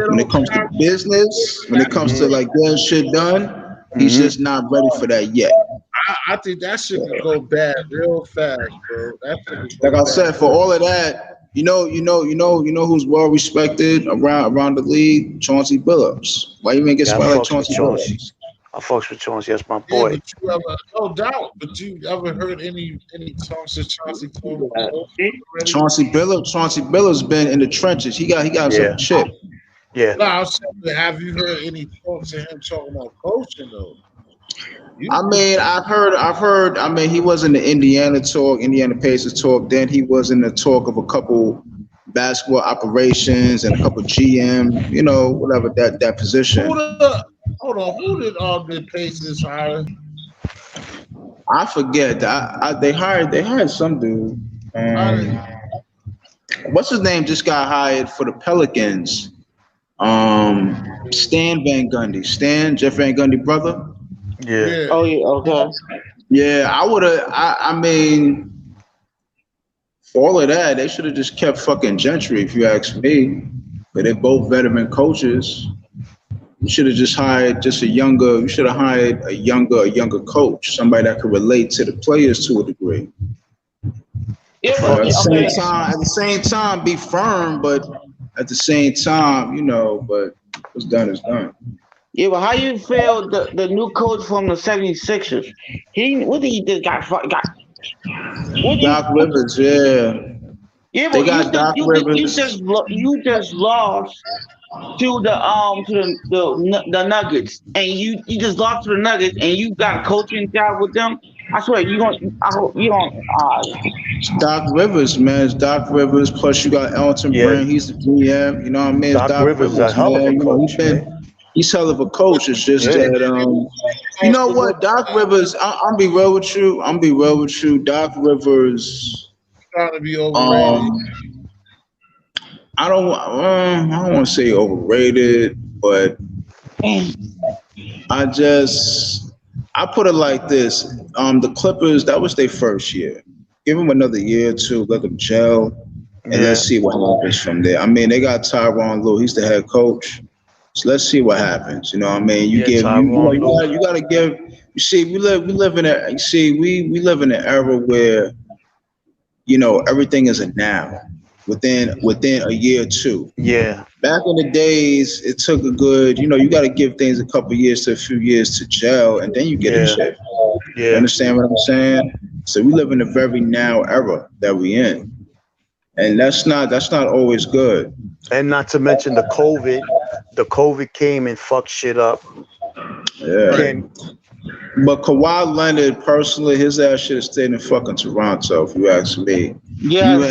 when it comes to business, when it comes to like getting shit done, he's just not ready for that yet. I think that shit can go bad real fast, bro. Like I said, for all of that, you know who's well respected around the league? Chauncey Billups. Why you even get somebody like Chauncey Billups? I fucks with Chauncey. That's my boy. Yeah, no doubt. But you ever heard any talks of Chauncey? Chauncey Billups been in the trenches. He got some chip. Yeah. No, I'm saying, have you heard any talks of him talking about coaching though? I've heard. I mean, he was in the Indiana Pacers talk. Then he was in the talk of a couple basketball operations and a couple GM. You know, whatever that position. Hold on, who did all the Pacers hire? I forget. They hired some dude. What's his name? Just got hired for the Pelicans. Stan Van Gundy. Jeff Van Gundy brother. Yeah. Oh yeah. Okay. Yeah, I would have. I mean, for all of that, they should have just kept fucking Gentry, if you ask me. But they're both veteran coaches. You should have just hired a younger coach, somebody that could relate to the players to a degree. Yeah, At the same time, be firm, but at the same time, but what's done is done. Yeah, but how you feel the new coach from the 76ers? Doc Rivers, yeah. Yeah, they but got Doc Rivers. You just lost to the Nuggets, and you just lost to the Nuggets, and you got a coaching job with them. I swear you don't. Doc Rivers, man, it's Doc Rivers. Plus you got Elton Brand. He's the GM. You know what I mean? Doc Rivers is a hell of a coach. He's hell of a coach. It's just that you know what, Doc Rivers. I'll be real with you. Doc Rivers. Trying to be overrated. I don't want to say overrated, but I put it like this. The Clippers, that was their first year. Give them another year or two, let them gel, and let's see what happens from there. I mean, they got Tyronn Lue. He's the head coach. So let's see what happens. You know what I mean? You got to give. You see, we live in an era where, everything is a now. Within a year or two. Yeah. Back in the days, it took a good, you got to give things a couple years to a few years to gel, and then you get in shape. Yeah. You understand what I'm saying? So we live in a very now era that we in, and that's not always good. And not to mention the COVID. The COVID came and fucked shit up. Yeah. But Kawhi Leonard, personally, his ass should have stayed in fucking Toronto, if you ask me. Yeah, you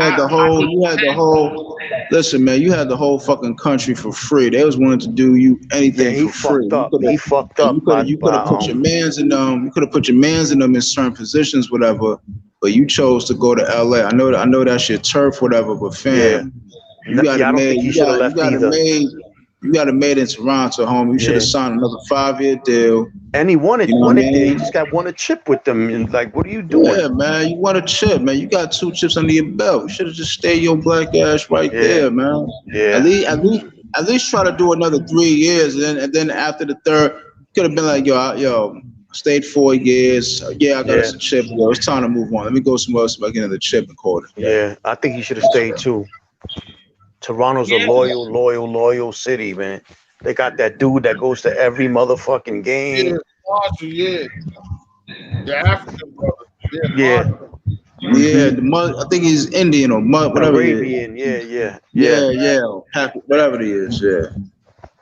had the whole. Listen, man, you had the whole fucking country for free. They was willing to do you anything for free. He fucked up. You could have put your mans in them. You could have put your mans in them in certain positions, whatever. But you chose to go to LA. I know that's your turf, whatever. But fam, you got to made. You got it made in Toronto, homie. You should have signed another 5-year deal. And he wanted it. He just got a chip with them. And like, what are you doing? Yeah, man. You want a chip, man. You got 2 chips under your belt. You should have just stayed your black ass right there, man. Yeah. At least try to do another 3 years, and then after the third, could have been like, yo, Stayed 4 years. Yeah, I got us a chip. Well, it's time to move on. Let me go somewhere else if I get another chip and call it. Yeah, I think he should have stayed too. Toronto's a loyal city, man. They got that dude that goes to every motherfucking game. Yeah, the African brother. Yeah. Yeah, I think he's Indian or whatever. Arabian, yeah. Whatever he is, yeah.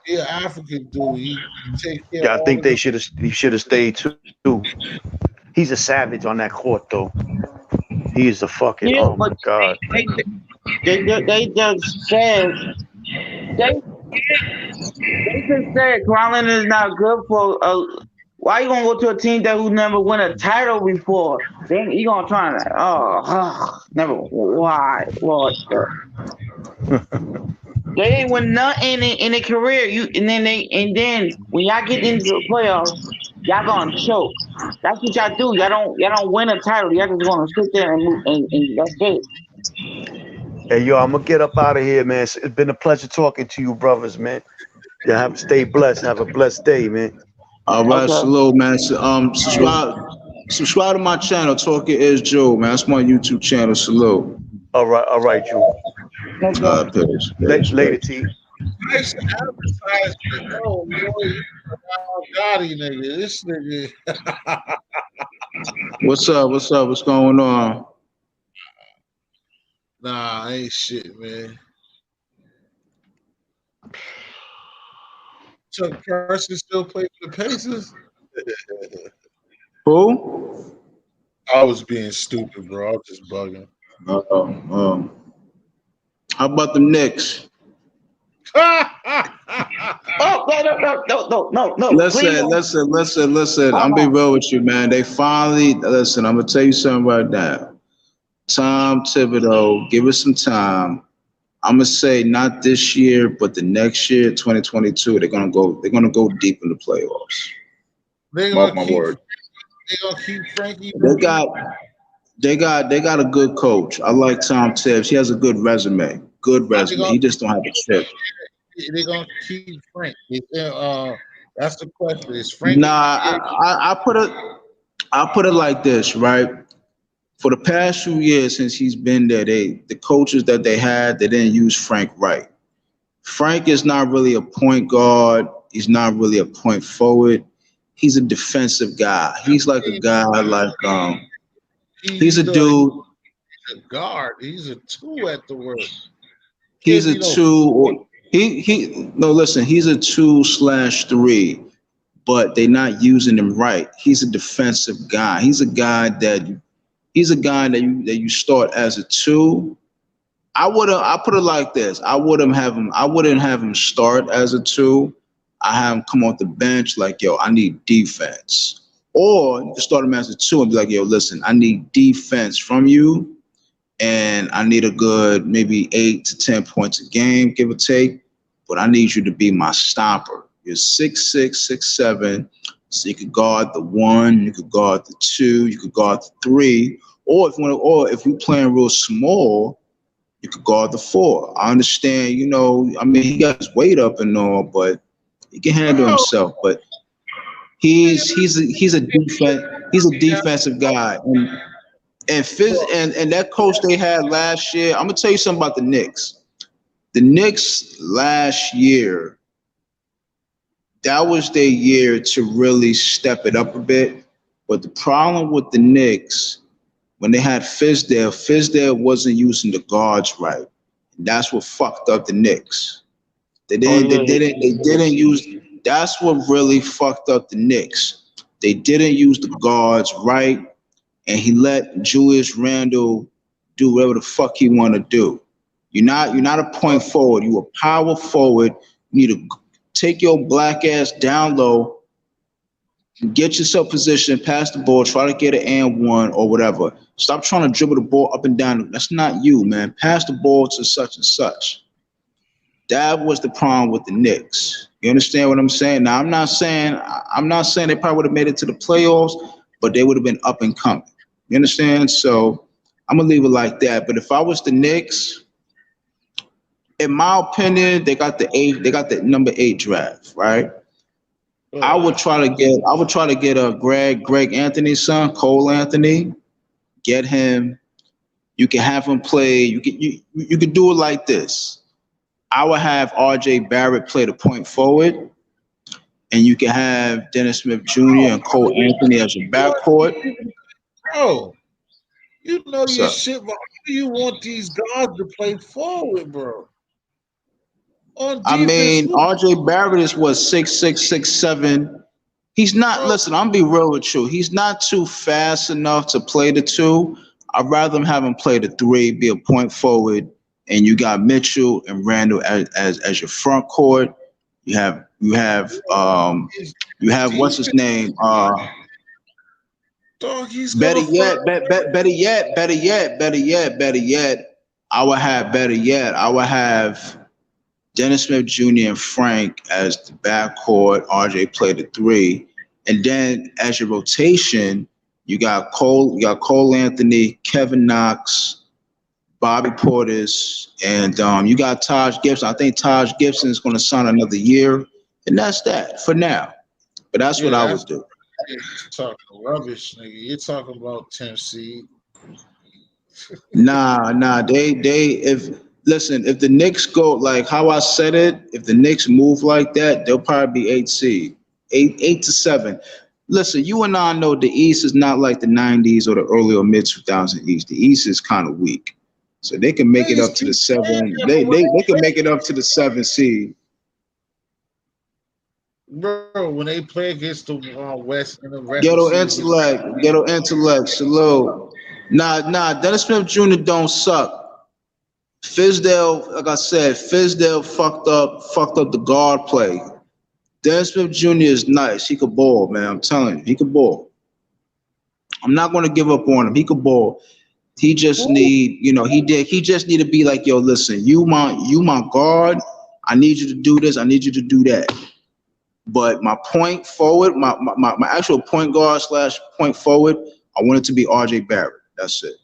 Yeah, African dude. He take care. Yeah, I think he should have stayed too. He's a savage on that court, though. He is a fucking. Yeah, oh my god. They just said they just said Garland is not good for. Why you gonna go to a team that who never won a title before? Then you gonna try to never. Why? What? They ain't win nothing in their career. And then when y'all get into the playoffs, y'all gonna choke. That's what y'all do. Y'all don't win a title. Y'all just gonna sit there and move, and that's it. Hey, yo, I'm gonna get up out of here, man. It's been a pleasure talking to you, brothers, man. Yeah, stay blessed. Have a blessed day, man. All right, salute, man. Subscribe to my channel, Talking Is Joe, man. That's my YouTube channel. Salute. All right, Joe. Later, T. Nice advertisement. Oh, boy. Gotti, nigga. This nigga. What's up? What's going on? Nah, ain't shit, man. Chuck Person still play for the Pacers? Who? I was being stupid, bro. I was just bugging. How about the Knicks? No. Listen. I'm being real with you, man. They finally listen. I'm gonna tell you something right now. Tom Thibodeau, give us some time. I'm gonna say not this year, but the next year, 2022, they're gonna go deep in the playoffs. Mark my word. They gonna keep Frankie. They got a good coach. I like Tom Tibbs. He has a good resume. He just don't have a chip. They're gonna keep Frank. That's the question. Is Frank? Nah, I put it like this, right? For the past few years since he's been there, the coaches that they had, they didn't use Frank right. Frank is not really a point guard. He's not really a point forward. He's a defensive guy. He's like a guy like he's a dude. He's a guard. He's a two at the work. He's a two. He's a 2/3, but they're not using him right. He's a defensive guy. He's a guy that you start as a 2. I put it like this. I wouldn't have him start as a 2. I have him come off the bench like, yo, I need defense. Or you can start him as a 2 and be like, yo, listen, I need defense from you. And I need a good maybe 8 to 10 points a game, give or take. But I need you to be my stopper. You're 6'6", 6'7", so you could guard the 1, you could guard the 2, you could guard the 3, or if you're playing real small, you could guard the 4. I understand, he got his weight up and all, but he can handle himself. But he's a defensive guy. And that coach they had last year, I'm gonna tell you something about the Knicks. The Knicks last year, that was their year to really step it up a bit. But the problem with the Knicks, when they had Fizdale wasn't using the guards right. And that's what fucked up the Knicks. They didn't use. That's what really fucked up the Knicks. They didn't use the guards right. And he let Julius Randle do whatever the fuck he want to do. You're not a point forward. You're a power forward. You need to take your black ass down low, get yourself positioned, pass the ball, try to get an and 1 or whatever. Stop trying to dribble the ball up and down. That's not you, man. Pass the ball to such and such. That was the problem with the Knicks. You understand what I'm saying? Now, I'm not saying they probably would have made it to the playoffs, but they would have been up and coming. You understand? So I'm gonna leave it like that. But if I was the Knicks, in my opinion, they got the number 8 draft, right? I would try to get a Greg Anthony's son, Cole Anthony. Get him. You can have him play. You could do it like this. I would have RJ Barrett play the point forward, and you can have Dennis Smith Jr. and Cole Anthony as your backcourt. Bro, you know What's your up? shit, but how do you want these guards to play forward, bro? On I defense, mean, RJ Barrett is what 6'6", 6'7". He's not. Bro. Listen, I'm be real with you. He's not too fast enough to play the two. I'd rather have him play the three, be a point forward, and you got Mitchell and Randall as your front court. You have what's his name? Dog, he's Better gonna yet, fuck- better yet. I would have Dennis Smith Jr. and Frank as the backcourt. RJ play the three, and then as your rotation, you got Cole Anthony, Kevin Knox, Bobby Portis, and you got Taj Gibson. I think Taj Gibson is going to sign another year, and that's that for now. But that's what I would do. You're talking rubbish, nigga. You're talking about 10 seed. Nah. If the Knicks go like how I said it, if the Knicks move like that, they'll probably be 8 seed, 8 to 7. Listen, you and I know the East is not like the 90s or the early or mid 2000s East. The East is kind of weak, so they can make it up to the 7. They can make it up to the 7 seed. Bro, when they play against the West and the rest Ghetto intellect, salute. Nah, Dennis Smith Jr. don't suck. Fizdale, like I said, fucked up the guard play. Dennis Smith Jr. is nice. He could ball, man. I'm telling you, he could ball. I'm not going to give up on him. He could ball. He just need, he just need to be like, yo, listen, you my guard. I need you to do this. I need you to do that. But my point forward, my actual point guard / point forward, I want it to be RJ Barrett. That's it.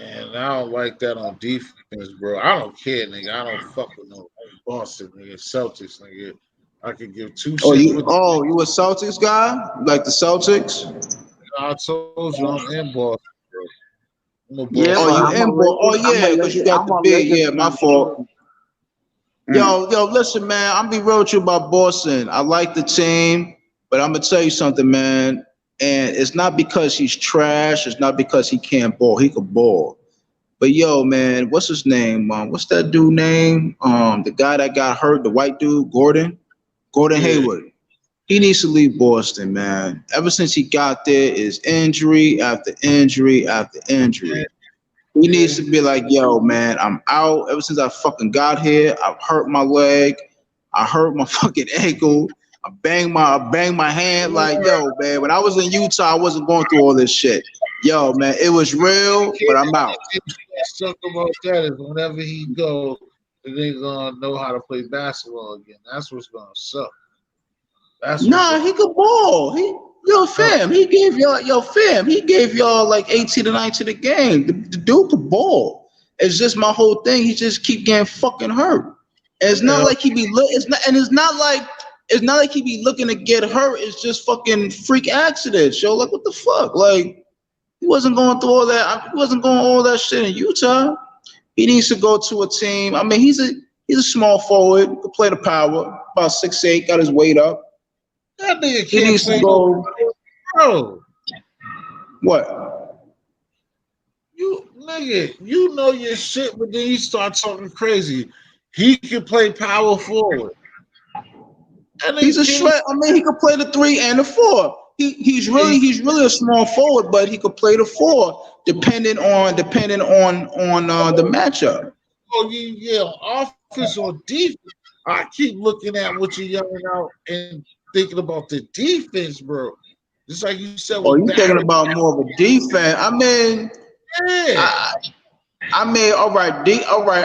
And I don't like that on defense, bro. I don't care, nigga. I don't fuck with no Boston, nigga. Celtics, nigga. I could give two shits. You a Celtics guy? Like the Celtics? I told you I'm in Boston, bro. I'm a Yeah, Boston. You in Boston? Oh yeah, because you got the big. Yeah, my fault. Yo, listen, man. I'm be real with you about Boston. I like the team, but I'm gonna tell you something, man. And it's not because he's trash. It's not because he can't ball. He could ball. But yo, man, what's his name? What's that dude name? The guy that got hurt, the white dude, Gordon Hayward. He needs to leave Boston, man. Ever since he got there, is injury after injury after injury. He needs to be like, yo, man, I'm out. Ever since I fucking got here, I've hurt my leg. I hurt my fucking ankle. I banged my hand. Like, yo, man, when I was in Utah, I wasn't going through all this shit. Yo, man, it was real, but I'm out. What's suck about that is whenever he go, they gonna know how to play basketball again. That's what's gonna suck. He could ball. He gave y'all like 18 to 19 a game. The dude could ball. It's just my whole thing. He just keep getting fucking hurt. And it's not like he be it's not like he be looking to get hurt. It's just fucking freak accidents, yo. Like what the fuck? Like he wasn't going through all that. He wasn't going all that shit in Utah. He needs to go to a team. I mean, he's a small forward. Could play the power. About 6'8", got his weight up. That nigga He needs to go. Bro, What? You know your shit, but then you start talking crazy. He can play power forward. He's a shred. I mean, he could play the 3 and the 4. He's really a small forward, but he could play the 4 depending on the matchup. Oh yeah, offense or defense. I keep looking at what you're yelling out and thinking about the defense, bro. Just like you said. Oh, you thinking about more of a defense? I mean, yeah. All right.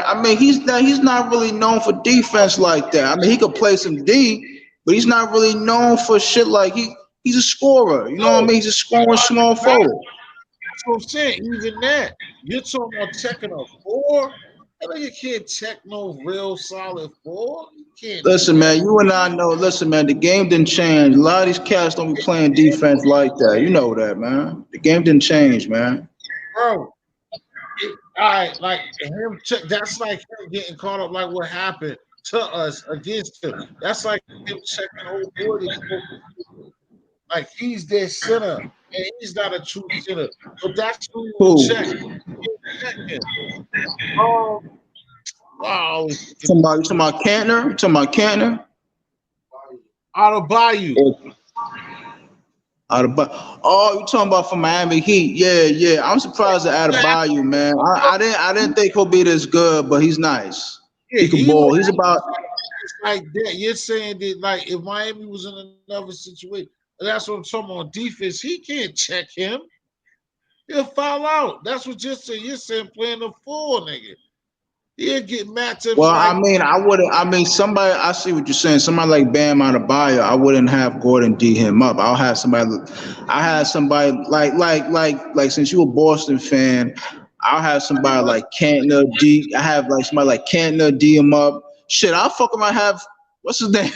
I mean, he's not really known for defense like that. I mean, he could play some D, but he's not really known for shit like he's a scorer. You know what I mean? He's a scoring small forward. That's what I'm saying. Even that, you're talking about checking a 4. That nigga can't check no real solid four. You can't. Listen, man, you and I know. Listen, man, the game didn't change. A lot of these cats don't be playing defense like that. You know that, man. The game didn't change, man. Bro, like him. That's like him getting caught up. Like what happened to us against him. That's like him checking old boy. Like he's their center, and he's not a true center. But that's who you check. Wow. You talking about Cantner? You talking about Cantner? Adebayo. Oh, you talking about from Miami Heat? Yeah. I'm surprised at Adebayo, man. I didn't think he'll be this good, but he's nice. Yeah, he can ball. He's about like that. You're saying that like if Miami was in another situation, that's what I'm talking about. Defense, he can't check him. He'll foul out. That's what you're saying. You're saying playing the four, nigga. He'll get matchups. Well, like, somebody, I see what you're saying. Somebody like Bam Adebayo, I wouldn't have Gordon D him up. I had somebody like since you're a Boston fan, I'll have somebody like Cantner D. I have like somebody like Cantner D him up. Shit, I'll fucking might have, what's his name?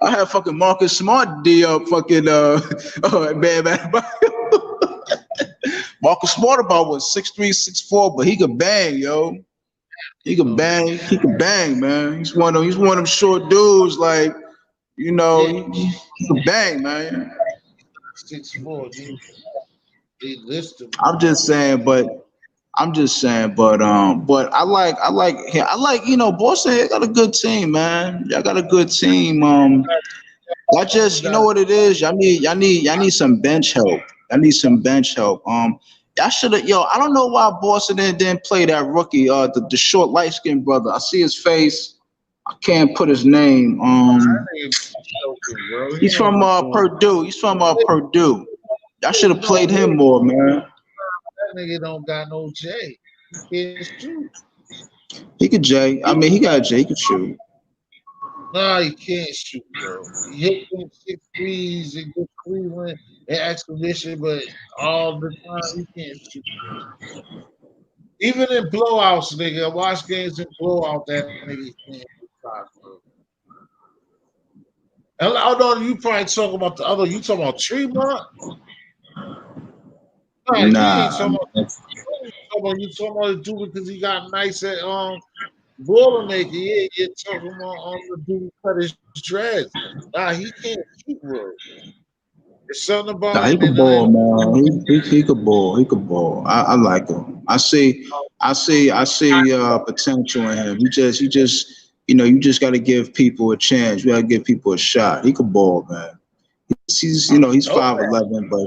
I have fucking Marcus Smart D up fucking Bam Adebayo. Marcus Smart about what 6'3", 6'4", but he could bang, yo. He could bang, man. He's one of them short dudes, like, you know, he could bang, man. 6'4", they list him. I'm just saying, but I like, you know, Boston got a good team, man. Y'all got a good team. I just, you know what it is? Y'all need some bench help. Y'all should have, I don't know why Boston didn't play that rookie, the short light-skinned brother. I see his face. I can't put his name. He's from Purdue. Y'all should have played him more, man. That nigga don't got no J. He can't shoot. He could J. I mean, he got a J. He could shoot. Nah, he can't shoot, bro. He hit them 6 threes in good Cleveland and Expedition, but all the time he can't shoot. Even in blowouts, nigga. I watch games in blowout, that nigga can't shot, bro. And I know you probably talking about the other. You talking about Tremont? Nah. You talking about the dude because he got nice at Boilermaker. Yeah, you're talking about the dude who cut his dreads. Nah, he can't shoot, bro. There's something about him. He could ball, man. He could ball. He could ball. I like him. I see potential in him. You just you just got to give people a chance. You got to give people a shot. He could ball, man. He's 5'11", but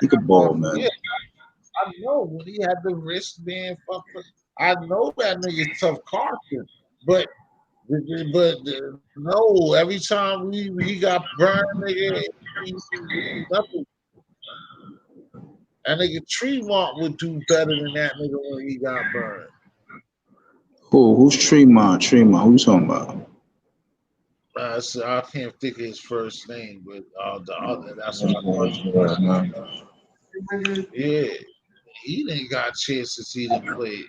he could ball, man. Yeah, I know when he had the wristband. I know that nigga tough Carson, but no. Every time we got burned, nigga, nothing. That nigga Tremont would do better than that nigga when he got burned. Who's Tremont? Who you talking about? So I can't think of his first name, but the other. That's what I'm Yeah, he didn't got chances. He didn't play.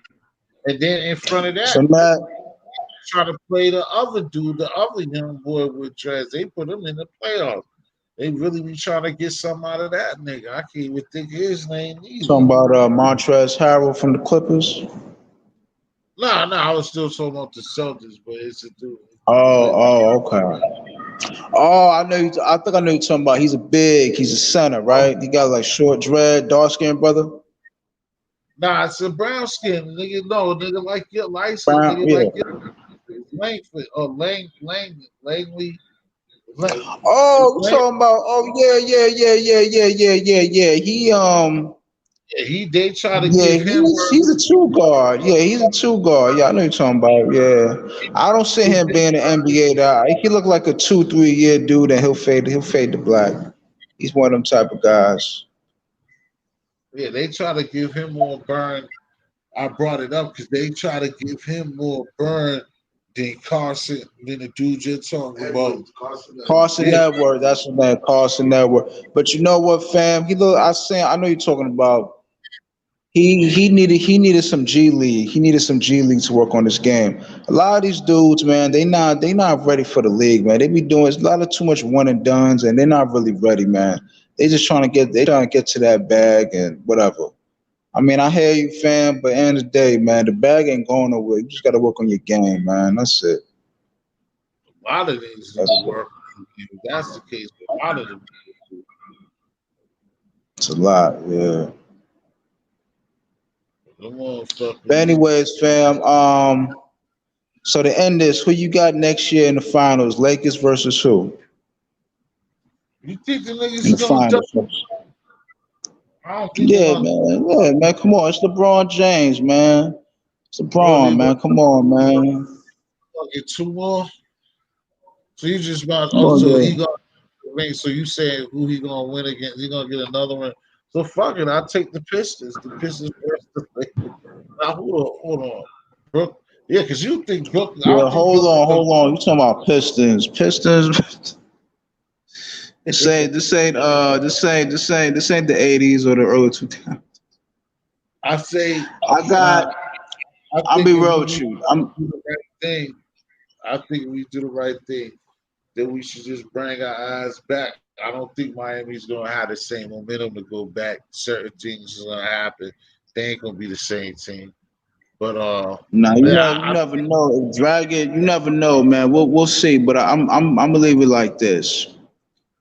And then in front of that, try to play the other dude, the other young boy with dreads. They put him in the playoffs. They really be trying to get something out of that nigga. I can't even think of his name either. Talking about Montrezl Harrell from the Clippers? Nah, I was still talking about the Celtics, but it's a dude. Oh, okay. Oh, I think I know you're talking about. He's a center, right? He got like short dread, dark skinned brother. Nah, it's a brown skin nigga. No, nigga like your license, nigga like your Langford or Langley. Oh, we're talking about. Oh, yeah. They try to give him. He's a two guard. Yeah, he's a two guard. Yeah, I know you're talking about. Yeah, I don't see him being an NBA guy. He look like a 2-3 year dude, and he'll fade to black. He's one of them type of guys. Yeah, they try to give him more burn. I brought it up because they try to give him more burn than Carson, than the dude you're talking about. Carson Edwards, that's the name, Carson Edwards. But you know what, fam? I know you're talking about He needed some G League. He needed some G League to work on this game. A lot of these dudes, man, they not ready for the league, man. They be doing a lot of too much one and dones, and they're not really ready, man. They trying to get to that bag and whatever. I mean, I hear you, fam, but at the end of the day, man, the bag ain't going nowhere. You just got to work on your game, man. That's it. A lot of things need to work. If that's the case, a lot of them. It's a lot, yeah. But anyways, fam, so to end this, who you got next year in the finals? Lakers versus who? You think the niggas is gonna finals? Yeah, man. Come on, it's LeBron James, man. It's LeBron, man. Come on, man. Get two more. So you just about he gonna win. So you saying who he gonna win against? He gonna get another one. So fuck it, I'll take the Pistons. The Pistons versus the Lakers. Now hold on. Brook, yeah, because you think Brooklyn. Yeah, hold on. You talking about Pistons? This ain't the '80s or the early 2000s. I'll be real with you. I think we do the right thing. That we should just bring our eyes back. I don't think Miami's gonna have the same momentum to go back. Certain things are gonna happen. They ain't gonna be the same team. But you never know. Dragon, you never know, man. We'll see. But I'm gonna leave it like this.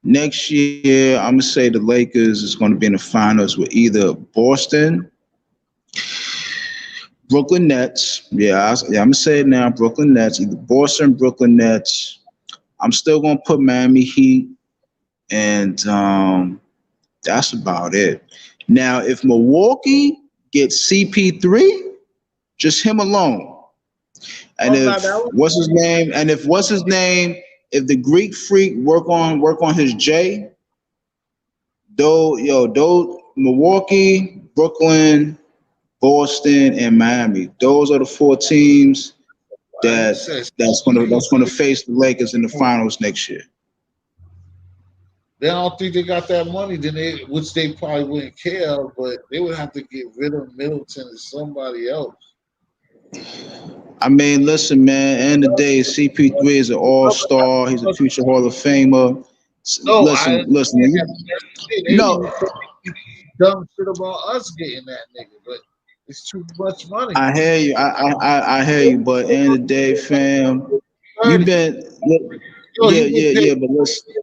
Next year, I'm gonna say the Lakers is gonna be in the finals with either Boston, Brooklyn Nets. I'm gonna say it now. Brooklyn Nets, either Boston, Brooklyn Nets. I'm still gonna put Miami Heat, and that's about it. Now, if Milwaukee gets CP3, just him alone, and if the Greek Freak work on his J, those Milwaukee, Brooklyn, Boston, and Miami. Those are the four teams that's gonna face the Lakers in the finals next year. They don't think they got that money, which they probably wouldn't care, but they would have to get rid of Middleton and somebody else. I mean, listen, man. End of the day, CP3 is an all-star. He's a future Hall of Famer. Listen. Dumb shit about us getting that nigga, but it's too much money. I hear you. I hear you. But at the end of the day, fam, you've been but listen.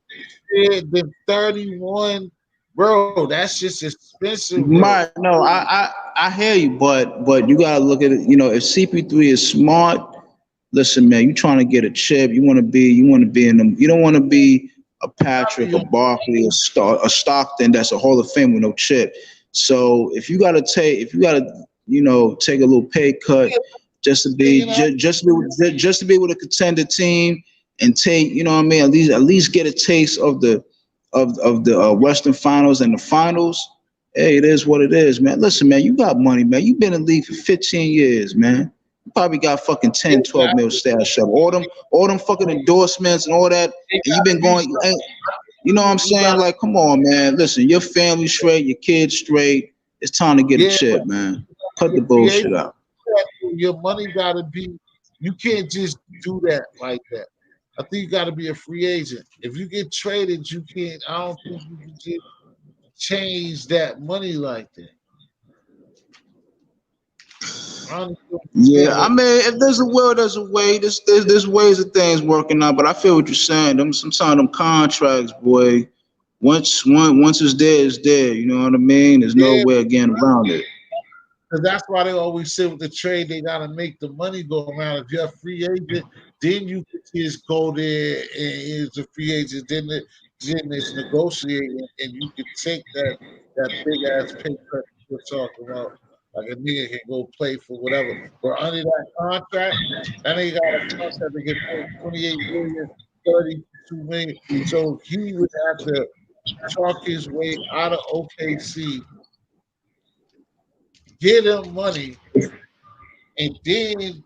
The 31, bro, that's just expensive. Right? No, I hear you, but you gotta look at it. You know, if CP3 is smart, listen, man, you trying to get a chip. You want to be in them. You don't want to be a Patrick, a Barkley, a Stockton that's a Hall of Fame with no chip. So if you gotta take a little pay cut just to be with a contender team and take, you know what I mean, at least get a taste of the Western Finals and the Finals. Hey, it is what it is, man. Listen, man, you got money, man. You've been in the league for 15 years, man. You probably got fucking 10, 12 mil stash up. All them fucking endorsements and all that. And you've been going, you know what I'm saying? Like, come on, man. Listen, your family straight, your kids straight. It's time to get a chip, man. Cut the bullshit out. Your money gotta be, you can't just do that like that. I think you gotta be a free agent. If you get traded, I don't think you can just change that money like that. Yeah, I mean, if there's a will, there's a way. There's ways of things working out. But I feel what you're saying. Sometimes them contracts, boy. Once it's there, it's there. You know what I mean? There's no way getting around it. Because that's why they always say with the trade, they gotta make the money go around. If you're a free agent, then you can just go there and it's a free agent. Then it's negotiating, and you can take that big ass pay cut you're talking about. Like a nigga can go play for whatever. But under that contract, that nigga got a contract to get paid $28 million, $32 million. So he would have to chalk his way out of OKC, get him money, and then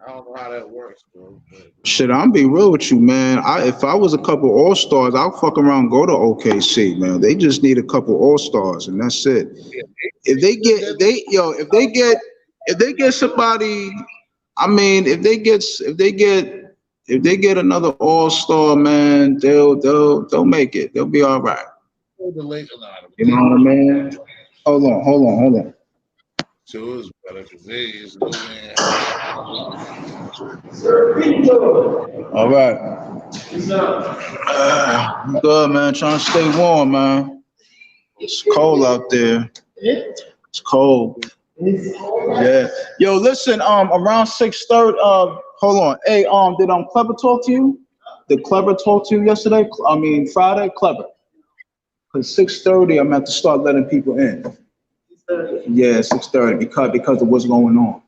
I don't know how that works, bro. Shit, I'm be real with you, man. If I was a couple All Stars, I'll fuck around, go to OKC, man. They just need a couple All Stars, and that's it. If they get somebody, I mean, if they get another All Star, man, they'll make it. They'll be all right. You know what I mean? Hold on. So it's better because there is no man. All right. Good, man. Trying to stay warm, man. It's cold out there. It's cold. Yeah. Yo, listen. Around 6:30. Hold on. Hey, did Clever talk to you? Did Clever talk to you yesterday? I mean, Friday. Clever. Cause 6:30, I'm at to start letting people in. Yeah, 6:30 because of what's going on.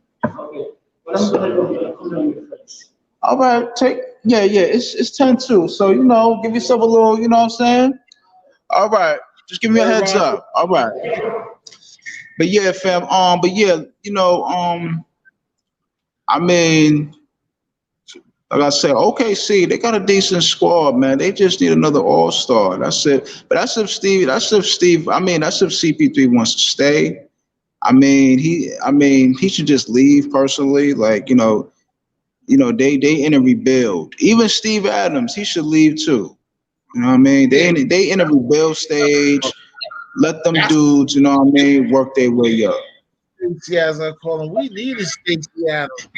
All right, it's 10-2. So, you know, give yourself a little, you know what I'm saying? All right, just give me a heads up. All right. But yeah, fam, you know, I mean, like I said, OKC, they got a decent squad, man. They just need another All-Star. That's it. But that's if CP3 wants to stay. I mean, he should just leave personally. Like, you know, they in a rebuild. Even Steve Adams, he should leave too. You know what I mean? They in a rebuild stage. Let them dudes, you know what I mean, work their way up. Stacey, as I call him, we needed Stacey Adams.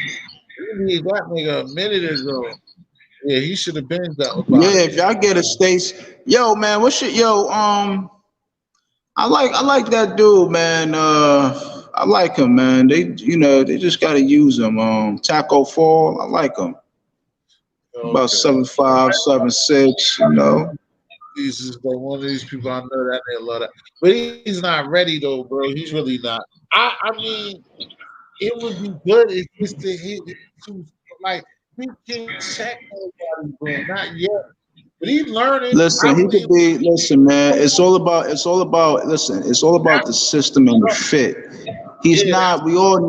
We need that nigga a minute ago. Yeah, he should have been that. Yeah, if y'all get a Stacey, yo, man, I like that dude, man. I like him, man. They just gotta use him. Taco Fall, I like him. Okay. About 7'5", 7'6", you know. He's just one of these people I know that they love that. But he's not ready though, bro. He's really not. I mean, it would be good if Mr. Like he can check everybody, bro. Not yet. But he's learning. Listen, listen, man. It's all about the system and the fit. He's not. We all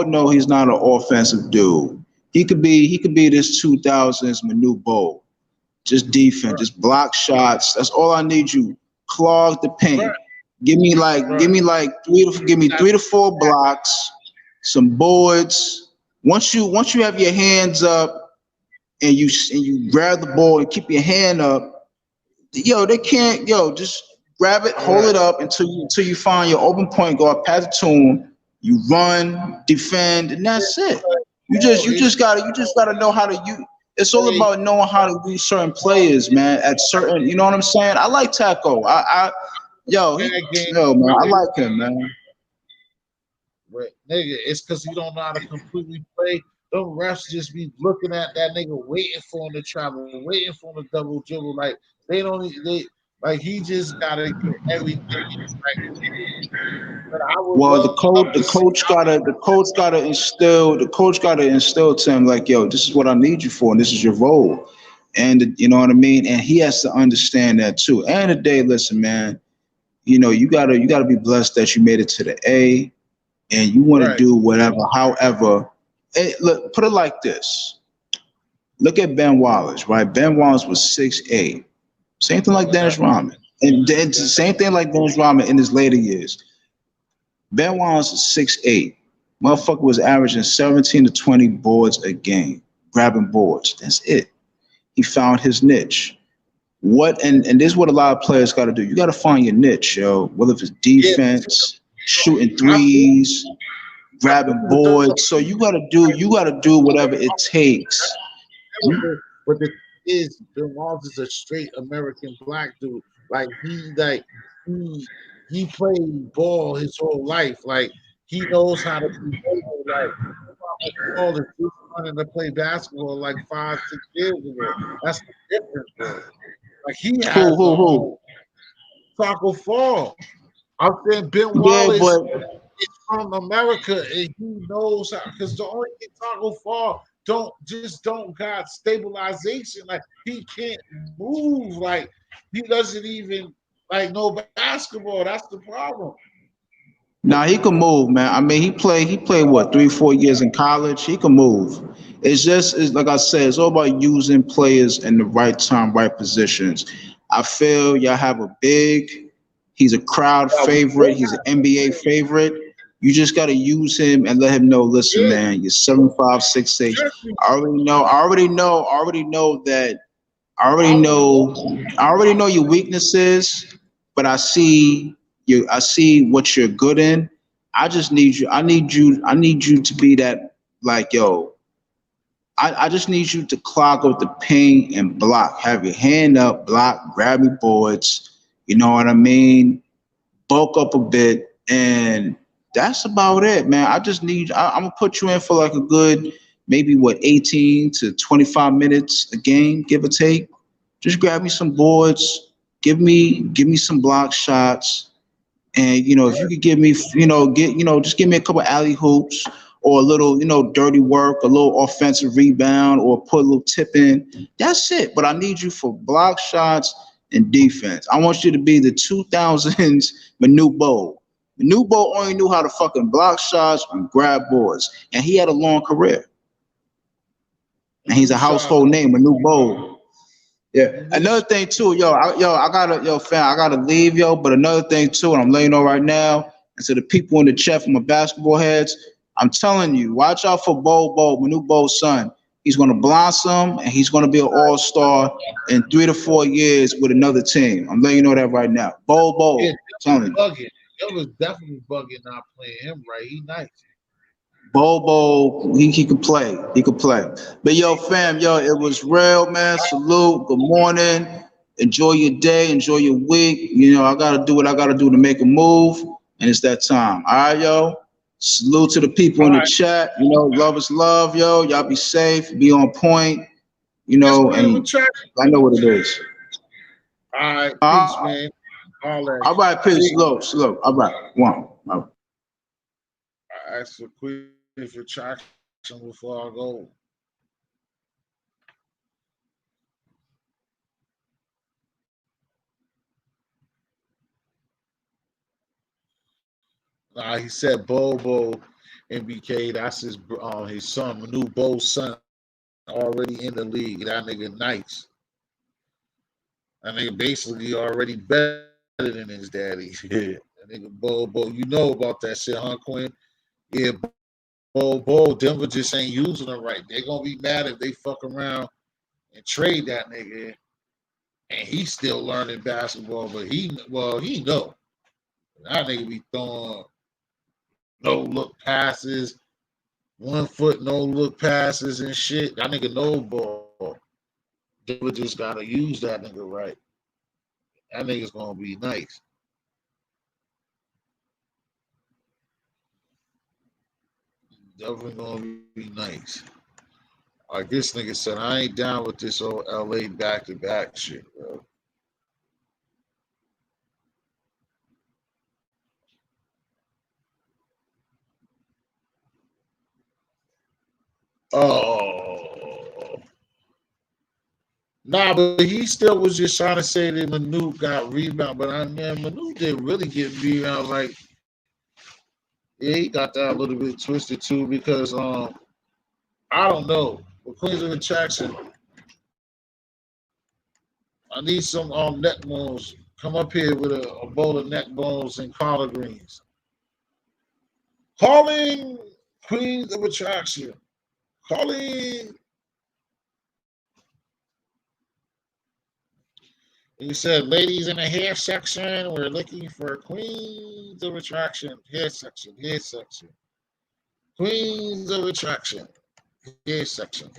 know he's not an offensive dude. He could be this 2000s Manu Bol. Just defense, just block shots. That's all I need you. Clog the paint. Give me 3 to 4 blocks, some boards. Once you have your hands up and you grab the ball and keep your hand up, just grab it, hold it up until you find your open point guard, pass it to him. You run, defend, and that's it. You just gotta know how to use. It's all about knowing how to use certain players, man. At certain, you know what I'm saying? I like Taco. Man, I like him, man. But nigga, it's because you don't know how to completely play. Them refs just be looking at that nigga, waiting for him to travel, waiting for him to double dribble. Like he just gotta get everything right. Well, the coach gotta instill to him, like, yo, this is what I need you for, and this is your role. And you know what I mean? And he has to understand that too. And the day, listen, man, you know, you gotta be blessed that you made it to the A, and you want to do whatever. However, look, put it like this. Look at Ben Wallace, right? Ben Wallace was 6'8". Same thing like Dennis Rodman. And same thing like Dennis Rodman in his later years. Ben Wallace is 6'8". Motherfucker was averaging 17 to 20 boards a game, grabbing boards. That's it. He found his niche. And this is what a lot of players got to do. You got to find your niche, yo. Whether it's defense, shooting threes, grabbing boards. So you got to do whatever it takes. But the thing is, Ben Wallace is a straight American black dude. Like he played ball his whole life. Like he knows how to play. Like all the dudes wanting to play basketball like 5-6 years ago. That's the difference, bro. Like he has Taco Fall. I'm saying Ben Wallace is from America and he knows how. Because the only thing Taco Fall don't got stabilization. Like he can't move. Like he doesn't even know basketball. That's the problem. Nah, he can move, man. I mean, he played what, 3-4 years in college. He can move. It's like I said, it's all about using players in the right time, right positions. I feel y'all have a big. He's a crowd favorite. He's an NBA favorite. You just got to use him and let him know. Listen, Yeah, man, you're 7'5", 6'6". especially I already know that. I already know your weaknesses, but I see you. I see what you're good in. I need you to be that, like, yo. I just need you to clog up the paint and block. Have your hand up, block, grab your boards. You know what I mean? Bulk up a bit, and that's about it, man. I'm gonna put you in for like a good, maybe what, 18 to 25 minutes a game, give or take. Just grab me some boards, give me some block shots, and if you could give me, just give me a couple alley hoops or a little, dirty work, a little offensive rebound, or put a little tip in. That's it. But I need you for block shots and defense. I want you to be the 2000s Manu Bol. Manu Bol only knew how to fucking block shots and grab boards, and he had a long career. And he's a household name, Manu Bol. Yeah. Another thing too, I gotta leave, But another thing too, and I'm letting you know right now, and to the people in the chat from my basketball heads, I'm telling you, watch out for Manu Bol's son. He's gonna blossom and he's gonna be an all-star in 3 to 4 years with another team. I'm letting you know that right now. Bol, yeah, telling you. bugging. It was definitely bugging not playing him right. He nice. Bobo, he could play. He could play. But fam, it was real, man. Salute. Good morning. Enjoy your day. Enjoy your week. I gotta do what I gotta do to make a move, and it's that time. All right, yo. Salute to the people in the chat. Love is love, yo. Y'all be safe. Be on point. And I know what it is. All right, peace, man. All right, peace. Slow. All right, one. All right. I asked for quick retraction before I go. He said Bobo MBK. That's his son, Manu Bol's son, already in the league. That nigga nice. That nigga basically already better than his daddy. That nigga Bobo, you know about that shit, huh, Quinn? Yeah, Bobo, Denver just ain't using him right. They're gonna be mad if they fuck around and trade that nigga. And he's still learning basketball, but he know. That nigga be throwing no look passes, 1 foot no look passes and shit. That nigga no ball. Denver just gotta use that nigga right. That nigga's gonna be nice. Definitely gonna be nice. Like this nigga said, I ain't down with this old LA back-to-back shit, bro. Oh. Nah, but he still was just trying to say that Manu got rebound. But Manu didn't really get rebound. Like, yeah, he got that a little bit twisted too because I don't know. With Queens of Attraction, I need some neck bones. Come up here with a bowl of neck bones and collard greens. Calling Queens of Attraction. Calling. You said, ladies in the hair section, we're looking for Queens of Attraction. Hair section. Queens of Attraction. Hair section.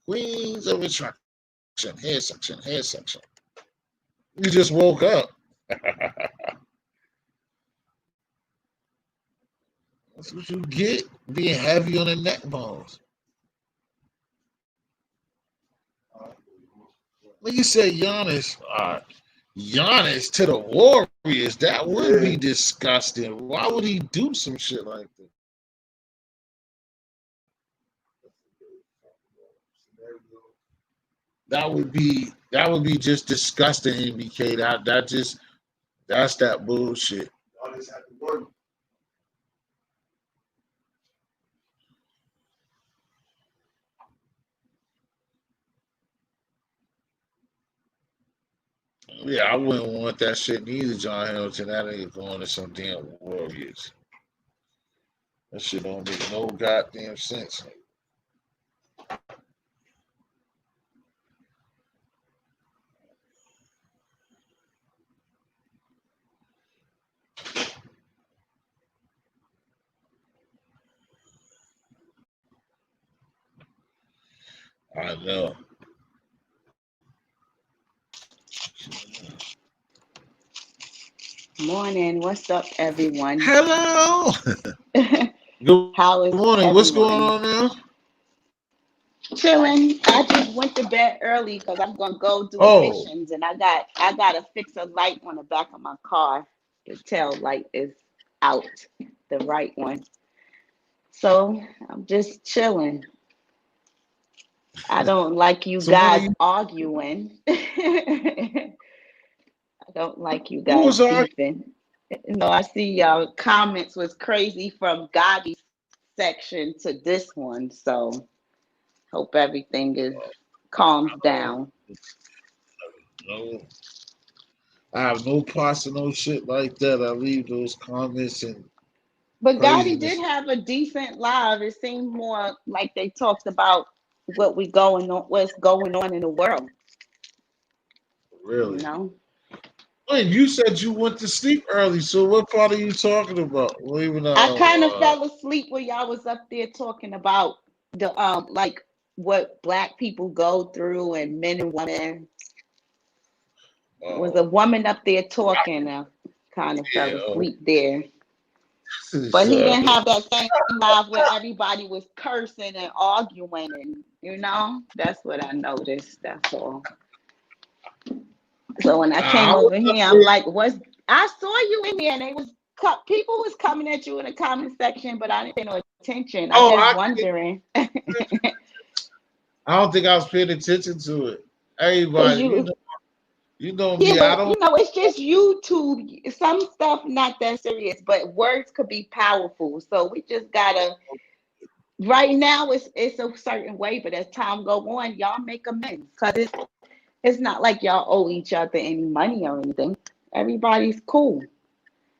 Queens of Attraction. Hair section. You just woke up. That's what you get, being heavy on the neck bones. When you say Giannis to the Warriors, that would be disgusting. Why would he do some shit like that? That would be just disgusting, MBK. That's that bullshit. Yeah, I wouldn't want that shit neither, John Hamilton. That nigga going to some damn Warriors. That shit don't make no goddamn sense. I know. Morning. What's up, everyone? Hello. Good How is morning. What's going everyone? on now? Chilling. I just went to bed early because I'm gonna go do Oh, emissions, and I gotta fix a light on the back of my car. The tail light is out, the right one. So I'm just chilling. I don't like you so when are guys you? arguing. I don't like you Who guys was arguing? beefing. I see y'all comments was crazy from Gotti's section to this one. So hope everything is calms down. No, I have no parts of no shit like that. I leave those comments and But Gotti did craziness. have a decent live. It seemed more like they talked about what's going on in the world. Really? know. Wait, you said you went to sleep early. So what part are you talking about? Leaving I kind of fell asleep when y'all was up there talking about the like what black people go through and men and women. Was a woman up there talking. I kind of fell asleep there. But he didn't have that same live where everybody was cursing and arguing, and that's what I noticed. That's all. So when I came over here, I'm like, I saw you in here, and people was coming at you in the comment section, but I didn't pay no attention. I was wondering. I don't think I was paying attention to it. Everybody, you know me. Yeah, I don't. it's just YouTube. Some stuff not that serious, but words could be powerful. So we just gotta. Right now, it's a certain way, but as time go on, y'all make amends because it's not like y'all owe each other any money or anything. Everybody's cool.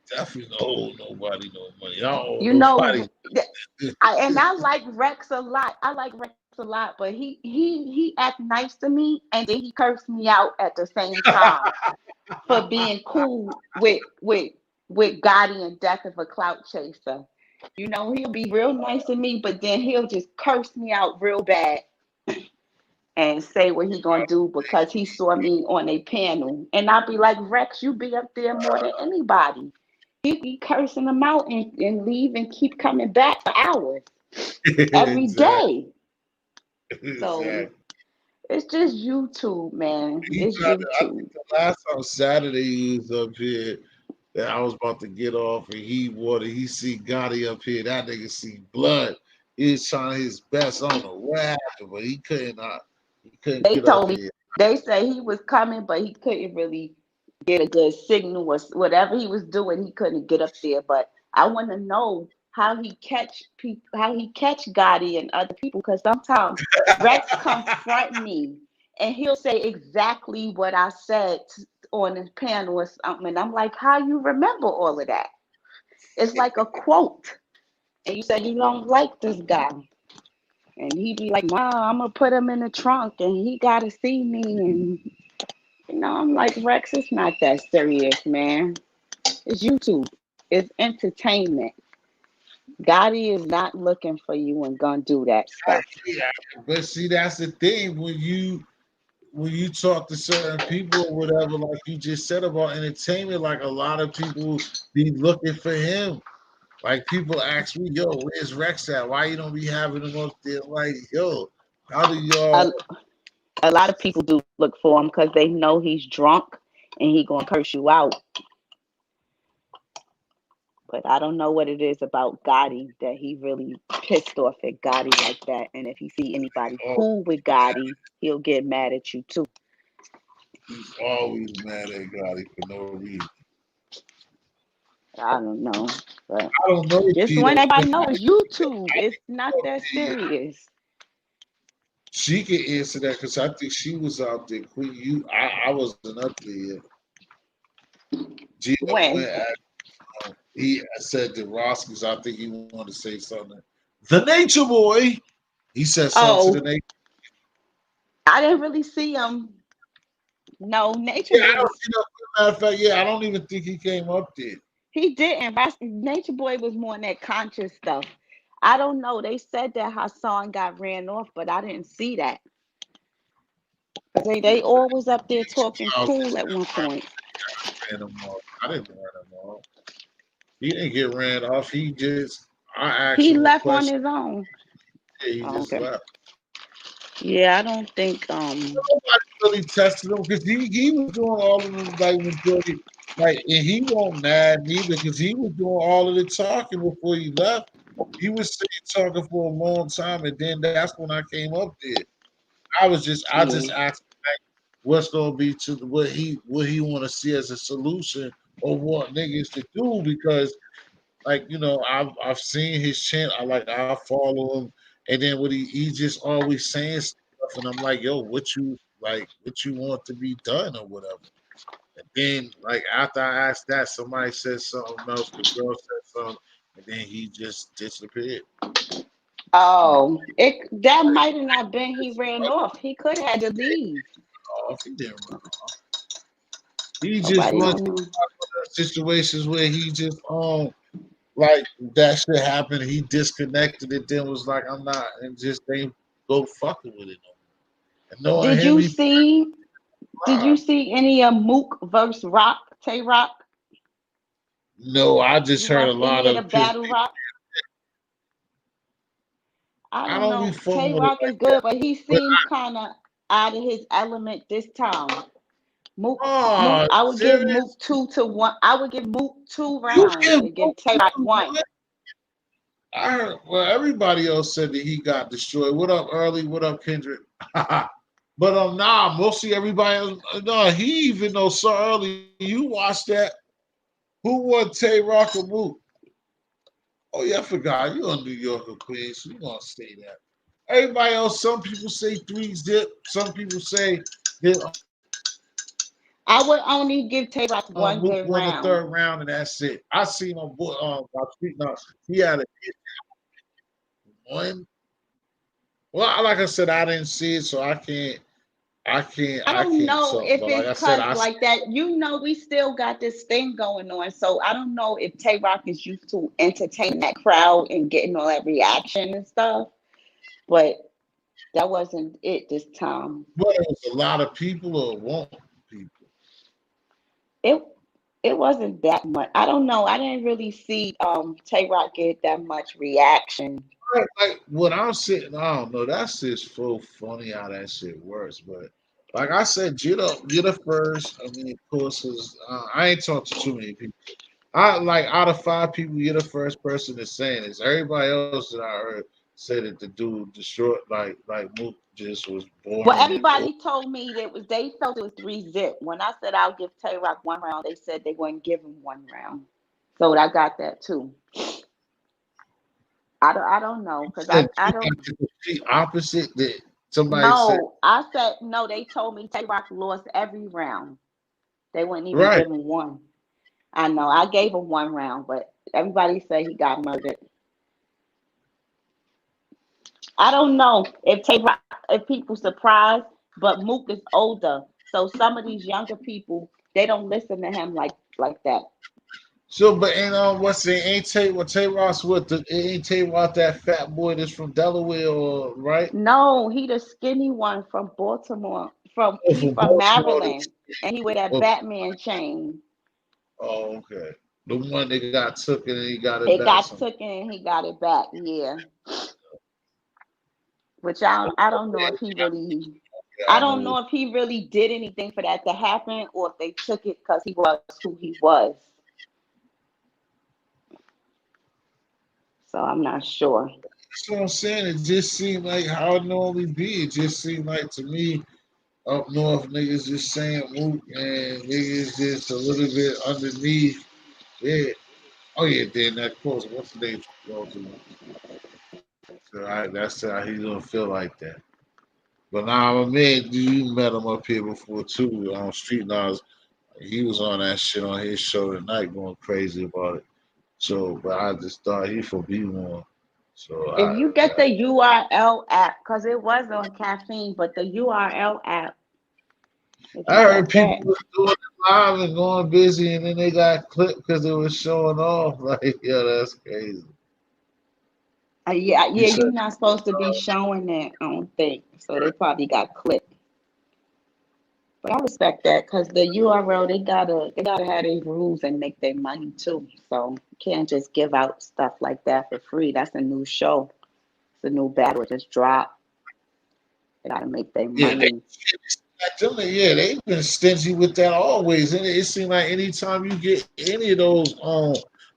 Definitely don't owe nobody no money. I don't owe nobody. And I like Rex a lot. But he act nice to me, and then he cursed me out at the same time for being cool with Gotti and Death of a Clout Chaser. He'll be real nice to me, but then he'll just curse me out real bad and say what he gonna do because he saw me on a panel. And I'll be like, Rex, you be up there more than anybody. He be cursing them out and leave and keep coming back for hours every day. So it's just YouTube, man. It's YouTube. I think the last time Saturday he was up here that I was about to get off and he see Gotti up here. That nigga see blood. He was trying his best. I don't know what happened, but he couldn't They get told up me here. they say he was coming, but he couldn't really get a good signal or whatever he was doing. He couldn't get up there. But I want to know how he catch Gotti and other people, because sometimes Rex confront me and he'll say exactly what I said on his panel or something, and I'm like, how you remember all of that? It's like a quote, and you said you don't like this guy. And he be like, "Mom, I'm gonna put him in the trunk, and he gotta see me." And I'm like, Rex, it's not that serious, man. It's YouTube. It's entertainment. Gotti is not looking for you and gonna do that stuff. But see, that's the thing when you talk to certain people or whatever, like you just said about entertainment, like a lot of people be looking for him. Like people ask me, yo, where's Rex at? Why you don't be having him up there? Like, yo, how do y'all? A lot of people do look for him because they know he's drunk and he gonna curse you out. But I don't know what it is about Gotti that he really pissed off at Gotti like that. And if he see anybody cool with Gotti, he'll get mad at you too. He's always mad at Gotti for no reason. I don't know, but I don't know this Cheetah, one everybody but knows YouTube. It's not that serious. she can answer that because I think she was out there. Queen, I wasn't up there yet. Gina When? went at, he said to Roskis, I think he wanted to say something. The Nature Boy. He said something to the Nature. I didn't really see him. No, Nature Yeah, I Boy. don't see no. Matter of fact, yeah, I don't even think he came up there. He didn't. Nature Boy was more in that conscious stuff. I don't know. They said that Hassan got ran off, but I didn't see that. They all was up there talking cool at one point. Ran him off. I didn't run him off. He didn't get ran off. He just, I asked He him a left on question. his own. Yeah, he just left. Yeah, I don't think Nobody really tested him because he was doing all of them like majority, like, and he wasn't mad neither because he was doing all of the talking before he left. He was sitting talking for a long time, and then that's when I came up there. I just asked him, like, what's gonna be to what he want to see as a solution or what niggas to do, because like, you know, I've seen his channel. I follow him, and then what he just always saying stuff, and I'm like, yo, what you want to be done or whatever. And then like after I asked that, somebody said something else. The girl said something, and then he just disappeared. Oh, that might have not been he ran off. He could have had to leave. Off, he didn't run off. He just runs into situations where he just like that shit happened. He disconnected it, then was like, I'm not, and just they go fucking with it. And knowing Did him, you see? Did you see any of Mook versus Rock, Tay Rock? No, I just heard a lot any of the battle rock. I don't know. Tay Rock is good, but he seems kind of out of his element this time. Mook, I would give Mook 2-1. I would give Mook 2 rounds and give Tay Rock 1. I heard, well, everybody else said that he got destroyed. What up, Early? What up, Kendrick? But nah, mostly everybody else. No, he even though so early. You watched that? Who won Tay Rock or Mook? Oh yeah, I forgot. You're in New York or Queens, so you gonna say that. Everybody else, some people say 3-zip, some people say that I would only give Tay Rock one Mook good won round. the 3rd round, and that's it. I seen my boy. He had a one. Well, like I said, I didn't see it, so I can't. I don't know if but it's like that. You know, we still got this thing going on. So I don't know if Tay Rock is used to entertaining that crowd and getting all that reaction and stuff. But that wasn't it this time. But it was a lot of people or one people. It wasn't that much. I don't know. I didn't really see Tay Rock get that much reaction. Like when I'm sitting, I don't know. That's just so funny how that shit works. But like I said, you're the first. I mean, of course, I ain't talked to too many people. I like out of 5 people, you're the first person that's saying this. Everybody else that I heard said that the dude destroyed, like Mook just was boring. Well, everybody told me they felt it was 3-zip. When I said I'll give Tay Rock 1 round, they said they wouldn't give him 1 round. So I got that too. I don't know because I don't. The opposite that somebody said. No, I said no. They told me Tay Rock lost every round. They wouldn't even give him 1. I know. I gave him 1 round, but everybody said he got murdered. I don't know if people surprised, but Mook is older, so some of these younger people they don't listen to him like that. So, but ain't Tay Ross ain't Tay Ross that fat boy that's from Delaware, or right? No, he the skinny one from Baltimore, from Maryland, and he with that Batman chain. Oh, okay. The one that got taken and he got it back. It got taken and he got it back, yeah. Which I don't know if he really. I don't know if he really did anything for that to happen, or if they took it because he was who he was. So I'm not sure. That's what I'm saying. It just seemed like how it normally be. It just seemed like to me, up north, niggas just saying Mook and niggas just a little bit underneath. Yeah. Oh yeah, then that course. What's the name? So that's how he's gonna feel like that. But now, man, you met him up here before too on Street Laws. He was on that shit on his show tonight, going crazy about it. So, but I just thought he for B1. So If you get the URL app, because it was on caffeine, but the URL app, if I you heard get people that, was doing it live and going busy, and then they got clipped because it was showing off. Like, yeah, that's crazy. yeah, You said, you're not supposed to be showing that, I don't think. So they probably got clipped. But I respect that because the URL they gotta have their rules and make their money too. So you can't just give out stuff like that for free. That's a new show. It's a new battle. It just dropped. They gotta make their yeah, money. they've been stingy with that always. And it seems like anytime you get any of those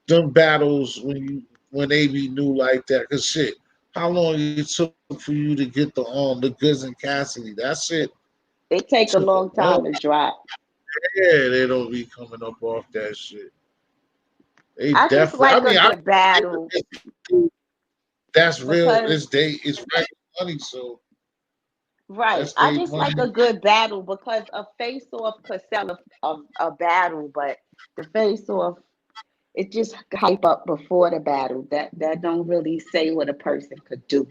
them battles when they be new like that, cause shit, how long it took for you to get the Goods and Cassidy? That shit They take a took a long long. time to drop. Yeah, they don't be coming up off that shit. They I just definitely. I like a mean, I good battle that's real. because It's right money. So right. that's I they just like money. a good battle because a face off could sell a battle, but the face off it just hype up before the battle. That don't really say what a person could do.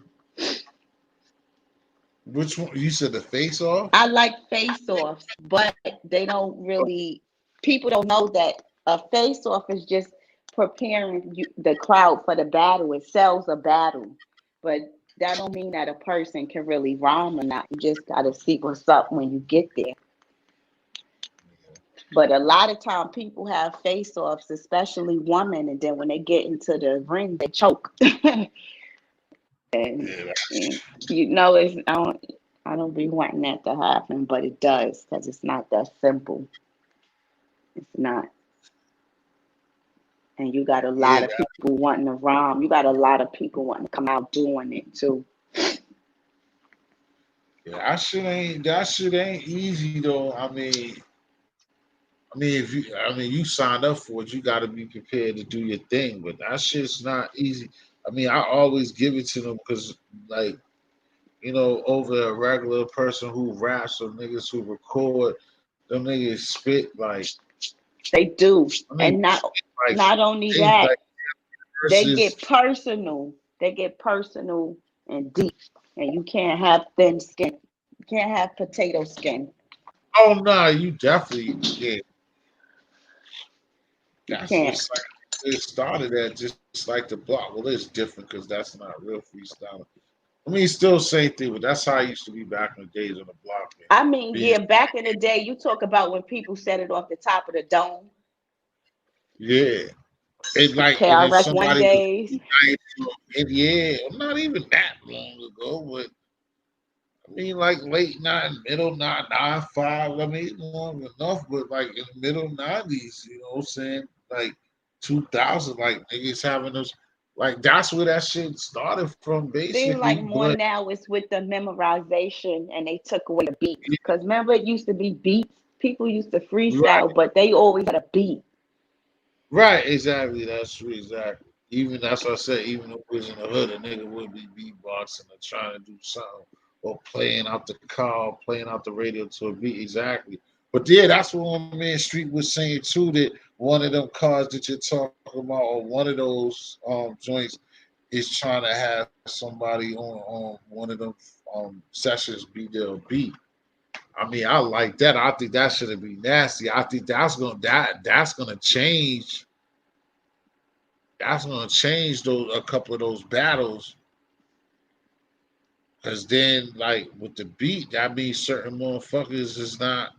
Which one? You said the face off. I like face offs, but they don't really people don't know that a face off is just preparing the crowd for the battle. It sells a battle. But that don't mean that a person can really rhyme or not. You just gotta see what's up when you get there. But a lot of time people have face offs, especially women, and then when they get into the ring, they choke. and, Yeah, and it's I don't be wanting that to happen, but it does because it's not that simple. It's not. And you got a yeah, lot of people wanting to rhyme. You got a lot of people wanting to come out doing it too. yeah. That shit ain't easy though. If you sign up for it, you got to be prepared to do your thing. But that shit's not easy. I always give it to them because, like, over a regular person who raps or niggas who record, them niggas spit like, They do. I And like not only they that, like they versus. get personal. They get personal and deep. And you can't have thin skin. You can't have potato skin. Oh no, you definitely yeah. You That's can't. just like it started at just like the block. Well, it's different because that's not real freestyle. Still same thing, but that's how I used to be back in the days on the block, man. I mean, Being, yeah, back in the day, you talk about when people set it off the top of the dome. yeah, and if KRS One somebody was days. nice, yeah, not even that long ago, but like late nine, middle nine, 95. Long enough, but like in the middle 90s, you know what I'm saying? Like 2000, like niggas having those, like that's where that shit started from, Seems like basically. more But now it's with the memorization and they took away the beats. Because remember, it used to be beats. People used to right, freestyle, but they always had a beat. right, exactly. That's true, exactly. Even that's what I said. Even if it was in the hood, a nigga would be beatboxing or trying to do something or playing out the car, playing out the radio to a beat. Exactly. But yeah, that's what my man Street was saying too. That one of them cars that you're talking about, or one of those joints, is trying to have somebody on one of them sessions be their beat. I like that. I think that shouldn't be nasty. I think that's gonna change. That's gonna change those a couple of those battles. Cause then, like with the beat, that means certain motherfuckers is not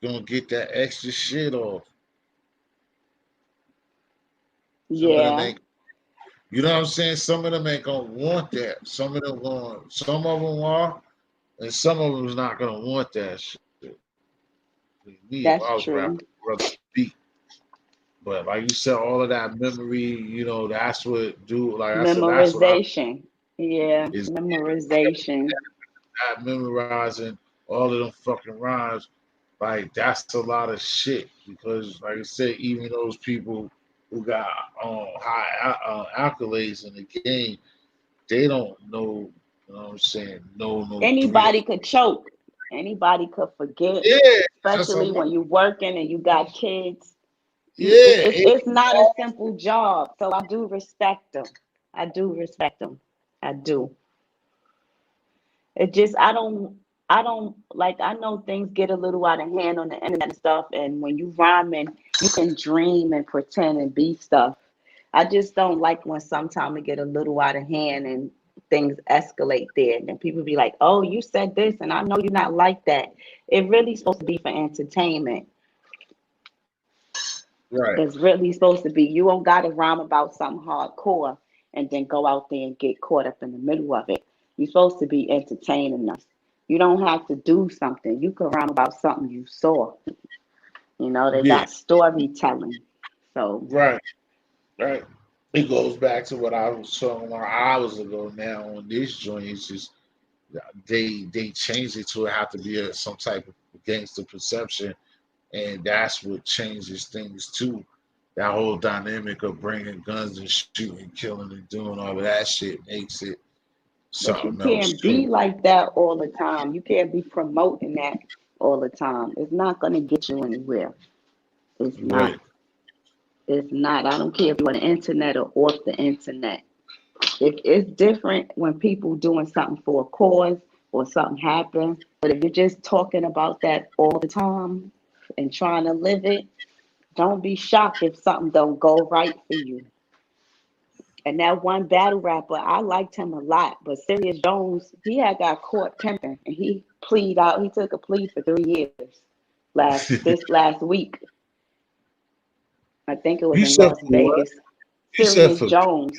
gonna get that extra shit off. Some of them Yeah, ain't. You know what I'm saying? Some of them ain't gonna want that. Some of them are, and some of them's not gonna want that shit. Me, if that's I was rapping, true. I'd rather beat. But like you said, all of that memory, that's what do. Like I said, that's what I Memorization. Yeah, is memorization. not memorizing all of them fucking rhymes. Like that's a lot of shit because, like I said, even those people who got high accolades in the game, they don't know. You know what I'm saying? No Anybody could choke. Anybody could forget, Yeah, especially when you're working and you got kids. Yeah, It's not a simple job. So I do respect them. I do respect them. I do. It just I don't like I know things get a little out of hand on the internet and stuff, and when you rhyming, you can dream and pretend and be stuff. I just don't like when sometimes it get a little out of hand and things escalate there. And then people be like, oh, you said this, and I know you're not like that. It really supposed to be for entertainment. right. It's really supposed to be. You don't gotta rhyme about something hardcore and then go out there and get caught up in the middle of it. You're supposed to be entertaining us. You don't have to do something. You can rhyme about something you saw. You know, they Yeah, got storytelling. So right. It goes back to what I was talking about hours ago. Now on this joint, it's just they changed it to have to be some type of gangster perception, and that's what changes things too. That whole dynamic of bringing guns and shooting, killing, and doing all of that shit makes it but you something else can't be too. like that all the time. You can't be promoting that all the time. It's not gonna get you anywhere. It's not. Right. It's not. I don't care if you're on the internet or off the internet. It's different when people doing something for a cause or something happen. But if you're just talking about that all the time and trying to live it, don't be shocked if something don't go right for you. And that one battle rapper, I liked him a lot. But Serious Jones, he had got caught pimping and he plead out. He took a plea for 3 years last week. I think it was You in said Las for what? Vegas. You said Serious for Jones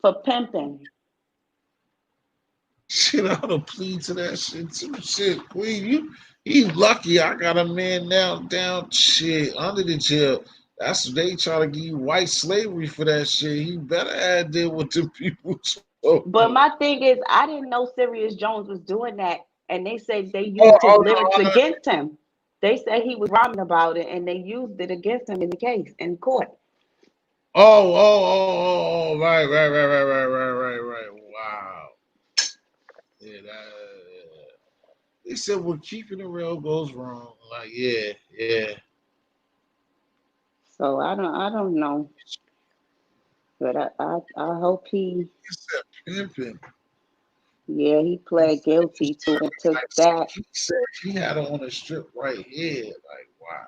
for pimping. shit. I would plead to that shit too. Shit, Queen, you lucky. I got a man now down shit under the jail. That's they try to give you white slavery for that shit. He better have deal with the people But talking. my thing is, I didn't know Serious Jones was doing that, and they said they Oh, used his oh lyrics no, against him. They said he was rhyming about it, and they used it against him in the case in court. right, right. Wow. Yeah, they said when keeping it real goes wrong. Like, yeah. So I don't know, but I hope He said pimping. yeah, he pled guilty to it and took Like, that. he said he had her on a strip right here. Like, wow.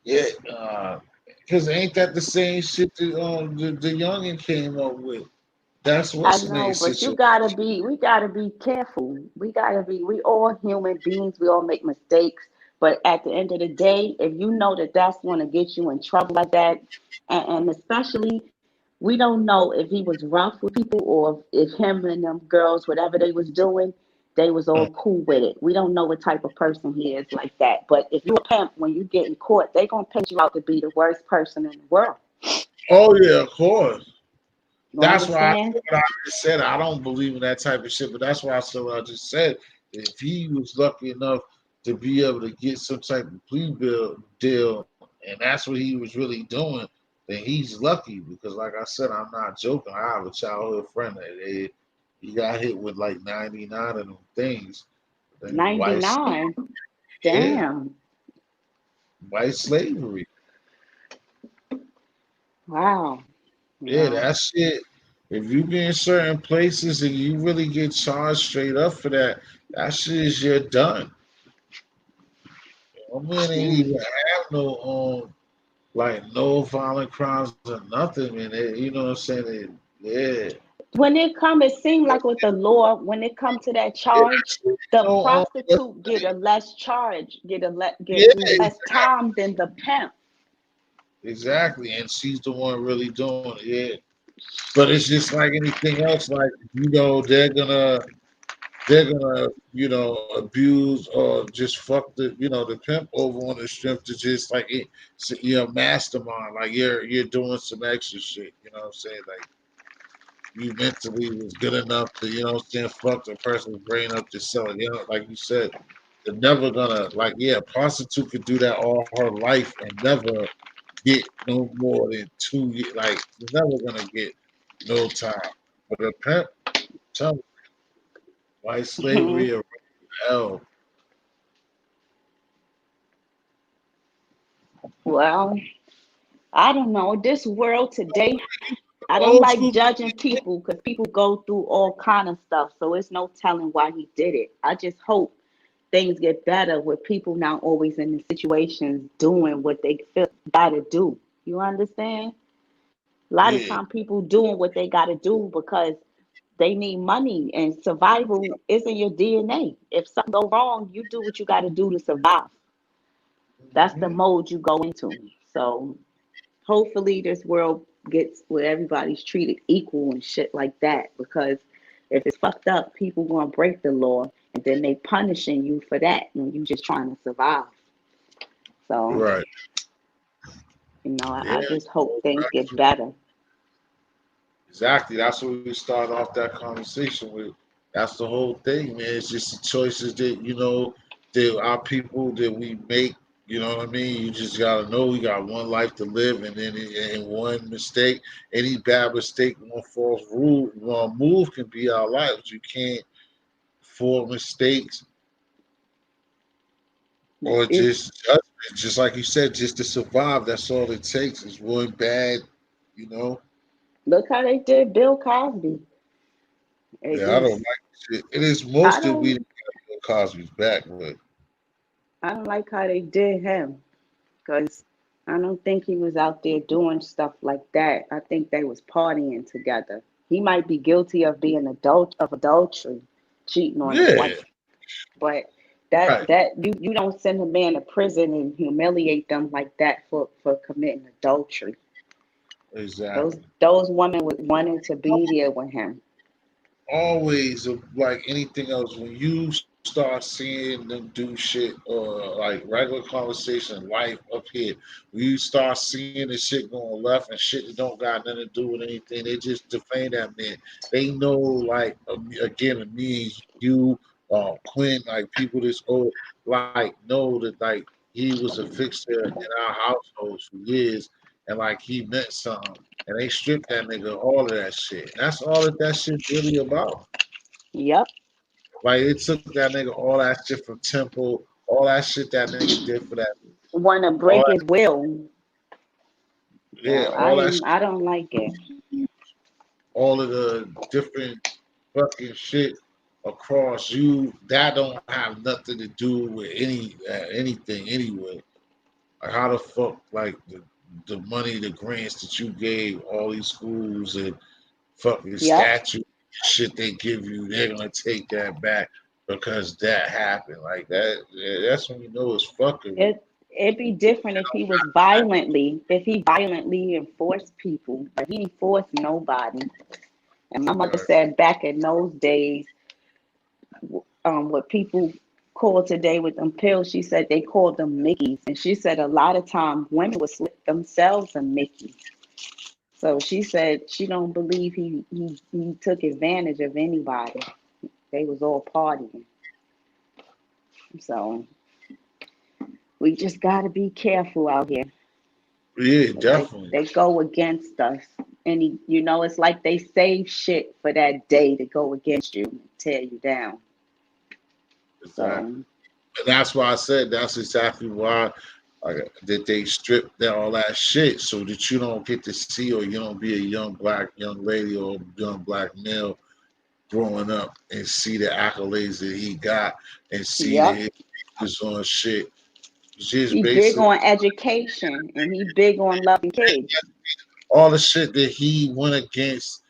Yeah, because ain't that the same shit that the youngin came up with? That's I what's the name know, but situation. we gotta be careful. We all human beings. We all make mistakes. But at the end of the day, if you know that that's going to get you in trouble like that, and especially, we don't know if he was rough with people or if him and them girls, whatever they was doing, they was all cool with it. We don't know what type of person he is like that. But if you a pimp, when you get in court, they gonna paint you out to be the worst person in the world. Oh yeah, of course. You That's why I understand? said what I just said. I don't believe in that type of shit, but that's why I said what I just said. If he was lucky enough to be able to get some type of plea deal, and that's what he was really doing, then he's lucky because, like I said, I'm not joking. I have a childhood friend that he got hit with like 99 of them things. Then white, 99. yeah, Damn. white slavery. Wow. Yeah, Wow. that shit. If you be in certain places and you really get charged straight up for that, that shit is you're done. My man ain't Mm. even have no like no violent crimes or nothing, man. You know what I'm saying? Yeah. When it come, it seems like with the law, when it come to that Yeah, charge, that's the no prostitute get a less charge, get yeah, do less time than the pimp. exactly. And she's the one really doing it. Yeah. But it's just like anything else, like they're gonna abuse or just fuck the pimp over on the strip to just like you're a mastermind, like you're doing some extra shit, you know what I'm saying? Like you mentally was good enough to, fuck the person's brain up to sell it. Like you said, they're never gonna, like, yeah, a prostitute could do that all her life and never get no more than 2 years. Like, you're never gonna get no time. But a pimp, tell me, white slavery or hell. Well, I don't know. This world today, I don't Old like school. judging people because people go through all kind of stuff. So it's no telling why he did it. I just hope things get better with people not always in the situations doing what they feel gotta do. You understand? A lot of Yeah, time people doing what they gotta do because they need money and survival is in your DNA. If something go wrong, you do what you gotta do to survive. That's the mode you go into. So hopefully this world gets where everybody's treated equal and shit like that. Because if it's fucked up, people gonna break the law and then they punishing you for that when you just trying to survive. So, right. I Yeah, just hope things get better. exactly. That's what we started off that conversation with. That's the whole thing, man. It's just the choices that that our people that we make. You know what I mean? You just gotta know we got one life to live, and then and one mistake, any bad mistake, one false rule, one move can be our lives. You can't afford mistakes or It's just judgment. Just like you said, just to survive. That's all it takes is one bad, you know. look how they did Bill Cosby. It Yeah, I don't just like this shit. It is I most that we don't didn't get Bill Cosby's back, but I don't like how they did him because I don't think he was out there doing stuff like that. I think they was partying together. He might be guilty of being adultery, cheating on his yeah, wife, but right, you don't send a man to prison and humiliate them like that for committing adultery. Those exactly. those women was wanting to be there with him. Always like anything else, when you start seeing them do shit or like regular conversation in life up here, when you start seeing the shit going left and shit that don't got nothing to do with anything, they just defame that man. They know, like, again, me, you, Quinn, like people this old, like, know that, like, he was a fixture in our households for years, and like he meant something, and they stripped that nigga all of that shit. That's all that shit's really about. Yep. Like, it took that nigga all that shit from Temple, all that shit that nigga did for that, Want to all break that, his will. yeah, So all that shit, I don't like it. all of the different fucking shit across you that don't have nothing to do with anything anyway. Like, how the fuck, like, the money, the grants that you gave all these schools and fucking Yep. statue shit they give you, they're gonna take that back because that happened. Like that, yeah, that's when you know it's fuckery. It'd be different if he violently enforced people, but he didn't force nobody. And my mother Right. said back in those days, what people call today with them pills, she said they called them Mickeys. And she said a lot of times women would slip themselves a Mickey. So she said she don't believe he took advantage of anybody. They was all partying. So we just gotta be careful out here. Yeah, 'Cause definitely. they go against us. And it's like they save shit for that day to go against you and tear you down. Exactly. So And that's why I said that's exactly why, like, that they stripped that all that shit so that you don't get to see, or you don't be a young black young lady or young black male growing up and see the accolades that he got and see that yep. he was on shit. Just He big basically on education and he big on loving kids. all the shit that he went against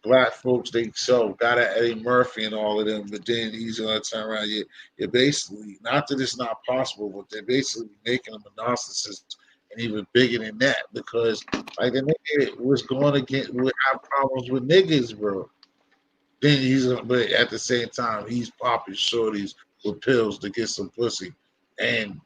black folks they so got at Eddie Murphy and all of them, but then he's gonna turn around. You're basically, not that it's not possible, but they're basically making him a narcissist and even bigger than that, because like the nigga was going against would have problems with niggas, bro. Then but at the same time he's popping shorties with pills to get some pussy. And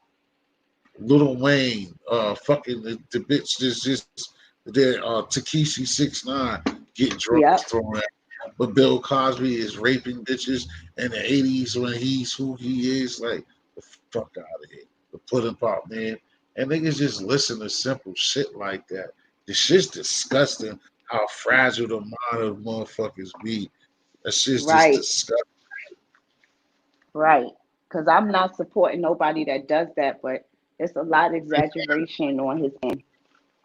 Little Wayne, fucking the bitch just there, Takeshi 6ix9ine getting drugs Yep. thrown at him. But Bill Cosby is raping bitches in the 80s when he's who he is. Like, the fuck out of here. The pudding pop, man. and niggas just listen to simple shit like that. The shit's disgusting. How fragile the mind of motherfuckers be. That shit's just Right, disgusting. right. Because I'm not supporting nobody that does that, but it's a lot of exaggeration on his end.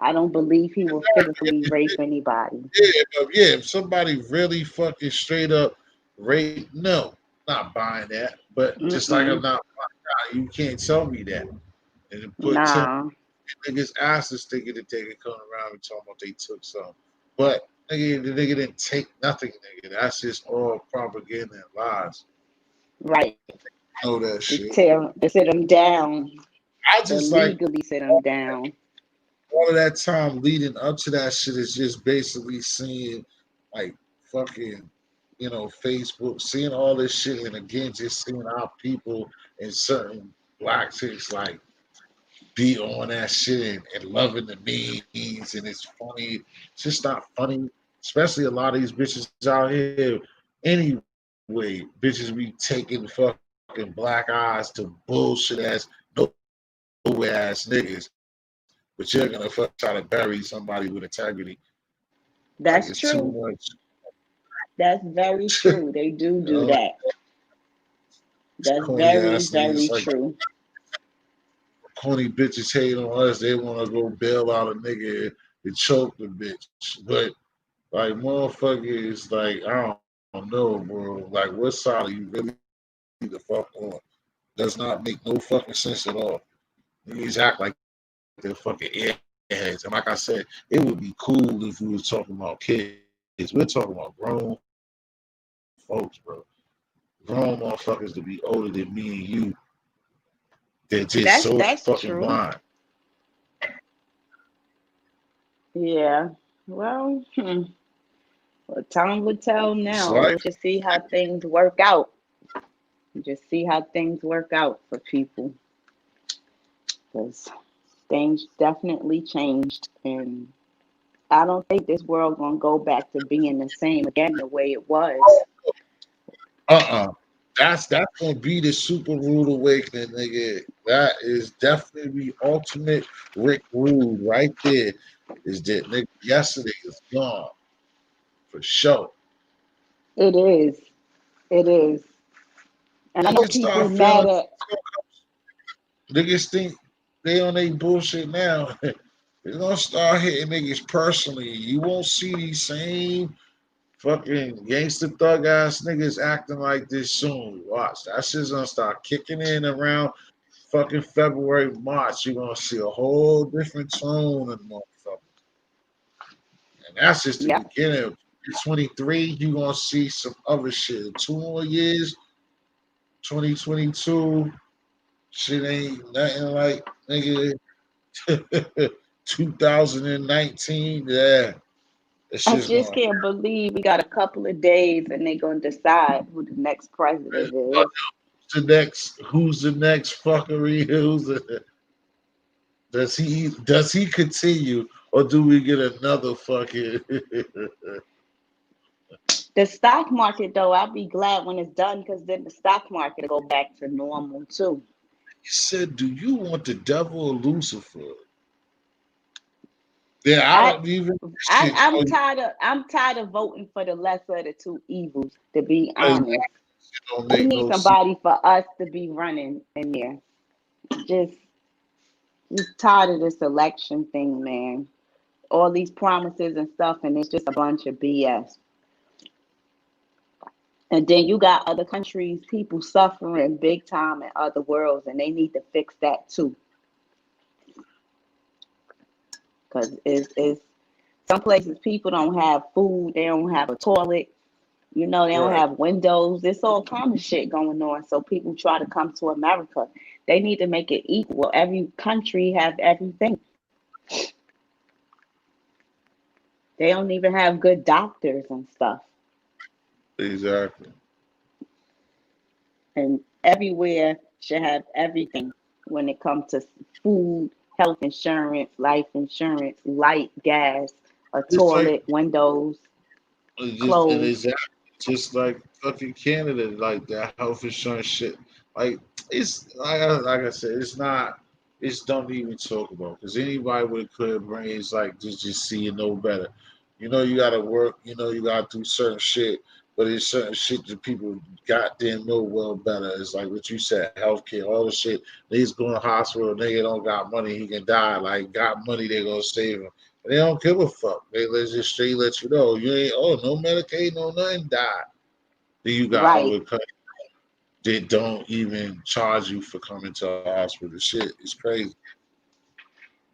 I don't believe he will physically rape anybody. Yeah, if somebody really fucking straight up rape, no, not buying that. But just like I'm Mm-mm. not buying that, you can't tell me that. And then put 10 Nah. niggas asses thinking that they could come around and talk about they took some. But nigga, the nigga didn't take nothing, nigga. That's just all propaganda and lies. Right. Know that To shit. to sit him down, I to just like legally sit him down. all of that time leading up to that shit is just basically seeing like fucking, Facebook, seeing all this shit, and again, just seeing how people in certain black chicks like be on that shit and loving the memes, and it's funny. It's just not funny, especially a lot of these bitches out here. Anyway, bitches be taking fucking black eyes to bullshit ass, nowhere ass niggas, but you're gonna try to bury somebody with integrity. Like That's it's too true. much. That's very true. They do You know, that. That's corny very, ass very niggas like true. corny bitches hate on us. They want to go bail out a nigga and choke the bitch, but like motherfuckers, like I don't know, bro. Like what side are you really the fuck on? Does not make no fucking sense at all. Niggas act like they're fucking airheads, and like I said, it would be cool if we was talking about kids. We're talking about grown folks, bro. Grown motherfuckers to be older than me and you. They're just so That's fucking true. blind. Yeah. Well, well, time will tell It's now. like We'll just see how things work out. Just see how things work out for people. Because things definitely changed. And I don't think this world gonna go back to being the same again the way it was. That's gonna be the super rude awakening, nigga. That is definitely the ultimate Rick Rude right there. Is that nigga yesterday is gone for sure. It is. It is. And I know Niggas people start feeling mad at niggas think they on their bullshit now. They're gonna start hitting niggas personally. You won't see these same fucking gangster thug ass niggas acting like this soon. Watch. That shit's gonna start kicking in around fucking February, March. You're gonna see a whole different tone in motherfuckers. And that's just the yep. beginning of 23. You're gonna see some other shit. 2 more years, 2022. Shit ain't nothing like nigga 2019. Yeah. It's I just just going can't believe we got a couple of days and they're gonna decide who the next president is. who's the next fuckery? Does he continue or do we get another fucking The stock market, though, I'll be glad when it's done because then the stock market will go back to normal too. He said, do you want the devil or Lucifer? Yeah, I I, don't even I shit. I'm tired of voting for the lesser of the two evils. To be It honest, don't we make need no sense. somebody for us to be running in there. Just tired of this election thing, man. All these promises and stuff, and it's just a bunch of BS. And then you got other countries, people suffering big time in other worlds, and they need to fix that too. Because it's some places people don't have food, they don't have a toilet, they don't Right. have windows. There's all kind of shit going on. So people try to come to America. They need to make it equal. Every country have everything. They don't even have good doctors and stuff. Exactly. And everywhere should have everything when it comes to food, health insurance, life insurance, light, gas, a It's like toilet, windows, it's clothes. just like fucking Canada, like that health insurance shit. Like it's like I said, it's not it's dumb to even talk about because anybody with a clear brain is like just see you know better. You know you gotta work, you know you gotta do certain shit, but it's certain shit that people goddamn know well better. It's like what you said, healthcare, all the shit. Niggas going to hospital, nigga don't got money, he can die. Like got money, they gonna save him. And they don't give a fuck. They let just straight let you know you ain't no Medicaid, no nothing, die. Then you got Right. other countries they don't even charge you for coming to a hospital. Shit, it's crazy.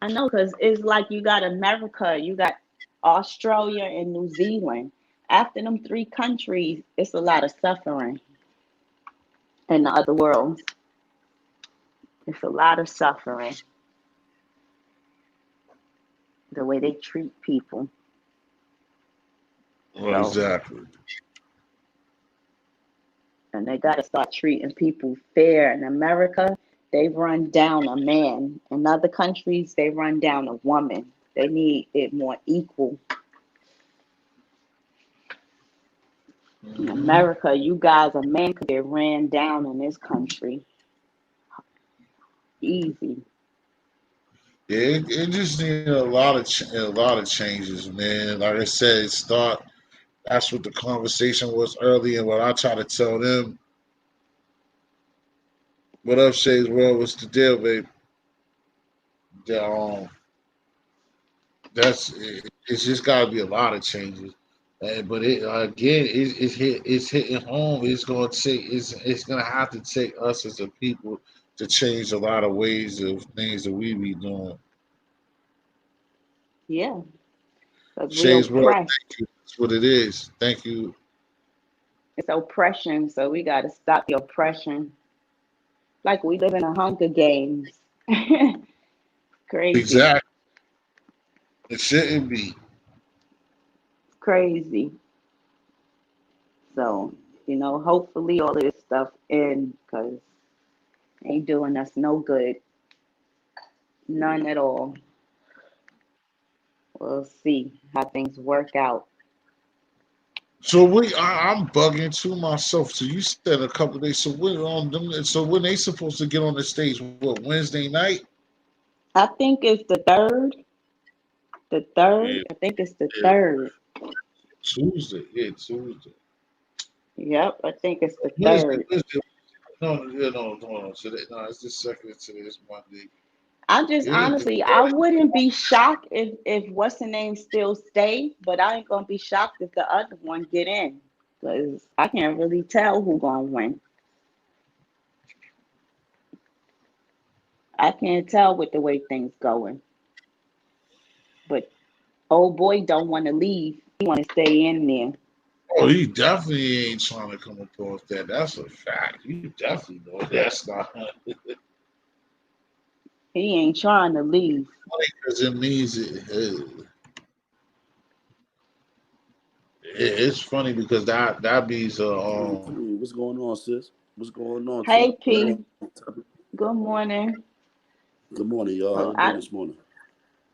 I know, because it's like you got America, you got Australia and New Zealand. After them three countries, it's a lot of suffering in the other world. It's a lot of suffering, the way they treat people. Well, So, exactly. and they got to start treating people fair. In America, they run down a man. In other countries, they run down a woman. They need it more equal. In America, you guys, a man could get ran down in this country. Easy. Yeah, it just needed a lot of changes, man. Like I said, it start. That's what the conversation was earlier. And what I try to tell them, what up, Shay's World, what's the deal, babe? That, it's just got to be a lot of changes. But it again, it's hitting home. It's gonna have to take us as a people to change a lot of ways of things that we be doing. Yeah, because we Shay's World, oppressed. thank you. That's what it is. Thank you. It's oppression, so we got to stop the oppression. Like we live in a Hunger Games. Crazy, Exactly. It shouldn't be. crazy. So, hopefully all of this stuff end because ain't doing us no good. None at all. We'll see how things work out. So I'm bugging too myself. So you said a couple of days. So when on them? So when they supposed to get on the stage? What Wednesday night? I think it's the third. The Yeah, third. I think it's the yeah. third. Tuesday. Yeah, Tuesday. Yep, I think it's the Wednesday. third. Wednesday. No, yeah, no. Today, no, it's the second. Today is Monday. I just Yeah, honestly, I wouldn't be shocked if what's the name still stay, but I ain't gonna be shocked if the other one get in, because I can't really tell who gonna win. I can't tell with the way things going. But old boy don't want to leave. He want to stay in there. oh, he definitely ain't trying to come up off that. That's a fact. You definitely know that's not He ain't trying to leave. because it means it's funny because that means Queen, what's going on, sis? What's going on? Talk Hey P, good morning. Good morning, y'all. How Oh, you doing this morning?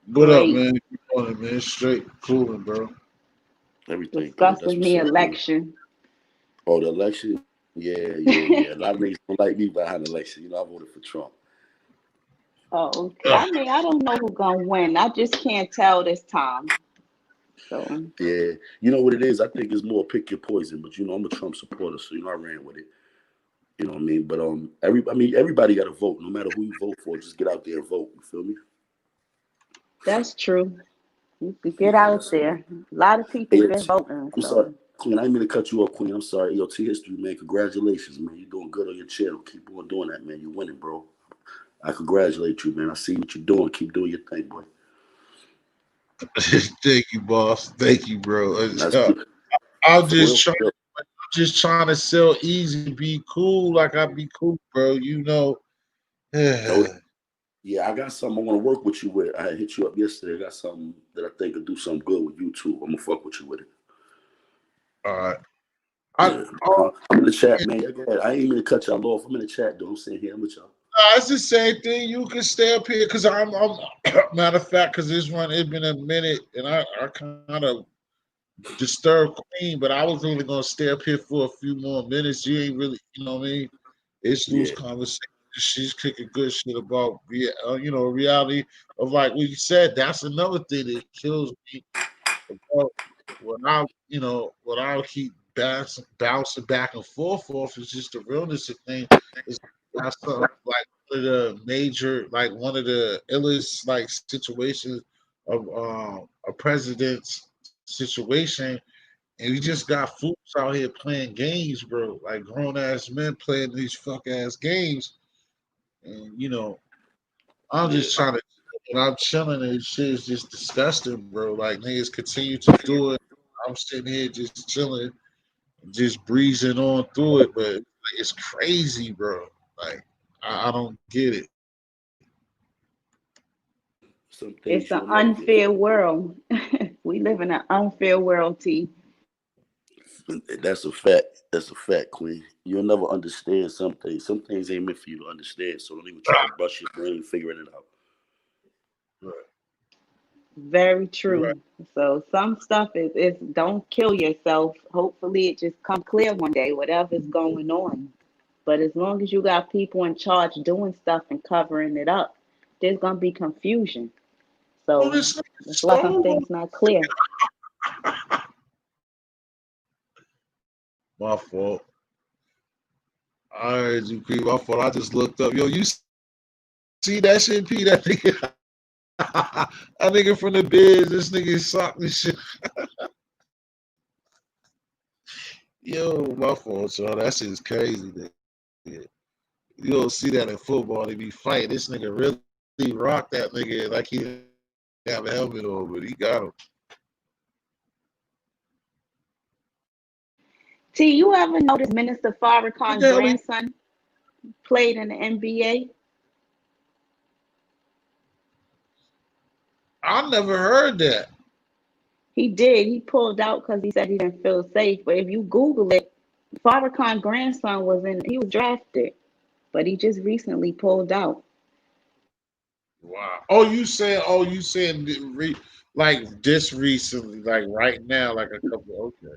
what up, great. man? Good morning, man. Straight cooling, bro. Everything good. That's Discussing what's the up, man. election. Oh, the election? Yeah. A lot of niggas don't like me behind the election. I voted for Trump. Oh, okay. I mean, I don't know who's gonna win. I just can't tell this time. So Yeah. You know what it is? I think it's more pick your poison, but I'm a Trump supporter, so I ran with it. You know what I mean? But everybody got to vote. No matter who you vote for, just get out there and vote. You feel me? that's true. You could get Yeah, out that's it. there. A lot of Hey, people been voting, I'm sorry, so Queen. I didn't mean to cut you off, Queen. I'm sorry. T History, man. Congratulations, man. You're doing good on your channel. Keep on doing that, man. You're winning, bro. I congratulate you, man. I see what you're doing. Keep doing your thing, boy. Thank you, boss. Thank you, bro. That's good. I'm For real, just for trying. real. Just trying to sell easy, be cool, like I be cool, bro. You know. Oh, yeah, I got something I want to work with you with. I hit you up yesterday. I got something that I think could do something good with YouTube. I'm gonna fuck with you with it. All right. Yeah. I'm in the chat, man. Yeah, go ahead. I ain't mean to cut y'all off. I'm in the chat, though. I'm sitting here. I'm with y'all. It's the same thing. You can stay up here because I'm matter of fact, because this one it's been a minute and I kind of disturbed Queen, but I was really gonna stay up here for a few more minutes. You ain't really, you know what I mean? It's loose Yeah. conversation. she's kicking good shit about reality of like what you said. That's another thing that kills me about when I keep bouncing back and forth off is just the realness of things. Is that's something like one of the major, like one of the illest like situations of a president's situation, and we just got fools out here playing games, bro. Like grown ass men playing these fuck ass games, and I'm Yeah. just trying to. When I'm chilling and shit is just disgusting, bro. Like niggas continue to do it. I'm sitting here just chilling, just breezing on through it, but like, it's crazy, bro. Like I don't get it. Some It's things an you'll never get. unfair world. We live in an unfair world, T. That's a fact. That's a fact, Queen. You'll never understand some things. Some things ain't meant for you to understand. So don't even try to brush your brain figuring it out. Right. Very Right. true. So some stuff is don't kill yourself. Hopefully it just come clear one day, whatever's going on. But as long as you got people in charge doing stuff and covering it up, there's gonna be confusion. Oh, So this nigga that's why some stole things not clear. my fault. I heard you, P. My fault. I just looked up. Yo, you see that shit, P? That nigga, that nigga from the biz. This nigga socked this shit. Yo, my fault, y'all. That shit is crazy. Nigga. You don't see that in football. They be fighting. This nigga really rocked that nigga like he didn't have a helmet on, but he got him. T, you ever notice Minister What Farrakhan's the hell he? grandson played in the NBA? I never heard that. He did. He pulled out because he said he didn't feel safe. But if you Google it, Farrakhan's grandson he was drafted, but he just recently pulled out. Wow. Oh, you saying like this recently, like right now, like a couple. Okay.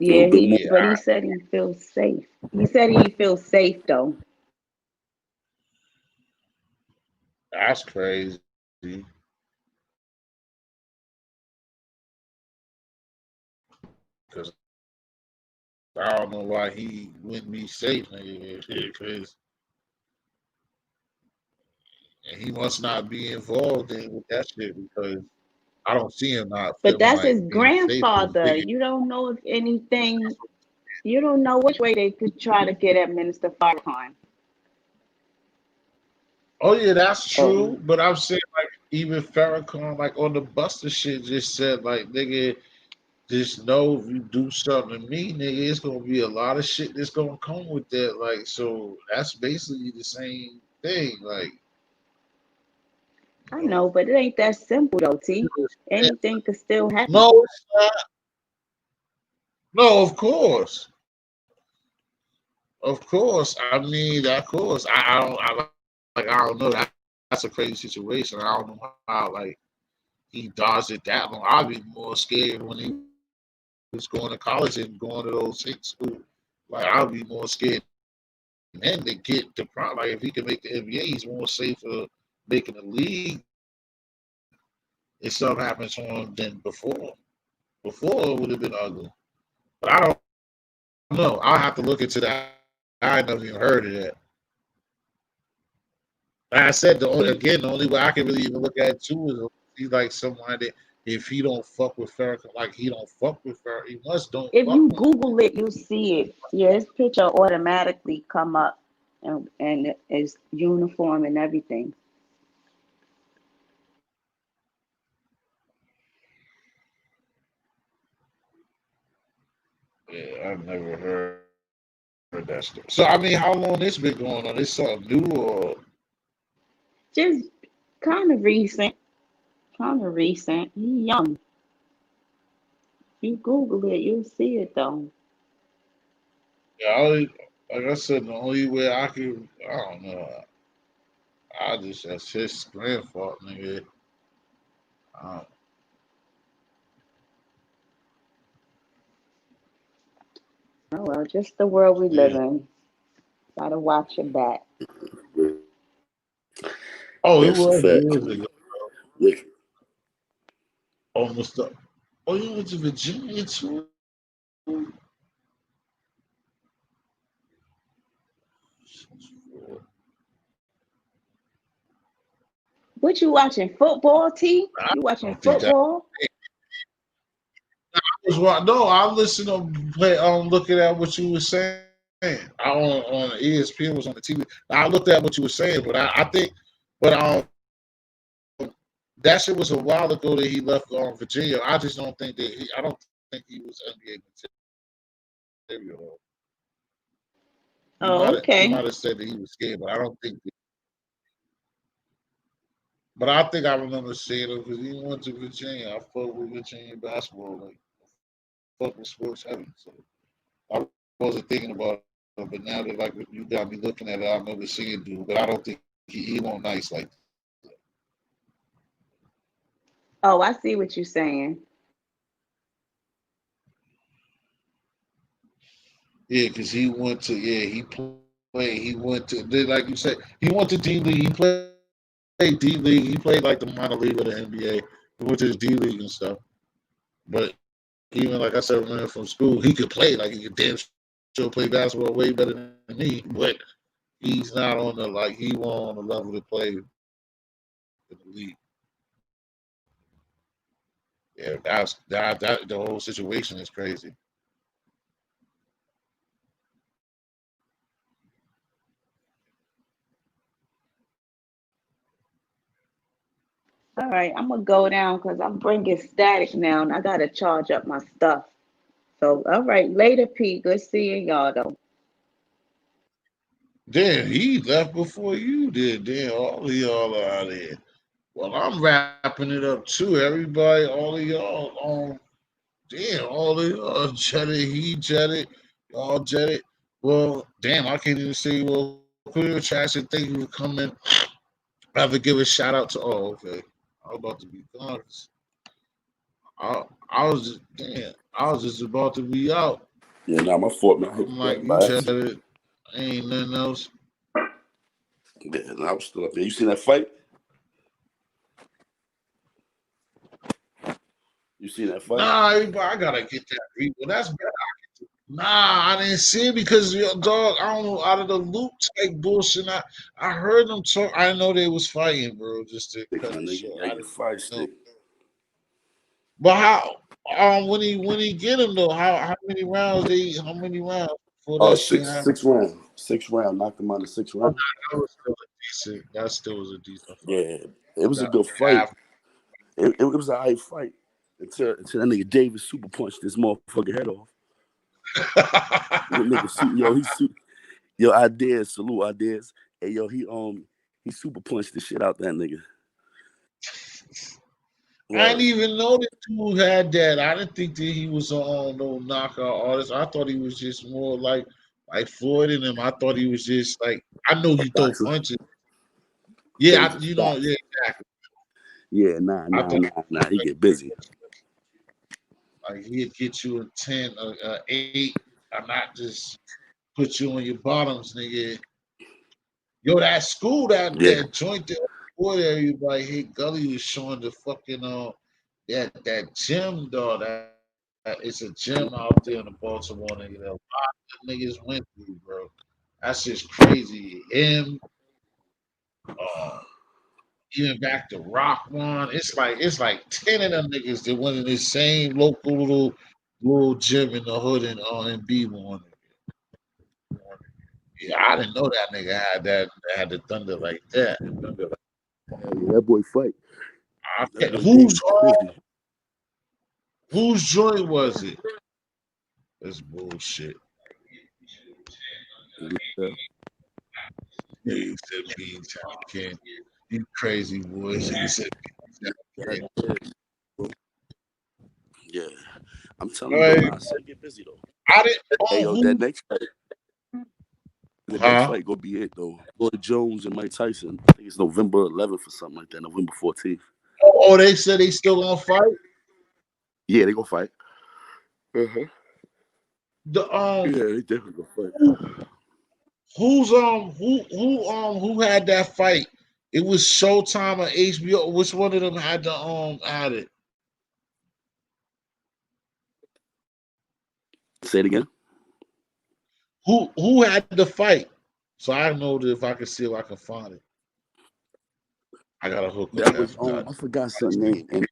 A little Yeah, bit more. Yeah, but he said he feels safe. He said he feels safe though. that's crazy. Because I don't know why he wouldn't be safe, nigga. Because he must not be involved in with that shit because I don't see him not But feeling that's like his being safe with grandfather. nigga. You don't know if anything. You don't know which way they could try to get at Minister Farrakhan. Oh yeah, that's Oh, true. But I'm saying like even Farrakhan, like on the Buster shit, just said like nigga, just know if you do something to me, nigga, it's gonna be a lot of shit that's gonna come with that. Like so, that's basically the same thing. Like I you know, know, but it ain't that simple though, T. Anything could still happen. no, it's not. No, of course. Of course. I mean, of course. I don't know. That's a crazy situation. I don't know how like he dodged it that long. I'd be more scared when he was going to college and going to those high school. Like I'd be more scared then to get the prime. Like if he can make the NBA, he's more safer making the league if something happens to him than before. Before it would have been ugly. But I don't know. I'll have to look into that. I never even heard of that. Like I said, the only way I can really even look at it too is he's like someone that if he don't fuck with Farrakhan, like he don't fuck with Farrakhan, he must don't If fuck you with him. Google it, you see it. Yeah, his picture automatically come up, and his uniform and everything. Yeah, I've never heard that stuff. So I mean, how long this been going on? This something new or Just kind of recent. Kind of recent. He young. If you Google it, you'll see it though. yeah, like I said, the only way I can I don't know. I just that's his grand fault, nigga. Um, Oh well, just the world we live yeah. in. Gotta watch your back. Oh, it That's a was fact. years ago. Wicked. Almost up. Oh, you went to Virginia too? What you watching? Football, T? I You watching don't think that football? was right. No, I listened to play. Looking at what you were saying. I on ESPN was on the TV. I looked at what you were saying, but I think, but that shit was a while ago that he left Virginia. I just don't think that I don't think he was NBA material. He Oh, he okay. might have said that he was scared, but I don't think. But I think I remember seeing him because he went to Virginia. I fuck with Virginia basketball, like fuck with sports heavy. So I wasn't thinking about it, but now that like you got me looking at it, I remember seeing dude, but I don't think he won't nice like. Oh, I see what you're saying. Yeah, because he went to he played. He went to like you said, he went to D League. He played D League. He played like the minor league of the NBA. He went to the D League and stuff. But even like I said, running from school, he could play. Like he could damn sure play basketball way better than me. But he's not on the he won't on the level to play in the league. Yeah, that the whole situation is crazy. All right, I'm gonna go down because I'm bringing static now, and I gotta charge up my stuff. So, all right, later, Pete. Good seeing y'all though. Damn, he left before you did. Damn, all of y'all are out there. Well, I'm wrapping it up too. Everybody, all of y'all, damn, all of y'all jetted, he jetted, y'all jetted. Well, damn, I can't even say, well, put in the chat and thank you for coming. I have to give a shout out to, okay. I was about to be gone. I was just about to be out. Yeah, nah, my fault, man. I hit I'm the like, button you by accident. jetted, ain't nothing else. Yeah, nah, I was still up there. You seen that fight? You seen that fight? Nah, I gotta get that reboot. That's better. Nah, I didn't see it because dog. I don't know out of the loop type bullshit. I heard them talk. I know they was fighting, bro. Just to Stick, cut my it nigga. short. Yeah, I you didn't fight know. stick. But how? When he get him though? How many rounds How many rounds before Oh, that shit happened? six round. 6 round. Knocked him out in 6 round. That was still a decent. That still was a decent fight. Yeah, it was a That good fight. half. It was a high fight until that nigga Davis super punched this motherfucker head off. The nigga, yo, ideas, salute ideas. Hey, yo, he super punched the shit out that nigga. I didn't even know that dude had that. I didn't think that he was no knockout artist. I thought he was just more like Floyd and him. I thought he was just like I know he throw punches. Yeah, yeah, exactly. Yeah, nah. He get busy. Like he'd get you a 10, 8. I'm not just put you on your bottoms, nigga. Yo, that school, that joint there, boy, everybody hit Gully was showing the fucking that gym, dog. That it's a gym out there in the Baltimore, nigga. That a lot of niggas went through, bro. That's just crazy. Him, even back to Rock One, it's like 10 of them niggas that went in this same local little gym in the hood in B1. Yeah, I didn't know that nigga had the thunder like that. Yeah, that boy fight. Whose joint was it? That's bullshit. Yeah. He said bean town kid. You crazy boys. He said bean town kid. Yeah. I'm telling you, I said get busy though. I didn't hey, yo, that next fight. The next fight gonna be it though. Floyd Jones and Mike Tyson. I think it's November 11th or something like that. November 14th. Oh, they said they still gonna fight? Yeah, they gonna fight. Uh-huh. Yeah, they definitely gonna fight. who had that fight? It was Showtime or HBO. Which one of them had it? Say it again. Who had the fight? So I know that if I can see if I can find it. I gotta hook up. That was I forgot some name and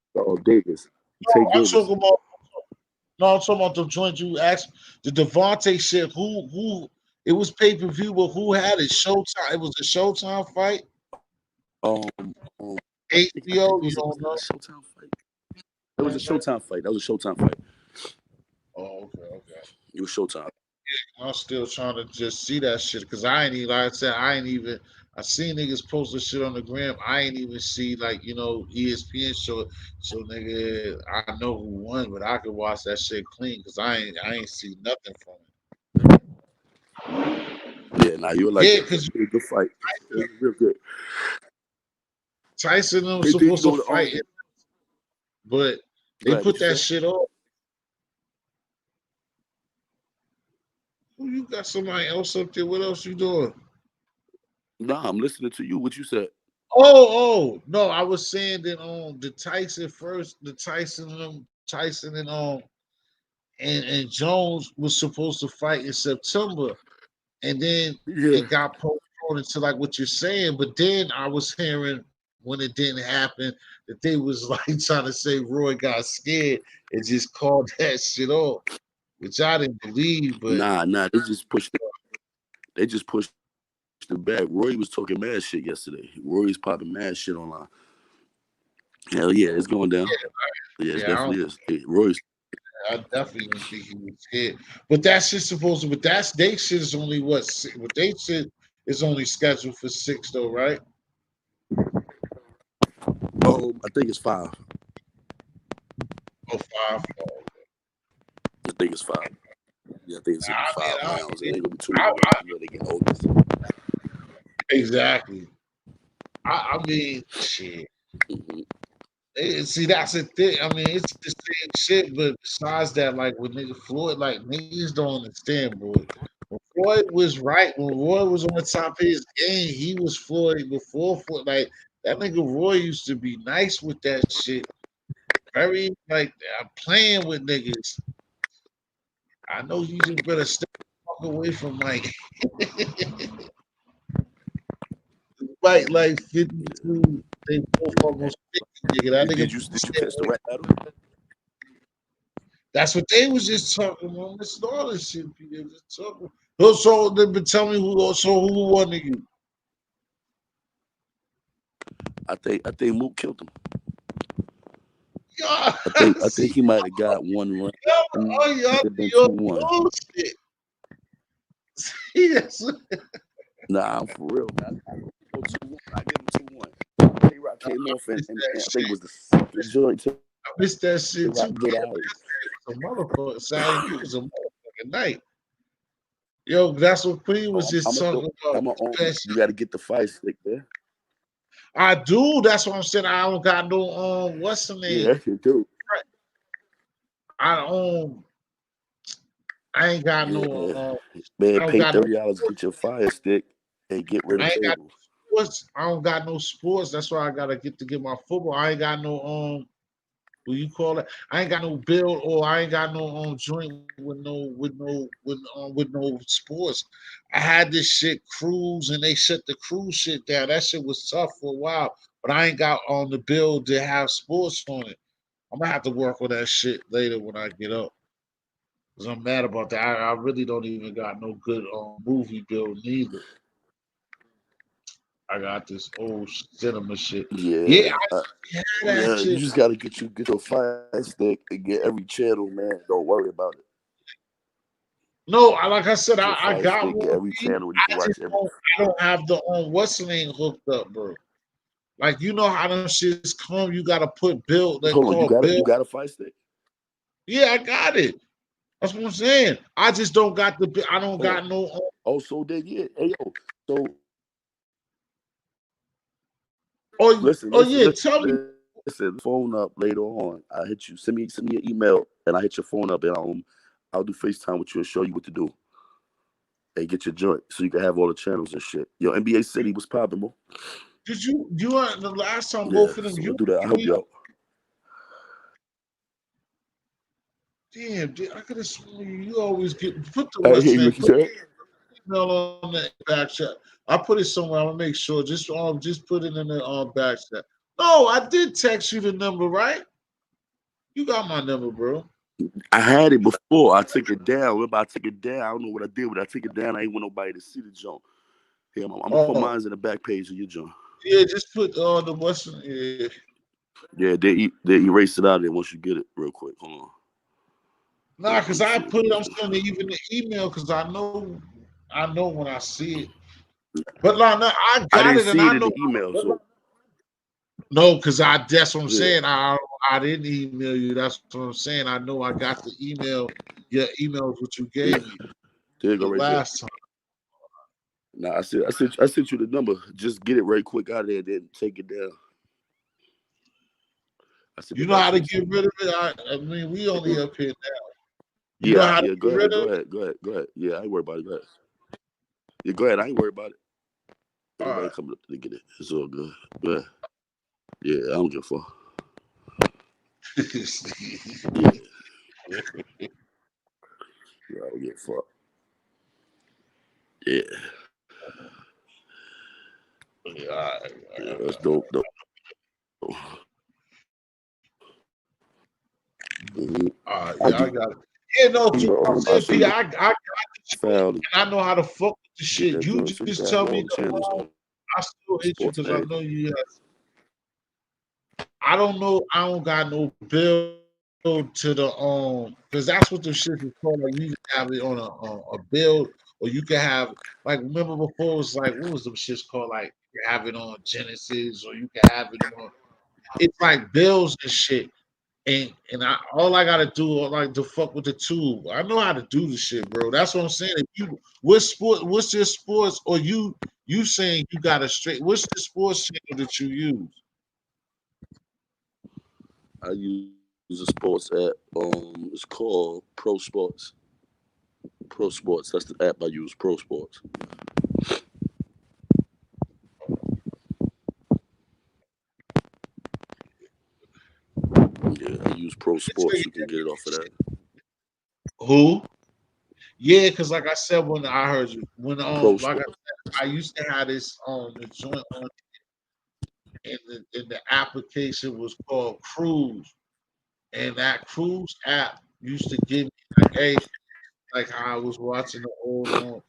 Davis. No, Tate Davis. I'm talking about the joint you asked. The Devontae shit. Who? It was pay per view, but who had it? Showtime. It was a Showtime fight. HBO. You don't know? Showtime fight. It was a Showtime fight. That was a Showtime fight. Oh, okay. It was Showtime. Yeah, I'm still trying to just see that shit because I ain't even, like I said, I seen niggas post the shit on the gram. I ain't even see ESPN show. So nigga, I know who won, but I could watch that shit clean because I ain't see nothing from it. Yeah, now you were like, yeah, because it was a good fight. It was real good. Tyson was supposed to fight it, but they put that shit off. You got somebody else up there. What else you doing? Nah, I'm listening to you. What you said? Oh no, I was saying that the Tyson first, the Tyson and Jones was supposed to fight in September, and then it got postponed into like what you're saying. But then I was hearing when it didn't happen that they was like trying to say Roy got scared and just called that shit off, which I didn't believe. But nah, they just pushed it. They just pushed the back. Roy was talking mad shit yesterday. Roy's popping mad shit online. Hell yeah, it's going down. Yeah, it definitely is. Roy's. I definitely didn't think he was scared. But that shit's supposed to. But they shit is only what? What they shit is only scheduled for 6 though, right? Oh, I think it's 5. Oh, 5. Oh. I think it's 5. Yeah, I think it's 5 rounds. It ain't gonna be too long. They get older. Exactly. I mean, shit. See, that's the thing. I mean, it's the same shit, but besides that, like with nigga Floyd, like niggas don't understand, bro. When Floyd was right, when Roy was on the top of his game, he was Floyd before Floyd. Like that nigga Roy used to be nice with that shit. Very playing with niggas. I know you just better stay away from Mike. like 52. They both almost 50, nigga. That nigga did you catch the rap battle? That's what they was just talking about. Listen to all this shit. They just talking. So they've been telling me who won to you. I think Mook killed him. Yeah, I think he might have got one round. Bullshit. Yes. Nah, I'm for real, man. I give him 2-1. K-Rock came off and I think it was the second joint. I missed that shit too. Get out. A motherfucker. Saturday you was a motherfucking night. Yo, that's what Queen was just talking about. You got to get the fight stick there. I do. That's what I'm saying. I don't got no what's the name? Yeah, you do. I ain't got no man, pay $30 to get your fire stick and get rid of tables. I don't got no sports. That's why I gotta get my football. I ain't got no what you call it? I ain't got no bill or I ain't got no joint with no sports. I had this shit cruise and they shut the cruise shit down. That shit was tough for a while, but I ain't got on the bill to have sports on it. I'm gonna have to work on that shit later when I get up. Cause I'm mad about that. I really don't even got no good movie bill neither. I got this old cinema shit. Yeah, you just gotta get your fire stick and get every channel, man. Don't worry about it. No, like I said, I got one. Get every channel. You can watch everything. I don't have the what's the name hooked up, bro. Like you know how them shits come, you gotta put bill. Hold on, you got a fire stick? Yeah, I got it. That's what I'm saying. I just don't got the. I don't got no. So then, yeah. Hey, yo. So. Listen, tell me. Listen, phone up later on. I hit you. Send me your email, and I hit your phone up, and I'll do FaceTime with you and show you what to do. and get your joint so you can have all the channels and shit. Yo, NBA City was popping, bro. Did you weren't the last time Yeah, both of them? so You we'll do that. I help you out. Damn, dude, I could have sworn you always put the I what's hear you, name, what you put the said. email on the back chat. I put it somewhere. I'm gonna make sure. Just put it in the back chat. No, I did text you the number, right? You got my number, bro. I had it before. I took it down. Remember, I took it down. I don't know what I did, but I took it down. I ain't want nobody to see the joint. Here, I'm gonna put mine in the back page of your joint. Yeah, just put the Western. Yeah. Yeah, they erase it out of there once you get it real quick. Hold on. Nah, because I put it. I'm sending even the email because I know when I see it. But no, I got didn't it, see and it I in know. the email. So no, because that's what I'm Yeah. saying. I didn't email you. That's what I'm saying. I know I got the email. Your email is what you gave me there you go, the right last there. time. Nah, I sent you the number. Just get it right quick out of there, then take it down. You know how to get rid of it. I mean, we only up here now. You know how to Go get rid ahead, of it? go ahead. Yeah, I ain't worried about it. Go ahead. Yeah, go ahead. I ain't worried about it. Everybody right. coming up to get it. It's all good. Go ahead. Yeah, I don't give a fuck. Yeah. Yeah, I don't give a fuck. Yeah. Yeah, that's dope. Mm-hmm. Yeah, I got it. Yeah, no, dude, I'm saying, P, I got you, and I know how to fuck with the shit. You just tell me I still hit you because I know you have. I don't know. I don't got no bill to the because that's what the shit is called. Like you can have it on a bill, or you can have like remember before it was like what was them shits called? Like you have it on Genesis, or you can have it on. It's like bills and shit. And all I gotta do, like to fuck with the tube. I know how to do the shit, bro. That's what I'm saying. If you, what's your sports, or you saying you got a straight? What's the sports channel that you use? I use a sports app. It's called Pro Sports. Pro Sports. That's the app I use. Pro Sports. Yeah, I use Pro Sports. You can get it off of that. Who? Yeah, because like I said, when I heard you, when like I said, I used to have this the joint on, and the application was called Cruise, and that Cruise app used to give me like everything, like how I was watching the old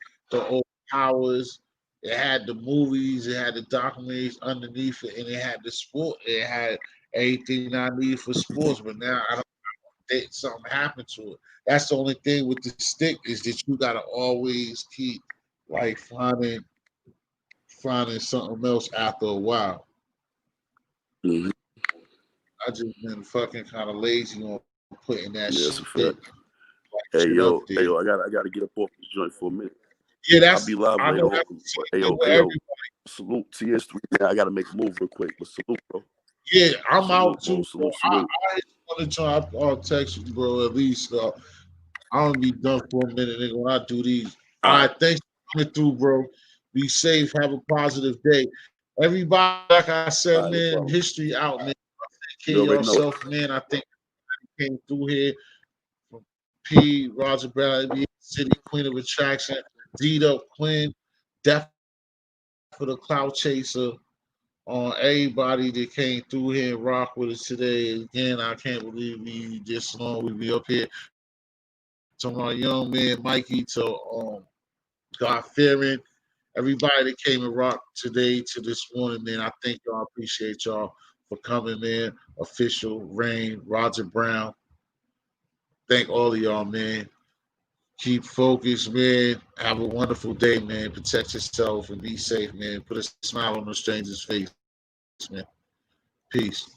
Powers. It had the movies, it had the documentaries underneath it, and it had the sport. It had everything I need for sports. But now I don't. Something happened to it. That's the only thing with the stick is that you gotta always keep like finding something else after a while. Mm-hmm. I just been fucking kind of lazy on putting that Yeah, shit. that's a fact. Hey yo, I gotta get up off this joint for a minute. Yeah, that's. I'll be live later on. But, yo, salute TS3. Man, I gotta make a move real quick. But salute, bro. Yeah, I'm salute, out too. Bro. Salute. I'll text you, bro. At least I'll be done for a minute, nigga. When I do these. All right, thanks for coming through, bro. Be safe. Have a positive day. Everybody, like I said, man, history out, man. Take care of yourself, man. I think came through here from P, Roger Brown, NBA City, Queen of Attraction, D-Up Quinn, Death for the Clout Chaser. On everybody that came through here and rock with us today. Again, I can't believe we this long. We be up here. To my young man Mikey, to God fearing, everybody that came and rocked today to this morning, man. I thank y'all. Appreciate y'all for coming, man. Official Rain, Roger Brown. Thank all of y'all, man. Keep focused, man. Have a wonderful day, man. Protect yourself and be safe, man. Put a smile on the stranger's face, man. Peace.